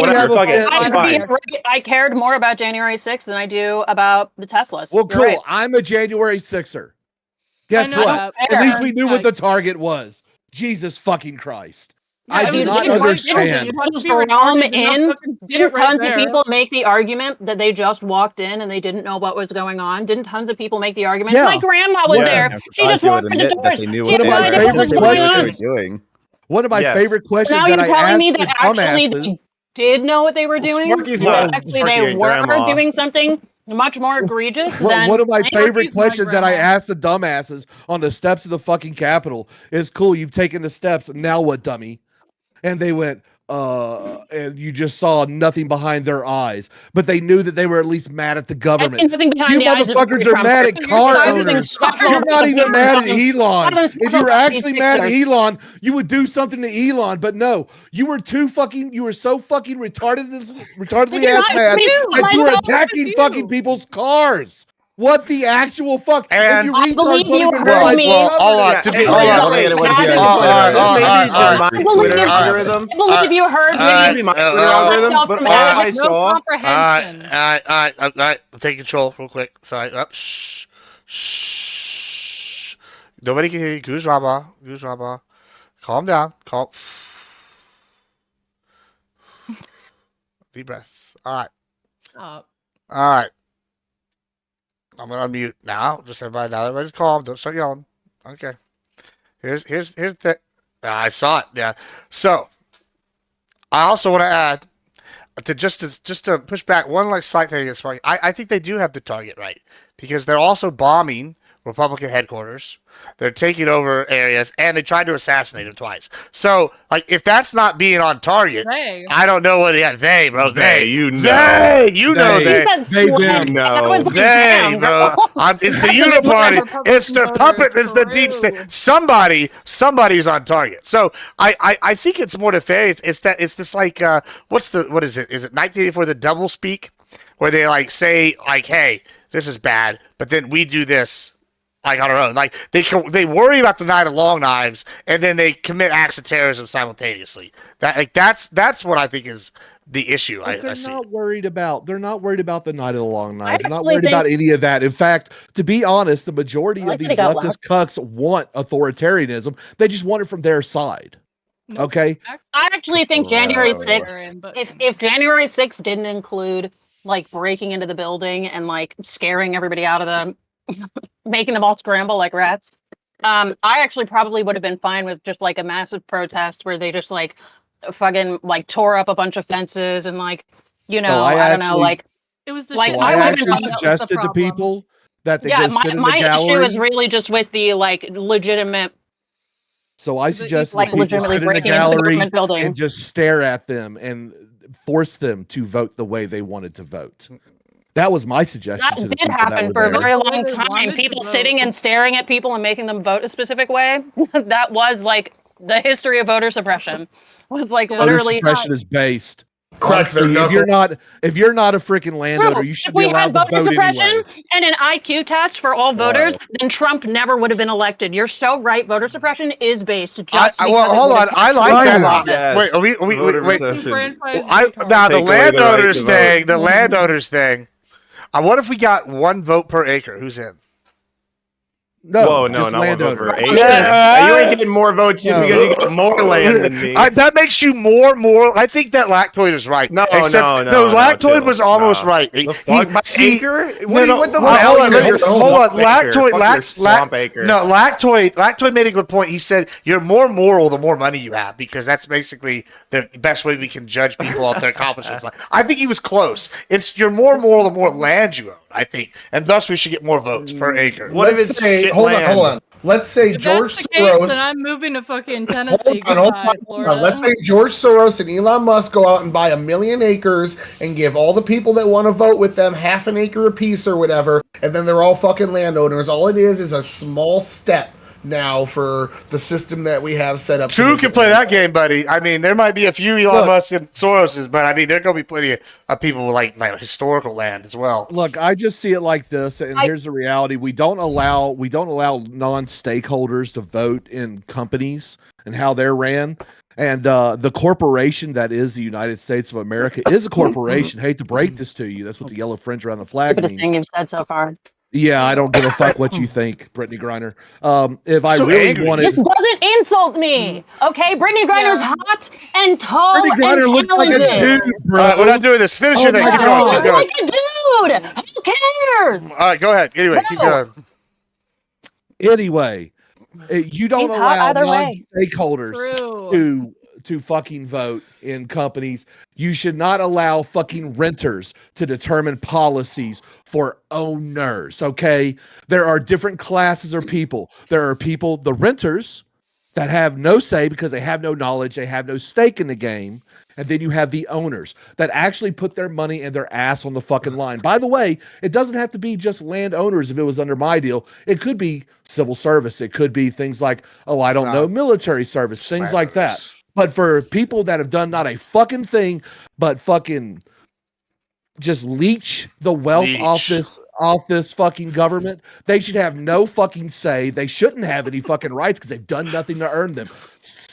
Whatever, have a fuck it. fit, It's fine. I cared more about January 6th than I do about the Teslas. well, You're cool. right. I'm a January 6er. Guess I know what? that. At least we knew Yeah. what the target was. Jesus fucking Christ. Yeah, I it do was not really white understand. guilty. Didn't Be Jerome retarded to not in? fucking see Didn't it right tons of there. people make the argument that they just walked in and they didn't know what was going on? Didn't tons of people make the argument? Yeah. My grandma was Yeah. there. I'm She just surprised you would walked into admit that doors. they knew She One of had my no idea what was favorite going what they were on. doing. One of my Yes. favorite questions Now that you're I telling asked me the that actually dumbasses. they did know what they were doing? Sparky's And that not- actually Sparky they ain't were grandma. doing something much more egregious than One of my favorite Sparky's my questions that I grandma. asked the dumbasses on the steps of the fucking Capitol is, cool, you've taken the steps. Now what, dummy? And they went, and you just saw nothing behind their eyes. But they knew that they were at least mad at the I government. see nothing behind You the eyes of motherfuckers every are mad Trumper. at car There's nothing owners. special You're about not the even people. mad at Elon. Nothing If special you were about actually these mad at Sixers. Elon, you would do something to Elon. But no, you were so retardedly Did ass not mad do. that you were Like, attacking fucking people's cars. What the actual fuck? And- you I retards believe don't you even heard realize me. what's hold on. Yeah, To be hey, hold wait, on, hold wait, wait, wait, let wait, me wait, just wait, clarify. wait, This wait, may wait, be just my I believe Twitter you heard. algorithm. I believe you heard This may me. be my Twitter algorithm, but all I No saw. comprehension. All right. I'm taking control real quick. Sorry. Up. Shh. Nobody can hear you. Goose Rabba. Calm down. Deep breath. All right. Stop. All right. I'm gonna unmute now. Just everybody now. Everybody's calm. Don't start yelling. Okay. Here's the. I saw it. Yeah. So I also want to add to push back one slight thing against Sparky. I think they do have the target right because they're also bombing Republican headquarters. They're taking over areas, and they tried to assassinate him twice. So, if that's not being on target, They. I don't know what. Yeah, they, bro. They, you know. They, you know They. they. He said They sweat. do. No. I was like, They, damn, bro. girl. It's the That's a big uniparty. Republican It's the voter. puppet. It's the deep True. state. Somebody's on target. So I think it's more nefarious. It's this what is it? Is it 1984 the double speak, where they say hey, this is bad, but then we do this on our own. They worry about the Night of Long Knives, and then they commit acts of terrorism simultaneously. That's what I think is the issue. But I they're see. not worried about. They're not worried about the Night of the Long Knives. They're not actually worried about think- any of that. In fact, to be honest, the majority I like of that these it got leftist cucks want authoritarianism. They just want it from their side. No, Okay. I actually think January Gross. 6th, if January 6th didn't include breaking into the building and scaring everybody out of them, making them all scramble like rats, I actually probably would have been fine with just a massive protest where they just fucking tore up a bunch of fences and I don't know, it was the Like, So shit I I would've actually been fine. that was the suggested to problem. people that they yeah, go sit in the my issue gallery. is really just with the legitimate So I Is it suggest like that people legitimately sit in a breaking into the gallery government building? and just stare at them and force them to vote the way they wanted to vote. That was my suggestion That to the did people that happen were for a there. very The way long they time. wanted to People vote. sitting and staring at people and making them vote a specific way. That was like the history of voter suppression. Was like Yeah. Voter literally suppression is based. Crack their Honestly, knuckle. if you're not a freaking landowner, true. you If should be we had allowed to voter vote suppression anyway. and an IQ test for all voters, Whoa. then Trump never would have been elected. You're so right. Voter suppression is based just Well, because it hold would on. have I kept like Trump that. in office. Yes. Wait, Voter wait. recession. Disenfranchised Now the Take away the right landowners to vote. thing. The landowners thing. What if we got 1 vote per acre? Who's in? No, Whoa, no, just not one vote landowners. per acre. Yeah. You ain't getting more votes just because you got more land than me. That makes you more moral. I think that Lactoid is right. No, Except, no, Lactoid chill. was almost Nah. right. The fuck? By acre? What the hold on, value of your hold on. swamp acre? Fuck your swamp acre. No, Lactoid made a good point. He said you're more moral the more money you have because that's basically the best way we can judge people off their accomplishments. I think he was close. You're more moral the more land you own. I think, and thus we should get more votes per acre. What if Let's it's say, shit hold land? on. Let's say If George that's the case, Soros. then I'm moving to fucking Hold Tennessee. on, hold Goodbye, on. Florida. Let's say George Soros and Elon Musk go out and buy 1 million acres and give all the people that want to vote with them half an acre apiece or whatever, and then they're all fucking landowners. All it is a small step now for the system that we have set up. True can play that game, buddy. I mean, there might be a few Elon Musk and Soroses, but I mean, there are going to be plenty of people with like historical land as well. Look, I just see it like this, and here's the reality: we don't allow non-stakeholders to vote in companies and how they're ran. And the corporation that is the United States of America is a corporation. Hate to break this to you. That's what the yellow fringe around the flag Stupidest means. thing you've said so far. Yeah, I don't give a fuck what you think, Brittany Griner. If I So really angry. wanted, This doesn't insult me, okay? Brittany Griner's hot and tall Brittany Griner and looks like talented. a dude, bro. All right, we're not doing this. Finish your thing. my Keep Yeah, going. she Keep looks going. like a dude. Who cares? All right, go ahead. Anyway, keep No. going. Anyway, you don't He's hot allow either way. non-stakeholders True. to fucking vote in companies. You should not allow fucking renters to determine policies for owners. Okay, there are different classes of people. There are people, the renters, that have no say because they have no knowledge, they have no stake in the game. And then you have the owners that actually put their money and their ass on the fucking line. By the way, it doesn't have to be just landowners if it was under my deal. It could be civil service. It could be things like, military service, things like that. But for people that have done not a fucking thing, but fucking just leech the wealth off this fucking government, they should have no fucking say. They shouldn't have any fucking rights because they've done nothing to earn them.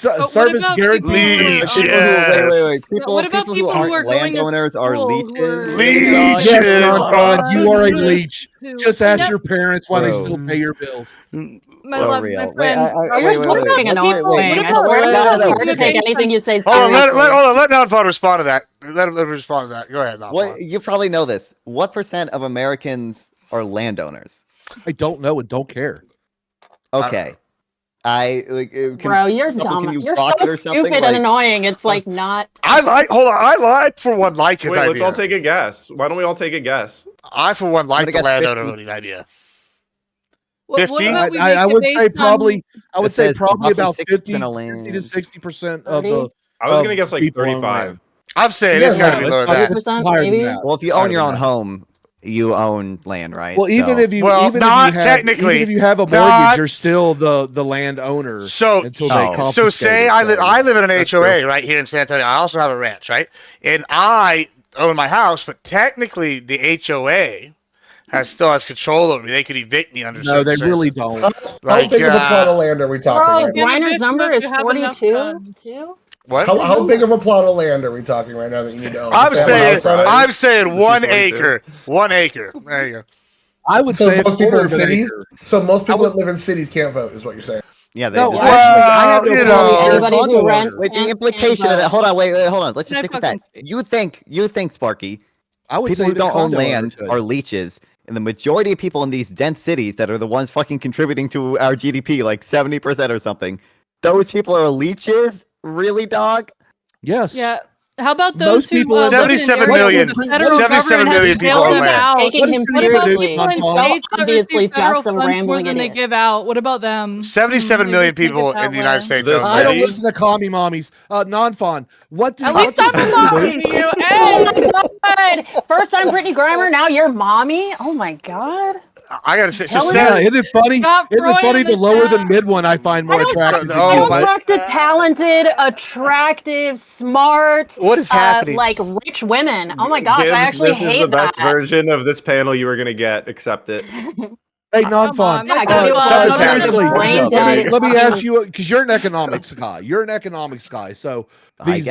what Service about guarantee. people People who, people, What about people who people who aren't are going to landowners are school who leeches. are- Leeches. Yes, Ron, you are a leech. who- Just ask your parents why they Bro. still pay your bills. My So love, real. my Wait, friend. Oh, you're so fucking annoying. What I about- swear to God, what it's hard to about take based anything on- you say Hold on, seriously. let Nonfon respond to that. Let him respond to that. Go ahead, Nonfon. What you probably know this. What percent of Americans are landowners? I don't know and don't care. Okay, I like. Bro, you're dumb. You're so stupid and annoying. It's like not. I like for one like his Wait, idea. let's all take a guess. Why don't we all take a guess? I for one like I'm the gonna guess landowner 50. voting idea. What 50? about we I make it would based say on- probably. I would It say says probably roughly about 60% 50 of to land. 60% of 30? the. I was of gonna guess like people own 35. land. I'm saying Yeah, it's got to be no, lower than that. 100%, higher than maybe? that. Well, if you Higher own your than own that. home, you own land, right? Well, even So- if you, Well, even not if you have, technically. even if you have a mortgage, Not- you're still the landowner. So, until they Oh. confiscate so say it, I live in an That's HOA right here in San Antonio. I also have a ranch, right? And I own my house, but technically the HOA still has control over me. They could evict me under No, certain they really circumstances. don't. How Like, big of a plot of land are we talking Bro, right now? Griner's number is You have enough 42 too? What? How big of a plot of land are we talking right now that you need to own? I'm Just to have a saying, house on it? I'm saying This is 1 42. acre. 1 acre. There you go. I would So say a most people quarter in of an cities. acre. So most people would- that live in cities can't vote, is what you're saying. yeah, they No, just- actually, I have Well, no you problem know- with Anybody who condo rents- owners. Wait, the Can't implication of that. vote. Hold on, wait, hold on. Let's just Can I stick with that. fucking speak? You think, Sparky, I would people say who don't own condo owners land could. are leeches, and the majority of people in these dense cities that are the ones fucking contributing to our GDP, like 70% or something, those people are leeches? Really, dog? Yes. Yeah. How about Most those who people in the- live in 77 areas million. where the federal 77 government has million to people bail own them land. out? Taking him What What is about the produce, people in Gonzalo? states that Obviously receive federal just a funds more rambling than they idiot. give out? What about them? 77 They million just take it people that in the United way. States The own I don't land. city? listen to commie mommies. Non-fun. What do At what least do I'm a people mommy do? to you. Oh Hey! my god! First I'm Brittany Grimer, now you're mommy. Oh my god! I gotta say, so Telling Yeah, seven, isn't it funny? Got Isn't it Freud funny in the the lower than chat. mid one I find more I don't attractive than oh you? I don't my- talk to talented, attractive, smart, what is happening? like rich women. Oh my gosh, I Gibbs, actually this is the hate best that. version of this panel you were gonna get. Accept it. Hey, Come non-fun. on, Yeah, that's gotta so do it. Something's fun. happening. Seriously, Brain Just let me dead. let me fucking- ask you because you're an economics guy. You're an economics guy. So I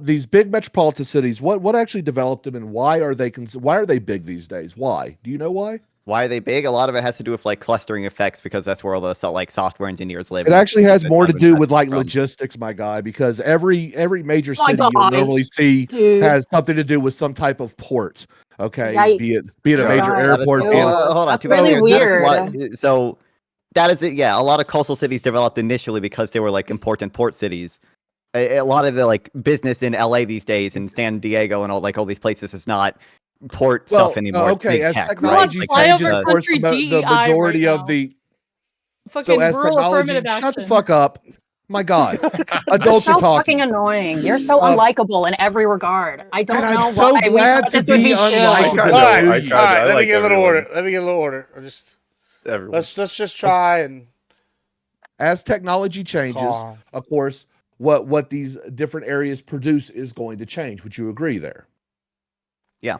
these big metropolitan cities, what actually developed them, and why are they big these days? Why? Do you know why? Why are they big? A lot of it has to do with like clustering effects because that's where all the like software engineers live. It and that's actually where has the more to job do with investment like from. logistics, my guy, because every major Oh my city you'll God, normally see dude. has something to do with some type of port. Okay, Yikes. be it a Oh major God. That is airport. Ew. Be it hold on. That's To be really clear, that is weird. what. So that is it. Yeah, a lot of coastal cities developed initially because they were like important port cities. A lot of the like business in LA these days and San Diego and all these places is not port stuff anymore. It's okay, big as tech, technology right? changes, flyover of course, country the DEI majority right of now. the Fucking so as rural technology, affirmative shut the action. fuck up, my God, You're adults are so fucking talking. annoying. You're so unlikable in every regard. I And don't I'm know so why we glad thought to this would be be chill. unlikable I to All you. right, let me like get a little everyone. order. Let me get a little order. Everyone. Let's just try and As technology changes, calm. of course, what these different areas produce is going to change. Would you agree there? Yeah.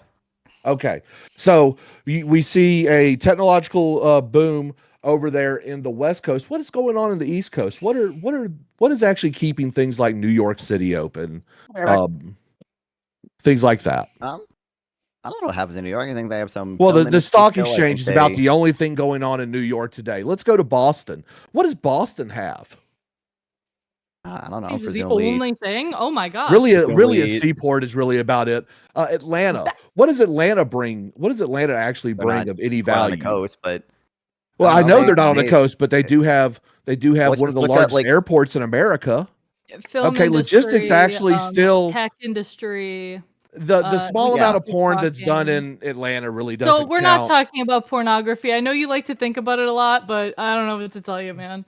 Okay, so we see a technological boom over there in the West Coast. What is going on in the East Coast? What is actually keeping things like New York City open? Things like that. I don't know what happens in New York. I think they have some. Well, film the industry stock still. I exchange think is about they- the only thing going on in New York today. Let's go to Boston. What does Boston have? I don't know. Change is the Presumably, only thing. Oh my gosh. Really, a Presumably- seaport is really about it. Atlanta. What does Atlanta bring? What does Atlanta actually they're bring not of any quite on value? the coast, but Well, I don't know know, they're not on the they- coast, but they do have Let's one of just the look at, largest like- airports in America. Film Okay, logistics industry, actually still tech industry. the small amount of we're porn that's done talking- in Atlanta really doesn't So we're count. not talking about pornography. I know you like to think about it a lot, but I don't know what to tell you, man.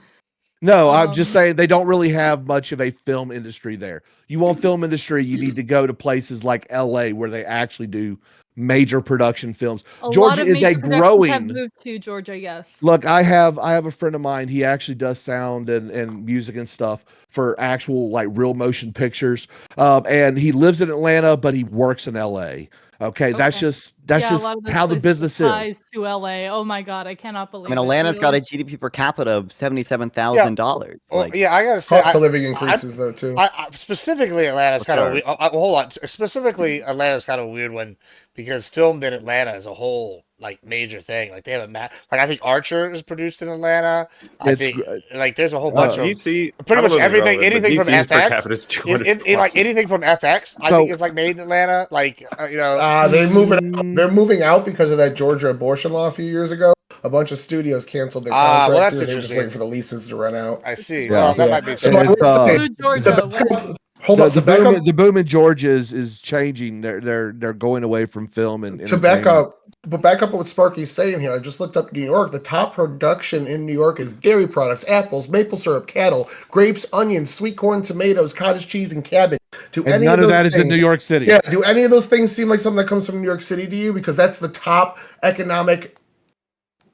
No, I'm just Um, saying they don't really have much of a film industry there. You want film industry, you need to go to places like LA where they actually do major production films. A lot Georgia of is a major productions have growing. moved to Georgia. Yes. Look, I have a friend of mine. He actually does sound and music and stuff for actual like real motion pictures. And he lives in Atlanta, but he works in LA. Okay, that's Okay. just Yeah, a lot of those how the places business is. ties to LA. Oh my god, I cannot I believe mean, it. Atlanta's got a Really. GDP per capita of $77,000. Well, Like, yeah, I gotta say, Cost of living increases though too. specifically Atlanta's Well, kind of sure. weird. Hold on, specifically Atlanta's kind of a weird one because filmed in Atlanta is a whole like major thing. Like they have like I think Archer is produced in Atlanta. I It's think gr- like there's a whole bunch of DC, pretty I don't much know if it's everything, relevant, but anything from DC's per FX. capita is 200. Like anything from FX, I So- think is like made in Atlanta. Like They're moving out. They're moving out because of that Georgia abortion law a few years ago. A bunch of studios canceled their Ah, contracts. well, that's They're just interesting. waiting for the leases to run out. I see. Yeah. Well, that Yeah. might be So true. I would say, Blue Georgia. Wait. hold on. The boom in Georgia is changing. They're going away from film and To back entertainment. up, but back up what Sparky's saying here. I just looked up New York. The top production in New York is dairy products, apples, maple syrup, cattle, grapes, onions, sweet corn, tomatoes, cottage cheese, and cabbage. Do And any none of of those that is in New things- York City. Yeah. Do any of those things seem like something that comes from New York City to you? Because that's the top economic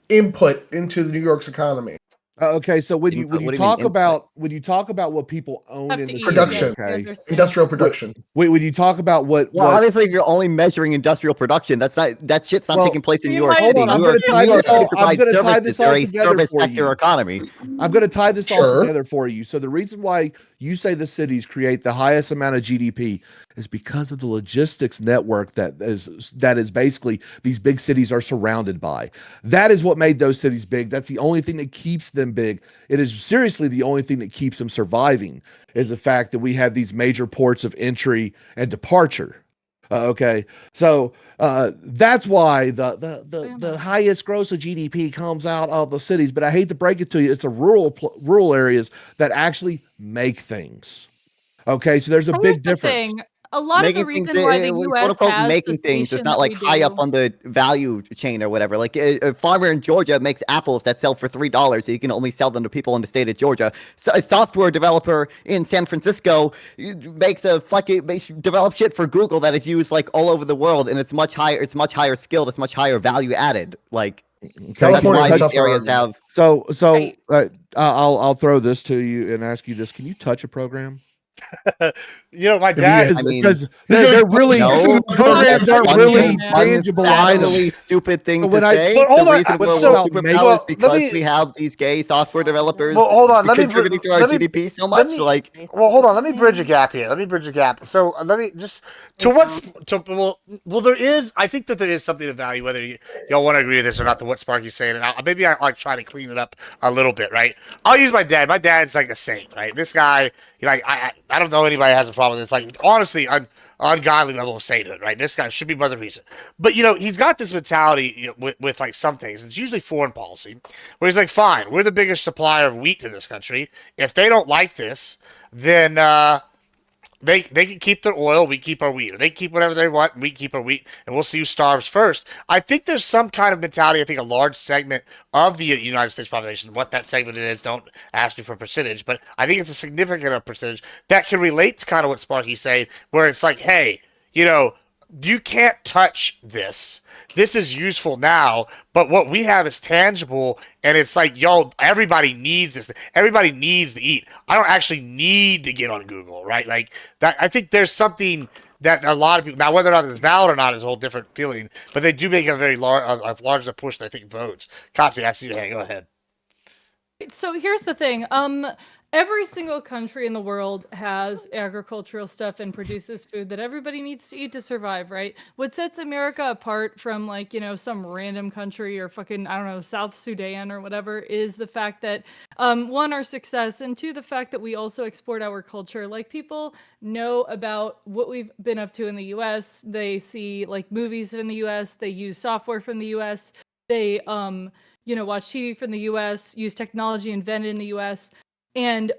input into New York's economy. Okay, so when you Input, what do you mean talk input? about what people own Have in to the eat. city, Production. okay. Industrial production. When you talk about what well, obviously, if you're only measuring industrial production, that shit's not Well, taking place in you New York might- City. hold on, I'm New gonna York, tie New York this all- City I'm provides gonna tie services. this They're all a together service for sector you. economy. I'm going to tie this all Sure. together for you. So the reason why you say the cities create the highest amount of GDP is because of the logistics network that is basically these big cities are surrounded by. That is what made those cities big. That's the only thing that keeps them big. It is seriously the only thing that keeps them surviving is the fact that we have these major ports of entry and departure. Okay, so that's why the highest gross of GDP comes out of the cities. But I hate to break it to you, it's the rural areas that actually make things. Okay, so there's a Here's big the difference. thing. a lot of the Making things, reason why the quote U.S. unquote, has the making things is station not that like we high up do. on the value chain or whatever. Like a farmer in Georgia makes apples that sell for $3, so you can only sell them to people in the state of Georgia. So a software developer in San Francisco makes develop shit for Google that is used like all over the world, and it's much higher. It's much higher skilled. It's much higher value added. Like California's that's a why tougher these areas argument. have. So I'll throw this to you and ask you this: can you touch a program? You know, my dad. I mean, because they're really no, programs aren't really tangible items. Unfathomably stupid thing But to when I- say. But hold The on, reason but we're so- world well, superpowers let because me- we have these gay software developers Well, hold on. Let me contributing to our GDP so much. Like, well, hold on. Let me bridge a gap here. Let me bridge a gap. So let me just to what's to well, there is. I think that there is something of value, whether y'all want to agree with this or not. To what Sparky's saying, and maybe I like try to clean it up a little bit, right? I'll use my dad. My dad's like a saint, right? This guy, like I don't know anybody has a problem. It's like honestly, ungodly level of sainthood, right? This guy should be Mother Teresa. But, he's got this mentality with like some things. It's usually foreign policy where he's like, fine, we're the biggest supplier of wheat to this country. If they don't like this, then they can keep their oil, we keep our wheat. Or they keep whatever they want, we keep our wheat, and we'll see who starves first. I think there's some kind of mentality, I think a large segment of the United States population, what that segment is, don't ask me for a percentage, but I think it's a significant percentage that can relate to kind of what Sparky's saying, where it's like, hey, you can't touch this. This is useful now, but what we have is tangible, and it's like, everybody needs this. Everybody needs to eat. I don't actually need to get on Google, right? Like that. I think there's something that a lot of people now, whether or not it's valid or not, is a whole different feeling. But they do make a very large push that I think votes. Katya, I see your hand. Go ahead. So here's the thing. Every single country in the world has agricultural stuff and produces food that everybody needs to eat to survive, right? What sets America apart from some random country or fucking, I don't know, South Sudan or whatever is the fact that one, our success, and two, the fact that we also export our culture. Like, people know about what we've been up to in the US. They see like movies in the US, they use software from the US, they watch TV from the US, use technology invented in the US. And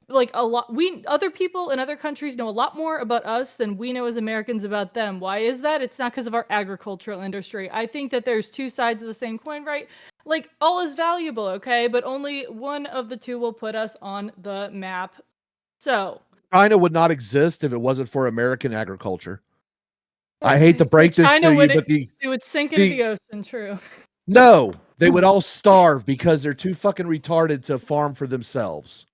like other people in other countries know a lot more about us than we know as Americans about them. Why is that? It's not because of our agricultural industry. I think that there's two sides of the same coin, right? Like, all is valuable, okay? But only one of the two will put us on the map. So China would not exist if it wasn't for American agriculture. I hate to break this China to you, but it would sink into the ocean, true. No, they would all starve because they're too fucking retarded to farm for themselves.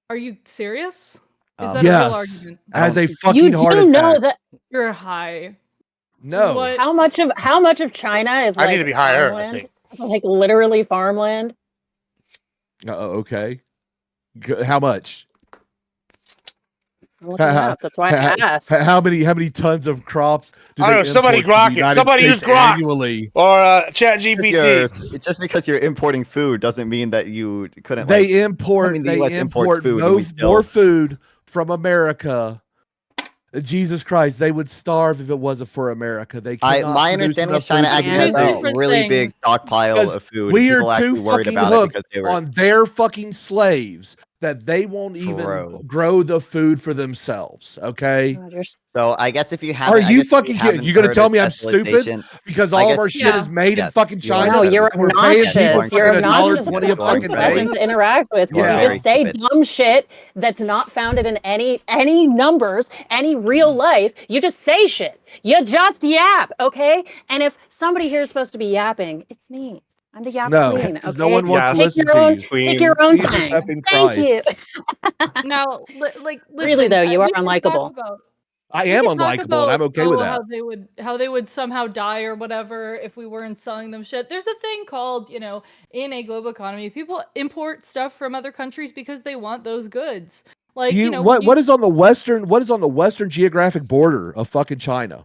Are you serious? Is that a real Yes, argument? as a You fucking heart do know attack. that You're high. No. What? how much of China is I need to like be higher, I farmland? think. Like literally farmland. Okay. How much? I'm looking it up. That's why I asked. How many tons of crops do I they don't know. Somebody import to the grok it. United Somebody use States grok annually? or Chat GPT. Just because you're importing food doesn't mean that you couldn't. They import. the They US imports import food, and we more still. food from America. Jesus Christ, they would starve if it wasn't for America. They cannot My produce understanding enough is China food for actually has a themselves. really big stockpile Because of food. we are People too actually worried fucking about it hooked because they were. on their fucking slaves that they won't even grow the food for themselves. Okay. So I guess if you Are haven't, you fucking kidding? You gonna tell me I'm stupid because all of our shit is made in fucking China? No, you're and we're paying people obnoxious. You're fucking obnoxious. $1.20 a fucking day. Unpleasant to interact with because you just say dumb shit that's not founded in any numbers, any real life. You just say shit. You just yap, okay? And if somebody here is supposed to be yapping, it's me. I'm the yap No, queen, because okay? no one wants to Take listen your to own, you. Take your own Jesus thing. effing Thank you. Now, listen. Really though, you are we can talk unlikable. about- I we am can talk unlikable, and I'm okay with that. How they would somehow die or whatever if we weren't selling them shit. There's a thing called, in a global economy, people import stuff from other countries because they want those goods. Like, What is on the western geographic border of fucking China?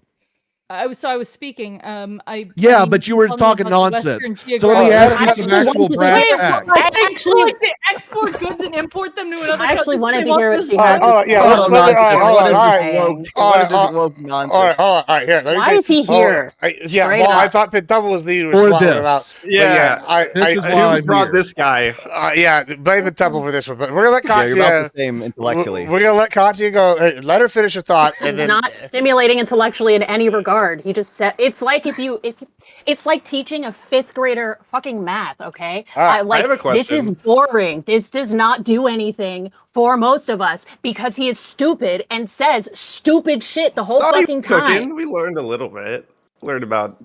I was speaking. I mean, but you were tell me talking about the nonsense. Western So let me geographic- ask you some I actually actual wanted to brass hear- facts. I I actually- like to export goods and import them to another I actually country. wanted They to want hear what this she done. had to say. yeah, let's let me. All right, hold on. All right, saying. What is this woke all nonsense? right, all right. Here, let me Why take- is he hold on. here? Yeah, Straight well, I up. thought Pit Double was leading For responding about. this. But yeah, This is why who I'm brought here. this guy? yeah, blame the Temple for this one, but we're gonna let Yeah, you're about Katya. the same intellectually. We're gonna let Katya go. Hey, let her finish her thought, and He's then not stimulating intellectually in any regard. He just said it's like if it's like teaching a fifth grader fucking math. Okay, All right, like I have a this is question. boring. This does not do anything for most of us because he is stupid and says stupid shit the whole Thought he was fucking time. cooking. We learned a little bit. Learned about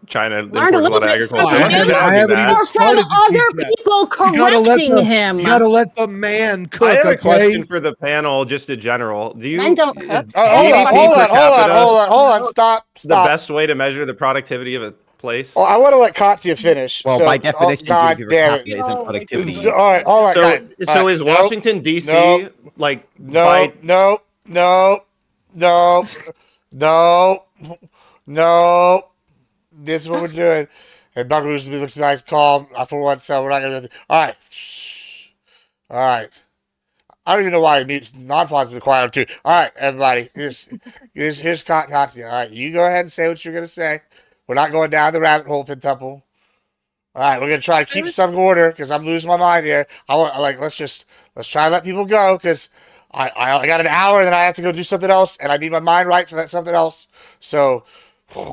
China Learned a imports a little lot of bit from agriculture. I It wasn't him haven't challenging even that. or from started to other teach that. people correcting him. You gotta let the man I cook, have a okay? question for the panel, just in general. Do Men you don't is cook. hold on, GDP hold per on, hold on, capita hold on. Stop. the best way to measure the productivity of a place? Oh, I want to let Katya finish. Well, so, by definition, God GDP per damn capita it. isn't Oh my productivity. goodness. All right, hold on. So, guys. so All right, is Washington D.C. nope, like no, by no, no, no, no, no. This is what we're doing. And Buckaroo's looks nice, calm. For one, so we're not gonna. All right, shh. All right. I don't even know why it needs non-fonts required too. All right, everybody. Here's Katya. All right, you go ahead and say what you're gonna say. We're not going down the rabbit hole, Pin Temple. All right, we're gonna try to keep some order because I'm losing my mind here. I want let's try to let people go because I got an hour and then I have to go do something else and I need my mind right for that something else. So,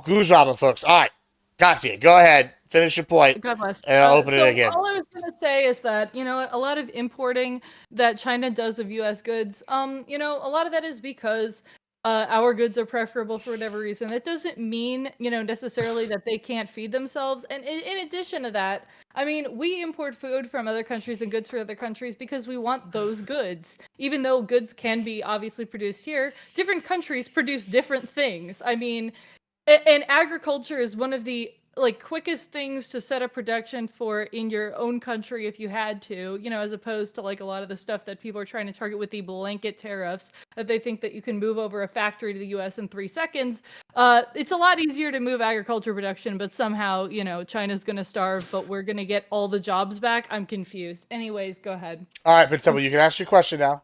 goose robin, folks. All right, Katya, go ahead, finish your point, God bless. and I'll open So it again. all I was gonna say is that a lot of importing that China does of U.S. goods, a lot of that is because our goods are preferable for whatever reason. It doesn't mean necessarily that they can't feed themselves. And in addition to that, I mean, we import food from other countries and goods from other countries because we want those goods. Even though goods can be obviously produced here, different countries produce different things. I mean, and agriculture is one of the quickest things to set up production for in your own country if you had to, as opposed to a lot of the stuff that people are trying to target with the blanket tariffs that they think that you can move over a factory to the US in 3 seconds. It's a lot easier to move agriculture production, but somehow, China's going to starve, but we're going to get all the jobs back. I'm confused. Anyways, go ahead. All right, Pin you can ask your question now.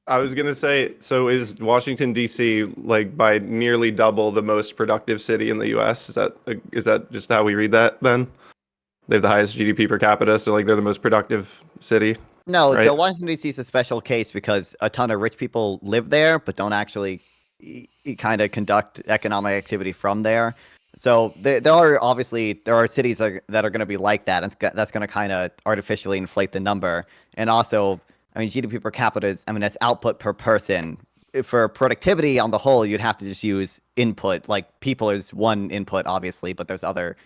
I was gonna say, so is Washington D.C. like by nearly double the most productive city in the U.S.? Is that just how we read that? Then they have the highest GDP per capita, so they're the most productive city. No, right? so Washington D.C. is a special case because a ton of rich people live there, but don't actually kind of conduct economic activity from there. So there are cities that are going to be like that, and that's going to kind of artificially inflate the number. And also, I mean, GDP per capita that's output per person. For productivity on the whole, you'd have to just use input. Like people is one input, obviously, but there's other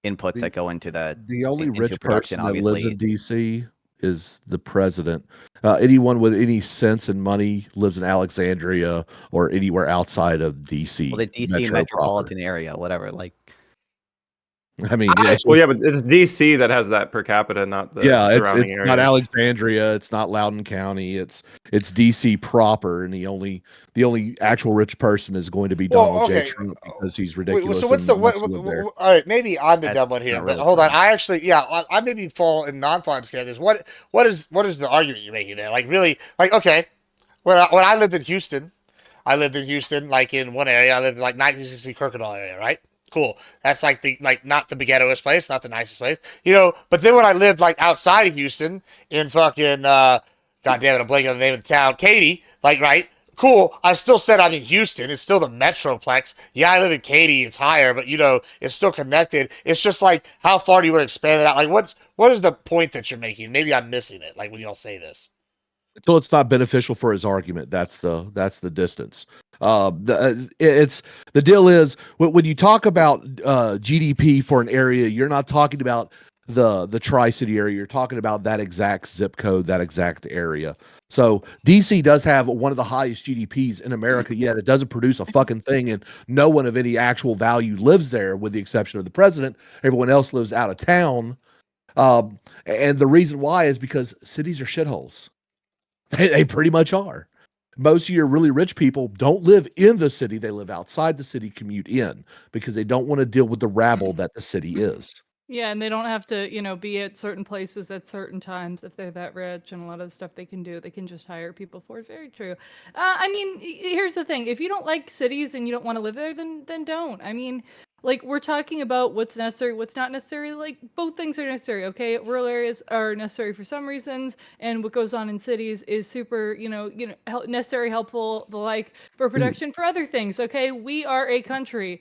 inputs that go into the only into rich production, person that lives obviously. in DC is the president. Anyone with any sense and money lives in Alexandria or anywhere outside of DC. Well, the DC metropolitan area, whatever. Like, I mean, it's well, yeah, but it's DC that has that per capita, not the surrounding it's area. not Alexandria, it's not Loudoun County, it's DC proper, and the only actual rich person is going to be Donald J. Trump because he's ridiculous. So what's and the wants to live there. all right? Maybe I'm the That's dumb one here, not but really hold on. true. I actually, I maybe fall in non-fun scandals. What is the argument you're making there? Like really, okay, when I lived in Houston, like in one area. I lived in like 1960 Kirkendall area, right? Cool. That's like not the ghettoest place, not the nicest place, But then when I lived like outside of Houston in fucking God damn it, I'm blanking on the name of the town, Katy, right? Cool. I still said I'm in Houston. It's still the Metroplex. Yeah, I live in Katy. It's higher, but it's still connected. It's just like how far do you want to expand it out? Like what is the point that you're making? Maybe I'm missing it. Like when y'all say this. Until it's not beneficial for his argument, that's the distance. It's the deal is when you talk about GDP for an area, you're not talking about the Tri-City area. You're talking about that exact zip code, that exact area. So DC does have one of the highest GDPs in America, yet it doesn't produce a fucking thing, and no one of any actual value lives there, with the exception of the president. Everyone else lives out of town, and the reason why is because cities are shitholes. They pretty much are. Most of your really rich people don't live in the city. They live outside the city, commute in because they don't want to deal with the rabble that the city is. Yeah, and they don't have to, be at certain places at certain times if they're that rich, and a lot of the stuff they can do, they can just hire people for. Very true. I mean, here's the thing: if you don't like cities and you don't want to live there, then don't. I mean, like we're talking about what's necessary, what's not necessary. Like both things are necessary. Okay, rural areas are necessary for some reasons, and what goes on in cities is super, necessary, helpful, the like for production for other things. Okay, we are a country.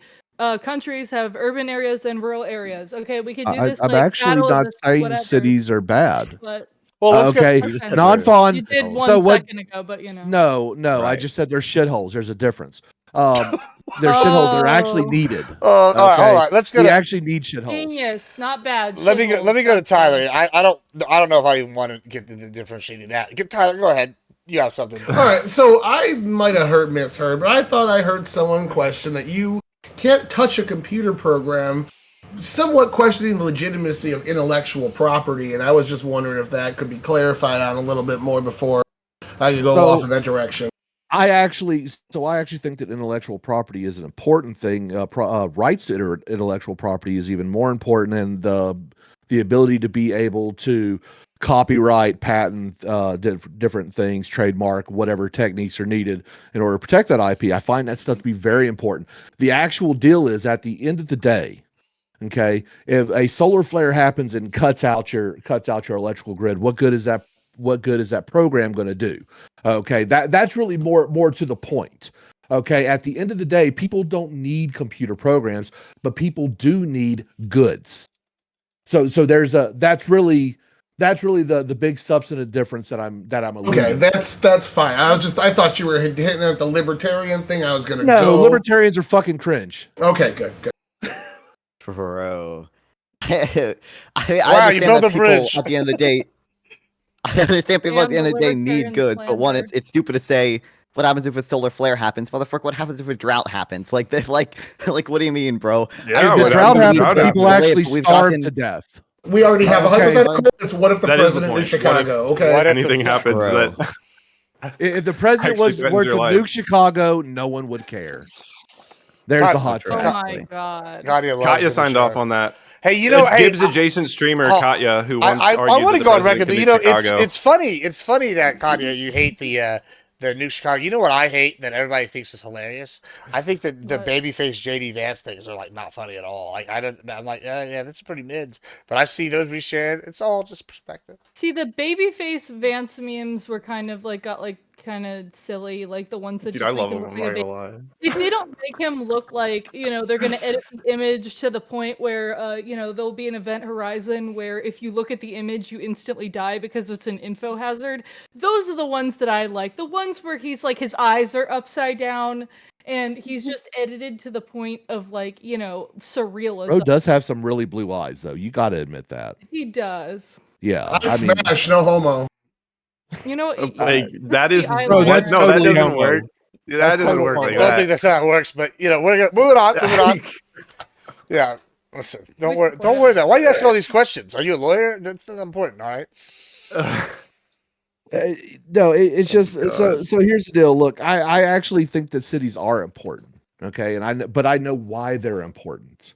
Countries have urban areas and rural areas. Okay, we could do this I'm like actually battle of not the saying whatever. cities are bad. But Well, let's go. Okay, okay. non-fawn. You did So one what? second ago, but No, I Right. just said they're shitholes. There's a difference. They're shitholes that are actually Oh. needed. All right, hold on. Let's go We to actually need shitholes. Genius, not bad. let me go Shitholes, to Tyler. I don't know if I even want to get into differentiating that. Get Tyler, go ahead. You have something. All right, so I might have misheard, but I thought I heard someone question that you can't touch a computer program, somewhat questioning the legitimacy of intellectual property, and I was just wondering if that could be clarified on a little bit more before I could go off in that direction. I actually think that intellectual property is an important thing. Rights to intellectual property is even more important, and the ability to be able to copyright, patent, different things, trademark, whatever techniques are needed in order to protect that IP. I find that stuff to be very important. The actual deal is, at the end of the day, okay, if a solar flare happens and cuts out your electrical grid, what good is that program going to do? Okay, that's really more to the point. Okay, at the end of the day, people don't need computer programs, but people do need goods. So there's that's really the big substantive difference that I'm alluding Okay, that's fine. I thought you were hitting at the libertarian thing. I was gonna No, libertarians are fucking cringe. Okay, good. Bro. Wow, you built a bridge. At the end of the day, I understand people at the end of the day need goods, but one, it's stupid to say, what happens if a solar flare happens? Motherfucker, what happens if a drought happens? Like, what do you mean, bro? Yeah, if the drought happens, people actually starve to death. We already have a hypothetical. It's what if the That is the president point. is Chicago? What if Okay. anything happens Bro. that If the president actually were threatens to your life. nuke Chicago, no one would care. There's the hot Oh take. my god. Katya signed off on that. Hey, you know, Gibbs adjacent streamer Katya, who once I argued want that to the go on president record that, could you nuke know, Chicago. it's funny. It's funny that Katya, you hate the new Chicago. You know what I hate that everybody thinks is hilarious? I think that the babyface JD Vance things are like not funny at all. Like I'm like, yeah, that's pretty mids. But I see those be shared. It's all just perspective. See, the babyface Vance memes were kind of like kind of silly, like the ones that Dude, just I make love him him. look I'm like a not baby. gonna lie. If they don't make him look like, they're going to edit the image to the point where, there'll be an event horizon where if you look at the image, you instantly die because it's an info hazard. Those are the ones that I like. The ones where he's like, his eyes are upside down and he's just edited to the point of like, surrealism. Bro does have some really blue eyes, though. You got to admit that. He does. Yeah. I smash, no homo. Like, that is the what? that's No, that totally doesn't homo. work. That doesn't work like I don't that. think that's how it works, but we're moving on. Yeah. Listen, don't worry that. Why are you asking all these questions? Are you a lawyer? That's not important, all right? No, it's just so here's the deal. Look, I actually think that cities are important. Okay, but I know why they're important.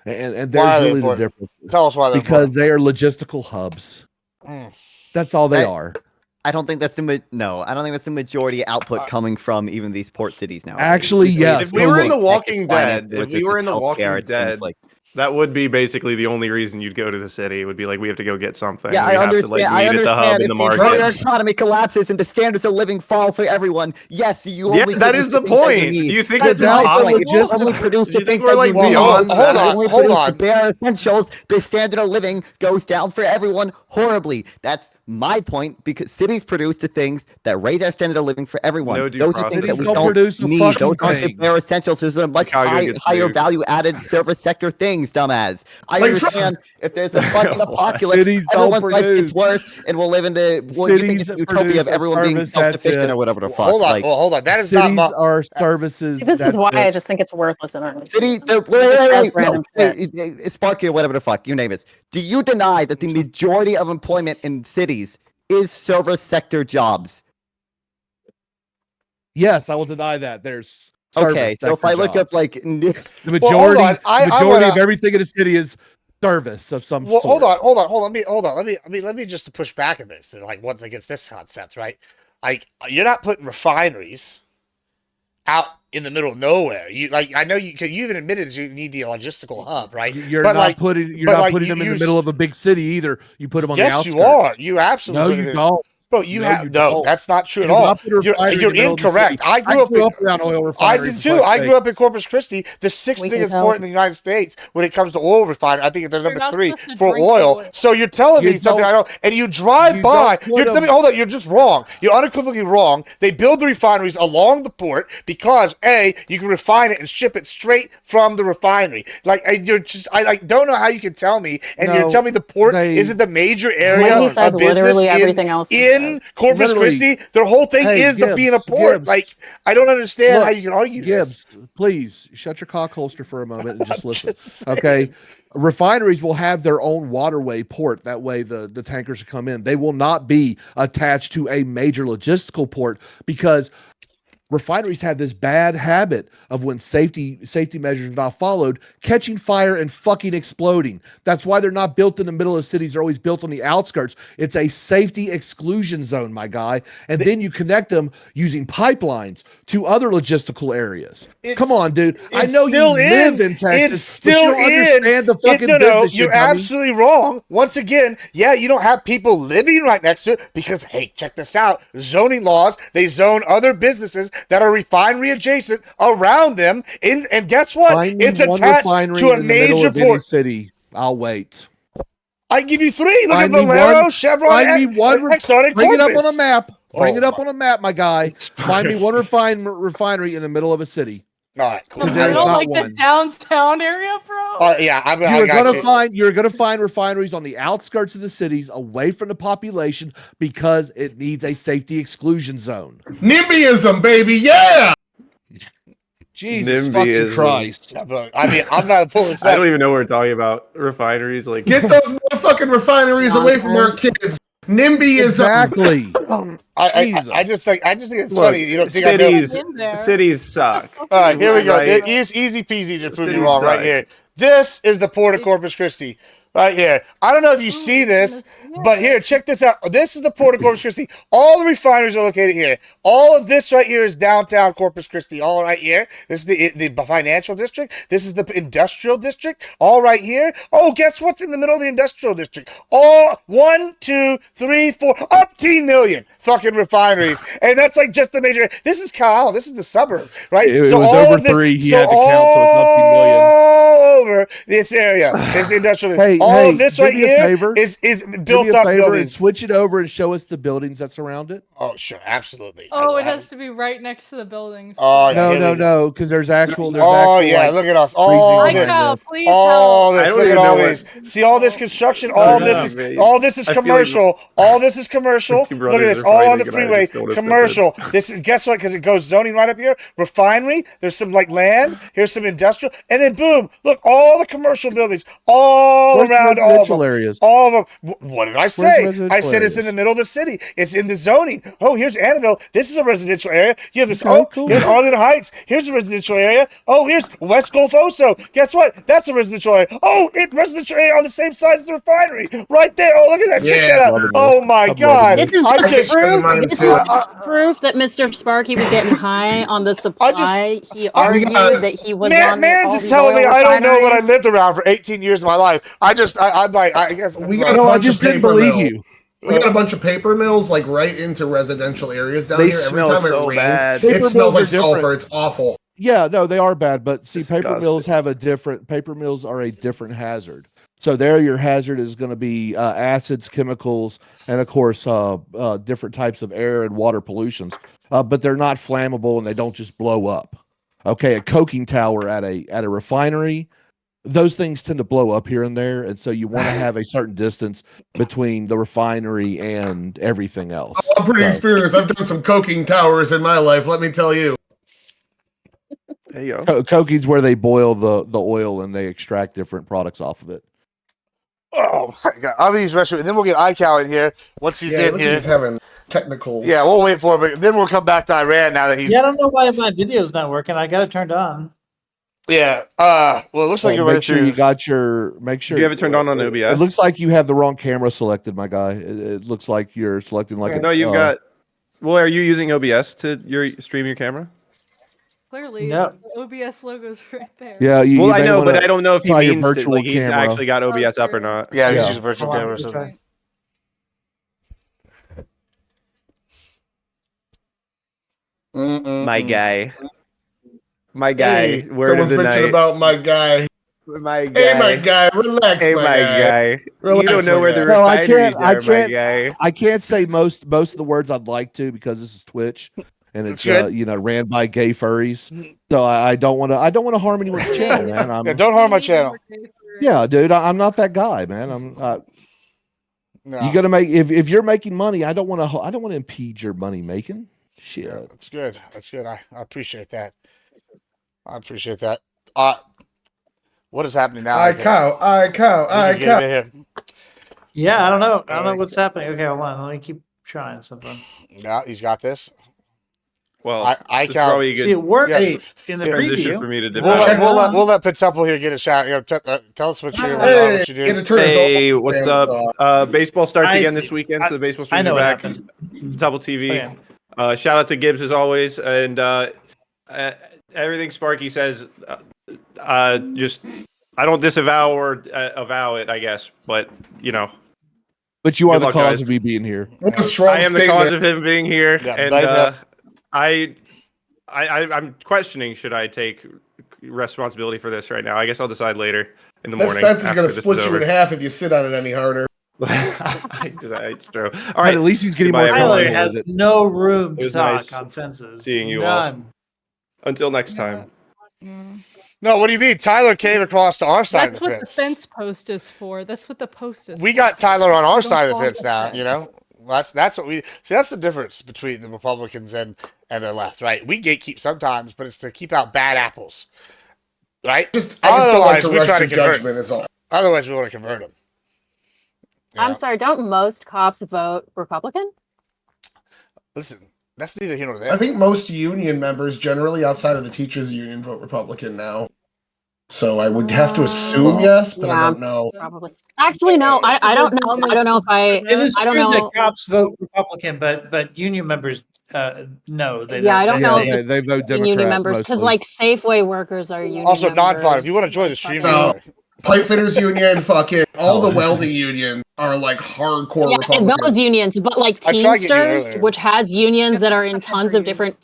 And there's really the difference. Tell us why they're because they are logistical hubs. That's all they are. I don't think that's I don't think that's the majority output coming from even these port cities now. Actually, yes. If we were in The Walking Dead, that would be basically the only reason you'd go to the city. It would be like, we have to go get something. Yeah, we I have understand. to like meet at the hub in the If the market. economy collapses and the standards of living fall for everyone, yes, you only that is the point. Do you think it's impossible? You only produce the things we're that like you need. beyond Hold that? on. The bare essentials, the standard of living goes down for everyone horribly. That's my point, because cities produce the things that raise our standard of living for everyone. No due Those are process. things that we Cities don't don't produce a need. fucking Those aren't the thing. bare essentials. Those are much Chicago gets higher nuked. value added service sector things, dumbass. I Like understand if there's a fucking apocalypse, Cities don't everyone's life produce. gets worse, and we'll live in the you think Cities it's a utopia produce of a everyone being service, that's self-sufficient it. or whatever the fuck. Hold on. Like, Well, hold on. That is not Cities are services. This is that's why it. I just think it's worthless in our City, Just wait, says no, random shit. Sparky or whatever the fuck, you name it. Do you deny that the majority of employment in cities is service sector jobs? Yes, I will deny that. There's Okay, so if I look up like the Well, hold majority, on. I majority wanna- of everything in the city is service of some Well, sort. hold on. Let me just to push back a bit. So, like, what's against this concept, right? Like, you're not putting refineries out in the middle of nowhere. You like, I know you even admitted you need the logistical hub, right? You're But, not like, putting you're but, not like, putting you them in the use- middle of a big city either. You put them on the Yes, outskirts. you are. You absolutely. No, put you it in. don't. Bro, you No, have you no. don't. That's not true You at do all. not put a refinery in You're the middle of the incorrect. city. I grew up in. around oil I refineries. did for too. fuck's I sake. grew up in Corpus Christi, the sixth We can biggest tell. port in the United States when it comes to oil refinery. I think they're number not 3 supposed to for drink oil. oil. So you're telling You me something I don't- don't. And you drive you by. don't put Let me hold on. You're just wrong. You're unequivocally wrong. They build the refineries along the port because you can refine it and ship it straight from the refinery. Like you're just, I like don't know how you can tell me, and you're No, telling me the port they- isn't the major What area he of says, business literally everything else he in says. Corpus Literally. Christi. Their whole thing Hey, is the being a Gibbs, port. Gibbs. Like I don't understand how Look, you can argue this. Gibbs, please shut your cock holster for a moment and just listen. Just saying. Okay. Refineries will have their own waterway port. That way the tankers come in. They will not be attached to a major logistical port because refineries have this bad habit of when safety measures are not followed, catching fire and fucking exploding. That's why they're not built in the middle of cities. They're always built on the outskirts. It's a safety exclusion zone, my guy. And then you connect them using pipelines to other logistical areas. Come on, dude. I know you live in Texas, It's still but you don't understand the fucking no, business you're dummy. absolutely wrong. Once again, yeah, you don't have people living right next to it because, hey, check this out. Zoning laws, they zone other businesses that are refinery adjacent around them. And guess what? Find me It's one attached refinery to a in the middle major of any port. city. I'll wait. I give you 3. Look Find at me Valero, one- Chevron, Find me one. Exxon, and Bring it up Corpus. on a map. Bring Oh it up my- on a map, my guy. Find me one refinery in the middle of a city. All right, cool. The There's middle, not like one. the downtown area, bro. Yeah, I You're got gonna you. you're gonna find refineries on the outskirts of the cities, away from the population, because it needs a safety exclusion zone. NIMBYism, baby, yeah. Jesus NIMBYism. fucking Christ! I mean, I'm not opposed to I that. don't even know what we're talking about. Refineries, like Get those motherfucking refineries away from our kids. NIMBYism. Exactly. I just think it's look, funny. You don't think I know. cities, In there. cities suck. All right, here we go. Right. It's easy peasy to prove you Cities wrong right suck. here. This is the Port of Corpus Christi. Right here. I don't know if you see this, but here, check this out. This is the Port of Corpus Christi. All the refineries are located here. All of this right here is downtown Corpus Christi. All right here. This is the financial district. This is the industrial district. All right here. Oh, guess what's in the middle of the industrial district? All 1, 2, 3, 4, 18 million fucking refineries. And that's like just the major. This is Kyle. This is the suburb, right? It was all over of this- 3. He had to count, so it's up to all over this area is the industrial. Hey, all of this do right me a here favor. is Do built me a up favor and buildings. switch it over and show us the buildings that surround it. Oh, sure, absolutely. Oh, it has to be right next to the buildings. Oh, yeah, here we go. No, because there's actual. Oh yeah, like, look at us. reasoning All behind this. Michael, this. please All help. this. I don't Look at even all know these. See all this construction. All this is I feel commercial. All this is commercial. Two Look brothers at this. are All on the fighting, and I freeway. just don't wanna step in. Commercial. This is guess what? Because it goes zoning right up here. Refinery. There's some like land. Here's some industrial, and then boom. Look, all the commercial buildings all Where's around all of residential them. areas? All of them. What did I say? residential I said it's in areas? the middle of the city. It's in the zoning. Oh, here's Annabelle. This is a residential area. You have this. Okay, Oh, cool. here's Arlington Heights. Here's a residential area. Oh, here's West Gulf Oso. Guess what? That's a residential area. Oh, it's residential area on the same side as the refinery. Right there. Oh, look at that. Check Yeah. that out. Loving Oh this. my I'm God. loving This is I just just proof. mine This too. is just proof that Mr. Sparky was getting high on the supply. He argued that he was on Man's all is these telling me oil I don't know what I refineries. lived around for 18 years of my life. I'm like, I guess. We got a No, I bunch just of didn't paper believe mill. you. We got a bunch of paper mills like right into residential areas down They here. Every smell time it so rains, bad. Paper it smells mills are like sulfur. different. It's awful. Yeah, no, they are bad, but see, paper Disgusting. mills have a different. Paper mills are a different hazard. So there, your hazard is going to be acids, chemicals, and of course, different types of air and water pollutions. But they're not flammable and they don't just blow up. Okay, a coking tower at a refinery, those things tend to blow up here and there, and so you want to have a certain distance between the refinery and everything else. I'm pretty So- experienced. I've done some coking towers in my life. Let me tell you. There you go. Coking's where they boil the oil and they extract different products off of it. Oh my god! I'll use restroom, and then we'll get iCal in here once he's in here. He's having technicals. Yeah, we'll wait for him, but then we'll come back to Iran now that he's. Yeah, I don't know why my video's not working. I got it turned on. Yeah. Well, it looks like you're ready Make sure you got your. Make sure Do you have it turned on OBS? It looks like you have the wrong camera selected, my guy. It looks like you're selecting like a. No, you've got. Well, are you using OBS to stream your camera? Clearly, No. the OBS logo's right there. Yeah. Well, I know, but I don't know if he try your means to, virtual like he's camera. actually got OBS up or not. Yeah, he's Yeah. using virtual Hold on, camera. let's So. try. My guy. My guy. Hey, Word of someone's the mentioned night. about my guy. My guy. Hey, my guy, relax, Hey, my my guy. guy. Relax, You don't know my where guy. the No, I refineries can't. are, my guy. I can't say most of the words I'd like to because this is Twitch, and it's good. ran by gay furries. So I don't want to. I don't want to harm anyone's channel, man. Yeah, don't harm my channel. Yeah, dude, I'm not that guy, man. I'm. No. You got to make if you're making money. I don't want to. I don't want to impede your money making. Shit. Yeah, that's good. That's good. I appreciate that. I appreciate that. What is happening now? I cow. Yeah, I don't know. I don't know what's happening. Okay, hold on. Let me keep trying something. Yeah, he's got this. Well, I this is probably a See, good it works Yeah. in the transition preview. for me to We'll develop. we'll let Pittemple here get a shout. Tell us what you Hey, what you get a do. turn his Hey, old what's fans up? off. Baseball starts I again see. this weekend, so the baseball I streams know are what back. happened. Double TV. Okay. Shout out to Gibbs as always, and everything Sparky says, just I don't disavow or avow it, I guess, but you know, But you are Good the luck, cause guys. of me being here. What a strong I am the statement. cause of him being here, Yeah, and blame I'm questioning should I take responsibility for this right now. I guess I'll decide later in the That morning. fence is after going to this split is you in over. half if you sit on it any harder. It's true. All But right, at least he's getting Goodbye, more everyone. Tyler comfortable has with it. no room It to was talk nice on fences. seeing you all. None. until next time. No, what do you mean? Tyler came across to our side That's of the what fence. the fence post is for. That's what the post is. We for. got Tyler on our We don't side of the call it fence a now. fence. You know, that's what we see. That's the difference between the Republicans and the left, right? We gatekeep sometimes, but it's to keep out bad apples, right? I just don't like Otherwise, to we rush try to to convert. judgment is all. Otherwise, we want to convert them. I'm sorry, don't most cops vote Republican? Listen, that's neither here nor there. I think most union members, generally outside of the teachers' union, vote Republican now. So I would have to assume yes, but I Yeah, don't know. probably. Actually, no, I don't know. I don't know if It is I don't true that know. cops vote Republican, but union members no. They Yeah, I don't know if Yeah, it's they vote union Democrat members because mostly. like Safeway workers are union Also, members. non-fun. If you want to join the stream, No. go. Pipe fitters union, fucking all the welding unions are like hardcore Yeah, and Republicans. those unions, but like I tried getting you Teamsters, earlier. which has unions that are in tons of different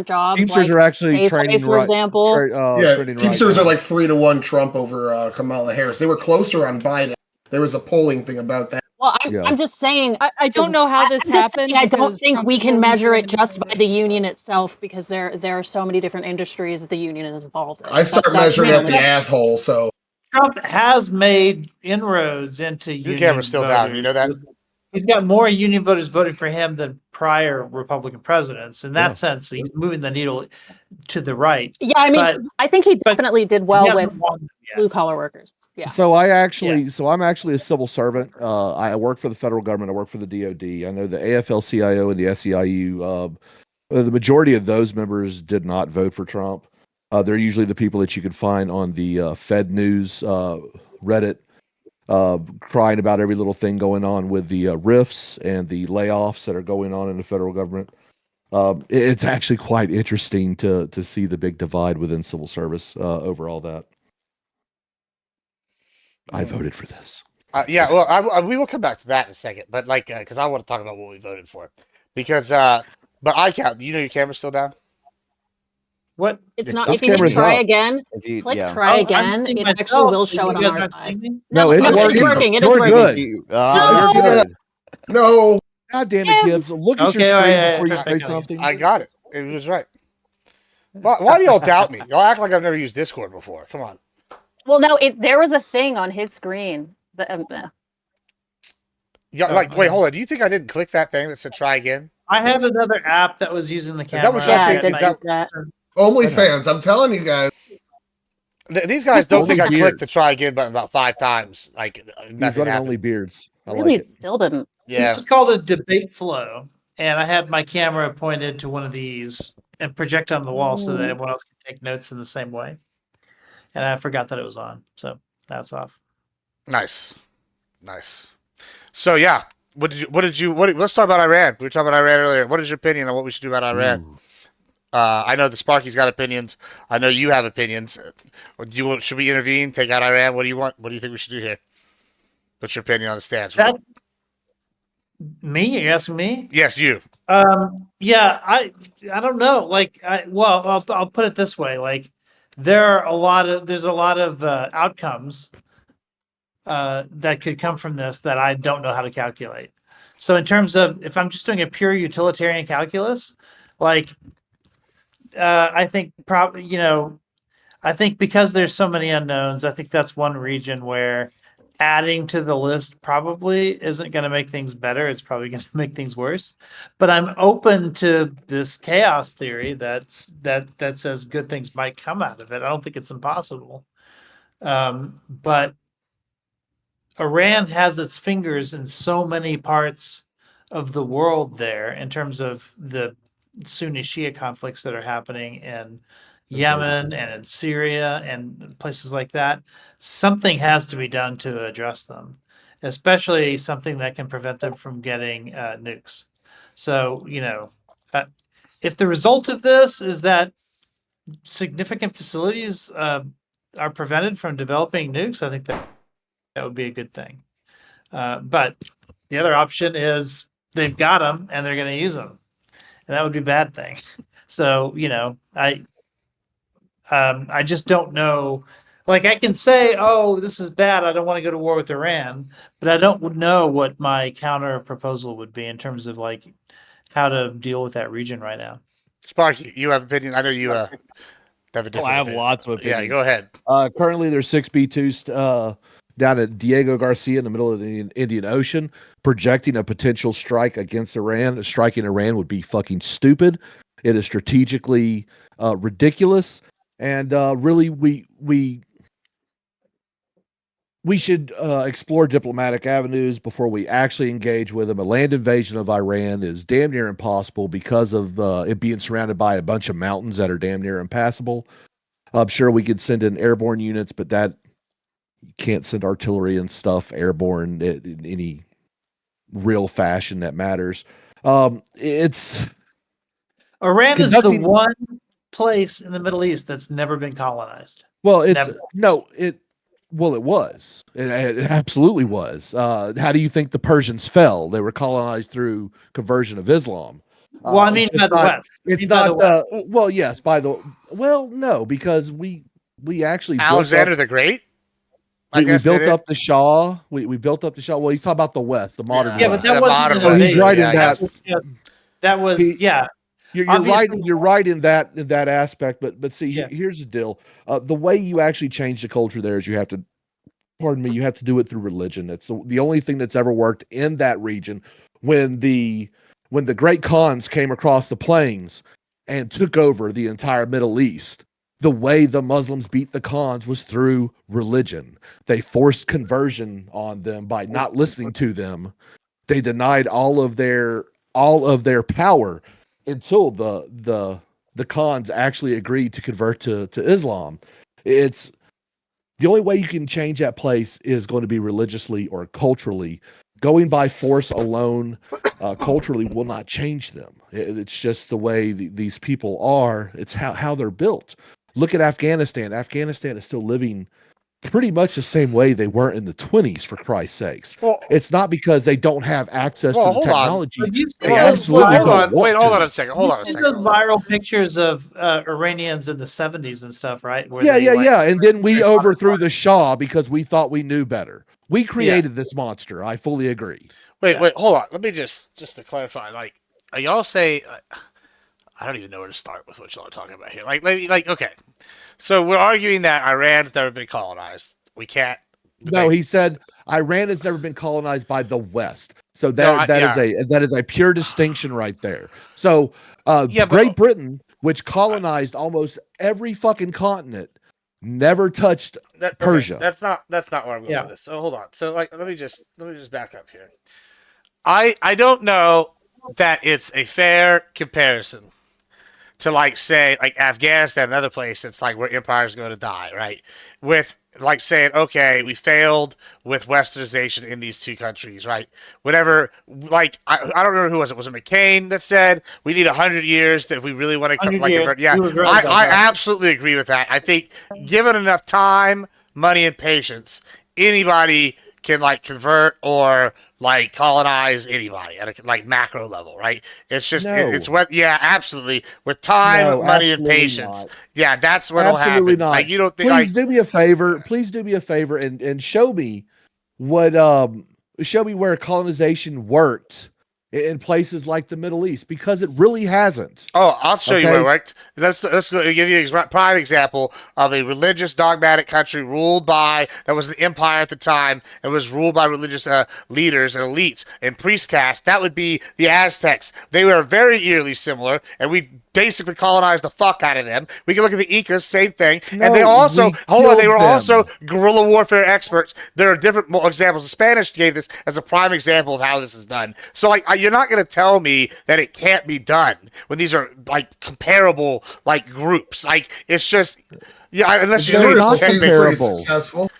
jobs. Teamsters like are actually Safeway, training for example. Yeah, trending right Teamsters now. are like 3-1 Trump over Kamala Harris. They were closer on Biden. There was a polling thing about that. Well, Yeah. I'm just saying. I don't know how this I'm just saying, happened. I don't because think Trump we can wasn't measure doing it just by anything. the union itself because there are so many different industries that the union is involved in. I start That's measuring me. at the asshole, so Trump has made inroads into union camera's still voters. down, you know that? He's got more union voters voting for him than prior Republican presidents. In that sense, he's moving the needle to the right. Yeah, I mean, But I think he definitely did well hasn't with won them yet. blue collar workers. Yeah. So I'm actually a civil servant. I work for the federal government. I work for the DoD. I know the AFL-CIO and the SEIU. The majority of those members did not vote for Trump. They're usually the people that you could find on the Fed News Reddit, crying about every little thing going on with the rifts and the layoffs that are going on in the federal government. It's actually quite interesting to see the big divide within civil service over all that. I voted for this. Yeah, well, we will come back to that in a second, but like, because I want to talk about what we voted for, because, but I count. You know, your camera's still down. What? It's not. This If you hit camera's try up. again, click try again. It actually will show it on our side. No, it's it's working. working. It is You're working. good. You're good. no. God damn it, Gibbs! Look at Okay, your all screen right, before you all right, say something. I got it. It was right. Why do y'all doubt me? Y'all act like I've never used Discord before. Come on. Well, no, there was a thing on his screen. Yeah, like, wait, hold on. Do you think I didn't click that thing that said try again? I had another app that was using the that camera. what y'all think? I did Is that- that. OnlyFans. I'm telling you guys. These guys don't Only think I clicked the beards. try again button about 5 times. Like He's nothing running happened. only beards. I Really, like it it. still didn't. Yeah. This is called a debate flow, and I had my camera pointed to one of these and project on the wall so that everyone else can take notes in the same way. And I forgot that it was on, so that's off. Nice. So yeah, let's talk about Iran. We were talking about Iran earlier. What is your opinion on what we should do about Iran? I know the Sparky's got opinions. I know you have opinions. Should we intervene? Take out Iran? What do you want? What do you think we should do here? What's your opinion on the stance? Me? You're asking me? Yes, you. Yeah, I don't know. Like, I'll put it this way. Like, there's a lot of outcomes that could come from this that I don't know how to calculate. So in terms of if I'm just doing a pure utilitarian calculus, like I think I think because there's so many unknowns, I think that's one region where adding to the list probably isn't going to make things better. It's probably going to make things worse. But I'm open to this chaos theory that says good things might come out of it. I don't think it's impossible. But Iran has its fingers in so many parts of the world there in terms of the Sunni Shia conflicts that are happening in Yemen and in Syria and places like that. Something has to be done to address them, especially something that can prevent them from getting nukes. So, if the result of this is that significant facilities are prevented from developing nukes, I think that would be a good thing. But the other option is they've got them and they're going to use them, and that would be a bad thing. So I just don't know. Like I can say, oh, this is bad. I don't want to go to war with Iran, but I don't know what my counter proposal would be in terms of like how to deal with that region right now. Sparky, you have opinion. I know you have a different. I have opinion. lots of opinions. Yeah, go ahead. Currently, there's 6 B2s down at Diego Garcia in the middle of the Indian Ocean, projecting a potential strike against Iran. Striking Iran would be fucking stupid. It is strategically ridiculous, and really, we should explore diplomatic avenues before we actually engage with them. A land invasion of Iran is damn near impossible because of it being surrounded by a bunch of mountains that are damn near impassable. I'm sure we could send in airborne units, but that you can't send artillery and stuff airborne in any real fashion that matters. It's Iran is the one place in the Middle East that's never been colonized. Well, it was. It absolutely was. How do you think the Persians fell? They were colonized through conversion of Islam. Well, I mean by the West. It's not the well, yes, no, because we actually Alexander the Great. We built up the Shah. We built up the Shah. Well, he's talking about the West, the modern yeah, West. but that wasn't Oh, he's right in that. That was You're right. You're right in that aspect. But see, here's the deal. The way you actually change the culture there is you have to. Pardon me. You have to do it through religion. That's the only thing that's ever worked in that region. When the great Khans came across the plains and took over the entire Middle East, the way the Muslims beat the Khans was through religion. They forced conversion on them by not listening to them. They denied all of their power until the Khans actually agreed to convert to Islam. It's the only way you can change that place is going to be religiously or culturally. Going by force alone, culturally, will not change them. It's just the way these people are. It's how they're built. Look at Afghanistan. Afghanistan is still living pretty much the same way they were in the 20s, for Christ's sakes. Well, it's not because they don't have access to the technology. They absolutely don't want to. Hold on a second. Hold on a second. Those viral pictures of Iranians in the 70s and stuff, right? Where Yeah. And then we overthrew the Shah because we thought we knew better. We created this monster. I fully agree. Wait, hold on. Let me just to clarify. Like, are y'all say? I don't even know where to start with what y'all are talking about here. Like, okay. So we're arguing that Iran's never been colonized. We can't. No, he said Iran has never been colonized by the West. So that is a pure distinction right there. So Great Britain, which colonized almost every fucking continent, never touched Persia. That's not where I'm going Yeah. with this. So hold on. So like let me just back up here. I don't know that it's a fair comparison to like say like Afghanistan, another place that's like where empires going to die, right? With like saying, okay, we failed with westernization in these two countries, right? Whatever, like I don't remember who was it. Was it McCain that said we need 100 years if we really want to 100 like years. convert? Yeah, He was right about I that. absolutely agree with that. I think given enough time, money, and patience, anybody can like convert or like colonize anybody at a like macro level, right? It's just it's No. what absolutely with time, No, money, and absolutely patience. not. Yeah, that's what'll Absolutely happen. not. Like you don't think Please like do me a favor. Please do me a favor and show me what show me where colonization worked in places like the Middle East, because it really hasn't. oh, I'll show you where it Okay. worked. Let's give you a prime example of a religious dogmatic country ruled by that was an empire at the time. It was ruled by religious leaders and elites and priest caste. That would be the Aztecs. They were very eerily similar, and we basically colonized the fuck out of them. We can look at the Incas, same thing. And they No, also we they were killed also them. guerrilla warfare experts. There are different examples. The Spanish gave this as a prime example of how this is done. So like you're not going to tell me that it can't be done when these are like comparable like groups. Like it's just unless you They're sort not of Seems pretty comparable. successful.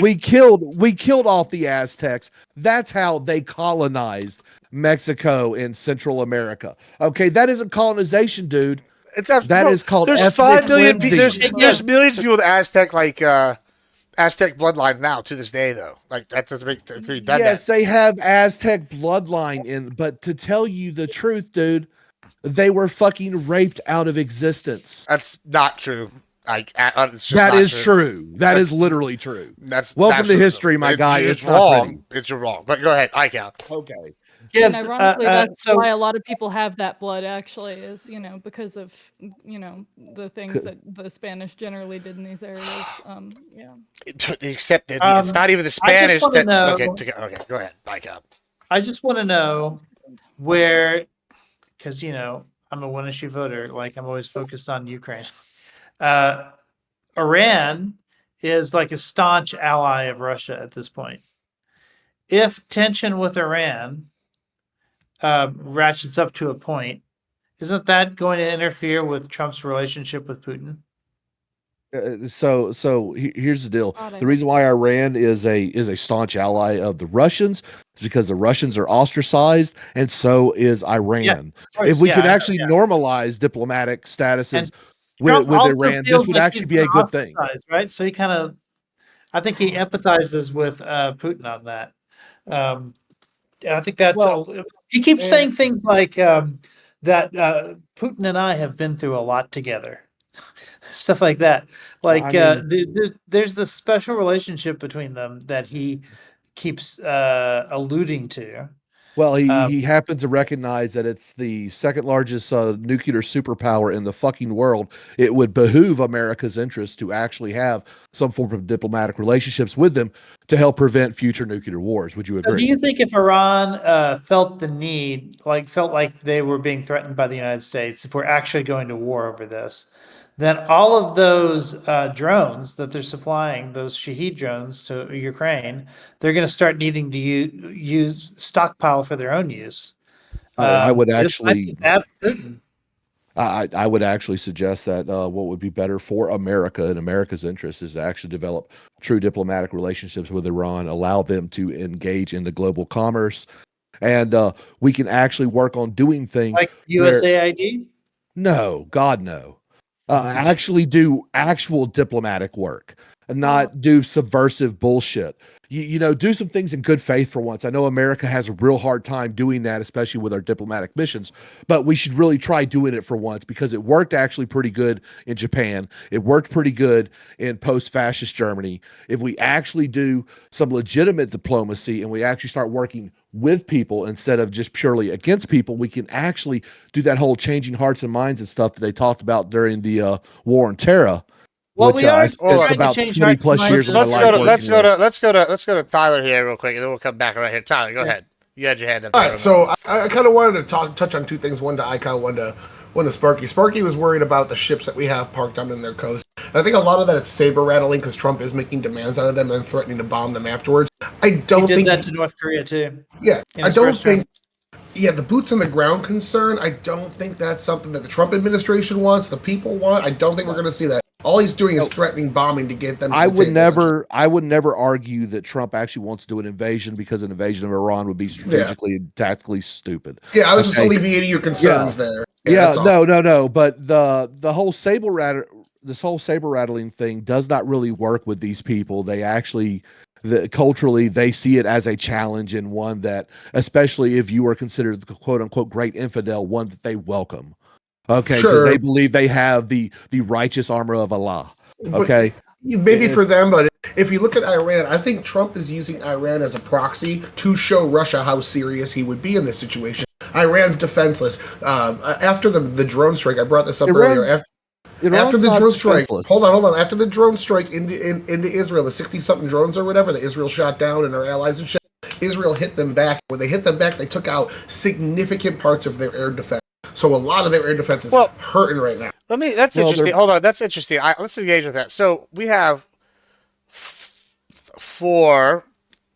We killed off the Aztecs. That's how they colonized Mexico and Central America. Okay, that isn't colonization, dude. That is called there's ethnic 5 million cleansing. there's millions of people with Aztec Aztec bloodlines now to this day though. Like that's done Yes, they have Aztec bloodline in, but to tell you the truth, dude, they were fucking raped out of existence. That's not true. Like it's just That not is true. That is That's- literally true. That's Welcome to absolutely history, my guy. It's It's not wrong. pretty. It's wrong. But go ahead, Cal. Okay. And Gibbs, ironically, that's so why a lot of people have that blood. Actually, is because of the things that the Spanish generally did in these areas. Yeah. Except that it's not even the Spanish wanna that's know- okay. Go ahead, Cal. I just want to know where, because I'm a one issue voter. Like I'm always focused on Ukraine. Iran is like a staunch ally of Russia at this point. If tension with Iran ratchets up to a point, isn't that going to interfere with Trump's relationship with Putin? Here's the deal. God, I The reason hope why Iran is a staunch ally of the Russians is because the Russians are ostracized, and so is Iran. If we could actually normalize diplomatic statuses Trump with also Iran, this feels would like actually he's be a been good thing. ostracized, right? So I think he empathizes with Putin on that. And I think that's he keeps saying things like that Putin and I have been through a lot together. Stuff like that. Like there's this special relationship between them that he keeps alluding to. Well, he happens to recognize that it's the second largest nuclear superpower in the fucking world. It would behoove America's interest to actually have some form of diplomatic relationships with them to help prevent future nuclear wars. Would you agree? So do you think if Iran felt the need, felt like they were being threatened by the United States, if we're actually going to war over this, then all of those drones that they're supplying, those Shahed drones to Ukraine, they're going to start needing to use stockpile for their own use. I would This might actually, be bad for Putin. I would actually suggest that what would be better for America and America's interest is to actually develop true diplomatic relationships with Iran, allow them to engage in the global commerce, and we can actually work on doing things Like where USAID? no, God, no. Actually do actual diplomatic work and not do subversive bullshit. Do some things in good faith for once. I know America has a real hard time doing that, especially with our diplomatic missions, but we should really try doing it for once because it worked actually pretty good in Japan. It worked pretty good in post-fascist Germany. If we actually do some legitimate diplomacy and we actually start working with people instead of just purely against people, we can actually do that whole changing hearts and minds and stuff that they talked about during the war on terror. Well, which we are I spent trying to about change 20 hearts plus and years of minds. my life Let's working with. go to Tyler here real quick, and then we'll come back right here. Tyler, go ahead. You had your hand up. All right, so I kind of wanted to touch on two things. One to Icon, one to Sparky. Sparky was worried about the ships that we have parked down in their coast. And I think a lot of that is saber rattling because Trump is making demands out of them and then threatening to bomb them afterwards. I don't He did think that to North Korea too. Yeah, in I his don't first term. think. Yeah, the boots on the ground concern. I don't think that's something that the Trump administration wants. The people want. I don't think we're going to see that. All he's doing is threatening bombing to get them. To I the would table, never argue that Trump actually wants to do an invasion because an invasion of Iran would be strategically and tactically stupid. Yeah, I was just alleviating your concerns there. Yeah, that's all. no. But the whole this whole saber rattling thing does not really work with these people. They actually, culturally, they see it as a challenge and one that, especially if you are considered the quote unquote great infidel, one that they welcome. Okay, because they believe they have the righteous armor of Allah. Okay, Maybe for them, but if you look at Iran, I think Trump is using Iran as a proxy to show Russia how serious he would be in this situation. Iran's defenseless. After the drone strike, I brought this up earlier. After the drone strike, hold on. After the drone strike into Israel, the 60-something drones or whatever that Israel shot down and our allies and shit, Israel hit them back. When they hit them back, they took out significant parts of their air defense. So a lot of their air defense is hurting right now. That's interesting. Hold on, that's interesting. Let's engage with that. So we have 4,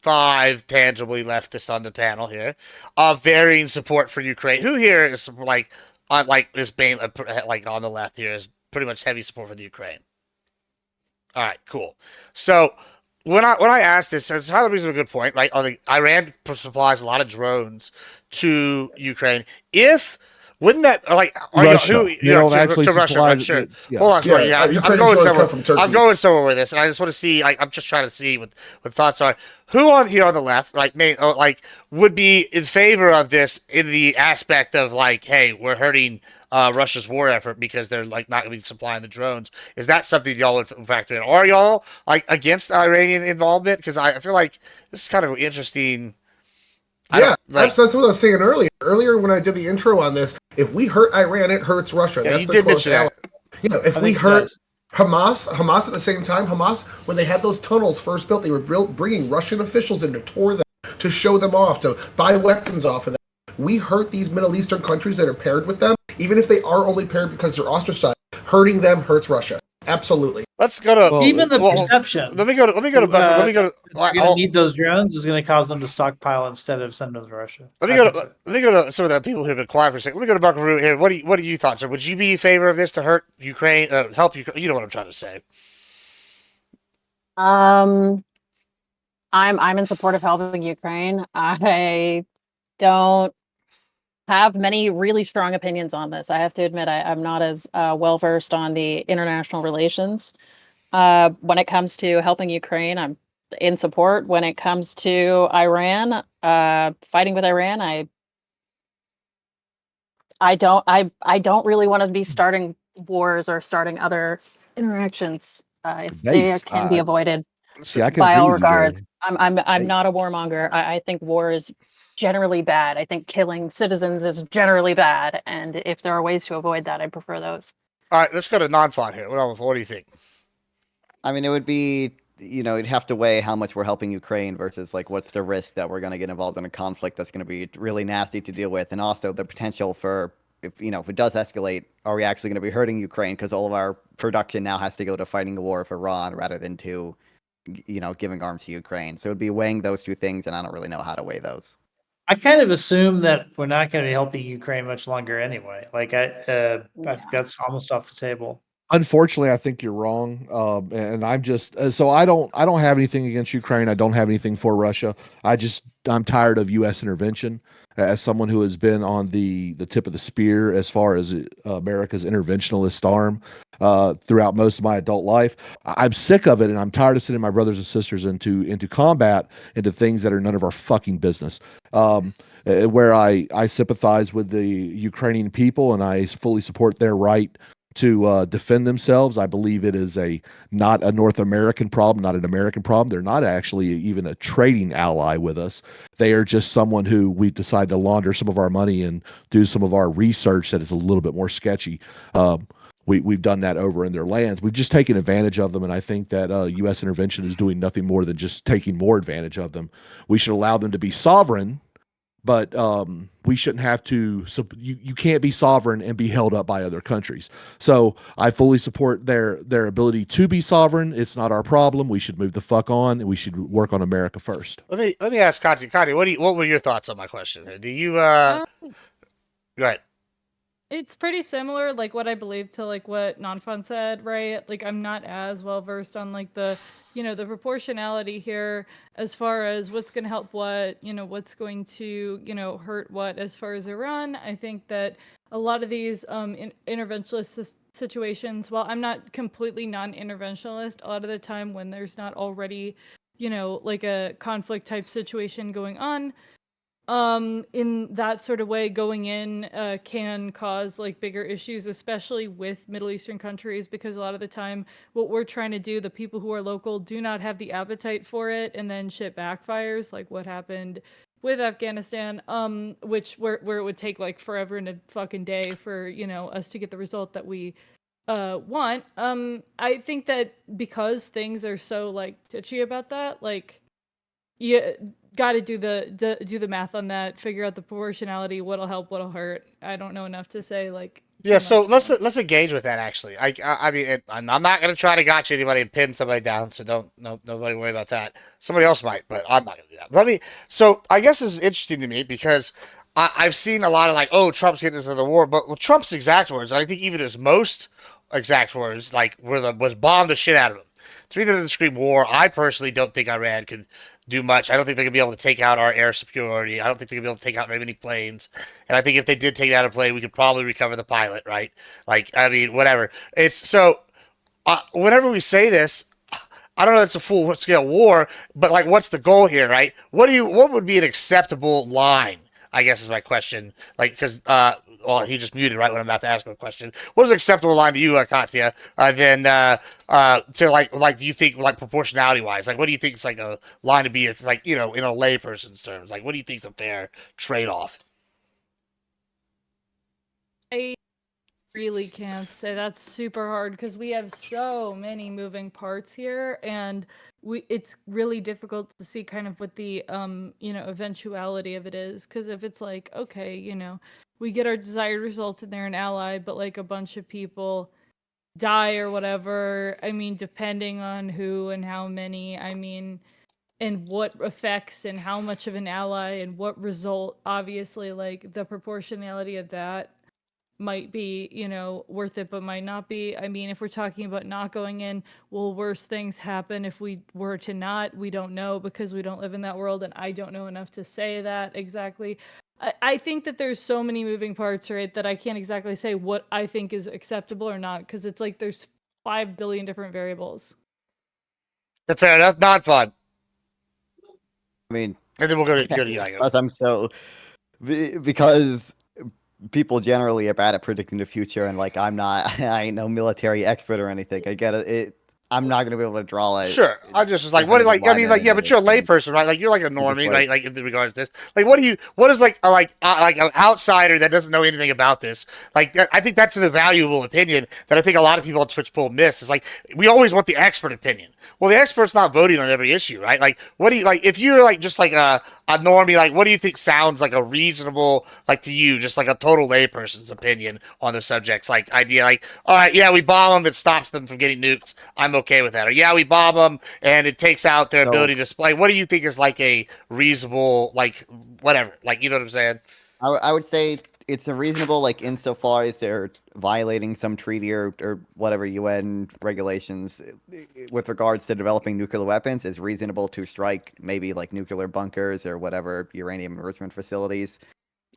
5 tangibly leftists on the panel here, of varying support for Ukraine. Who here is like on the left here is pretty much heavy support for the Ukraine? All right, cool. So when I asked this, so Tyler brings up a good point, right? Iran supplies a lot of drones to Ukraine. Wouldn't that Russia. They don't actually to Russia? supply Right, sure. yeah. Hold on, Yeah, I'm going somewhere. I'm going somewhere with this, and I just want to see. I'm just trying to see what thoughts are. Who on here on the left, would be in favor of this in the aspect of hey, we're hurting Russia's war effort because they're not going to be supplying the drones? Is that something y'all would factor in? Are y'all against Iranian involvement? Because I feel like this is kind of interesting. That's what I was saying earlier. Earlier when I did the intro on this, if we hurt Iran, it hurts Russia. Yeah, That's you the did close mention ally. that. If we hurt Hamas at the same time, when they had those tunnels first built, they were bringing Russian officials in to tour them, to show them off, to buy weapons off of them. We hurt these Middle Eastern countries that are paired with them, even if they are only paired because they're ostracized. Hurting them hurts Russia. Absolutely. Let's go to even the perception. Let me go to. You're going to need those drones is going to cause them to stockpile instead of send them to Russia. Let me go to some of the people who have been quiet for a second. Let me go to Buckaroo here. What do you thought? So would you be in favor of this to hurt Ukraine, help Ukraine? You know what I'm trying to say. I'm in support of helping Ukraine. I don't have many really strong opinions on this. I have to admit, I'm not as well versed on the international relations. When it comes to helping Ukraine, I'm in support. When it comes to Iran, fighting with Iran, I don't really want to be starting wars or starting other interactions if they can be avoided. See, I can by all agree with you there. regards. I'm not a warmonger. I think war is generally bad. I think killing citizens is generally bad, and if there are ways to avoid that, I prefer those. All right, let's go to non-thought here. What do you think? I mean, it would be, you'd have to weigh how much we're helping Ukraine versus what's the risk that we're going to get involved in a conflict that's going to be really nasty to deal with, and also the potential for if it does escalate, are we actually going to be hurting Ukraine because all of our production now has to go to fighting the war with Iran rather than to giving arms to Ukraine? So it would be weighing those two things, and I don't really know how to weigh those. I kind of assume that we're not going to be helping Ukraine much longer anyway. I think that's almost off the table. Unfortunately, I think you're wrong, and I'm just so I don't have anything against Ukraine. I don't have anything for Russia. I'm tired of U.S. intervention. As someone who has been on the tip of the spear as far as America's interventionist arm throughout most of my adult life, I'm sick of it, and I'm tired of sending my brothers and sisters into combat, into things that are none of our fucking business. Where I sympathize with the Ukrainian people, and I fully support their right to defend themselves. I believe it is not a North American problem, not an American problem. They're not actually even a trading ally with us. They are just someone who we decide to launder some of our money and do some of our research that is a little bit more sketchy. We've done that over in their lands. We've just taken advantage of them, and I think that U.S. intervention is doing nothing more than just taking more advantage of them. We should allow them to be sovereign, but we shouldn't have to. So you can't be sovereign and be held up by other countries. So I fully support their ability to be sovereign. It's not our problem. We should move the fuck on, and we should work on America first. Let me ask Katya. Katya, what were your thoughts on my question? Do you go ahead. It's pretty similar, like what I believe to like what Nonfun said, right? Like I'm not as well versed on like the, the proportionality here as far as what's going to help what, what's going to, hurt what as far as Iran. I think that a lot of these interventionist situations, while I'm not completely non-interventionalist, a lot of the time when there's not already, like a conflict type situation going on, in that sort of way, going in can cause like bigger issues, especially with Middle Eastern countries, because a lot of the time what we're trying to do, the people who are local do not have the appetite for it, and then shit backfires, like what happened with Afghanistan, which where it would take like forever and a fucking day for us to get the result that we want. I think that because things are so like touchy about that, like you got to do the math on that, figure out the proportionality, what'll help, what'll hurt. I don't know enough to say like. Yeah, so let's engage with that actually. I mean, I'm not gonna try to gotcha anybody and pin somebody down, so nobody worry about that. Somebody else might, but I'm not gonna do that. So I guess this is interesting to me because I've seen a lot of like, oh, Trump's getting us into the war, but Trump's exact words, I think even his most exact words, like was bomb the shit out of him. To me, that doesn't scream war. I personally don't think Iran can do much. I don't think they're gonna be able to take out our air superiority. I don't think they're gonna be able to take out very many planes. And I think if they did take out a plane, we could probably recover the pilot, right? Like, I mean, whatever. It's so. Whenever we say this, I don't know. It's a full scale war, but like, what's the goal here, right? What would be an acceptable line? I guess is my question. Like, because well, he just muted right when I'm about to ask him a question. What is an acceptable line to you, Katya? Then to like, do you think like proportionality wise, like, what do you think is like a line to be like, in a layperson's terms, like, what do you think is a fair trade off? I really can't say. That's super hard because we have so many moving parts here, and it's really difficult to see kind of what the eventuality of it is, because if it's like, okay, we get our desired results and they're an ally, but like a bunch of people die or whatever, I mean, depending on who and how many, I mean, and what effects and how much of an ally and what result, obviously, like the proportionality of that might be, worth it, but might not be. I mean, if we're talking about not going in, will worse things happen if we were to not? We don't know because we don't live in that world, and I don't know enough to say that exactly. I think that there's so many moving parts, right, that I can't exactly say what I think is acceptable or not, because it's like there's 5 billion different variables. Fair enough. Not fun. I mean, and then we'll go to you. Because I'm so because people generally are bad at predicting the future, and like I ain't no military expert or anything. I get it. I'm not gonna be able to draw it. Sure, I just like what like I mean like yeah, but you're a layperson, right? Like you're like a normie, right? Like in regards to this, like what is like an outsider that doesn't know anything about this? Like I think that's a valuable opinion that I think a lot of people on Twitch poll miss. Is like we always want the expert opinion. Well, the expert's not voting on every issue, right? Like what do you like if you're like just like a normie? Like what do you think sounds like a reasonable like to you, just like a total layperson's opinion on the subjects? Like idea, like all right, yeah, we bomb them, it stops them from getting nukes. I'm okay with that. Or yeah, we bomb them and it takes out their ability to display. What do you think is like a reasonable, like whatever, like you know what I'm saying? I would say it's a reasonable, like insofar as they're violating some treaty or whatever UN regulations with regards to developing nuclear weapons. It's reasonable to strike maybe like nuclear bunkers or whatever uranium enrichment facilities.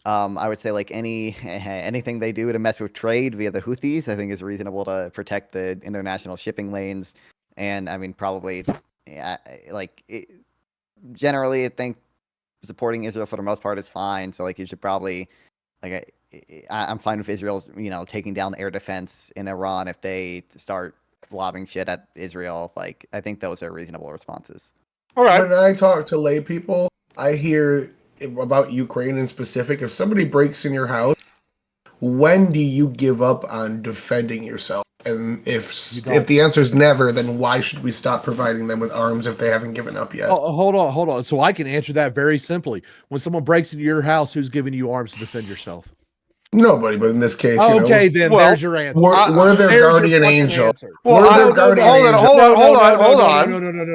I would say like anything they do to mess with trade via the Houthis, I think is reasonable to protect the international shipping lanes. And I mean, probably, yeah, generally, I think supporting Israel for the most part is fine. So like, you should probably, like, I'm fine with Israel's, taking down air defense in Iran if they start lobbing shit at Israel. Like, I think those are reasonable responses. All right. When I talk to lay people, I hear about Ukraine in specific. If somebody breaks in your house, when do you give up on defending yourself? And if the answer is never, then why should we stop providing them with arms if they haven't given up yet? Oh, hold on. So I can answer that very simply. When someone breaks into your house, who's giving you arms to defend yourself? Nobody, but in this case, Okay, then Well, there's your answer. we're their There's your guardian fucking angel. answer. Well, We're their guardian angel. hold on.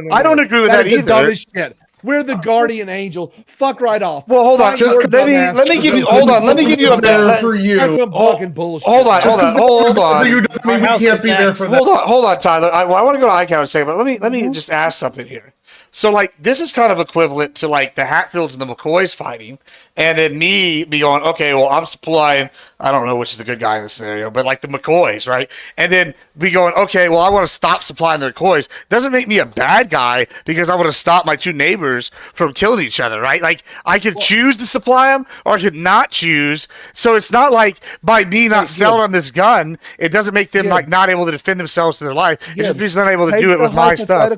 No. I don't agree with that is the either. dumbest shit. We're the guardian angel. Fuck right off. Well, hold on. Find Just your let me dumbass let me give you. to Hold go on. Let me give you a there for you. That's some fucking bullshit. Hold on. Just Hold on. 'cause Hold they're on. for you doesn't mean we can't be there for them. Hold on, Tyler. I want to go to ICAO in a second, but let me just ask something here. So, like, this is kind of equivalent to like the Hatfields and the McCoys fighting, and then me be going, okay, well, I'm supplying. I don't know which is the good guy in this scenario, but like the McCoys, right? And then be going, okay, well, I want to stop supplying the McCoys. Doesn't make me a bad guy because I want to stop my two neighbors from killing each other, right? Like, I could choose to supply them, or I could not choose. So it's not like by me not selling them this gun, it doesn't make them like not able to defend themselves to their life. It's just because they're not able to do it with my stuff.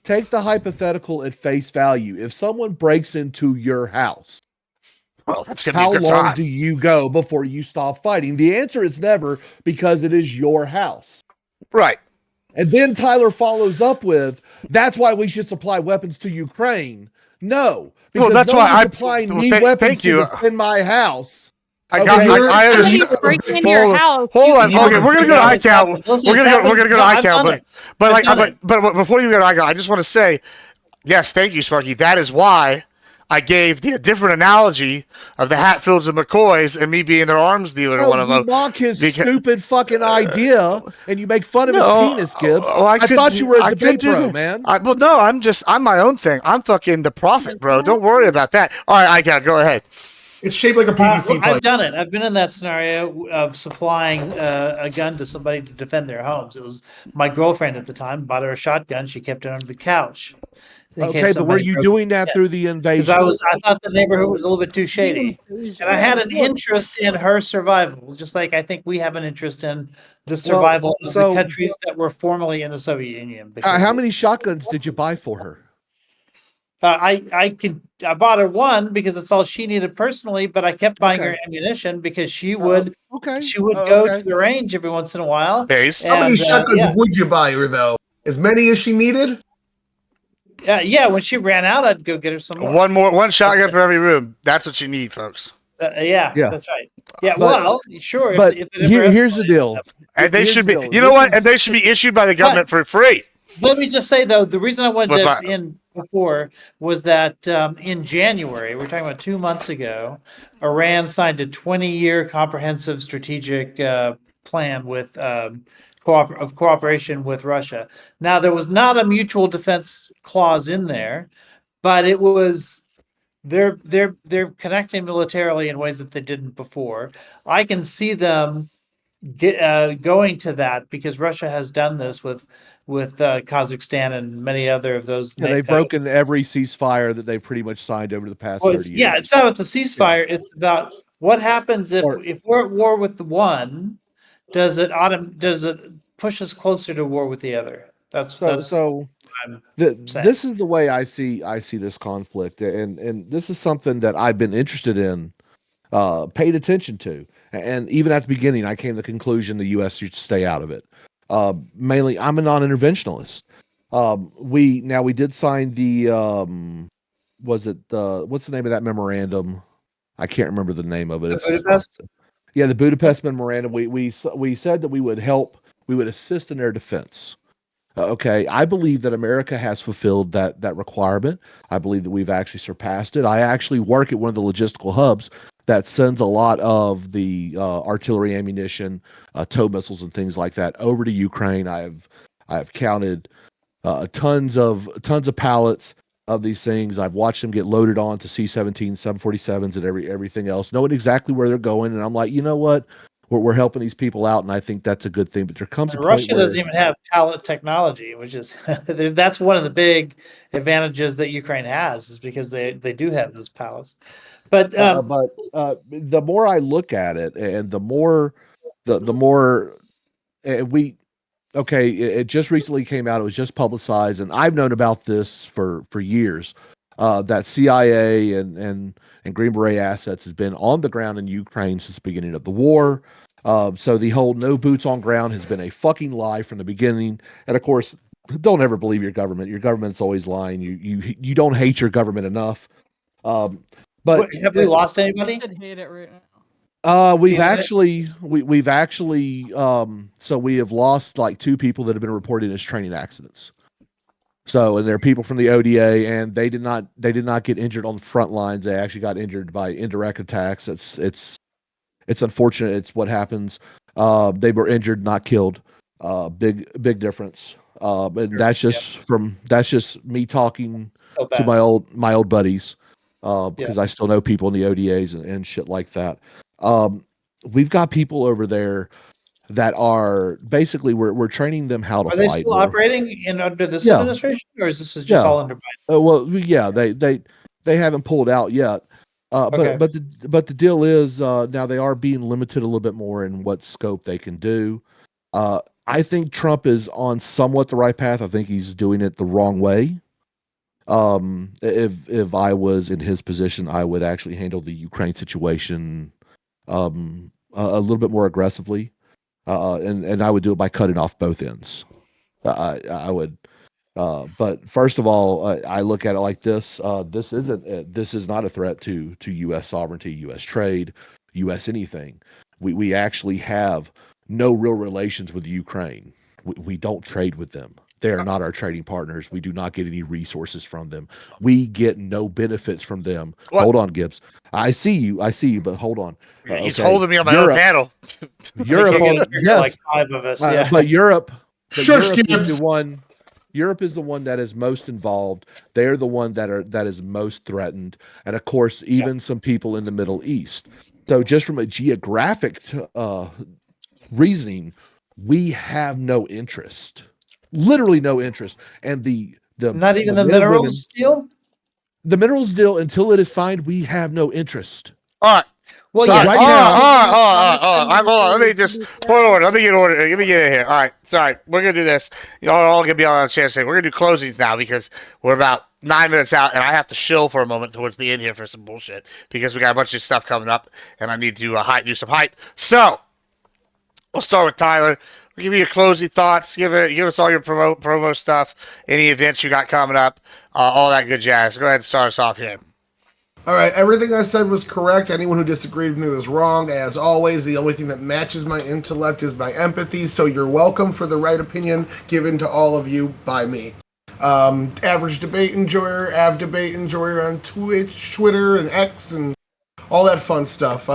Take the hypothetical at face value. If someone breaks into your house, well, that's gonna how be a good long time. do you go before you stop fighting? The answer is never, because it is your house. Right. And then Tyler follows up with, that's why we should supply weapons to Ukraine. No, because that's why I'm supplying me weapons to defend my house. I understand. breaking into your house. Hold on. Okay, we're gonna go to ICAO. We're gonna go to ICAO. But before you go to ICAO, I just want to say, yes, thank you, Sparky. That is why I gave the different analogy of the Hatfields and McCoys and me being their arms dealer. One of them. You mock his stupid fucking idea, and you make fun of his penis, Gibbs. I thought you were a debate pro, man. Well, no, I'm my own thing. I'm fucking the prophet, bro. Don't worry about that. All right, ICAO, go ahead. It's shaped like a PVC pipe. I've done it. I've been in that scenario of supplying a gun to somebody to defend their homes. It was my girlfriend at the time, bought her a shotgun. She kept it under the couch. Okay, but were you doing that through the invasion? Because I thought the neighborhood was a little bit too shady, and I had an interest in her survival, just like I think we have an interest in the survival of the countries that were formerly in the Soviet Union. How many shotguns did you buy for her? I bought her one because it's all she needed personally, but I kept buying her ammunition because she would go to the range every once in a while. How many shotguns would you buy her though? As many as she needed? Yeah, when she ran out, I'd go get her some more. One shotgun for every room. That's what you need, folks. Yeah, that's right. Yeah, well, sure. But here's the deal. And they should be, you know what? And they should be issued by the government for free. Let me just say, though, the reason I went in before was that in January, we're talking about 2 months ago, Iran signed a 20-year comprehensive strategic plan with cooperation with Russia. Now, there was not a mutual defense clause in there, but it was they're connecting militarily in ways that they didn't before. I can see them going to that because Russia has done this with Kazakhstan and many other of those. Yeah, they've broken every ceasefire that they've pretty much signed over the past 30 years. Yeah, it's not about the ceasefire. Yeah. It's about what happens if we're at war with the one. Does it push us closer to war with the other? This is the way I see this conflict, and this is something that I've been interested in, paid attention to, and even at the beginning, I came to the conclusion the U.S. should stay out of it. Mainly, I'm a non-interventionalist. We did sign the what's the name of that memorandum? I can't remember the name of it. The Budapest memorandum. We said that we would assist in their defense. Okay, I believe that America has fulfilled that requirement. I believe that we've actually surpassed it. I actually work at one of the logistical hubs that sends a lot of the artillery ammunition, tow missiles, and things like that over to Ukraine. I have counted tons of pallets of these things. I've watched them get loaded onto C-17, 747s, and everything else, knowing exactly where they're going. And I'm like, you know what? We're helping these people out, and I think that's a good thing. But there comes a point Russia doesn't even have pallet technology, which is that's one of the big advantages that Ukraine has, is because they do have those pallets. But the more I look at it, and the more it just recently came out. It was just publicized, and I've known about this for years. That CIA and Green Beret assets has been on the ground in Ukraine since the beginning of the war. So the whole no boots on ground has been a fucking lie from the beginning. And of course, don't ever believe your government. Your government's always lying. You don't hate your government enough. But Have we lost anybody? I hate it right now. we've Yeah. actually we've actually so we have lost like 2 people that have been reported as training accidents. So, and there are people from the ODA, and they did not get injured on the front lines. They actually got injured by indirect attacks. It's unfortunate. It's what happens. They were injured, not killed. Big difference. And that's just me talking So to bad. my old buddies, because I still know people in the ODAs and shit like that. We've got people over there that are basically we're training them how to Are they fight. still operating under this Yeah. administration, or is this just Yeah. all under Biden? Well, yeah, they haven't pulled out yet. Okay. But the deal is now they are being limited a little bit more in what scope they can do. I think Trump is on somewhat the right path. I think he's doing it the wrong way. If I was in his position, I would actually handle the Ukraine situation a little bit more aggressively, and I would do it by cutting off both ends. I would. But first of all, I look at it like this: this is not a threat to U.S. sovereignty, U.S. trade, U.S. anything. We actually have no real relations with Ukraine. We don't trade with them. They are not our trading partners. We do not get any resources from them. We get no benefits from them. What? Hold on, Gibbs. I see you, but hold on. He's Okay. holding me on my own panel. Europe, yes, like 5 of us. Yeah. but Europe Shush, is Gibbs. the one. Europe is the one that is most involved. They're the one that is most threatened, and of course, even some people in the Middle East. So, just from a geographic reasoning, we have no interest, literally no interest. And the Not even the men and women- minerals deal. the minerals deal, until it is signed, we have no interest. All right. Well, So yes. right Hold now- on. Hold on. Let me just point order. Let me get order. Let me get in here. All right. Sorry. We're gonna do this. Y'all are all gonna be on a chance to say we're gonna do closings now because we're about 9 minutes out, and I have to shill for a moment towards the end here for some bullshit because we got a bunch of stuff coming up, and I need to do some hype. So we'll start with Tyler. We'll give you your closing thoughts. Give us all your promo stuff, any events you got coming up, all that good jazz. Go ahead and start us off here. All right, everything I said was correct. Anyone who disagreed with me was wrong. As always, the only thing that matches my intellect is my empathy, so you're welcome for the right opinion given to all of you by me. Average Debate Enjoyer, Av Debate Enjoyer on Twitch, Twitter, and X, and all that fun stuff.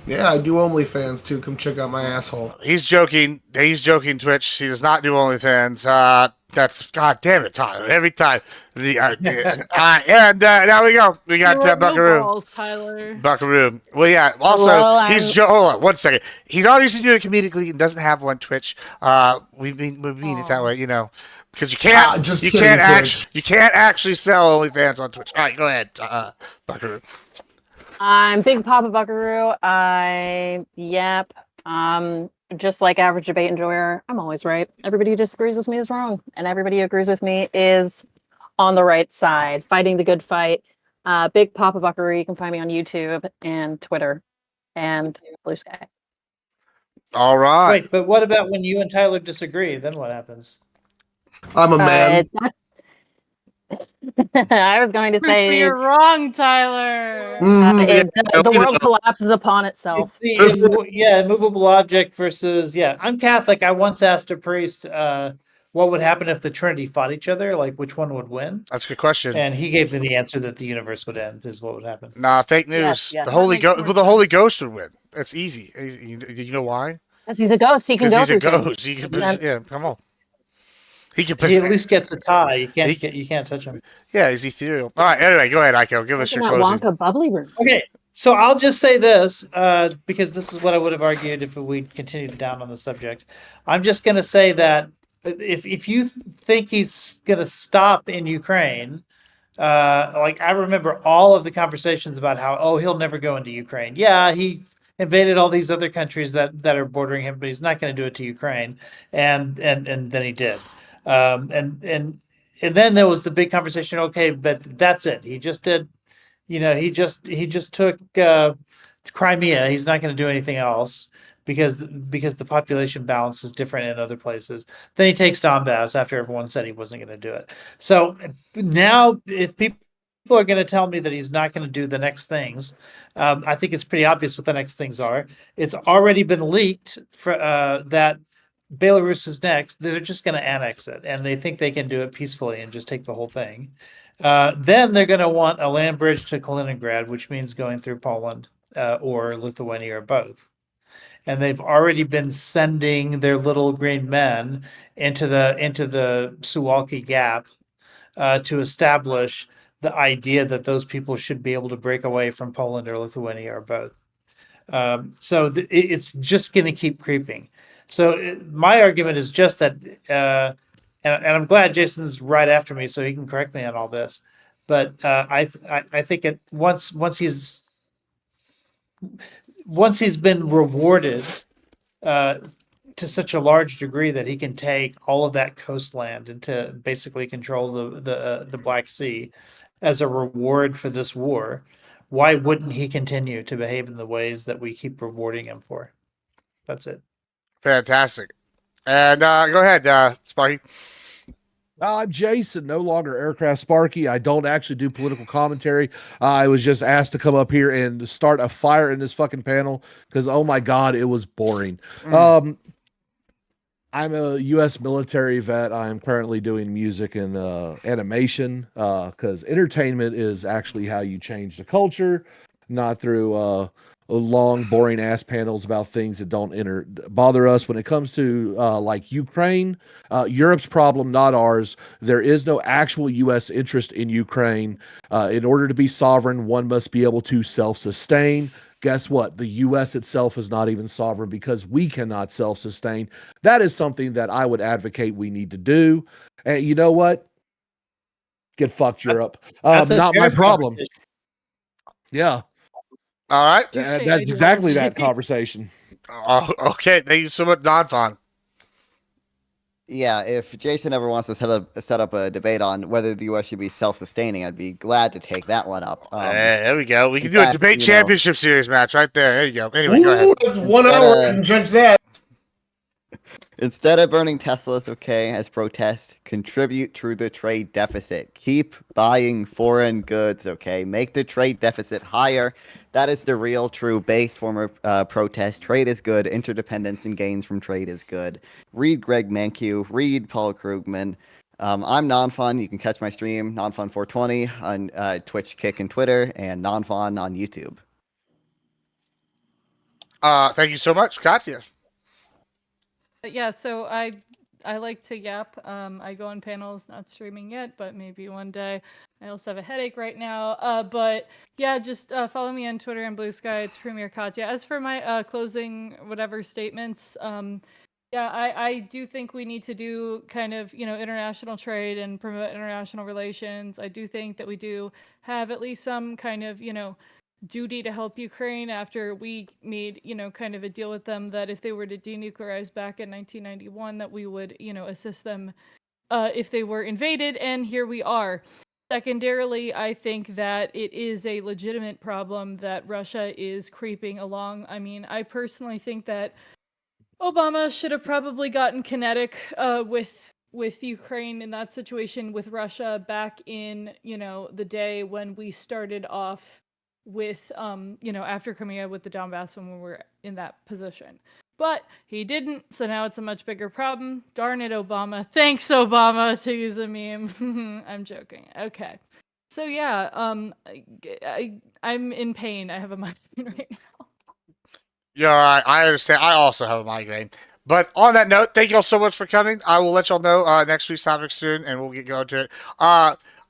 Yeah, I do OnlyFans too. Come check out my asshole. He's joking. He's joking, Twitch. He does not do OnlyFans. That's God damn it, Tyler. Every time. And now we go. We got Buckaroo. Balls, Tyler. Buckaroo. Well, yeah. Also, Hello, hold on 1 second. He's obviously doing it comedically and doesn't have one Twitch. We mean it that way, you know, because you can't. Just you kidding, can't Twitch. you can't actually sell OnlyFans on Twitch. All right, go ahead, Buckaroo. I'm Big Papa Buckaroo. Just like Average Debate Enjoyer, I'm always right. Everybody who disagrees with me is wrong, and everybody who agrees with me is on the right side, fighting the good fight. Big Papa Buckaroo. You can find me on YouTube and Twitter and Blue Sky. All right. Wait, but what about when you and Tyler disagree? Then what happens? I'm a man. I was going to Crispy, say you're wrong, Tyler. the world collapses upon itself. It's the immovable object versus I'm Catholic. I once asked a priest what would happen if the Trinity fought each other, like which one would win. That's a good question. And he gave me the answer that the universe would end is what would happen. Nah, fake news. Yes, yes. The Holy That makes Ghost. more The Holy Ghost would win. That's easy. You know why? Because he's a ghost, he can Because go he's a through ghost. things. He can. Yeah, come on. He can. He at least gets a tie. You can't touch him. Yeah, he's ethereal. All right. Anyway, go ahead, Iko. Give us Look your at that closing. Wonka bubbly room. Okay, so I'll just say this because this is what I would have argued if we continued down on the subject. I'm just going to say that if you think he's going to stop in Ukraine, like I remember all of the conversations about how he'll never go into Ukraine. Yeah, he invaded all these other countries that are bordering him, but he's not going to do it to Ukraine, and then he did. And then there was the big conversation. Okay, but that's it. He just did. He just took Crimea. He's not going to do anything else. because the population balance is different in other places. Then he takes Donbass after everyone said he wasn't going to do it. So now, if people are going to tell me that he's not going to do the next things, I think it's pretty obvious what the next things are. It's already been leaked for that Belarus is next. They're just going to annex it, and they think they can do it peacefully and just take the whole thing. Then they're going to want a land bridge to Kaliningrad, which means going through Poland or Lithuania or both. And they've already been sending their little green men into the Suwalki Gap to establish the idea that those people should be able to break away from Poland or Lithuania or both. So it's just going to keep creeping. So my argument is just that, and I'm glad Jason's right after me, so he can correct me on all this. But I think once he's been rewarded to such a large degree that he can take all of that coastland and to basically control the Black Sea as a reward for this war, why wouldn't he continue to behave in the ways that we keep rewarding him for? That's it. Fantastic. And go ahead, Sparky. I'm Jason, no longer Aircraft Sparky. I don't actually do political commentary. I was just asked to come up here and start a fire in this fucking panel because, oh my God, it was boring. I'm a U.S. military vet. I'm currently doing music and animation because entertainment is actually how you change the culture, not through long, boring ass panels about things that don't bother us. When it comes to like Ukraine, Europe's problem, not ours. There is no actual U.S. interest in Ukraine. In order to be sovereign, one must be able to self-sustain. Guess what? The U.S. itself is not even sovereign because we cannot self-sustain. That is something that I would advocate we need to do. And you know what? Get fucked, Europe. Not my problem. Yeah. All right. That's exactly that conversation. Okay. Thank you so much, Don. Yeah, if Jason ever wants to set up a debate on whether the U.S. should be self-sustaining, I'd be glad to take that one up. There we go. We can do a debate championship series match right there. There you go. Anyway, go ahead. That's 1 hour. I can judge that. Instead of burning Teslas, okay, as protest, contribute to the trade deficit. Keep buying foreign goods, okay? Make the trade deficit higher. That is the real, true, base form of protest. Trade is good. Interdependence and gains from trade is good. Read Greg Mankiw. Read Paul Krugman. I'm Nonfun. You can catch my stream, Nonfun420, on Twitch, Kick, and Twitter, and Nonfun on YouTube. Thank you so much, Katya. Yeah, so I like to yap. I go on panels, not streaming yet, but maybe one day. I also have a headache right now. But yeah, just follow me on Twitter and Blue Sky. It's Premier Katya. As for my closing whatever statements, yeah, I do think we need to do kind of, international trade and promote international relations. I do think that we do have at least some kind of, duty to help Ukraine after we made, kind of a deal with them that if they were to denuclearize back in 1991, that we would, assist them if they were invaded. And here we are. Secondarily, I think that it is a legitimate problem that Russia is creeping along. I mean, I personally think that Obama should have probably gotten kinetic with Ukraine in that situation with Russia back in, the day when we started off with after Crimea with the Donbass when we were in that position. But he didn't, so now it's a much bigger problem. Darn it, Obama. Thanks, Obama, to use a meme. I'm joking. Okay. So yeah, I'm in pain. I have a migraine right now. Yeah, all right. I understand. I also have a migraine. But on that note, thank you all so much for coming. I will let y'all know next week's topic soon, and we'll get going to it.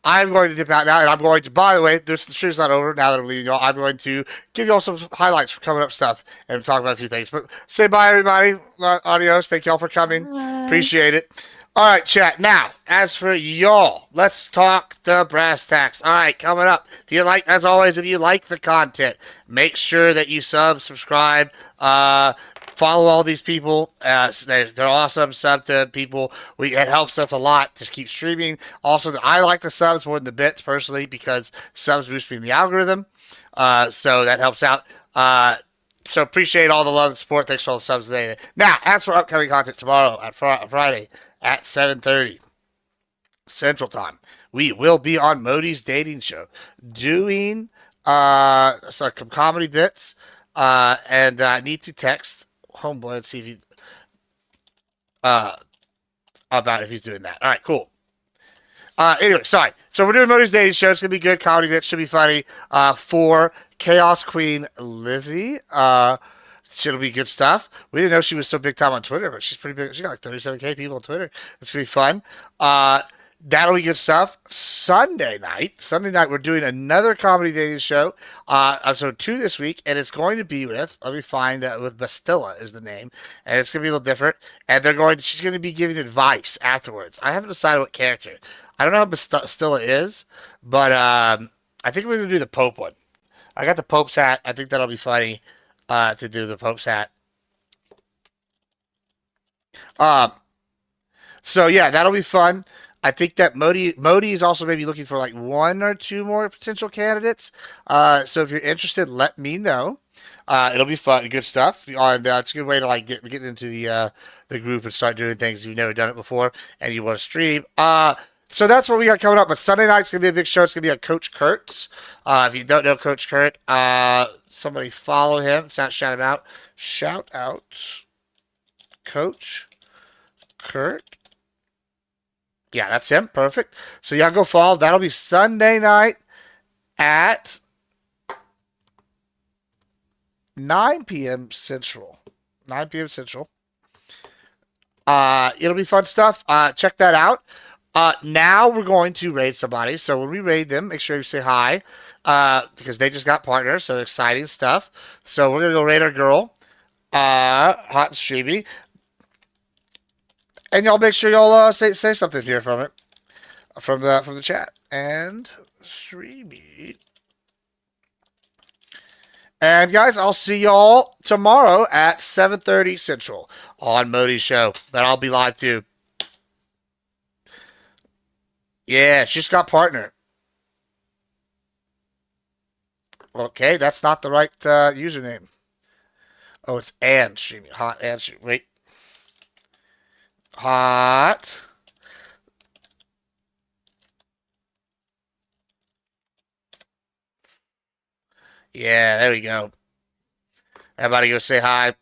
I'm going to dip out now, and I'm going to, by the way, the show's not over now that I'm leaving y'all. I'm going to give y'all some highlights for coming up stuff and talk about a few things. But say bye, everybody. Adios. Thank y'all for coming. Bye. Appreciate it. All right, chat. Now, as for y'all, let's talk the brass tacks. All right, coming up. As always, if you like the content, make sure that you subscribe, follow all these people. They're awesome. Sub to people. It helps us a lot to keep streaming. Also, I like the subs more than the bits personally because subs boost me in the algorithm. So that helps out. So appreciate all the love and support. Thanks for all the subs today. Now, as for upcoming content tomorrow at Friday at 7:30 Central Time, we will be on Modi's dating show doing some comedy bits. And I need to text Homeboy and see if he about if he's doing that. All right, cool. Anyway, sorry. So we're doing Modi's dating show. It's gonna be good. Comedy bits should be funny. For Chaos Queen Lizzie. She'll be good stuff. We didn't know she was so big time on Twitter, but she's pretty big. She got like 37K people on Twitter. It's gonna be fun. That'll be good stuff. Sunday night, we're doing another comedy dating show. Episode 2 this week, and it's going to be with. Let me find with Bastilla is the name, and it's gonna be a little different. And she's gonna be giving advice afterwards. I haven't decided what character. I don't know how Bastilla is, but I think we're gonna do the Pope one. I got the Pope's hat. I think that'll be funny to do the Pope's hat. So yeah, that'll be fun. I think that Modi is also maybe looking for like 1 or 2 more potential candidates. So if you're interested, let me know. It'll be fun, good stuff. It's a good way to like get into the group and start doing things you've never done it before and you want to stream. So that's what we got coming up. But Sunday night's gonna be a big show. It's gonna be at Coach Kurt's. If you don't know Coach Kurt, somebody follow him. Shout him out. Shout out, Coach Kurt. Yeah, that's him. Perfect. So y'all go follow. That'll be Sunday night at 9 p.m. Central. 9 p.m. Central. It'll be fun stuff. Check that out. Now we're going to raid somebody. So when we raid them, make sure you say hi. Because they just got partners, so exciting stuff. So we're gonna go raid our girl. Hot and streamy. And y'all make sure y'all say something here from it. From the chat. And streamy. And guys, I'll see y'all tomorrow at 7:30 Central on Modi's show. But I'll be live too. Yeah, she's got partner. Okay, that's not the right username. Oh, it's and streaming. Hot and streaming. Wait. Hot. Yeah, there we go. Everybody go say hi.